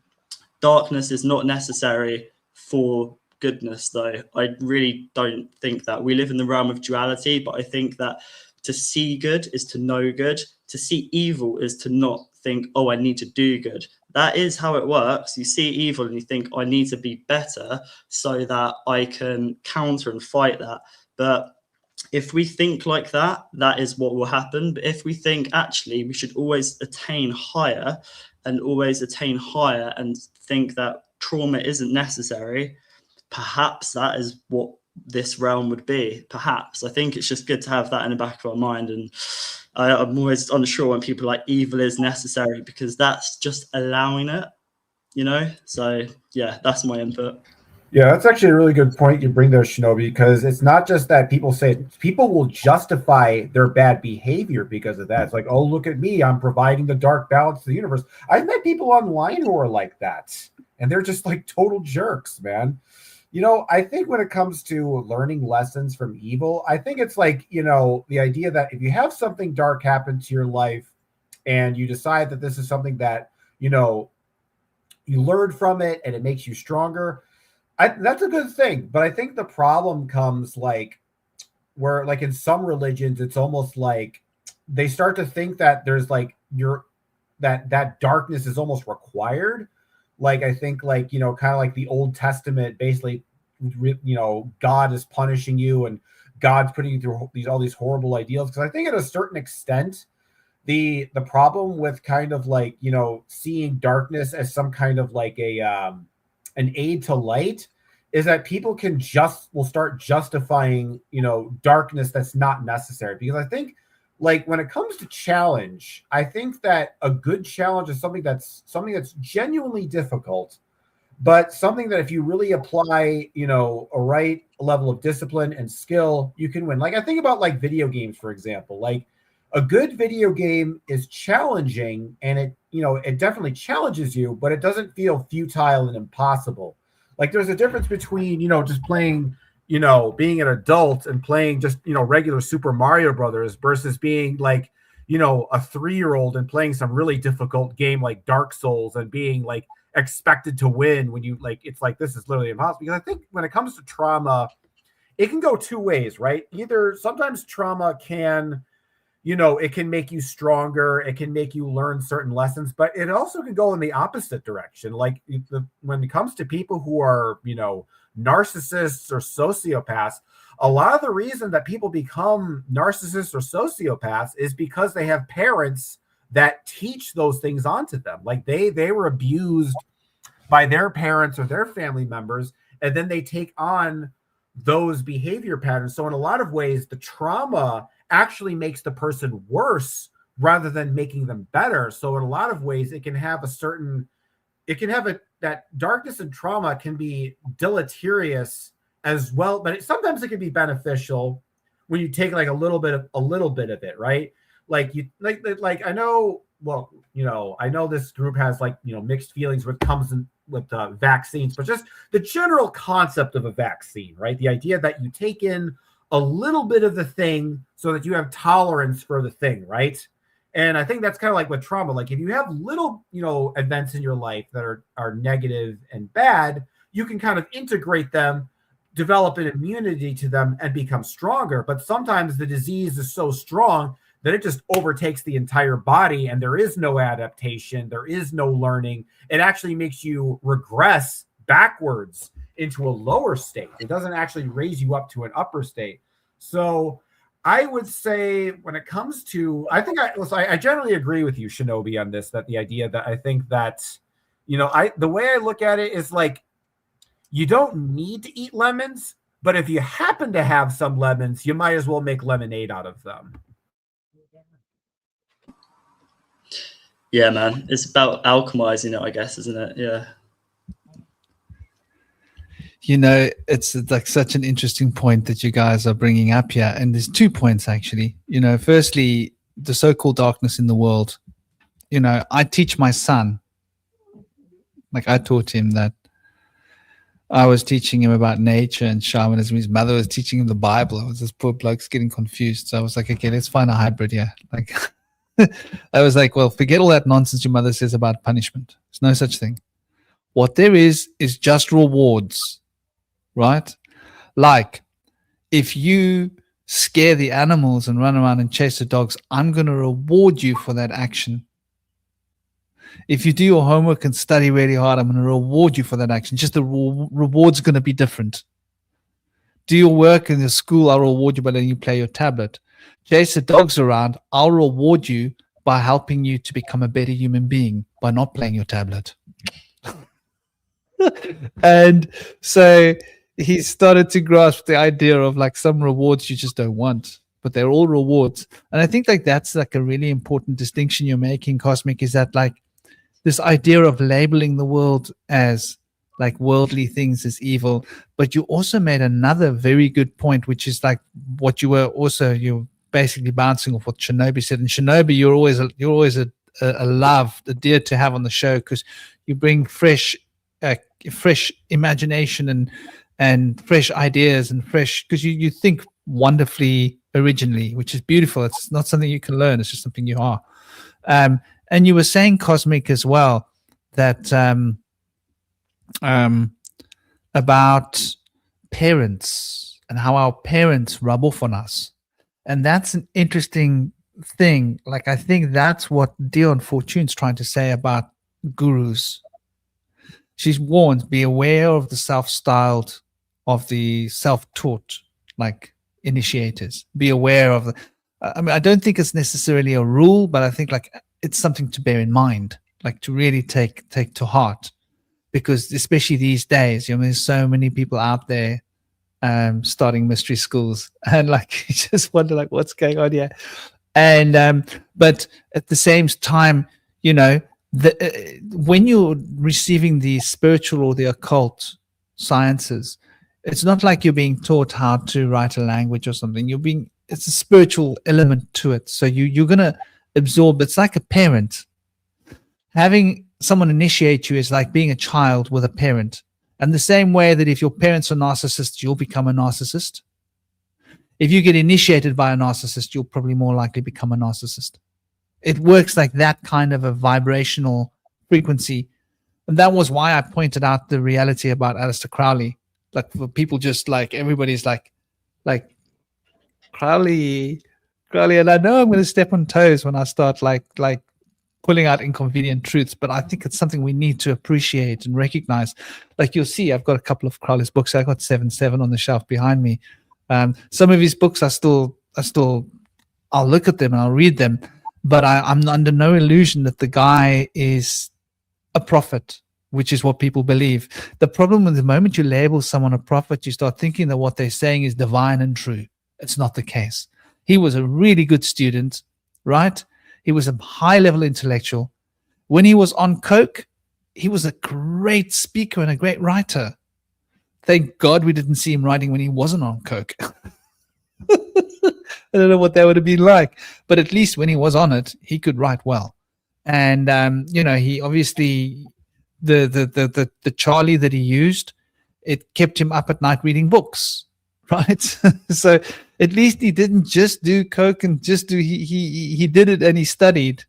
Speaker 6: Darkness is not necessary for goodness, though. I really don't think that. We live in the realm of duality, but I think that to see good is to know good. To see evil is to not think, oh, I need to do good. That is how it works. You see evil and you think, I need to be better so that I can counter and fight that. But if we think like that, that is what will happen. But if we think, actually, we should always attain higher and think that trauma isn't necessary, perhaps that is what this realm would be. Perhaps. I think it's just good to have that in the back of our mind. And I'm always unsure when people are like evil is necessary, because that's just allowing it, you know? So yeah, that's my input.
Speaker 3: Yeah, that's actually a really good point you bring there, Shinobi, because it's not just that people will justify their bad behavior because of that. It's like, oh, look at me, I'm providing the dark balance to the universe. I've met people online who are like that, and they're just like total jerks, man. I think when it comes to learning lessons from evil, I think it's like, the idea that if you have something dark happen to your life and you decide that this is something that, you learn from it and it makes you stronger, that's a good thing. But I think the problem comes like where, like in some religions, it's almost like they start to think that there's like that darkness is almost required. Like I think like, kind of like the Old Testament, basically, God is punishing you and God's putting you through all these horrible ideals. Because I think at a certain extent, the problem with kind of like, seeing darkness as some kind of like an aid to light is that people will start justifying, darkness that's not necessary. Because I think like when it comes to challenge, I think that a good challenge is something that's genuinely difficult, but something that if you really apply, a right level of discipline and skill, you can win. Like I think about like video games, for example. Like a good video game is challenging and it definitely challenges you, but it doesn't feel futile and impossible. Like there's a difference between, just playing, being an adult and playing just, regular Super Mario Brothers versus being like, a 3-year-old and playing some really difficult game like Dark Souls and being like expected to win when you like, it's like, this is literally impossible. Because I think when it comes to trauma, it can go two ways, right? Either sometimes trauma can, it can make you stronger. It can make you learn certain lessons, but it also can go in the opposite direction. Like when it comes to people who are, narcissists or sociopaths, a lot of the reason that people become narcissists or sociopaths is because they have parents that teach those things onto them. Like they were abused by their parents or their family members, and then they take on those behavior patterns. So in a lot of ways, the trauma actually makes the person worse rather than making them better. So in a lot of ways, it can have that darkness and trauma can be deleterious as well, but sometimes it can be beneficial when you take like a little bit of it, right? Like I know, well, I know this group has like, mixed feelings when it comes in with vaccines, but just the general concept of a vaccine, right? The idea that you take in a little bit of the thing so that you have tolerance for the thing, right? And I think that's kind of like with trauma. Like if you have little, events in your life that are negative and bad, you can kind of integrate them, develop an immunity to them, and become stronger. But sometimes the disease is so strong that it just overtakes the entire body and there is no adaptation, there is no learning. It actually makes you regress backwards into a lower state. It doesn't actually raise you up to an upper state. So I would say when it comes to, I generally agree with you, Shinobi, on this, that the idea that I think that, the way I look at it is like, you don't need to eat lemons, but if you happen to have some lemons, you might as well make lemonade out of them.
Speaker 6: Yeah, man. It's about alchemizing it, I guess, isn't it? Yeah.
Speaker 1: It's like such an interesting point that you guys are bringing up here. And there's 2 points, actually. Firstly, the so-called darkness in the world. I teach my son. Like I taught him that. I was teaching him about nature and shamanism. His mother was teaching him the Bible. I was this poor bloke's getting confused. So I was like, okay, let's find a hybrid here. Like, I was like, well, forget all that nonsense your mother says about punishment. There's no such thing. What there is just rewards. Right? Like if you scare the animals and run around and chase the dogs, I'm going to reward you for that action. If you do your homework and study really hard, I'm going to reward you for that action. Just the reward's going to be different. Do your work in the school, I'll reward you by letting you play your tablet. Chase the dogs around, I'll reward you by helping you to become a better human being by not playing your tablet. And so he started to grasp the idea of like some rewards you just don't want, but they're all rewards. And I think like that's like a really important distinction you're making, Cosmic, is that like this idea of labeling the world as like worldly things as evil. But you also made another very good point, which is like what you're basically bouncing off what Shinobi said. And Shinobi, you're always a dear to have on the show because you bring fresh imagination and fresh ideas and fresh, because you think wonderfully originally, which is beautiful. It's not something you can learn, it's just something you are. And you were saying, Cosmic, as well, that about parents and how our parents rub off on us. And that's an interesting thing. Like, I think that's what Dion Fortune's trying to say about gurus. She's warned, be aware of the self-styled, of the self-taught, like initiators. Be aware of the, I mean, I don't think it's necessarily a rule, but I think like it's something to bear in mind, like to really take to heart, because especially these days, you know, there's so many people out there starting mystery schools, and like you just wonder like what's going on here. And but at the same time, you know, when you're receiving the spiritual or the occult sciences, it's not like you're being taught how to write a language or something. You're being, it's a spiritual element to it. So you're gonna absorb. It's like a parent. Having someone initiate you is like being a child with a parent. And the same way that if your parents are narcissists, you'll become a narcissist. If you get initiated by a narcissist, you'll probably more likely become a narcissist. It works like that kind of a vibrational frequency. And that was why I pointed out the reality about Aleister Crowley. Like, for people, just like everybody's like Crowley, and I know I'm going to step on toes when I start like pulling out inconvenient truths, but I think it's something we need to appreciate and recognize. Like, you'll see, I've got a couple of Crowley's books. I've got 7 on the shelf behind me. Some of his books I'll look at them and I'll read them, but I'm under no illusion that the guy is a prophet, which is what people believe. The problem with the moment you label someone a prophet, you start thinking that what they're saying is divine and true. It's not the case. He was a really good student, right? He was a high-level intellectual. When he was on coke, he was a great speaker and a great writer. Thank God we didn't see him writing when he wasn't on coke. I don't know what that would have been like, but at least when he was on it, he could write well. And you know, he obviously, the Charlie that he used, it kept him up at night reading books, right? So at least he didn't just do coke and just do, he did it and he studied.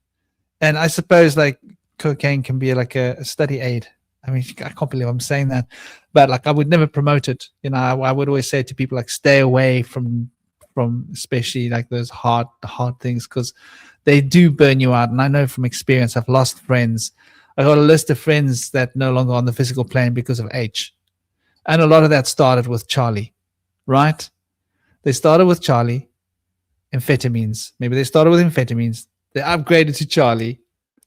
Speaker 1: And I suppose like cocaine can be like a study aid. I mean, I can't believe I'm saying that, but like I would never promote it. You know, I would always say to people like, stay away from especially like those hard things, because they do burn you out. And I know from experience, I've lost friends. I got a list of friends that no longer on the physical plane because of H. And a lot of that started with Charlie, right? They started with Charlie, amphetamines. Maybe they started with amphetamines. They upgraded to Charlie.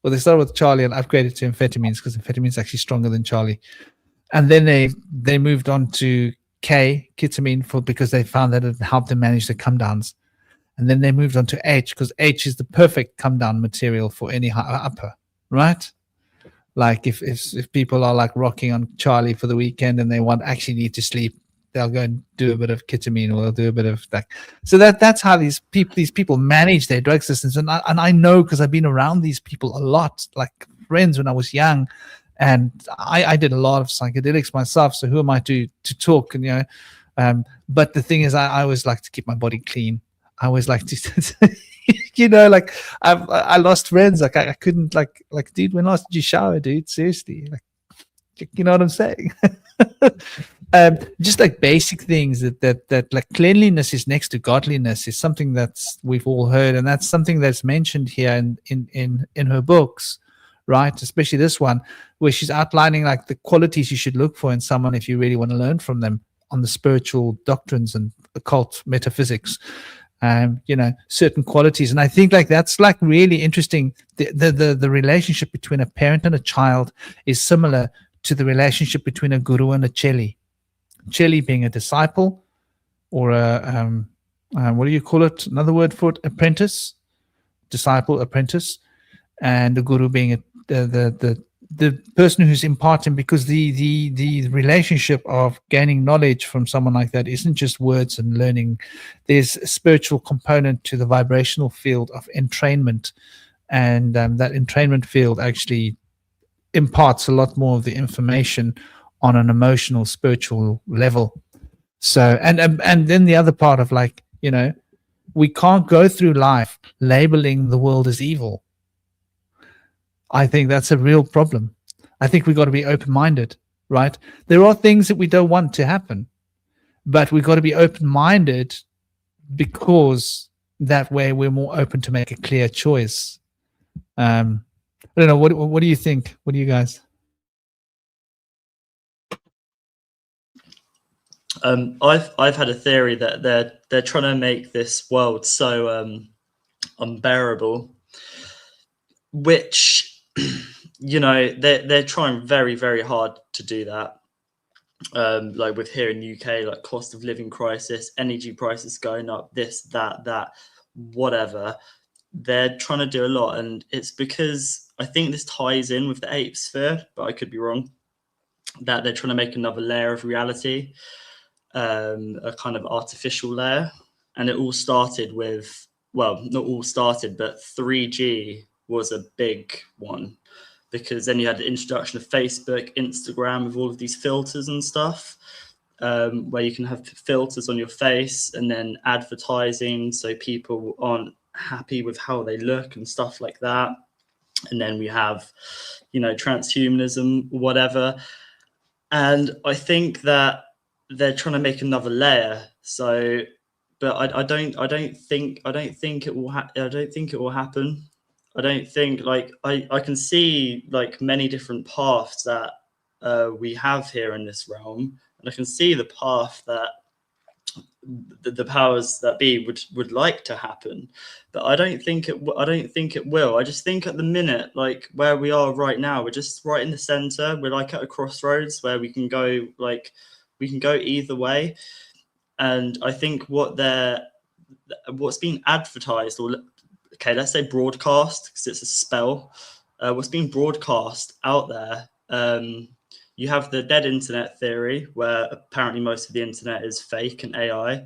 Speaker 1: Or they started with Charlie and upgraded to amphetamines, because amphetamines is actually stronger than Charlie. And then they moved on to ketamine, because they found that it helped them manage the come downs. And then they moved on to H, because H is the perfect come down material for any upper, right? Like if people are like rocking on Charlie for the weekend and they actually need to sleep, they'll go and do a bit of ketamine, or they'll do a bit of that. So that's how these people manage their drug systems. And I know, because I've been around these people a lot, like friends when I was young, and I did a lot of psychedelics myself. So who am I to talk? And you know, but the thing is, I always like to keep my body clean. I always like to, you know, like I lost friends. Like I couldn't like, dude, when last did you shower, dude? Seriously, like, you know what I'm saying? Just like basic things that like cleanliness is next to godliness is something that's we've all heard, and that's something that's mentioned here in her books, right? Especially this one, where she's outlining like the qualities you should look for in someone if you really want to learn from them on the spiritual doctrines and occult metaphysics. You know, certain qualities. And I think like that's like really interesting. The relationship between a parent and a child is similar to the relationship between a guru and a cheli. Cheli being a disciple, or a what do you call it? Another word for it, apprentice, disciple, apprentice, and the guru being the person who's imparting, because the relationship of gaining knowledge from someone like that isn't just words and learning. There's a spiritual component to the vibrational field of entrainment, and that entrainment field actually imparts a lot more of the information on an emotional, spiritual level. So, and then the other part of, like, you know, we can't go through life labeling the world as evil. I think that's a real problem. I think we've got to be open-minded, right? There are things that we don't want to happen, but we've got to be open-minded, because that way we're more open to make a clear choice. I don't know. What do you think? What do you guys?
Speaker 6: I've had a theory that they're trying to make this world so unbearable, which you know they're trying very, very hard to do that. Like with here in the UK, like cost of living crisis, energy prices going up, this, that, whatever. They're trying to do a lot, and it's because I think this ties in with the ape sphere, but I could be wrong, that they're trying to make another layer of reality, a kind of artificial layer. And it all started with, well, not all started, but 3G was a big one, because then you had the introduction of Facebook, Instagram, with all of these filters and stuff, where you can have filters on your face, and then advertising, so people aren't happy with how they look and stuff like that. And then we have, you know, transhumanism, whatever. And I think that they're trying to make another layer. So, but I don't think it will happen. I don't think, like, I can see like many different paths that we have here in this realm, and I can see the path that the powers that be would like to happen, but I don't think it will. I just think at the minute, like where we are right now, we're just right in the center. We're like at a crossroads where we can go either way. And I think what's being advertised, or okay, let's say broadcast, because it's a spell, what's being broadcast out there, you have the dead internet theory, where apparently most of the internet is fake and AI.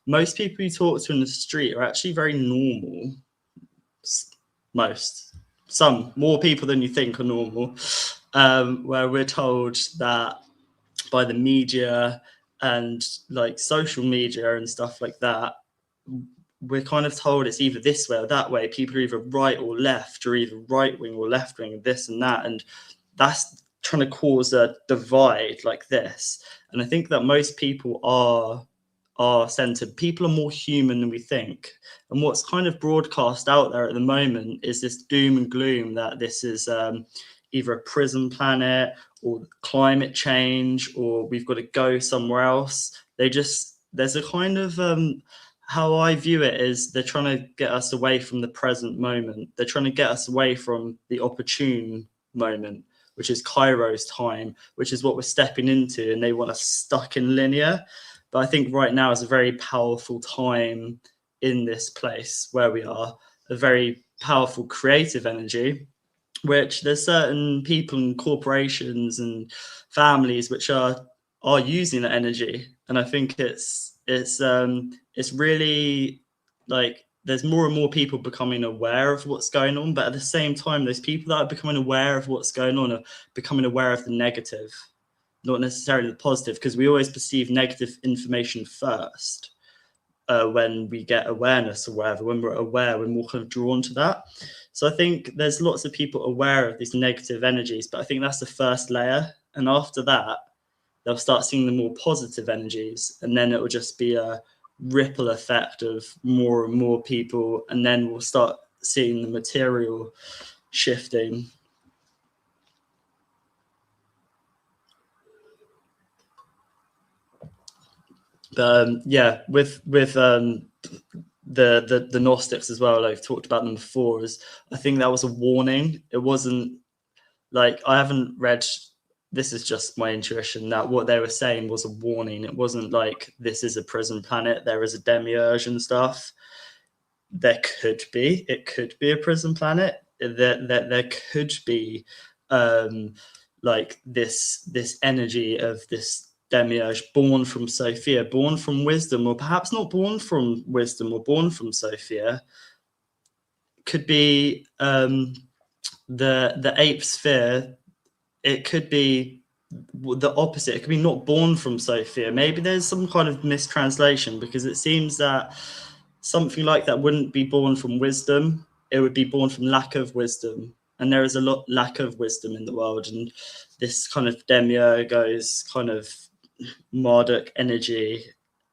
Speaker 6: Most people you talk to in the street are actually very normal. Some more people than you think are normal, where we're told that by the media and like social media and stuff like that, we're kind of told it's either this way or that way. People are either right or left, or either right wing or left wing, and this and that. And that's trying to cause a divide like this. And I think that most people are centered. People are more human than we think. And what's kind of broadcast out there at the moment is this doom and gloom that this is either a prison planet or climate change, or we've got to go somewhere else. There's a kind of how I view it is they're trying to get us away from the present moment. They're trying to get us away from the opportune moment, which is Kairos time, which is what we're stepping into, and they want us stuck in linear. But I think right now is a very powerful time in this place where we are, a very powerful creative energy, which there's certain people and corporations and families which are using that energy. And I think it's really like, there's more and more people becoming aware of what's going on, but at the same time, those people that are becoming aware of what's going on are becoming aware of the negative, not necessarily the positive, because we always perceive negative information first when we get awareness or whatever. When we're aware, we're more kind of drawn to that. So I think there's lots of people aware of these negative energies, but I think that's the first layer. And after that, they'll start seeing the more positive energies, and then it will just be a ripple effect of more and more people, and then we'll start seeing the material shifting. Yeah, with the Gnostics as well, I've talked about them before, is I think that was a warning. It wasn't like, I haven't read, this is just my intuition, that what they were saying was a warning. It wasn't like, this is a prison planet, there is a demiurge and stuff. It could be a prison planet. There could be like this energy of this demiurge born from Sophia, born from wisdom, or perhaps not born from wisdom or born from Sophia. Could be the ape sphere. It could be the opposite. It could be not born from Sophia. Maybe there's some kind of mistranslation, because it seems that something like that wouldn't be born from wisdom. It would be born from lack of wisdom. And there is a lot lack of wisdom in the world. And this kind of demiurgos kind of Marduk energy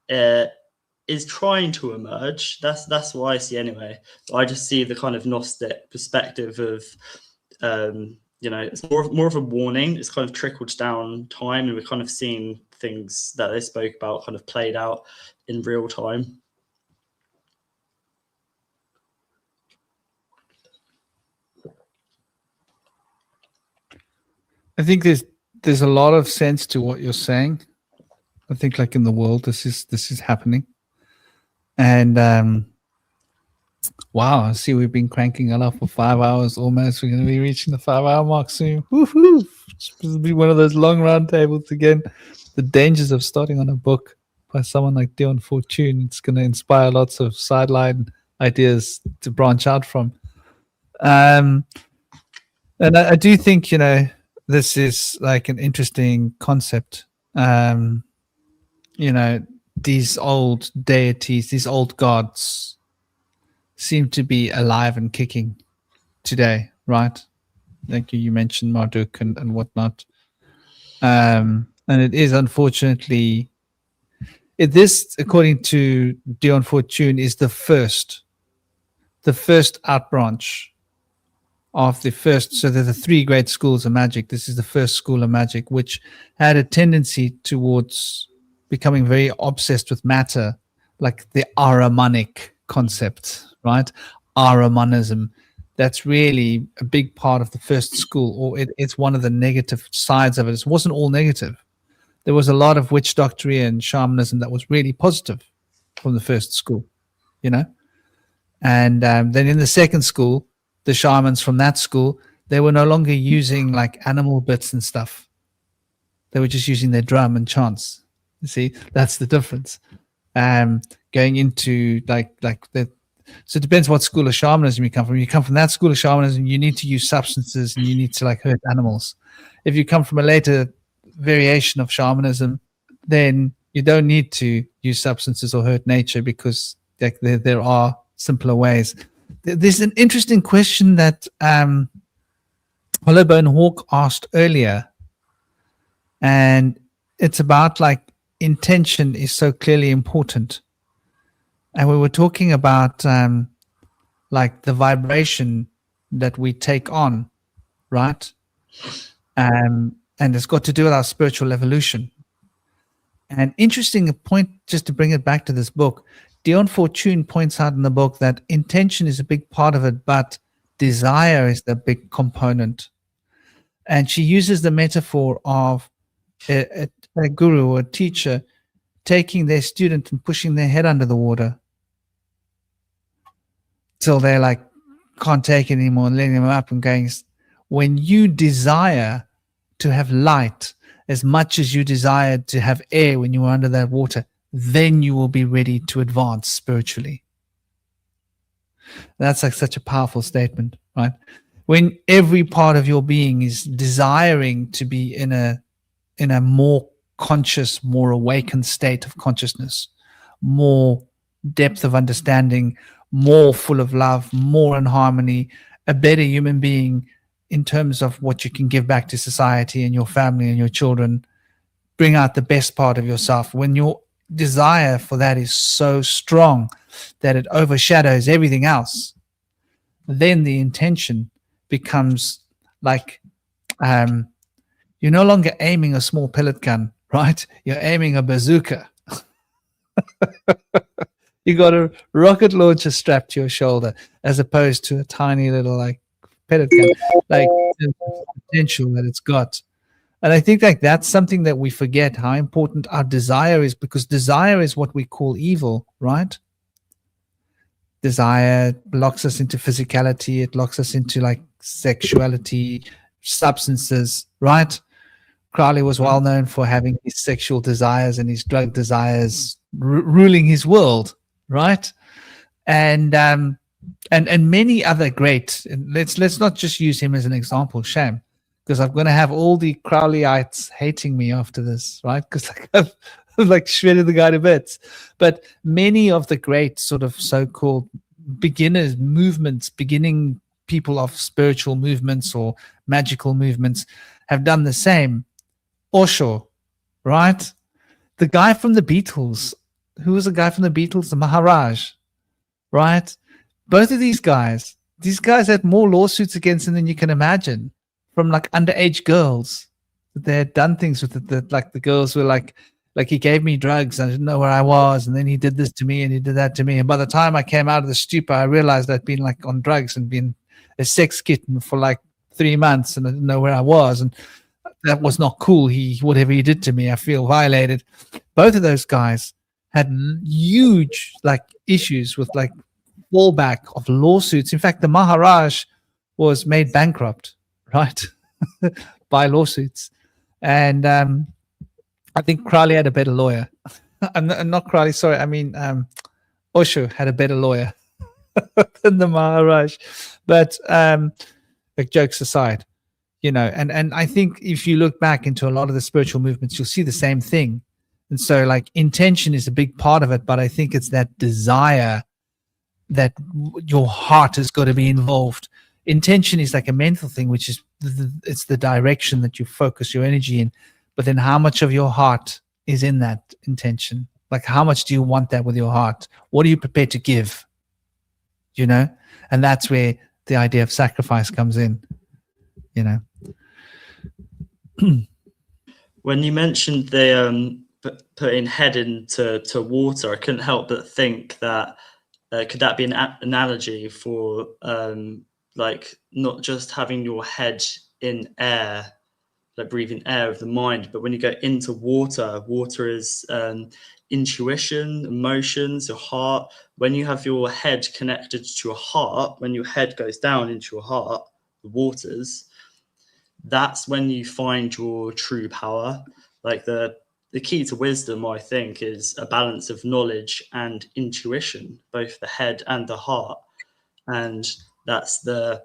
Speaker 6: is trying to emerge. That's what I see anyway. I just see the kind of Gnostic perspective of, it's more of a warning. It's kind of trickled down time, and we're kind of seeing things that they spoke about kind of played out in real time.
Speaker 1: I think there's a lot of sense to what you're saying. I think like in the world, this is happening. And wow, I see we've been cranking it up for 5 hours almost. We're going to be reaching the 5-hour mark soon. Woohoo! It's supposed to be one of those long round tables again. The dangers of starting on a book by someone like Dion Fortune. It's going to inspire lots of sideline ideas to branch out from. And I do think, this is like an interesting concept. These old deities, these old gods seem to be alive and kicking today, right? Like you mentioned Marduk and whatnot. And it is unfortunately, this, according to Dion Fortune, is the first outbranch of the first. So there are the 3 great schools of magic. This is the first school of magic, which had a tendency towards becoming very obsessed with matter, like the Ahrimanic concept, right? Ahrimanism. That's really a big part of the first school, or it's one of the negative sides of it. It wasn't all negative. There was a lot of witch doctrine and shamanism that was really positive from the first school, And then in the second school, the shamans from that school, they were no longer using like animal bits and stuff. They were just using their drum and chants. You see, that's the difference. Going into like the, so it depends what school of shamanism you come from. You come from that school of shamanism, you need to use substances and you need to like hurt animals. If you come from a later variation of shamanism, then you don't need to use substances or hurt nature, because like there are simpler ways. There's an interesting question that Hollowbone Hawk asked earlier, and it's about like intention is so clearly important. And we were talking about like the vibration that we take on, right? And it's got to do with our spiritual evolution. And interesting point, just to bring it back to this book, Dion Fortune points out in the book that intention is a big part of it, but desire is the big component. And she uses the metaphor of a guru or a teacher taking their student and pushing their head under the water till they're like, can't take it anymore, and letting them up and going, when you desire to have light as much as you desire to have air when you were under that water, then you will be ready to advance spiritually. That's like such a powerful statement, right? When every part of your being is desiring to be in a more conscious, more awakened state of consciousness, more depth of understanding, more full of love, more in harmony, a better human being in terms of what you can give back to society and your family and your children, bring out the best part of yourself. When your desire for that is so strong that it overshadows everything else, then the intention becomes like you're no longer aiming a small pellet gun, right? You're aiming a bazooka. You got a rocket launcher strapped to your shoulder as opposed to a tiny little like pellet gun, like the potential that it's got. And I think like that's something that we forget, how important our desire is, because desire is what we call evil, right? Desire locks us into physicality. It locks us into like sexuality, substances, right? Crowley was well known for having his sexual desires and his drug desires ruling his world, right? And many other great. Let's not just use him as an example. Shame, because I'm going to have all the Crowleyites hating me after this, right? Because I've like shredded the guy to bits. But many of the great sort of so-called beginners movements, beginning people of spiritual movements or magical movements have done the same. Osho, right? The guy from the Beatles, who was the guy from the Beatles? The Maharaj, right? Both of these guys had more lawsuits against them than you can imagine, from like underage girls that they had done things with it. That like the girls were like he gave me drugs, I didn't know where I was, and then he did this to me and he did that to me. And by the time I came out of the stupor, I realized I'd been like on drugs and been a sex kitten for like 3 months, and I didn't know where I was, and that was not cool. Whatever he did to me, I feel violated. Both of those guys had huge like issues with like fallback of lawsuits. In fact, the Maharaj was made bankrupt, right, by lawsuits. And I think Crowley had a better lawyer. I'm not Crowley, sorry. I mean, Osho had a better lawyer than the Maharaj. But like, jokes aside, you know, and I think if you look back into a lot of the spiritual movements, you'll see the same thing. And so like intention is a big part of it, but I think it's that desire that your heart has got to be involved. Intention is like a mental thing, which is it's the direction that you focus your energy in. But then how much of your heart is in that intention? Like how much do you want that with your heart? What are you prepared to give? You know? And that's where the idea of sacrifice comes in, you know?
Speaker 6: When you mentioned the putting head into water, I couldn't help but think that could that be an analogy for like not just having your head in air, like breathing air of the mind, but when you go into water, water is intuition, emotions, your heart. When you have your head connected to your heart, when your head goes down into your heart, the waters, that's when you find your true power. Like the key to wisdom, I think, is a balance of knowledge and intuition, both the head and the heart. And that's the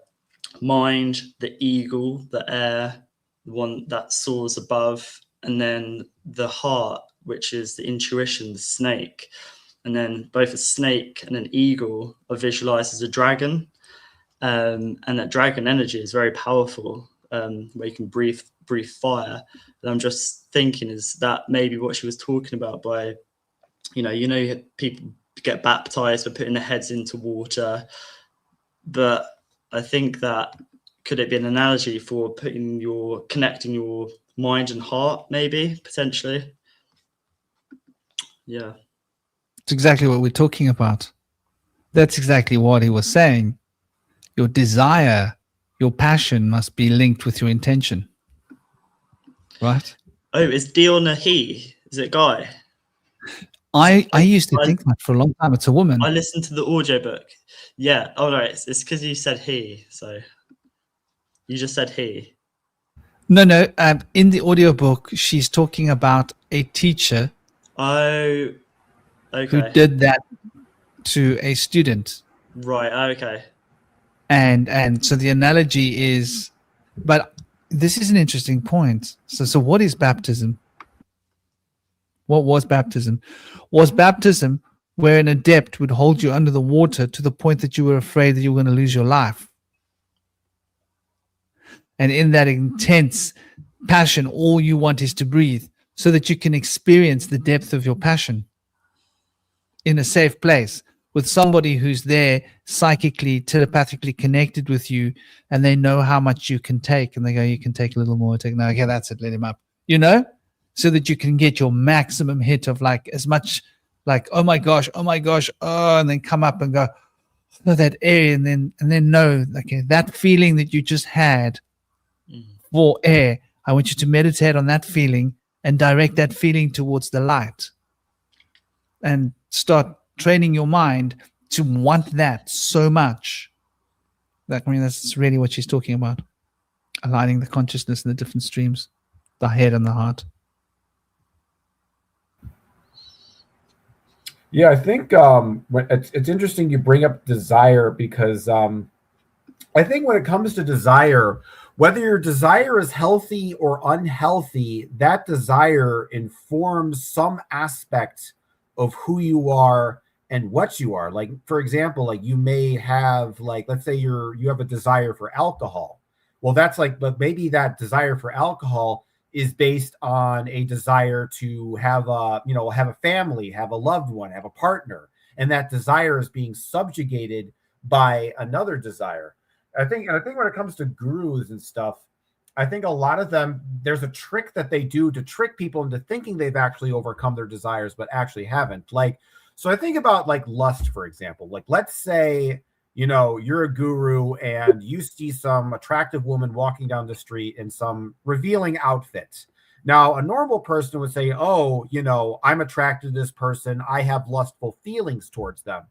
Speaker 6: mind, the eagle, the air, the one that soars above, and then the heart, which is the intuition, the snake. And then both a snake and an eagle are visualized as a dragon. And that dragon energy is very powerful, where you can breathe fire. And I'm just thinking, is that maybe what she was talking about by, you know, people get baptized for putting their heads into water. But I think that could it be an analogy for connecting your mind and heart, maybe, potentially? Yeah.
Speaker 1: It's exactly what we're talking about. That's exactly what he was saying. Your desire, your passion must be linked with your intention. Right?
Speaker 6: Oh, is Dion a he? Is it a guy?
Speaker 1: I used to think that for a long time. It's a woman.
Speaker 6: I listened to the audiobook. Yeah. Oh, no, it's because you said he. So you just said he.
Speaker 1: No. In the audiobook, she's talking about a teacher
Speaker 6: who
Speaker 1: did that to a student.
Speaker 6: Right. Okay.
Speaker 1: And so the analogy is, but this is an interesting point. So what is baptism? What was baptism? Was baptism where an adept would hold you under the water to the point that you were afraid that you were going to lose your life? And in that intense passion, all you want is to breathe so that you can experience the depth of your passion in a safe place with somebody who's there psychically, telepathically connected with you, and they know how much you can take, and they go, you can take a little more, no, okay, that's it, let him up, you know, so that you can get your maximum hit of like as much like, oh my gosh, oh, and then come up and go, oh, that area, and then know, okay, that feeling that you just had for air, I want you to meditate on that feeling and direct that feeling towards the light and start training your mind to want that so much. I mean, that's really what she's talking about. Aligning the consciousness in the different streams, the head and the heart.
Speaker 3: Yeah, I think it's interesting you bring up desire because I think when it comes to desire, Whether your desire is healthy or unhealthy, that desire informs some aspect of who you are and what you are. Like, for example, like you may have, like, let's say you have a desire for alcohol. Well, that's like, but maybe that desire for alcohol is based on a desire to have have a family, have a loved one, have a partner, and that desire is being subjugated by another desire. I think when it comes to gurus and stuff, I think a lot of them, there's a trick that they do to trick people into thinking they've actually overcome their desires, but actually haven't. Like, so I think about like lust, for example. Like, let's say, you're a guru and you see some attractive woman walking down the street in some revealing outfit. Now, a normal person would say, oh, I'm attracted to this person. I have lustful feelings towards them.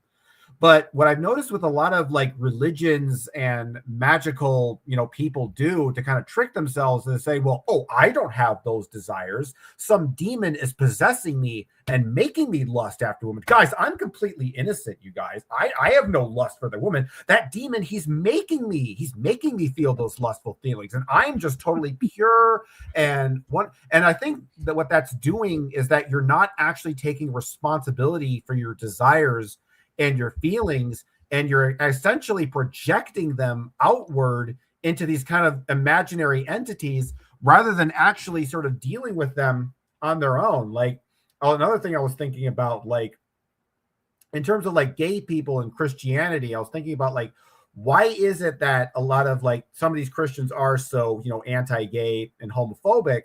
Speaker 3: But what I've noticed with a lot of like religions and magical, people do to kind of trick themselves and say, well, oh, I don't have those desires. Some demon is possessing me and making me lust after women. Guys, I'm completely innocent, you guys. I have no lust for the woman. That demon, he's making me feel those lustful feelings. And I'm just totally pure. And I think that what that's doing is that you're not actually taking responsibility for your desires and your feelings, and you're essentially projecting them outward into these kind of imaginary entities rather than actually sort of dealing with them on their own. Like, another thing I was thinking about, like, in terms of like gay people and Christianity, I was thinking about like, why is it that a lot of like some of these Christians are so, anti-gay and homophobic?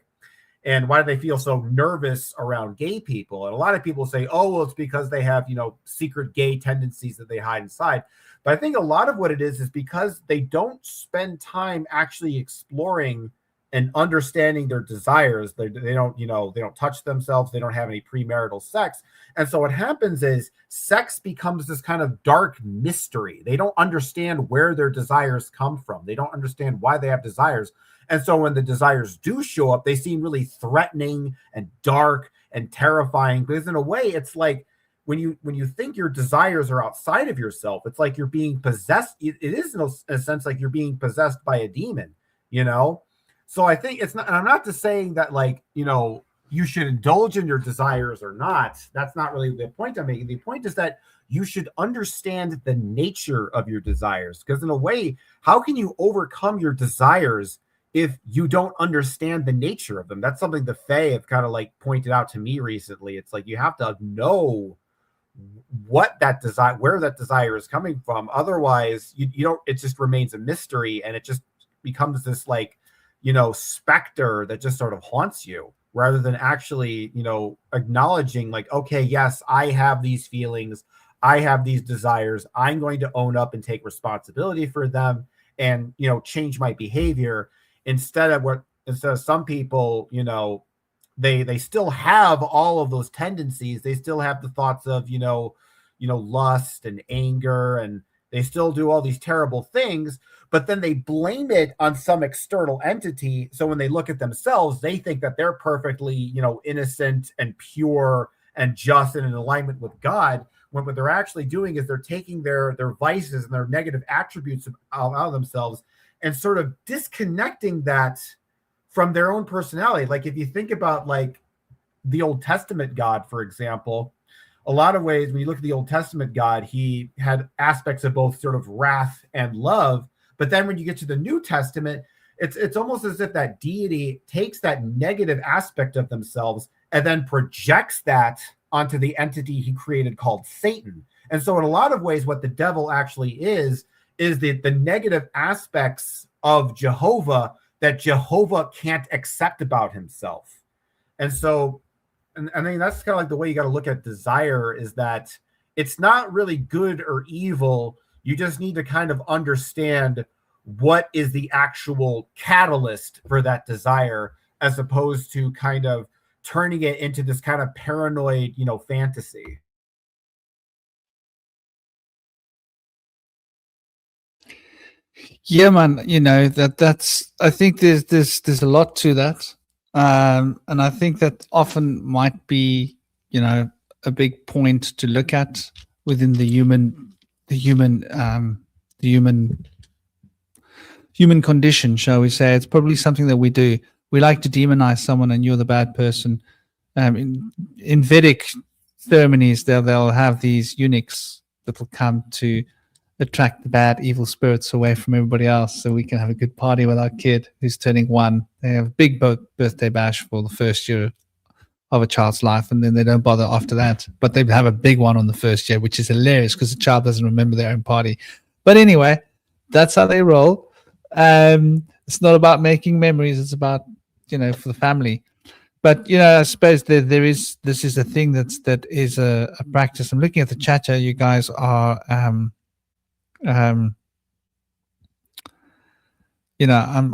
Speaker 3: And why do they feel so nervous around gay people? And a lot of people say, oh, well, it's because they have, secret gay tendencies that they hide inside. But I think a lot of what it is because they don't spend time actually exploring and understanding their desires. They don't, they don't touch themselves. They don't have any premarital sex. And so what happens is sex becomes this kind of dark mystery. They don't understand where their desires come from. They don't understand why they have desires. And so when the desires do show up, they seem really threatening and dark and terrifying, because in a way, it's like when you think your desires are outside of yourself, it's like you're being possessed. It is in a sense like you're being possessed by a demon, So I think it's not, and I'm not just saying that like, you should indulge in your desires or not. That's not really the point I'm making. The point is that you should understand the nature of your desires, because in a way, how can you overcome your desires if you don't understand the nature of them? That's something the Fae have kind of like pointed out to me recently. It's like you have to know what that desire, where that desire is coming from. Otherwise, you don't. It just remains a mystery, and it just becomes this like, specter that just sort of haunts you, rather than actually, acknowledging like, okay, yes, I have these feelings, I have these desires. I'm going to own up and take responsibility for them, and change my behavior. Instead of some people, they still have all of those tendencies. They still have the thoughts of, lust and anger, and they still do all these terrible things, but then they blame it on some external entity. So when they look at themselves, they think that they're perfectly, innocent and pure and just and in alignment with God, when what they're actually doing is they're taking their vices and their negative attributes out of themselves and sort of disconnecting that from their own personality. Like if you think about like the Old Testament God, for example, a lot of ways when you look at the Old Testament God, he had aspects of both sort of wrath and love. But then when you get to the New Testament, it's almost as if that deity takes that negative aspect of themselves and then projects that onto the entity he created called Satan. And so in a lot of ways, what the devil actually is the negative aspects of Jehovah that Jehovah can't accept about himself. And so, and I mean, that's kind of like the way you got to look at desire, is that it's not really good or evil. You just need to kind of understand what is the actual catalyst for that desire, as opposed to kind of turning it into this kind of paranoid, fantasy.
Speaker 1: Yeah, man. That's. I think there's a lot to that, and I think that often might be a big point to look at within the human human condition, shall we say. It's probably something that we do. We like to demonize someone, and you're the bad person. In Vedic ceremonies, they'll have these eunuchs that will come to attract the bad, evil spirits away from everybody else, so we can have a good party with our kid who's turning 1. They have a big birthday bash for the first year of a child's life, and then they don't bother after that. But they have a big one on the first year, which is hilarious because the child doesn't remember their own party. But anyway, that's how they roll. It's not about making memories; it's about, for the family. But I suppose this is a thing that is a practice. I'm looking at the chat here. You guys are I'm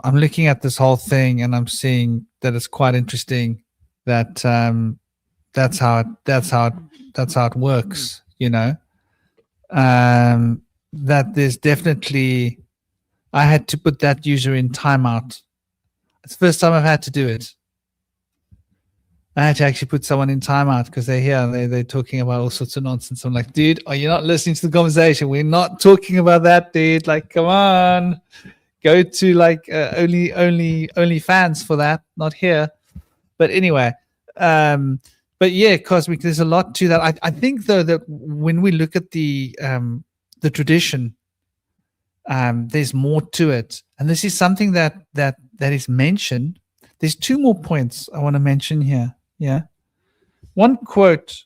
Speaker 1: looking at this whole thing, and I'm seeing that it's quite interesting that that's how it works. That there's definitely, I had to put that user in timeout. It's the first time I've had to do it. I had to actually put someone in timeout because they're here and they're talking about all sorts of nonsense. I'm like, dude, are you not listening to the conversation? We're not talking about that, dude. Like, come on, go to like only fans for that, not here. But anyway, but yeah, Cosmic, there's a lot to that. I think though that when we look at the tradition, there's more to it, and this is something that is mentioned. There's 2 more points I want to mention here. Yeah. One quote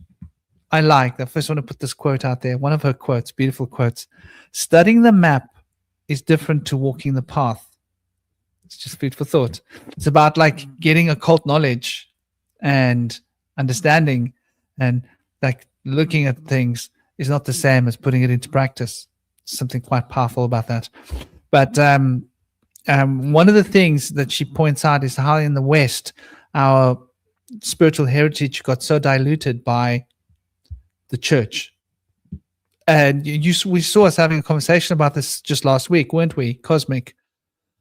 Speaker 1: I like. I first want to put this quote out there. One of her quotes, beautiful quotes. Studying the map is different to walking the path. It's just food for thought. It's about like getting occult knowledge and understanding, and like looking at things is not the same as putting it into practice. Something quite powerful about that. But one of the things that she points out is how in the West, our spiritual heritage got so diluted by the church. And we saw us having a conversation about this just last week, weren't we, Cosmic?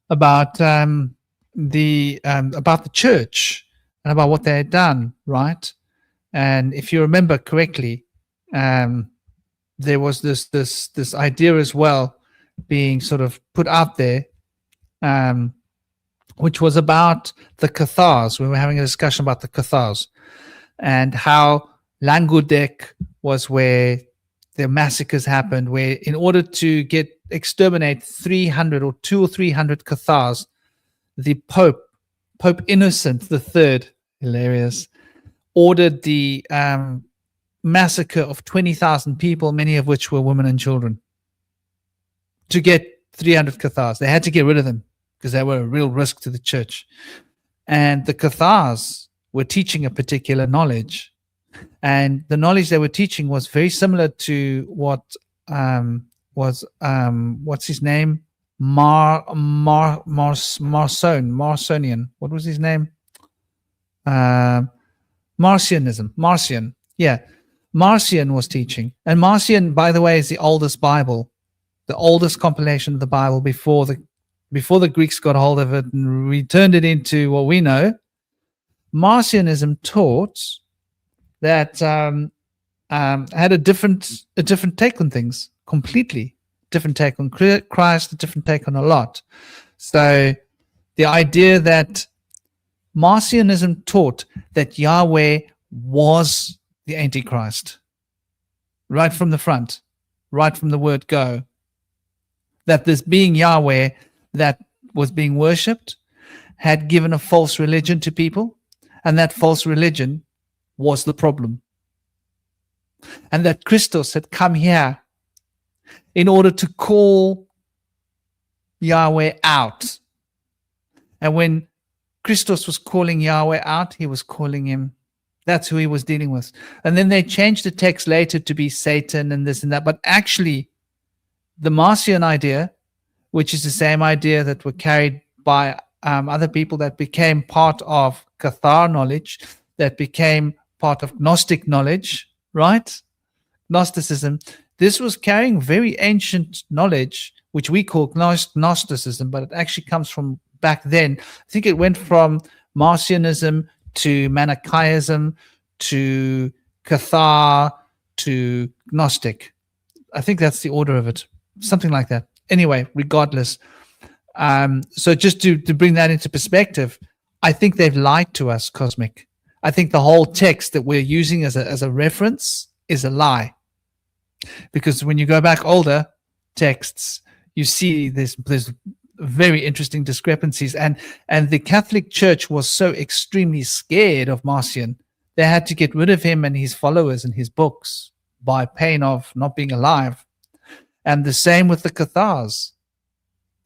Speaker 1: About about the church and about what they had done, right? And if you remember correctly, there was this idea as well being sort of put out there, which was about the Cathars. We were having a discussion about the Cathars and how Languedec was where the massacres happened, where in order to exterminate 300 or 200 or 300 Cathars, the Pope Innocent III, hilarious, ordered the massacre of 20,000 people, many of which were women and children, to get 300 Cathars. They had to get rid of them because they were a real risk to the church. And the Cathars were teaching a particular knowledge. And the knowledge they were teaching was very similar to what what's his name? Marcionian. What was his name? Marcionism. Marcion. Yeah. Marcion was teaching. And Marcion, by the way, is the oldest Bible, the oldest compilation of the Bible before the Greeks got hold of it and returned it into what we know. Marcionism taught that had a different take on things, completely different take on Christ, a different take on a lot. So the idea that Marcionism taught that Yahweh was the Antichrist, right from the front, right from the word go, that this being Yahweh that was being worshipped had given a false religion to people, and that false religion was the problem. And that Christos had come here in order to call Yahweh out. And when Christos was calling Yahweh out, he was calling him. That's who he was dealing with. And then they changed the text later to be Satan and this and that. But actually, the Marcion idea, which is the same idea that were carried by other people that became part of Cathar knowledge, that became part of Gnostic knowledge, right? Gnosticism. This was carrying very ancient knowledge, which we call Gnosticism, but it actually comes from back then. I think it went from Marcionism to Manichaeism to Cathar to Gnostic. I think that's the order of it, something like that. Anyway, regardless, So just to bring that into perspective, I think they've lied to us, Cosmic. I think the whole text that we're using as a reference is a lie. Because when you go back older texts, you see there's very interesting discrepancies. And the Catholic Church was so extremely scared of Marcion, they had to get rid of him and his followers and his books by pain of not being alive. And the same with the Cathars.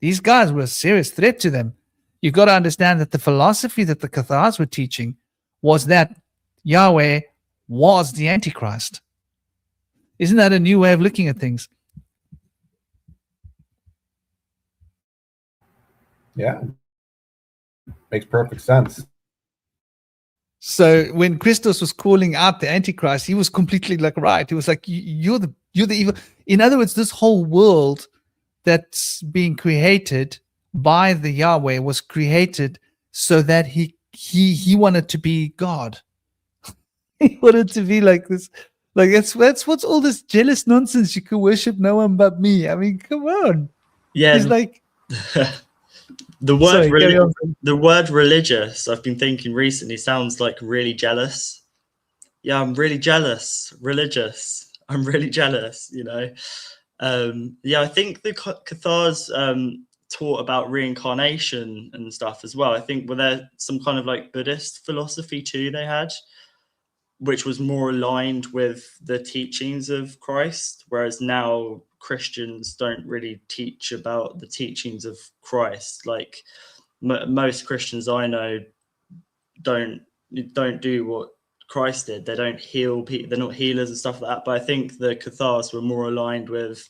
Speaker 1: These guys were a serious threat to them. You've got to understand that the philosophy that the Cathars were teaching was that Yahweh was the Antichrist. Isn't that a new way of looking at things?
Speaker 3: Yeah. Makes perfect sense.
Speaker 1: So when Christos was calling out the Antichrist, he was completely like right. He was like, you're the evil. In other words, this whole world that's being created by the Yahweh was created so that he wanted to be God. He wanted to be like this. Like that's what's all this jealous nonsense. You can worship no one but me. I mean, come on.
Speaker 6: Yeah.
Speaker 1: He's like
Speaker 6: the word
Speaker 1: Sorry,
Speaker 6: the word religious, I've been thinking recently, sounds like really jealous. Yeah, I'm really jealous. Religious. I'm really jealous, you know. Yeah, I think the Cathars taught about reincarnation and stuff as well. I think were there some kind of like Buddhist philosophy too they had, which was more aligned with the teachings of Christ, whereas now Christians don't really teach about the teachings of Christ. Like most Christians I know don't do what Christ did. They don't heal people. They're not healers and stuff like that. But I think the Cathars were more aligned with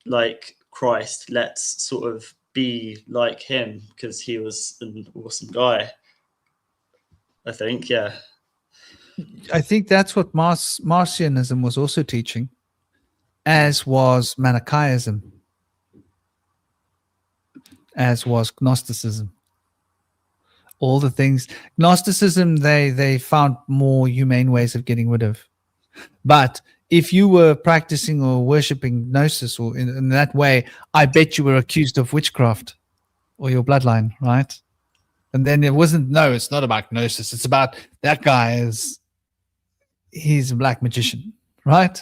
Speaker 6: like Christ. Let's sort of be like him because he was an awesome guy. I think, yeah.
Speaker 1: I think that's what Marcionism was also teaching, as was Manichaeism, as was Gnosticism. All the things. Gnosticism, they found more humane ways of getting rid of. But if you were practicing or worshipping Gnosis or in that way, I bet you were accused of witchcraft or your bloodline, right? And then it wasn't, no, it's not about Gnosis. It's about that guy he's a black magician, right?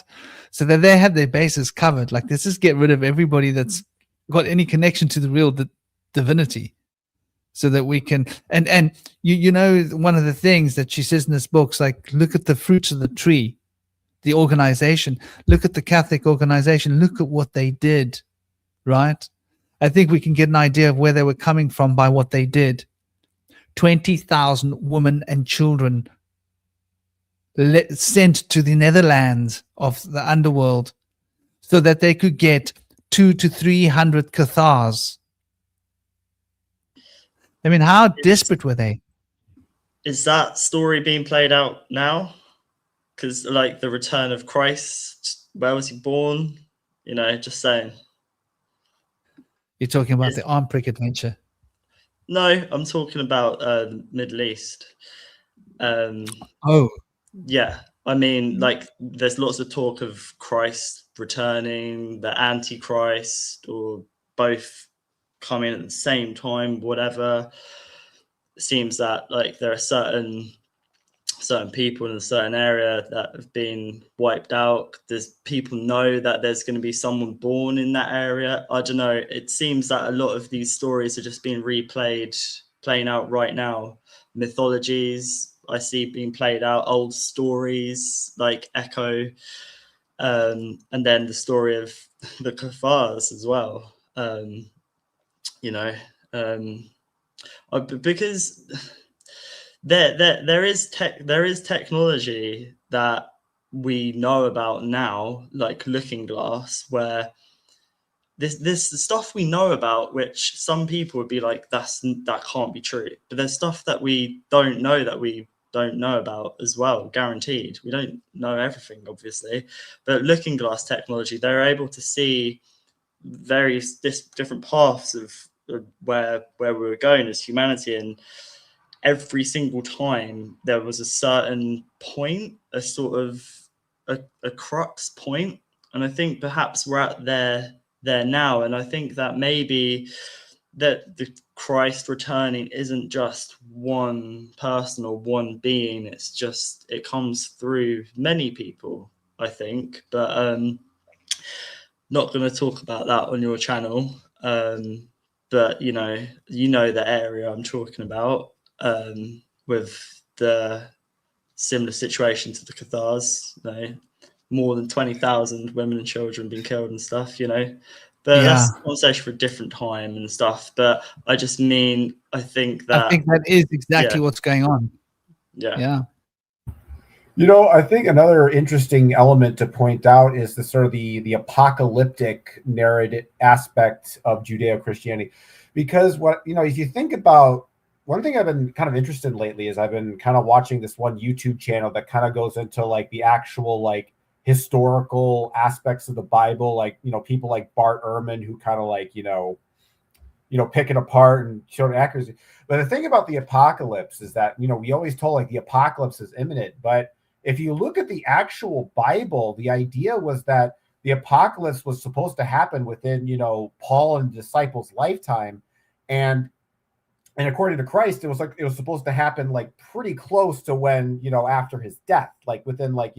Speaker 1: So that they had their bases covered. Like, let's just get rid of everybody that's got any connection to the real divinity, so that we can. And you know, one of the things that she says in this book is like, look at the fruits of the tree, the organization. Look at the Catholic organization. Look at what they did, right? I think we can get an idea of where they were coming from by what they did. 20,000 women and children sent to the Netherlands of the underworld so that they could get 200 to 300 Cathars. I mean, how desperate were they?
Speaker 6: Is that story being played out now? Because like the return of Christ, where was he born? You know, just saying.
Speaker 1: You're talking about the arm prick adventure.
Speaker 6: No, I'm talking about the Middle East.
Speaker 1: Oh.
Speaker 6: Yeah, I mean, like, there's lots of talk of Christ returning, the Antichrist, or both coming at the same time, whatever. It seems that, like, there are certain people in a certain area that have been wiped out. There's people know that there's going to be someone born in that area. I don't know. It seems that a lot of these stories are just being playing out right now. Mythologies I see being played out, old stories like Echo, and then the story of the Cathars as well. You know, because there is technology that we know about now, like Looking Glass, where this stuff we know about, which some people would be like, that can't be true. But there's stuff that we don't know about as well, guaranteed. We don't know everything, obviously. But Looking Glass technology, they're able to see various different paths of where we were going as humanity, and every single time there was a certain point, a sort of a crux point, and I think perhaps we're at there now, and I think that maybe that the Christ returning isn't just one person or one being. It's just, it comes through many people, I think. But not going to talk about that on your channel. But you know the area I'm talking about, with the similar situation to the Cathars, you know, more than 20,000 women and children being killed and stuff, you know. But that's a conversation for a different time and stuff. But I just mean, I think that
Speaker 1: is exactly what's going on.
Speaker 6: Yeah.
Speaker 3: You know, I think another interesting element to point out is the sort of the apocalyptic narrative aspect of Judeo-Christianity, because if you think about, one thing I've been kind of interested in lately is I've been kind of watching this one YouTube channel that kind of goes into like the actual like historical aspects of the Bible, like, you know, people like Bart Ehrman who kind of like, pick it apart and show accuracy. But the thing about the apocalypse is that, we always told like the apocalypse is imminent, but if you look at the actual Bible, the idea was that the apocalypse was supposed to happen within, Paul and the disciples' lifetime. And according to Christ, it was supposed to happen like pretty close to when, after his death, like within like,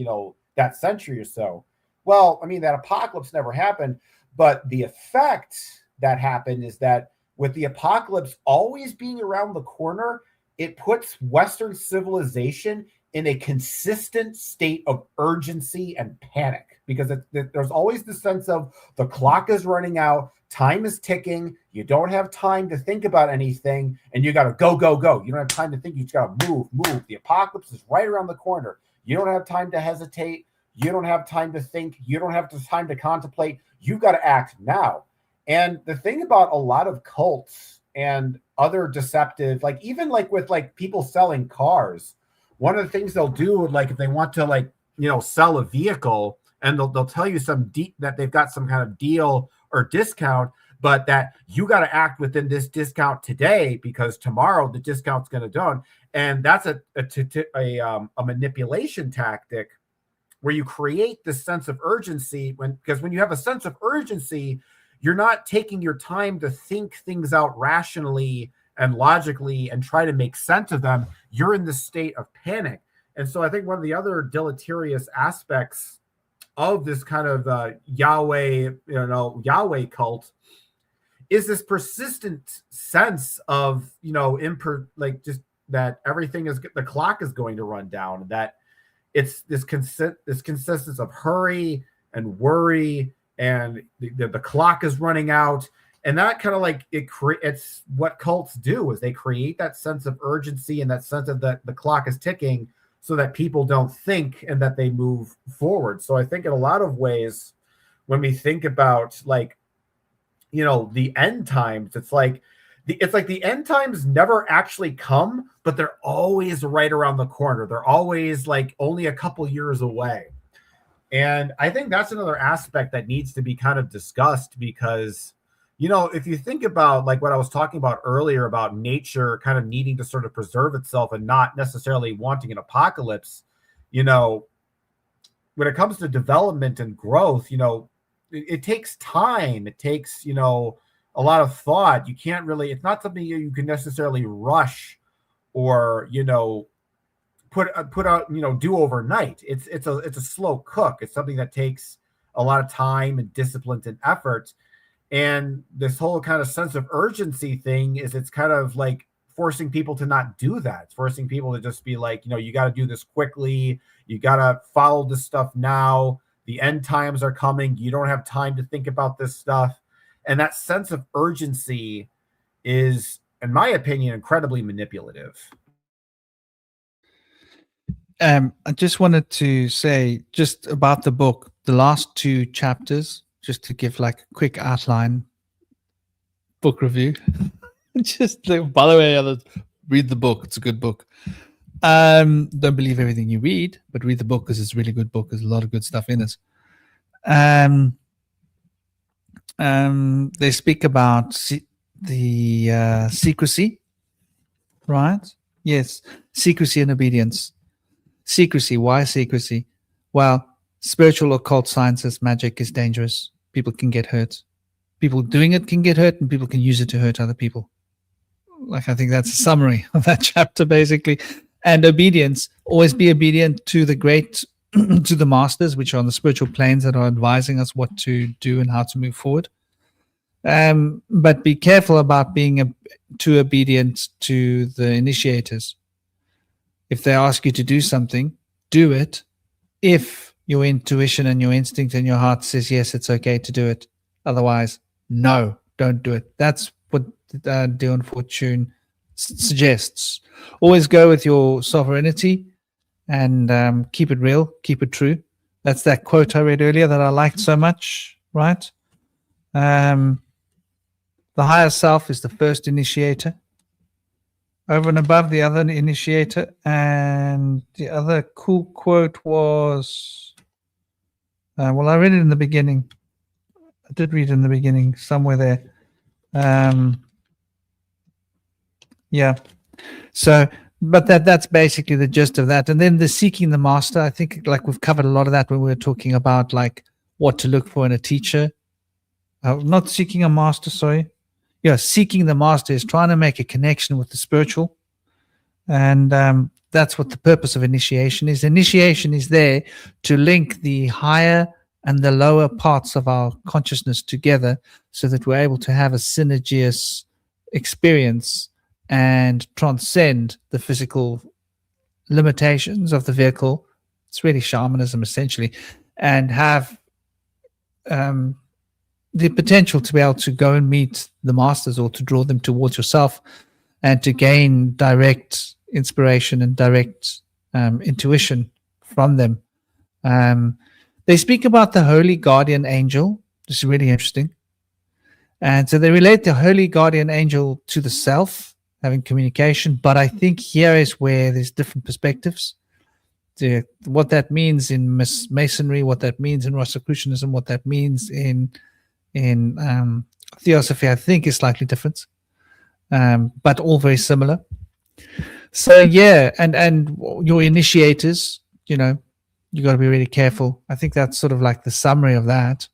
Speaker 3: that century or so. Well, I mean, that apocalypse never happened, but the effect that happened is that with the apocalypse always being around the corner, it puts Western civilization in a consistent state of urgency and panic, because there's always the sense of the clock is running out, time is ticking, you don't have time to think about anything, and you got to go. You don't have time to think, you just got to move. The apocalypse is right around the corner. You don't have time to hesitate. You don't have time to think. You don't have time to contemplate. You've got to act now. And the thing about a lot of cults and other deceptive, like even like with like people selling cars, one of the things they'll do, like if they want to like, sell a vehicle, and they'll tell you that they've got some kind of deal or discount, but that you got to act within this discount today because tomorrow the discount's going to done. And that's a manipulation tactic where you create this sense of urgency because when you have a sense of urgency, you're not taking your time to think things out rationally and logically and try to make sense of them. You're in this state of panic. And so I think one of the other deleterious aspects of this kind of Yahweh cult is this persistent sense of, just that everything the clock is going to run down, that it's this consistence of hurry and worry, and the clock is running out. And that kind of like it's what cults do, is they create that sense of urgency and that sense of that the clock is ticking so that people don't think and that they move forward. So I think in a lot of ways, when we think about like, the end times, it's like the end times never actually come, but they're always right around the corner. They're always like only a couple years away. And I think that's another aspect that needs to be kind of discussed, because if you think about like what I was talking about earlier about nature kind of needing to sort of preserve itself and not necessarily wanting an apocalypse, when it comes to development and growth, it takes time. It takes, a lot of thought. You can't really, it's not something you can necessarily rush or, put out, do overnight. It's a slow cook. It's something that takes a lot of time and discipline and effort. And this whole kind of sense of urgency thing is it's kind of like forcing people to not do that. It's forcing people to just be like, you got to do this quickly. You got to follow this stuff now. The end times are coming. You don't have time to think about this stuff. And that sense of urgency is, in my opinion, incredibly manipulative.
Speaker 1: I just wanted to say just about the book, the last 2 chapters, just to give like a quick outline book review. Just by the way, others, read the book. It's a good book. Don't believe everything you read, but read the book because it's a really good book. There's a lot of good stuff in it. They speak about the secrecy, right? Yes, secrecy and obedience. Secrecy. Why secrecy? Well, spiritual occult sciences, magic is dangerous. People can get hurt. People doing it can get hurt, and people can use it to hurt other people. Like, I think that's a summary of that chapter, basically. And obedience, always be obedient to the great, to the masters, which are on the spiritual planes that are advising us what to do and how to move forward. But be careful about being too obedient to the initiators. If they ask you to do something, do it. If your intuition and your instinct and your heart says, yes, it's okay to do it. Otherwise, no, don't do it. That's what Dion Fortune suggests. Always go with your sovereignty and keep it real, keep it true. That's that quote I read earlier that I liked so much, right? The higher self is the first initiator, over and above the other initiator. And the other cool quote was, well, I read it in the beginning. I did read it in the beginning, somewhere there. Yeah. So, but that's basically the gist of that. And then the seeking the master, I think like we've covered a lot of that when we were talking about like what to look for in a teacher. Not seeking a master, sorry. Yeah, seeking the master is trying to make a connection with the spiritual. And that's what the purpose of initiation is. Initiation is there to link the higher and the lower parts of our consciousness together so that we're able to have a synergious experience and transcend the physical limitations of the vehicle. It's really shamanism, essentially, and have the potential to be able to go and meet the masters or to draw them towards yourself and to gain direct inspiration and direct intuition from them. They speak about the holy guardian angel. This is really interesting. And so they relate the holy guardian angel to the self, having communication. But I think here is where there's different perspectives. What that means in Masonry, what that means in Rosicrucianism, what that means in Theosophy, I think is slightly different, but all very similar. So yeah, and your initiators, you know, you got to be really careful. I think that's sort of like the summary of that.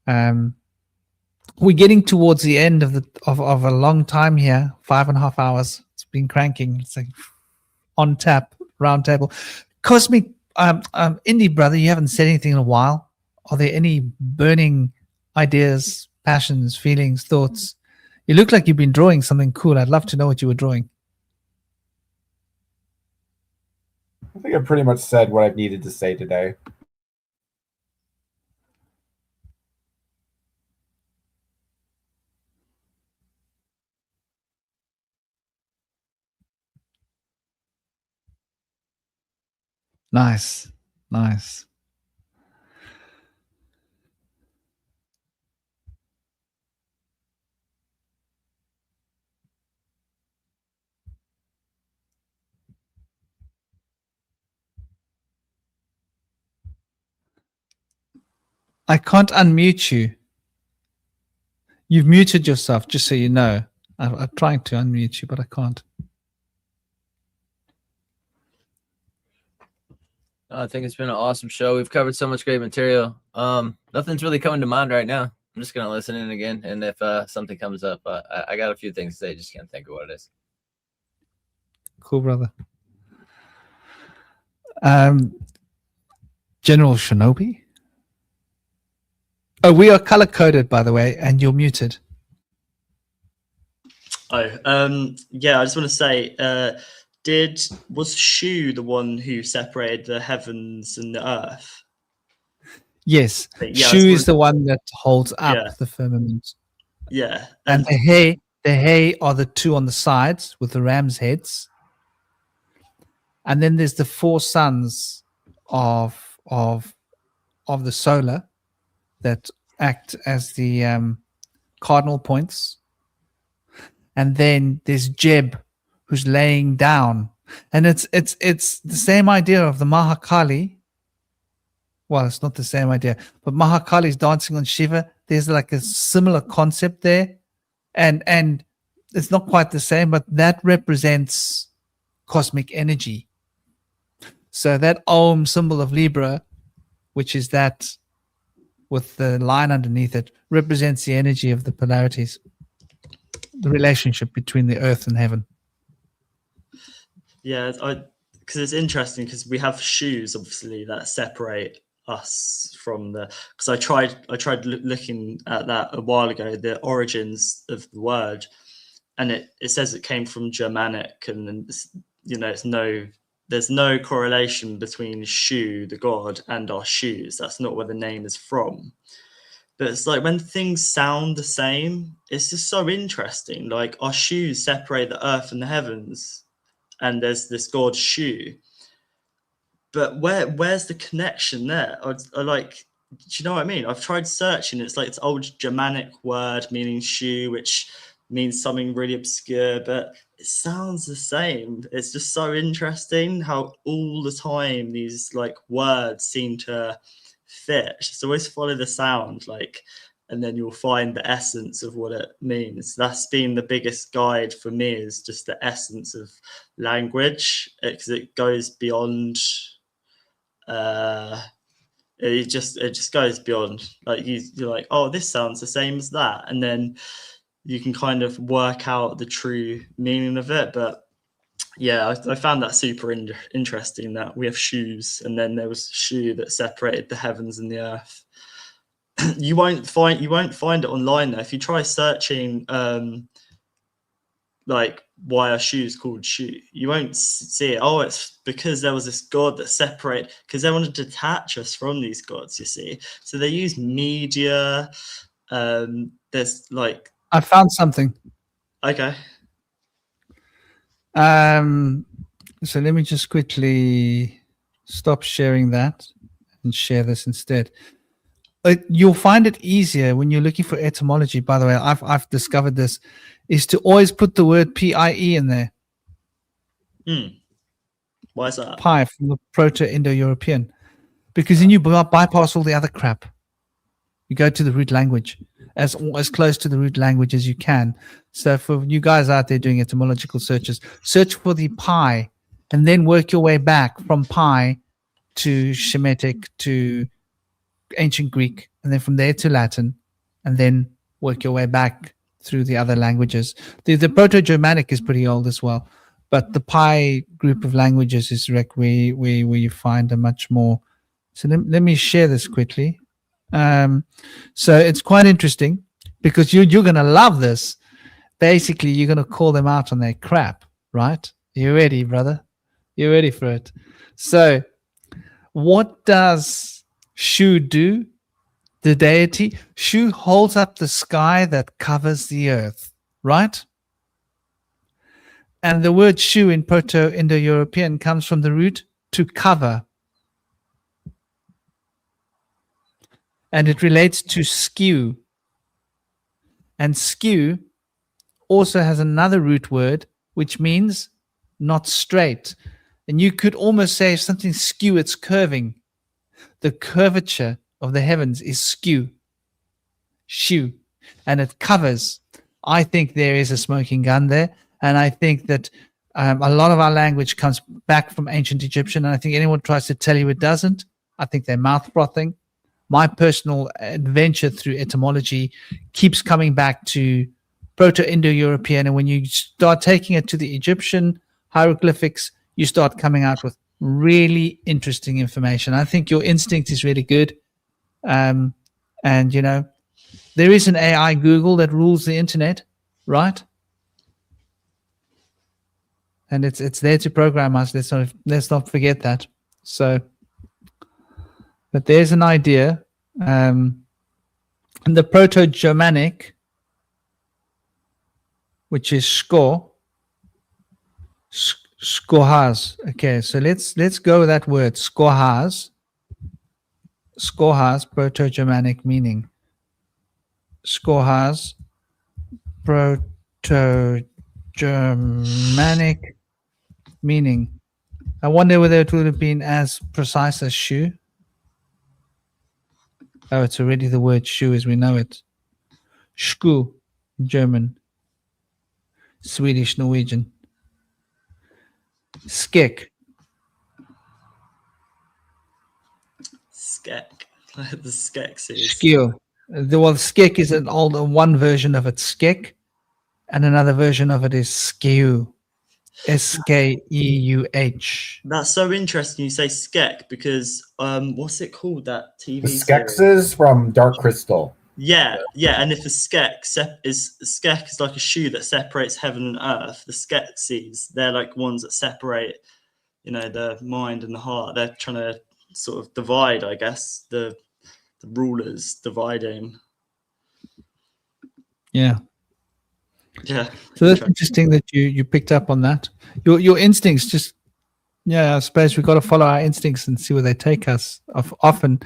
Speaker 1: We're getting towards the end of a long time here, 5.5 hours. It's been cranking. It's like on tap, round table. Cosmic Indie brother, you haven't said anything in a while. Are there any burning ideas, passions, feelings, thoughts? You look like you've been drawing something cool. I'd love to know what you were drawing.
Speaker 3: I think I pretty much said what I've needed to say today.
Speaker 1: Nice, nice. I can't unmute you. You've muted yourself, just so you know. I'm trying to unmute you, but I can't.
Speaker 2: I think it's been an awesome show. We've covered so much great material. Nothing's really coming to mind right now. I'm just gonna listen in again, and if something comes up, I got a few things to say. Just can't think of what it is.
Speaker 1: Cool, brother. General Shinobi. Oh, we are color coded, by the way, and you're muted.
Speaker 6: Oh, yeah. I just want to say, was Shu the one who separated the heavens and the earth?
Speaker 1: Yes,
Speaker 6: Yeah,
Speaker 1: Shu is the one that holds up the firmament.
Speaker 6: Yeah,
Speaker 1: and the hay are the two on the sides with the ram's heads, and then there's the four suns of the solar that act as the cardinal points, and then there's Jeb who's laying down, and it's the same idea of the Mahakali. Well, it's not the same idea, but Mahakali is dancing on Shiva. There's like a similar concept there, and it's not quite the same, but that represents cosmic energy. So that Om symbol of Libra, which is that with the line underneath it represents the energy of the polarities, the relationship between the earth and heaven.
Speaker 6: Yeah, because it's interesting because we have shoes obviously that separate us from the. Because I tried looking at that a while ago, the origins of the word, and it says it came from Germanic, and there's no correlation between Shu, the god, and our shoes. That's not where the name is from. But it's like when things sound the same, it's just so interesting. Like our shoes separate the earth and the heavens, and there's this god Shu. But where's the connection there? I like, do you know what I mean? I've tried searching. It's like it's old Germanic word meaning Shu, which means something really obscure, but it sounds the same. It's just so interesting how all the time these like words seem to fit. Just always follow the sound, like, and then you'll find the essence of what it means. That's been the biggest guide for me, is just the essence of language, because it goes beyond. It just goes beyond. Like you're like, oh, this sounds the same as that, and then you can kind of work out the true meaning of it. But yeah, I found that super interesting that we have shoes, and then there was Shu that separated the heavens and the earth. You won't find it online though. If you try searching like why are shoes called Shu, you won't see it. Oh, it's because there was this god that separated, because they want to detach us from these gods, you see. So they use media. There's like,
Speaker 1: I found something.
Speaker 6: okay.
Speaker 1: So let me just quickly stop sharing that and share this instead. You'll find it easier when you're looking for etymology. By the way, I've discovered this, is to always put the word PIE in there.
Speaker 6: Why is that?
Speaker 1: Pi from the Proto-Indo-European, because then you bypass all the other crap. You go to the root language, as close to the root language as you can. So for you guys out there doing etymological searches, search for the pi, and then work your way back from pi to Shemitic to ancient Greek, and then from there to Latin, and then work your way back through the other languages. The Proto-Germanic is pretty old as well, but the pi group of languages is where you find a much more. So let me share this quickly. So it's quite interesting, because you're going to love this. Basically, you're going to call them out on their crap, right? You ready, brother? You ready for it? So what does Shu do? The deity Shu holds up the sky that covers the earth, right? And the word Shu in Proto-Indo-European comes from the root to cover, and it relates to skew. And skew also has another root word which means not straight. And you could almost say if something's skew, it's curving. The curvature of the heavens is skew, Shu, and it covers. I think there is a smoking gun there, and I think that a lot of our language comes back from ancient Egyptian, and I think anyone tries to tell you it doesn't, I think they're mouth frothing. My personal adventure through etymology keeps coming back to Proto-Indo-European, and when you start taking it to the Egyptian hieroglyphics, you start coming out with really interesting information. I think your instinct is really good. And, you know, there is an AI Google that rules the internet, right? And it's there to program us. Let's not forget that. So, but there's an idea. And the Proto-Germanic, which is Skohaz. Okay, so let's go with that word, Skohaz. Skohaz, Proto-Germanic meaning. Skohaz, Proto-Germanic meaning. I wonder whether it would have been as precise as Shu. Oh, it's already the word Shu as we know it. Sku, German. Swedish, Norwegian. Skek.
Speaker 6: Skek. the Skeksis.
Speaker 1: Skew. Well, skek is an older one version of it, skek, and another version of it is skew. Skeuh.
Speaker 6: That's so interesting you say Skek because what's it called, that
Speaker 3: The
Speaker 6: TV series?
Speaker 3: Skeksis from Dark Crystal.
Speaker 6: Yeah, and if the Skek is like a shoe that separates heaven and earth, the Skeksis, they're like ones that separate, the mind and the heart. They're trying to sort of divide, I guess, the rulers dividing.
Speaker 1: Yeah.
Speaker 6: Yeah.
Speaker 1: So that's interesting that you picked up on that. Your instincts just, I suppose we've got to follow our instincts and see where they take us. Often,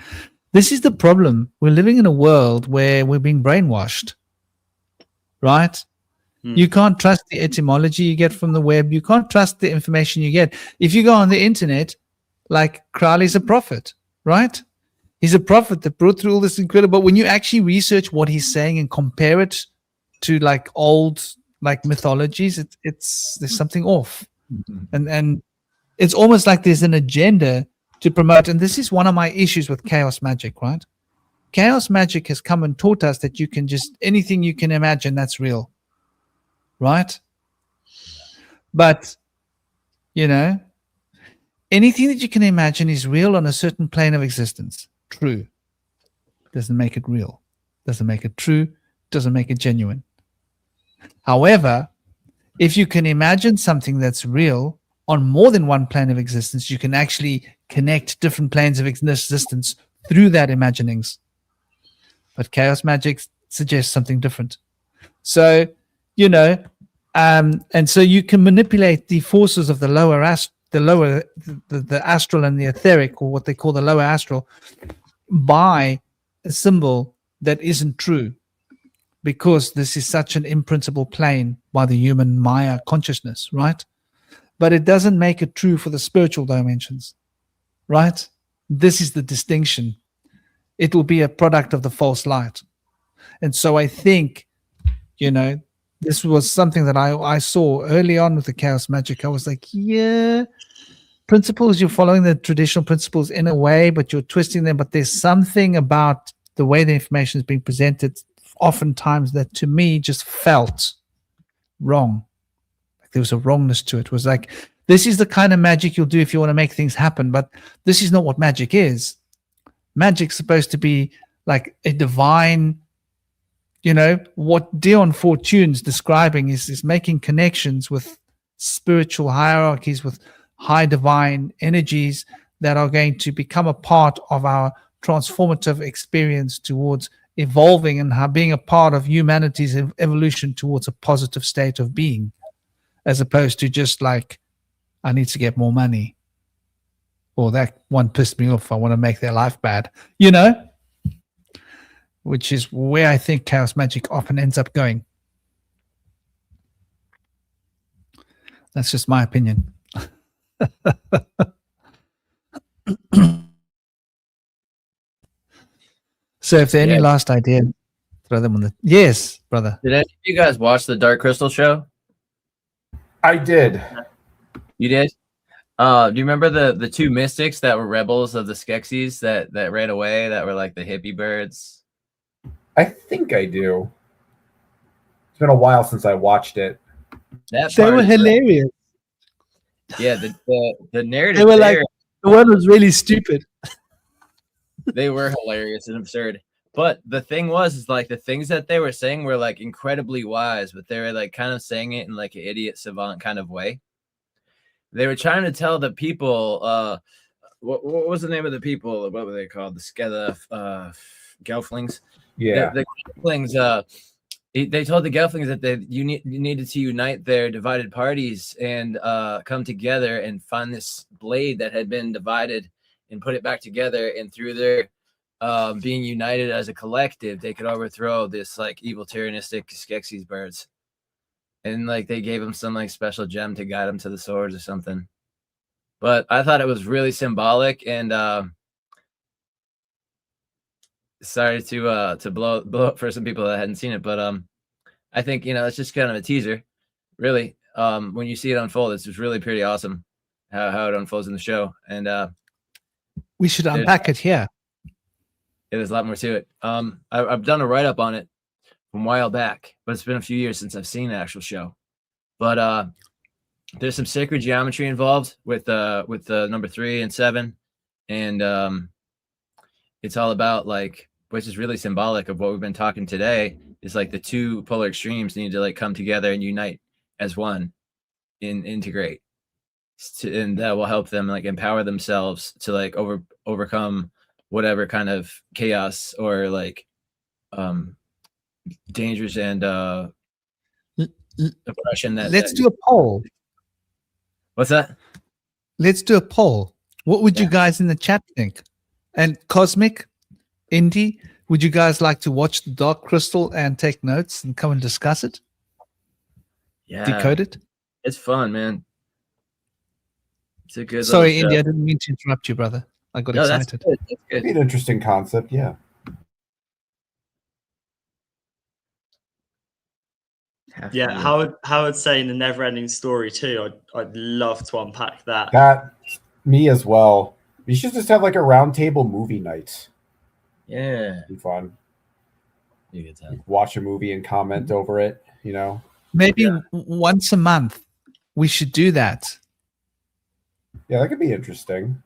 Speaker 1: this is the problem. We're living in a world where we're being brainwashed, right? You can't trust the etymology you get from the web. You can't trust the information you get. If you go on the internet, like Crowley's a prophet, right? He's a prophet that brought through all this incredible. But when you actually research what he's saying and compare it to like old like mythologies, it's there's something off, and it's almost like there's an agenda to promote. And this is one of my issues with chaos magic, right? Chaos magic has come and taught us that you can just anything you can imagine, that's real, right? But anything that you can imagine is real on a certain plane of existence. True doesn't make it real, doesn't make it true, doesn't make it genuine. However, if you can imagine something that's real on more than one plane of existence, you can actually connect different planes of existence through that imaginings. But chaos magic suggests something different. So, and so you can manipulate the forces of the the astral and the etheric, or what they call the lower astral, by a symbol that isn't true, because this is such an imprintable plane by the human Maya consciousness, right? But it doesn't make it true for the spiritual dimensions, right? This is the distinction. It will be a product of the false light. And so I think, this was something that I saw early on with the chaos magic. I was like, principles, you're following the traditional principles in a way, but you're twisting them. But there's something about the way the information is being presented oftentimes that to me just felt wrong. Like there was a wrongness to it. It was like, this is the kind of magic you'll do if you want to make things happen, but this is not what magic is. Magic's supposed to be like a divine, what Dion Fortune's describing is making connections with spiritual hierarchies, with high divine energies that are going to become a part of our transformative experience towards evolving and being a part of humanity's evolution towards a positive state of being, as opposed to just like, I need to get more money, or that one pissed me off, I want to make their life bad, which is where I think chaos magic often ends up going. That's just my opinion. So if there are any last ideas, throw them on the... Yes, brother.
Speaker 2: Did any of you guys watch the Dark Crystal show?
Speaker 3: I did.
Speaker 2: You did? Do you remember the two mystics that were rebels of the Skeksis that ran away, that were like the hippie birds?
Speaker 3: I think I do. It's been a while since I watched it.
Speaker 1: They were hilarious.
Speaker 2: Yeah, the narrative.
Speaker 1: They were like, the one was really stupid.
Speaker 2: They were hilarious and absurd. But the thing is like the things that they were saying were like incredibly wise, but they were like kind of saying it in like an idiot savant kind of way. They were trying to tell the people, what was the name of the people? What were they called? The Gelflings.
Speaker 3: Yeah.
Speaker 2: The Gelflings, they told the Gelflings that you needed to unite their divided parties and come together and find this blade that had been divided and put it back together. And through their being united as a collective, they could overthrow this like evil tyrannistic Skeksis birds. And like they gave him some like special gem to guide him to the swords or something. But I thought it was really symbolic, and sorry to blow up for some people that hadn't seen it, but I think it's just kind of a teaser, really. When you see it unfold, it's just really pretty awesome how it unfolds in the show, and
Speaker 1: we should unpack it here.
Speaker 2: there's a lot more to it. I've done a write-up on it from a while back, but it's been a few years since I've seen the actual show. But there's some sacred geometry involved with the number 3 and 7, and it's all about, like, which is really symbolic of what we've been talking today, is like the two polar extremes need to like come together and unite as one, integrate, and that will help them like empower themselves to like overcome whatever kind of chaos or like dangers and oppression that.
Speaker 1: Let's do a poll.
Speaker 2: What's that?
Speaker 1: Let's do a poll. What would you guys in the chat think? And Cosmic, Indy, would you guys like to watch The Dark Crystal and take notes and come and discuss it?
Speaker 2: Yeah,
Speaker 1: Decode it?
Speaker 2: it's fun, man. It's a good.
Speaker 1: Sorry,
Speaker 2: little
Speaker 1: Indy,
Speaker 2: show.
Speaker 1: I didn't mean to interrupt you, brother. I got
Speaker 2: No, that's
Speaker 1: excited.
Speaker 2: good. That's
Speaker 3: It'd be
Speaker 2: good.
Speaker 3: an interesting concept, yeah.
Speaker 6: Yeah, Howard saying the never-ending story too. I'd love to unpack that.
Speaker 3: That, me as well. We should just have like a roundtable movie night.
Speaker 2: Yeah,
Speaker 3: It'd be fun.
Speaker 2: be a good time.
Speaker 3: Watch a movie and comment over it, you know?
Speaker 1: Maybe
Speaker 2: Yeah.
Speaker 1: once a month we should do that.
Speaker 3: Yeah, that could be interesting.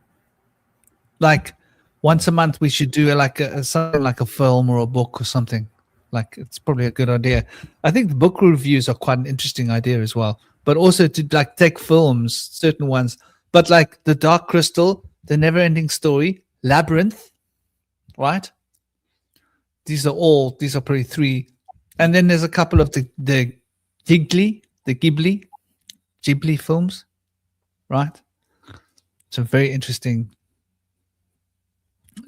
Speaker 1: Like once a month we should do like something like a film or a book or something. Like it's probably a good idea. I think the book reviews are quite an interesting idea as well. But also to like take films, certain ones, but like The Dark Crystal, The Never-Ending Story, Labyrinth, right? These are probably 3. And then there's a couple of the Ghibli films, right? So very interesting.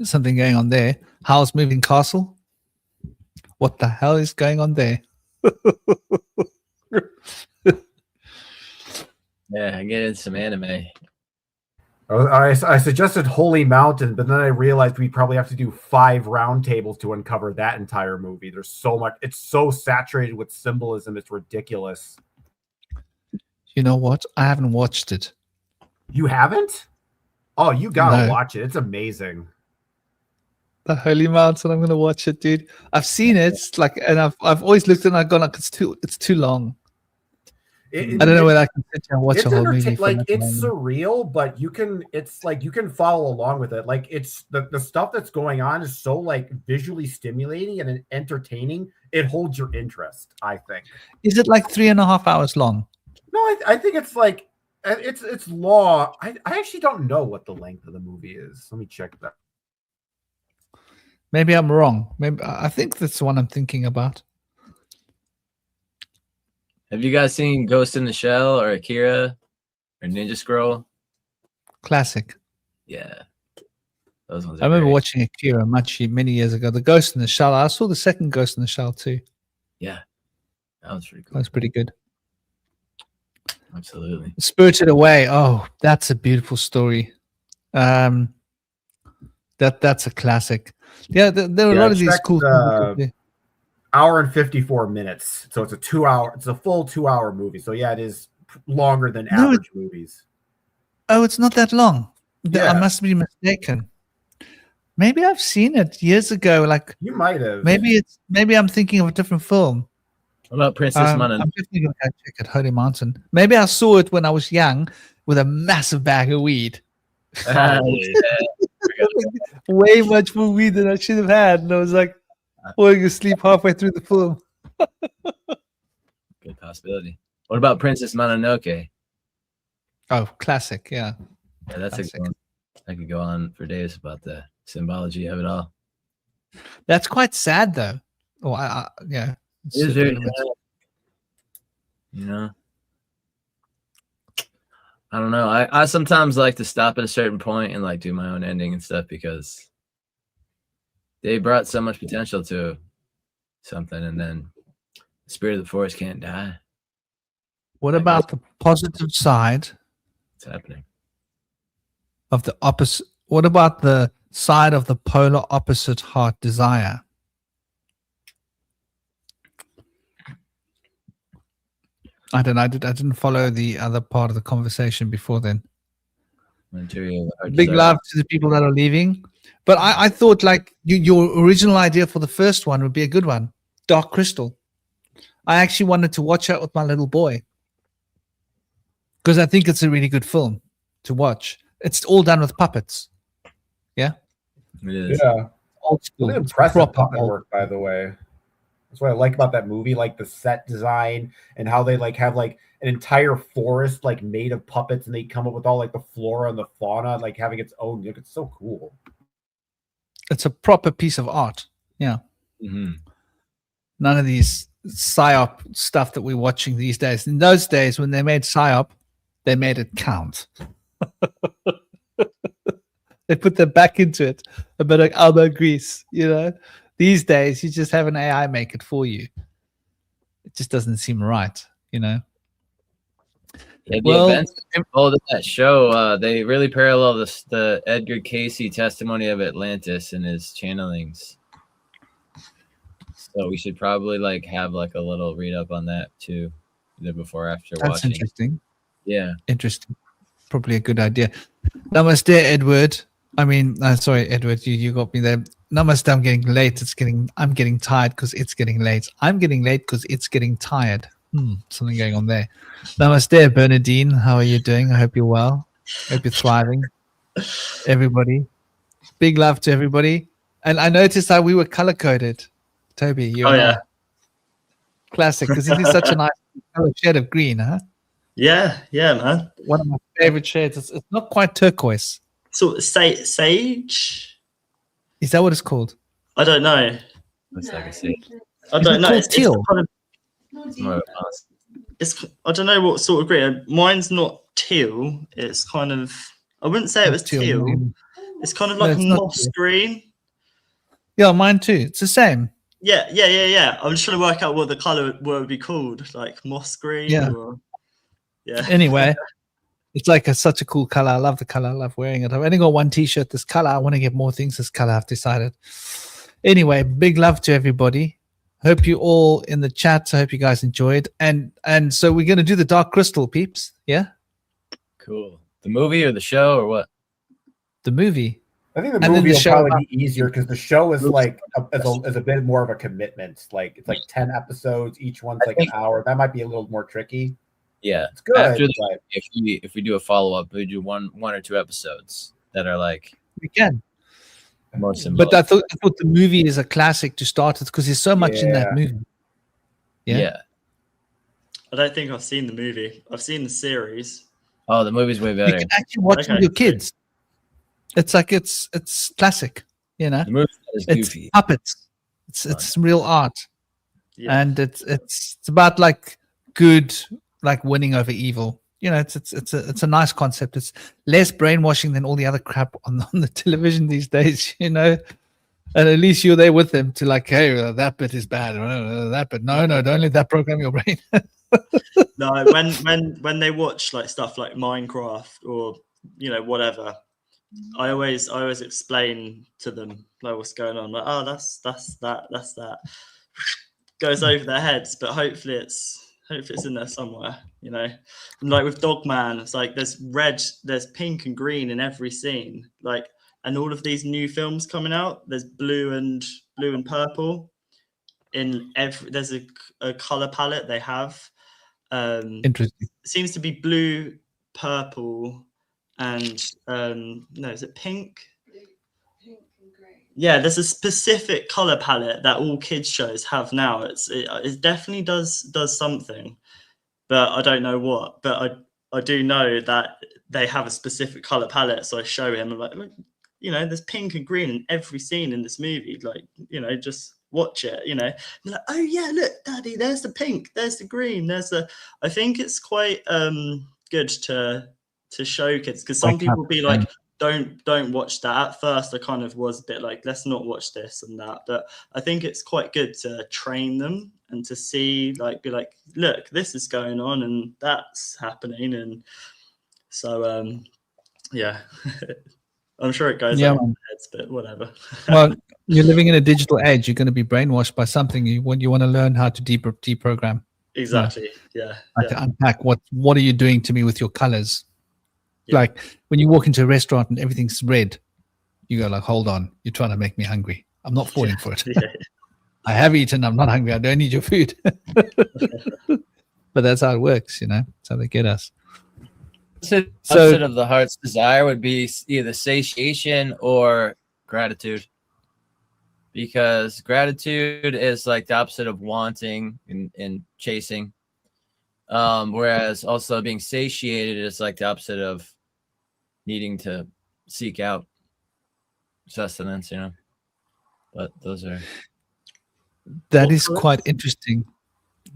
Speaker 1: Something going on there. Howl's Moving Castle. What the hell is going on there?
Speaker 2: Yeah, I get into some anime.
Speaker 3: I suggested Holy Mountain, but then I realized we'd probably have to do 5 roundtables to uncover that entire movie. There's so much. It's so saturated with symbolism. It's ridiculous.
Speaker 1: You know what? I haven't watched it.
Speaker 3: You haven't? Oh, you gotta
Speaker 1: No.
Speaker 3: watch it. It's amazing.
Speaker 1: The Holy Mountain. I'm gonna watch it, dude. I've seen it, like, and I've always looked and I've gone like it's too long. I don't know whether I can sit here and watch
Speaker 3: It's
Speaker 1: a whole movie. For
Speaker 3: like
Speaker 1: that
Speaker 3: it's
Speaker 1: long.
Speaker 3: surreal, but you can follow along with it. Like it's the stuff that's going on is so like visually stimulating and entertaining. It holds your interest, I think.
Speaker 1: Is it like 3.5 hours long?
Speaker 3: No, I think it's like it's law. I actually don't know what the length of the movie is. Let me check that.
Speaker 1: Maybe I'm wrong. Maybe I think that's the one I'm thinking about.
Speaker 2: Have you guys seen Ghost in the Shell or Akira or Ninja Scroll?
Speaker 1: Classic.
Speaker 2: Yeah, those ones.
Speaker 1: I remember watching Akira many years ago. The Ghost in the Shell. I saw the second Ghost in the Shell too.
Speaker 2: Yeah, that was pretty
Speaker 1: That
Speaker 2: cool.
Speaker 1: was pretty good.
Speaker 2: Absolutely.
Speaker 1: Spirited Away. Oh, that's a beautiful story. That's a classic. Yeah, there are a lot of these
Speaker 3: check
Speaker 1: cool.
Speaker 3: the- Hour and 54 minutes. So it's a full 2-hour movie. So yeah, it is longer than
Speaker 1: No,
Speaker 3: average movies.
Speaker 1: Oh, it's not that long.
Speaker 3: Yeah.
Speaker 1: I must be mistaken. Maybe I've seen it years ago. Like
Speaker 3: You might have.
Speaker 1: maybe I'm thinking of a different film.
Speaker 2: What about Princess
Speaker 1: I'm
Speaker 2: Mononoke?
Speaker 1: definitely gonna go check it. Holy Mountain. Maybe I saw it when I was young with a massive bag of weed. Way much more weed than I should have had, and I was like falling asleep halfway through the film.
Speaker 2: Good possibility. What about Princess Mononoke?
Speaker 1: Oh, classic. Yeah.
Speaker 2: Yeah, that's
Speaker 1: Classic.
Speaker 2: a good one. I could go on for days about the symbology of it all.
Speaker 1: That's quite sad, though. Oh, yeah.
Speaker 2: It is very
Speaker 1: It's-
Speaker 2: sad. You know, I don't know. I sometimes like to stop at a certain point and like do my own ending and stuff because they brought so much potential to something, and then the spirit of the forest can't die.
Speaker 1: What about the positive side
Speaker 2: It's happening.
Speaker 1: of the opposite? What about the side of the polar opposite heart desire? I don't know. I didn't follow the other part of the conversation before then.
Speaker 2: Material. hard to
Speaker 1: Big
Speaker 2: say.
Speaker 1: love to the people that are leaving. But I thought like your original idea for the first one would be a good one. Dark Crystal. I actually wanted to watch it with my little boy because I think it's a really good film to watch. It's all done with puppets. Yeah.
Speaker 2: It is.
Speaker 3: Yeah.
Speaker 1: Old school.
Speaker 3: Really
Speaker 1: It's
Speaker 3: impressive
Speaker 1: proper
Speaker 3: puppet
Speaker 1: old
Speaker 3: work, by the way. That's what I like about that movie, like the set design and how they like have like an entire forest like made of puppets, and they come up with all like the flora and the fauna, like having its own look. It's so cool.
Speaker 1: It's a proper piece of art. Yeah.
Speaker 2: Mhm.
Speaker 1: None of these psyop stuff that we're watching these days. In those days, when they made psyop, they made it count. They put their back into it, a bit of elbow grease, you know. These days, you just have an AI make it for you. It just doesn't seem right, you know.
Speaker 2: Yeah, the
Speaker 1: Well,
Speaker 2: events told in that show, they really parallel the Edgar Casey testimony of Atlantis and his channelings. So we should probably like have like a little read up on that too, either before or after
Speaker 1: That's
Speaker 2: watching.
Speaker 1: interesting.
Speaker 2: Yeah.
Speaker 1: Interesting. Probably a good idea. Namaste, Edward. I mean, sorry, Edward, you got me there. Namaste, I'm getting late. I'm getting tired because it's getting late. I'm getting late because it's getting tired. Something going on there. Namaste, Bernadine. How are you doing? I hope you're well. Hope you're thriving. Everybody. Big love to everybody. And I noticed how we were color coded. Toby, you
Speaker 6: Oh,
Speaker 1: and I.
Speaker 6: yeah.
Speaker 1: Classic, because it is such a nice color shade of green, huh?
Speaker 6: Yeah, man.
Speaker 1: One of my favorite shades. It's not quite turquoise.
Speaker 6: Sort of sage.
Speaker 1: Is that what it's called?
Speaker 6: I don't know.
Speaker 2: Looks like a sage.
Speaker 6: I
Speaker 1: Is
Speaker 6: don't
Speaker 1: it
Speaker 6: know.
Speaker 1: called
Speaker 6: It's
Speaker 1: teal?
Speaker 6: kind of,
Speaker 2: It's more of a mouse.
Speaker 6: I don't know what sort of green. Mine's not teal. It's kind of. I wouldn't say it was teal. It's kind of
Speaker 1: No,
Speaker 6: like
Speaker 1: it's
Speaker 6: a
Speaker 1: not
Speaker 6: moss
Speaker 1: teal.
Speaker 6: green.
Speaker 1: Yeah, mine too. It's the same.
Speaker 6: Yeah. I'm just trying to work out what the color would be called, like moss green.
Speaker 1: Yeah.
Speaker 6: Or, yeah.
Speaker 1: Anyway, it's like such a cool color. I love the color. I love wearing it. I've only got one T-shirt this color. I want to get more things this color. I've decided. Anyway, big love to everybody. Hope you all in the chat. I hope you guys enjoyed. And so we're going to do the Dark Crystal, peeps. Yeah,
Speaker 2: Cool. The movie or the show or what?
Speaker 1: the movie.
Speaker 3: I think the
Speaker 1: then
Speaker 3: movie
Speaker 1: the
Speaker 3: will
Speaker 1: show
Speaker 3: probably
Speaker 1: about-
Speaker 3: be easier because the show is like is a bit more of a commitment. Like it's like 10 episodes, each one's like an hour. That might be a little more tricky.
Speaker 2: Yeah.
Speaker 3: It's good.
Speaker 2: After the,
Speaker 3: but
Speaker 2: if we do a follow up, we do one or two episodes that are like
Speaker 1: We can.
Speaker 2: more symbolic.
Speaker 1: But I thought the movie is a classic to start with because there's so much in that
Speaker 3: Yeah.
Speaker 1: movie.
Speaker 2: Yeah.
Speaker 6: I don't think I've seen the movie. I've seen the series.
Speaker 2: Oh, the movie's way
Speaker 1: You
Speaker 2: better.
Speaker 1: can actually watch it with
Speaker 6: Okay.
Speaker 1: your kids. It's like it's classic, you know.
Speaker 2: The movie's not as
Speaker 1: It's
Speaker 2: goofy.
Speaker 1: puppets. It's real art,
Speaker 6: Yeah.
Speaker 1: and it's about like good, like winning over evil. You know, it's a nice concept. It's less brainwashing than all the other crap on the television these days. You know, and at least you're there with them to like, hey, that bit is bad. That bit, no, don't let that program your brain.
Speaker 6: No, when they watch like stuff like Minecraft or whatever, I always explain to them like what's going on. Like, oh, that's that. Goes over their heads, but hopefully it's in there somewhere, you know. And like with Dogman, it's like there's red, there's pink and green in every scene. Like, and all of these new films coming out, there's blue and purple in every. There's a color palette they have.
Speaker 1: Interesting.
Speaker 6: It seems to be blue, purple, and no, is it pink?
Speaker 7: Pink and grey.
Speaker 6: Yeah, there's a specific color palette that all kids shows have now. It definitely does something, but I don't know what. But I do know that they have a specific color palette. So I show him, I'm like, look, there's pink and green in every scene in this movie. Like, just watch it. And they're like, oh yeah, look, Daddy, there's the pink, there's the green, there's the. I think it's quite good to show kids because some people be like, don't watch that. At first I kind of was a bit like, let's not watch this and that, but I think it's quite good to train them and to see, like, be like, look, this is going on and that's happening. And so yeah. I'm sure it goes over their heads, but whatever.
Speaker 1: Well, you're living in a digital age. You're going to be brainwashed by something. You want to learn how to deprogram.
Speaker 6: Exactly. Yeah.
Speaker 1: To unpack what are you doing to me with your colors?
Speaker 6: Yeah.
Speaker 1: Like when you walk into a restaurant and everything's red, you go like, hold on, you're trying to make me hungry. I'm not falling for it.
Speaker 6: Yeah.
Speaker 1: I have eaten, I'm not hungry, I don't need your food. But that's how it works, that's how they get us.
Speaker 2: So,
Speaker 1: So-
Speaker 2: opposite of the heart's desire would be either satiation or gratitude, because gratitude is like the opposite of wanting and chasing, whereas also being satiated is like the opposite of needing to seek out sustenance, but those are
Speaker 1: That
Speaker 6: What
Speaker 1: is
Speaker 6: color?
Speaker 1: quite interesting.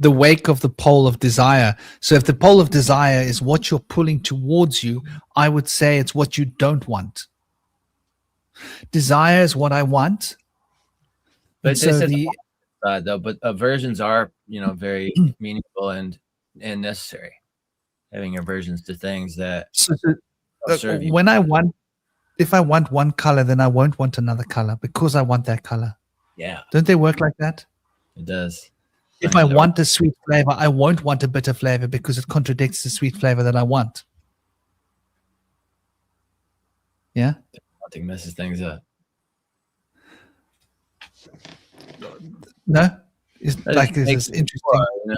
Speaker 1: The wake of the pole of desire. So if the pole of desire is what you're pulling towards you, I would say it's what you don't want. Desire is what I want.
Speaker 2: But
Speaker 1: And
Speaker 2: they
Speaker 1: so
Speaker 2: said
Speaker 1: the
Speaker 2: though, but aversions are very meaningful and necessary. Having aversions to things that
Speaker 1: so
Speaker 2: serve you.
Speaker 1: if I want one color, then I won't want another color because I want that color.
Speaker 2: Yeah,
Speaker 1: Don't they work like that?
Speaker 2: it does.
Speaker 1: If I want a sweet flavor, I won't want a bitter flavor because it contradicts the sweet flavor that I want. Yeah.
Speaker 2: Wanting messes things up.
Speaker 1: No. It's
Speaker 2: That
Speaker 1: like
Speaker 2: just
Speaker 1: this
Speaker 2: makes
Speaker 1: is
Speaker 2: it
Speaker 1: interesting.
Speaker 2: more,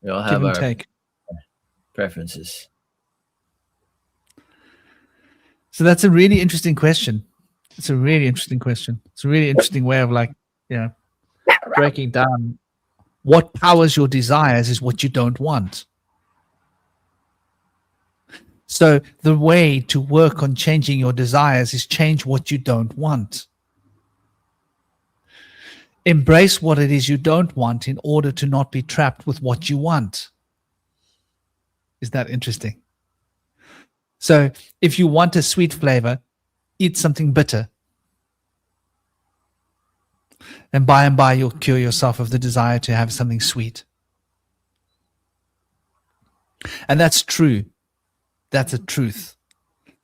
Speaker 2: We all
Speaker 1: Give
Speaker 2: have
Speaker 1: and
Speaker 2: our
Speaker 1: take.
Speaker 2: preferences.
Speaker 1: So that's a really interesting question. It's a really interesting question. It's a really interesting way of breaking down what powers your desires is what you don't want. So the way to work on changing your desires is change what you don't want. Embrace what it is you don't want in order to not be trapped with what you want. Is that interesting? So if you want a sweet flavor, eat something bitter. And by you'll cure yourself of the desire to have something sweet. And that's true. That's a truth.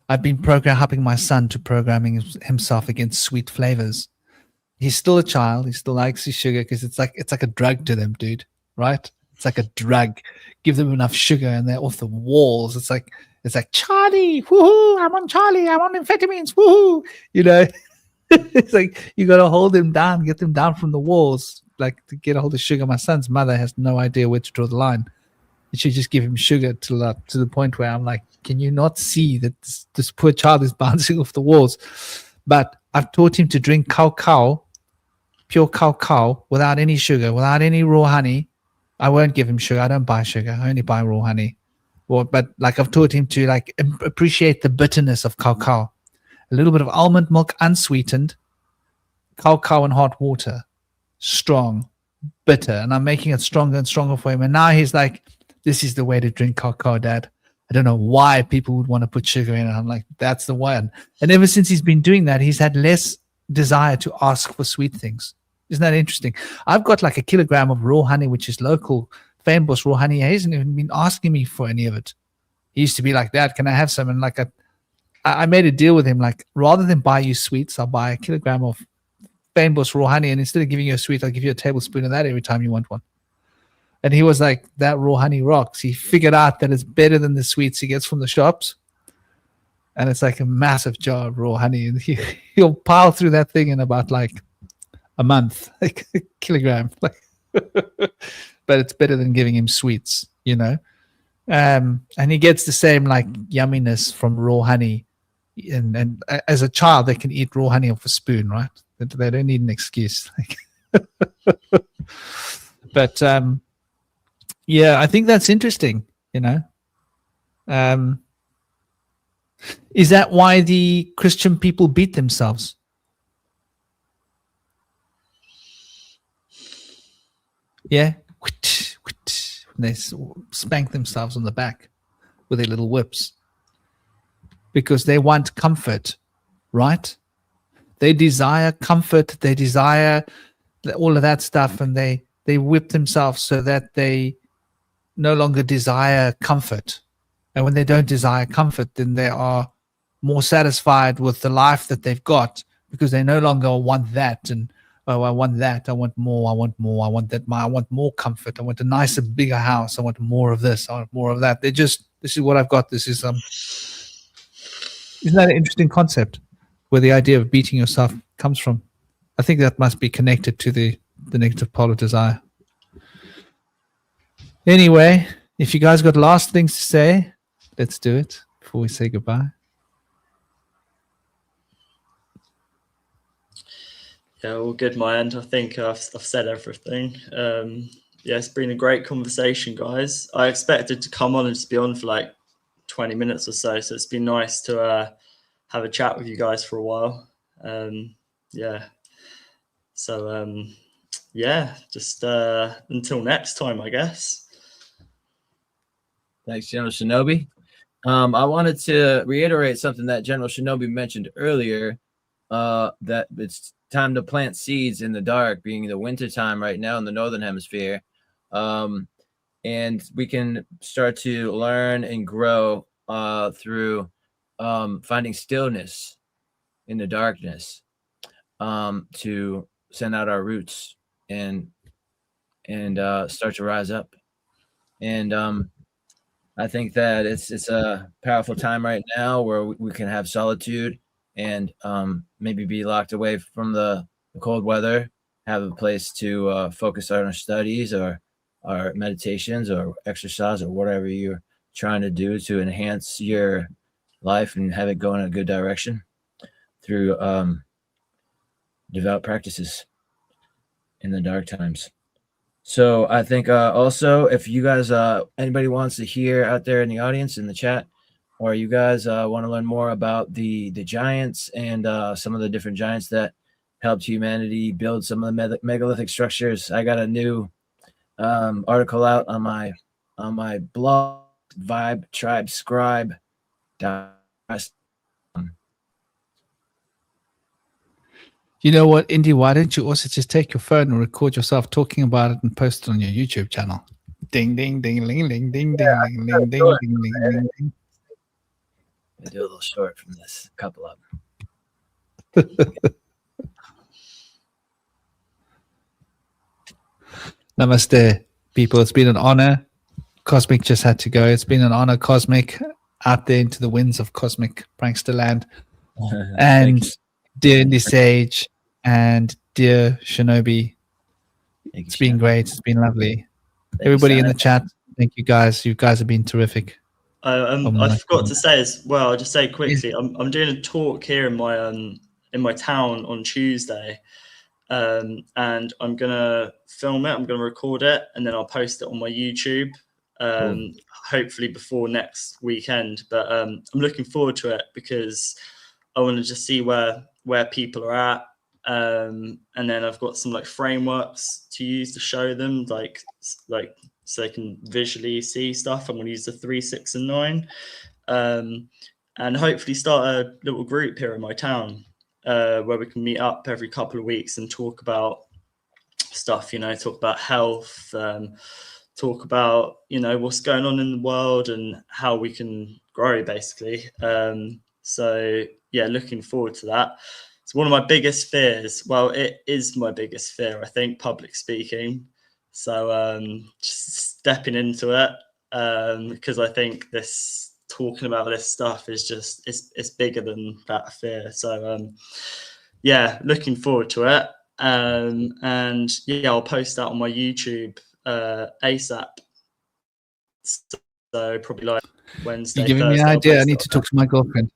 Speaker 1: I've been helping my son to programming himself against sweet flavors. He's still a child. He still likes his sugar because it's like a drug to them, dude. Right? It's like a drug. Give them enough sugar and they're off the walls. It's like Charlie, woohoo! I'm on Charlie. I'm on amphetamines, woohoo! It's like you got to hold them down, get them down from the walls. Like to get a hold of sugar. My son's mother has no idea where to draw the line. You should just give him sugar to the point where I'm like, can you not see that this poor child is bouncing off the walls? But I've taught him to drink pure cacao, without any sugar, without any raw honey. I won't give him sugar. I don't buy sugar. I only buy raw honey. But I've taught him to appreciate the bitterness of cacao. A little bit of almond milk, unsweetened, cacao and hot water, strong, bitter. And I'm making it stronger and stronger for him. And now he's like, this is the way to drink cacao, Dad. I don't know why people would want to put sugar in it. I'm like, that's the one. And ever since he's been doing that, he's had less desire to ask for sweet things. Isn't that interesting? I've got like 1 kilogram of raw honey, which is local Fynbos raw honey. He hasn't even been asking me for any of it. He used to be like, Dad, can I have some? And I made a deal with him, like, rather than buy you sweets, I'll buy 1 kilogram of Fynbos raw honey, and instead of giving you a sweet, I'll give you a tablespoon of that every time you want one. And he was like, that raw honey rocks. He figured out that it's better than the sweets he gets from the shops. And it's like a massive jar of raw honey. And he'll pile through that thing in about like a month, like a kilogram. But it's better than giving him sweets, And he gets the same like yumminess from raw honey. And as a child, they can eat raw honey off a spoon, right? They don't need an excuse. But yeah, I think that's interesting, Is that why the Christian people beat themselves? Yeah. They spank themselves on the back with their little whips because they want comfort, right? They desire comfort. They desire all of that stuff, and they whip themselves so that they no longer desire comfort. And when they don't desire comfort, then they are more satisfied with the life that they've got because they no longer want that. And, oh, I want that. I want more. I want more. I want that. I want more comfort. I want a nicer, bigger house. I want more of this. I want more of that. They're This is what I've got. This is isn't that an interesting concept where the idea of beating yourself comes from? I think that must be connected to the negative pole of desire. Anyway, if you guys got last things to say, let's do it before we say goodbye.
Speaker 6: Yeah, all good, my end. I think I've said everything. Yeah, it's been a great conversation, guys. I expected to come on and just be on for like 20 minutes or so. So it's been nice to have a chat with you guys for a while. Yeah. So, yeah, just until next time, I guess.
Speaker 2: Thanks, General Shinobi. I wanted to reiterate something that General Shinobi mentioned earlier, that it's time to plant seeds in the dark, being the winter time right now in the Northern Hemisphere. And we can start to learn and grow through finding stillness in the darkness, to send out our roots and start to rise up. And I think that it's a powerful time right now where we can have solitude and maybe be locked away from the cold weather, have a place to focus on our studies or our meditations or exercise or whatever you're trying to do to enhance your life and have it go in a good direction through devout practices in the dark times. So I think also if you guys, anybody wants to hear out there in the audience, in the chat, or you guys want to learn more about the giants and some of the different giants that helped humanity build some of the megalithic structures, I got a new article out on my blog, Vibe Tribe Scribe.
Speaker 1: You know what, Indy? Why don't you also just take your phone and record yourself talking about it and post it on your YouTube channel? Ding, ding, ding, ling, ling, ding, ding, ling, ling, ding, ding, ling, ling, ding.
Speaker 2: I'll do a little short from this, a couple of them.
Speaker 1: Namaste, people. It's been an honor. Cosmic just had to go. It's been an honor, Cosmic, out there into the winds of Cosmic Prankster Land. And dear Indy Sage and dear Shinobi, it's been great. It's been lovely. Everybody in the chat, thank you guys. You guys have been terrific.
Speaker 6: I forgot to say as well. I'll just say quickly. I'm doing a talk here in my town on Tuesday, and I'm gonna film it. I'm gonna record it, and then I'll post it on my YouTube. Hopefully before next weekend. But I'm looking forward to it because I want to just see where people are at, and then I've got some like frameworks to use to show them, like so they can visually see stuff. I'm going to use the 3, 6, and 9, and hopefully start a little group here in my town where we can meet up every couple of weeks and talk about stuff. Talk about health, talk about what's going on in the world and how we can grow, basically. So yeah, looking forward to that. It's one of my biggest fears. Well, it is my biggest fear, I think, public speaking. So just stepping into it, because I think talking about this stuff is just it's bigger than that fear. So yeah, looking forward to it. And yeah, I'll post that on my YouTube ASAP. So probably like Wednesday.
Speaker 1: You're giving me
Speaker 6: Thursday,
Speaker 1: an idea. I need to talk to my girlfriend.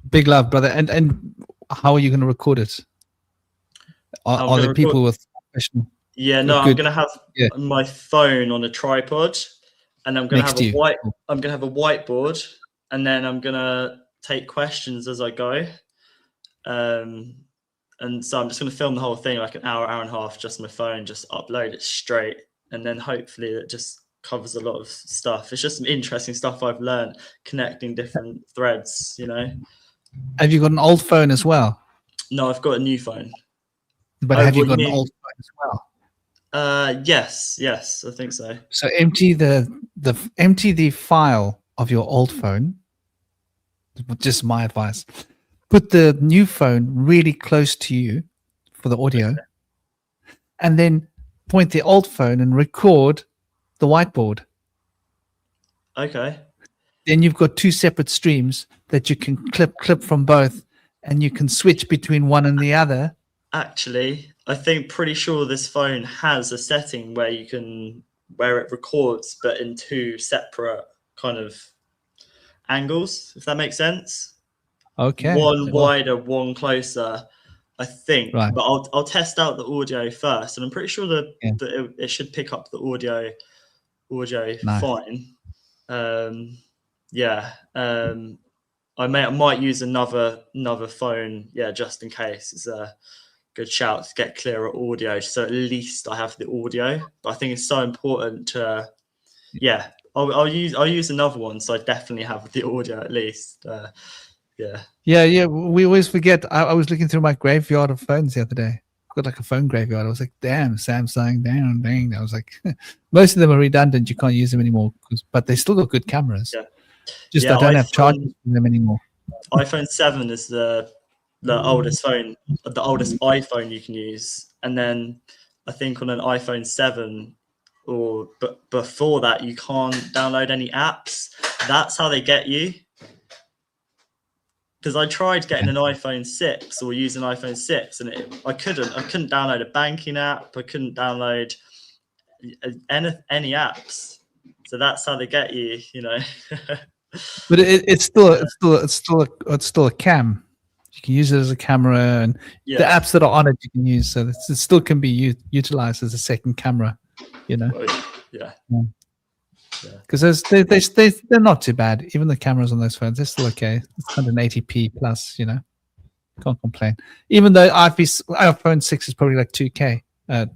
Speaker 1: Big love, brother. And how are you going to record it? Are the people with professional?
Speaker 6: Yeah, no, I'm going to have my phone on a tripod, and I'm going to have I'm going to have a whiteboard, and then I'm going to take questions as I go. And so I'm just going to film the whole thing, like an hour and a half, just on my phone, just upload it straight, and then hopefully it just covers a lot of stuff. It's just some interesting stuff I've learned, connecting different threads.
Speaker 1: Have you got an old phone as well?
Speaker 6: No, I've got a new phone.
Speaker 1: But have you got an old phone as well?
Speaker 6: Yes, I think so.
Speaker 1: So empty the file of your old phone. Just my advice. Put the new phone really close to you for the audio, and then point the old phone and record the whiteboard.
Speaker 6: Okay.
Speaker 1: Then you've got two separate streams that you can clip from both, and you can switch between one and the other.
Speaker 6: Actually, I think pretty sure this phone has a setting where it records, but in two separate kind of angles, if that makes sense.
Speaker 1: Okay.
Speaker 6: One
Speaker 1: Well,
Speaker 6: wider, one closer, I think.
Speaker 1: Right.
Speaker 6: But I'll test out the audio first, and I'm pretty sure that it should pick up the audio
Speaker 1: Nice.
Speaker 6: fine. I might use another phone, just in case. It's a good shout to get clearer audio, so at least I have the audio. But I think it's so important to I'll use another one, so I definitely have the audio at least.
Speaker 1: Yeah. We always forget. I was looking through my graveyard of phones the other day. I've got like a phone graveyard. I was like, damn, Samsung, dang. I was like, most of them are redundant. You can't use them anymore, but they still got good cameras.
Speaker 6: Yeah.
Speaker 1: Just I don't have chargers for them anymore.
Speaker 6: iPhone 7 is the oldest phone, the oldest iPhone you can use, and then I think on an iPhone 7 or before that you can't download any apps. That's how they get you. Because I tried getting an iPhone 6 or using an iPhone 6, and I couldn't download a banking app. I couldn't download any apps. So that's how they get you, you know.
Speaker 1: But it's still a cam. You can use it as a camera, and the apps that are on it you can use. So it still can be utilized as a second camera, you know.
Speaker 6: Yeah.
Speaker 1: Because they're not too bad. Even the cameras on those phones, they're still okay. It's 180p plus, you know. Can't complain. Even though iPhone 6 is probably like 2K, not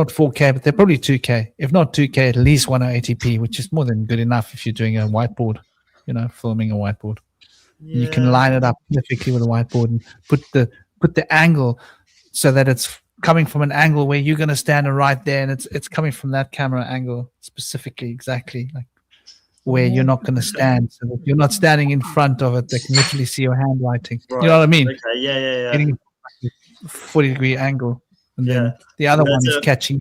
Speaker 1: 4K, but they're probably 2K. If not 2K, at least 180p, which is more than good enough if you're doing a whiteboard, you know, filming a whiteboard. Yeah. You can line it up perfectly with a whiteboard and put the angle so that it's coming from an angle where you're going to stand right there, and it's coming from that camera angle specifically, exactly like where you're not going to stand, so that you're not standing in front of it. They can literally see your handwriting. Right. You know what I mean?
Speaker 6: Okay. Yeah.
Speaker 1: Getting a 40-degree angle, and then the other one is catching.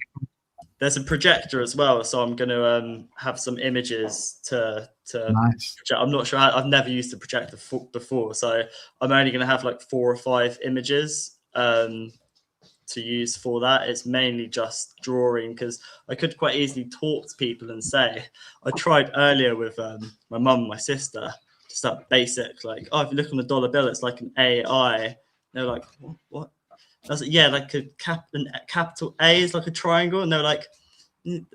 Speaker 6: There's a projector as well, so I'm going to have some images to
Speaker 1: nice.
Speaker 6: Project. I'm not sure. I've never used a projector before, so I'm only going to have like 4 or 5 images to use for that. It's mainly just drawing, because I could quite easily talk to people and say, I tried earlier with my mum and my sister, just that basic, like, oh, if you look on the dollar bill, it's like an AI. They're like, what? I was like, yeah, like a capital A is like a triangle. And they're like, you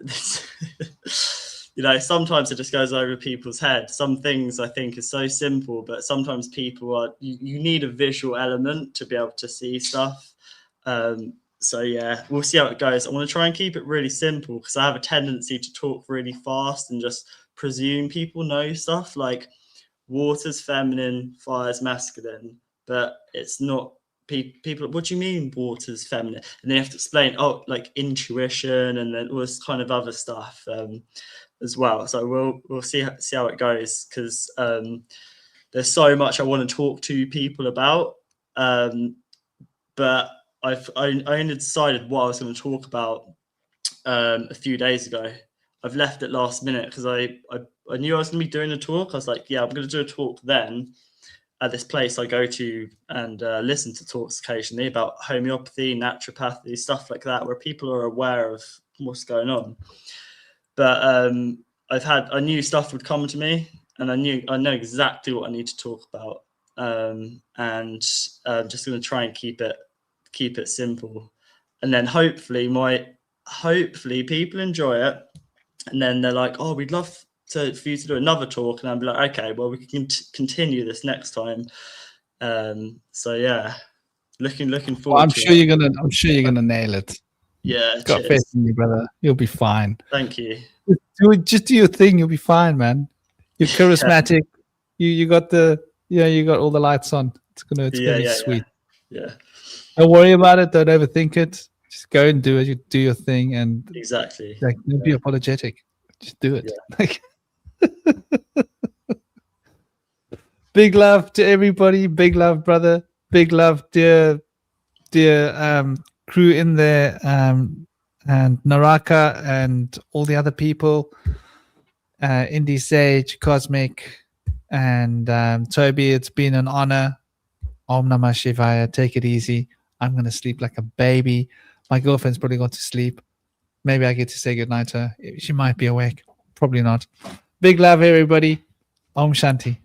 Speaker 6: know, sometimes it just goes over people's head. Some things I think are so simple, but sometimes people you need a visual element to be able to see stuff. So yeah, we'll see how it goes. I want to try and keep it really simple, because I have a tendency to talk really fast and just presume people know stuff, like water's feminine, fire's masculine, but it's not. People, what do you mean water's feminine? And then you have to explain, like intuition, and then all this kind of other stuff as well. So we'll see how it goes, because there's so much I want to talk to people about, but I only decided what I was going to talk about a few days ago. I've left it last minute because I knew I was going to be doing a talk. I was like, yeah, I'm going to do a talk then at this place I go to and listen to talks occasionally about homeopathy, naturopathy, stuff like that, where people are aware of what's going on. But I knew stuff would come to me, and I know exactly what I need to talk about, and I'm just going to try and keep it simple, and then hopefully people enjoy it, and then they're like, oh, we'd love for you to do another talk, and I'll be like, okay, well, we can continue this next time. So yeah, looking forward.
Speaker 1: Well, I'm sure you're gonna nail it.
Speaker 6: Yeah,
Speaker 1: got faith in you, brother. You'll be fine.
Speaker 6: Thank you.
Speaker 1: Just do your thing. You'll be fine, man. You're charismatic. You got all the lights on. It's gonna be sweet.
Speaker 6: Yeah.
Speaker 1: Don't worry about it. Don't overthink it. Just go and do it. You do your thing, and
Speaker 6: exactly.
Speaker 1: Like, don't be apologetic. Just do it. Yeah. Big love to everybody. Big love, brother. Big love, dear crew in there. and Naraka and all the other people, Indie Sage, Cosmic, and Toby. It's been an honor. Om Namah Shivaya. Take it easy. I'm going to sleep like a baby. My girlfriend's probably gone to sleep. Maybe I get to say goodnight to her. She might be awake. Probably not. Big love, everybody. Om Shanti.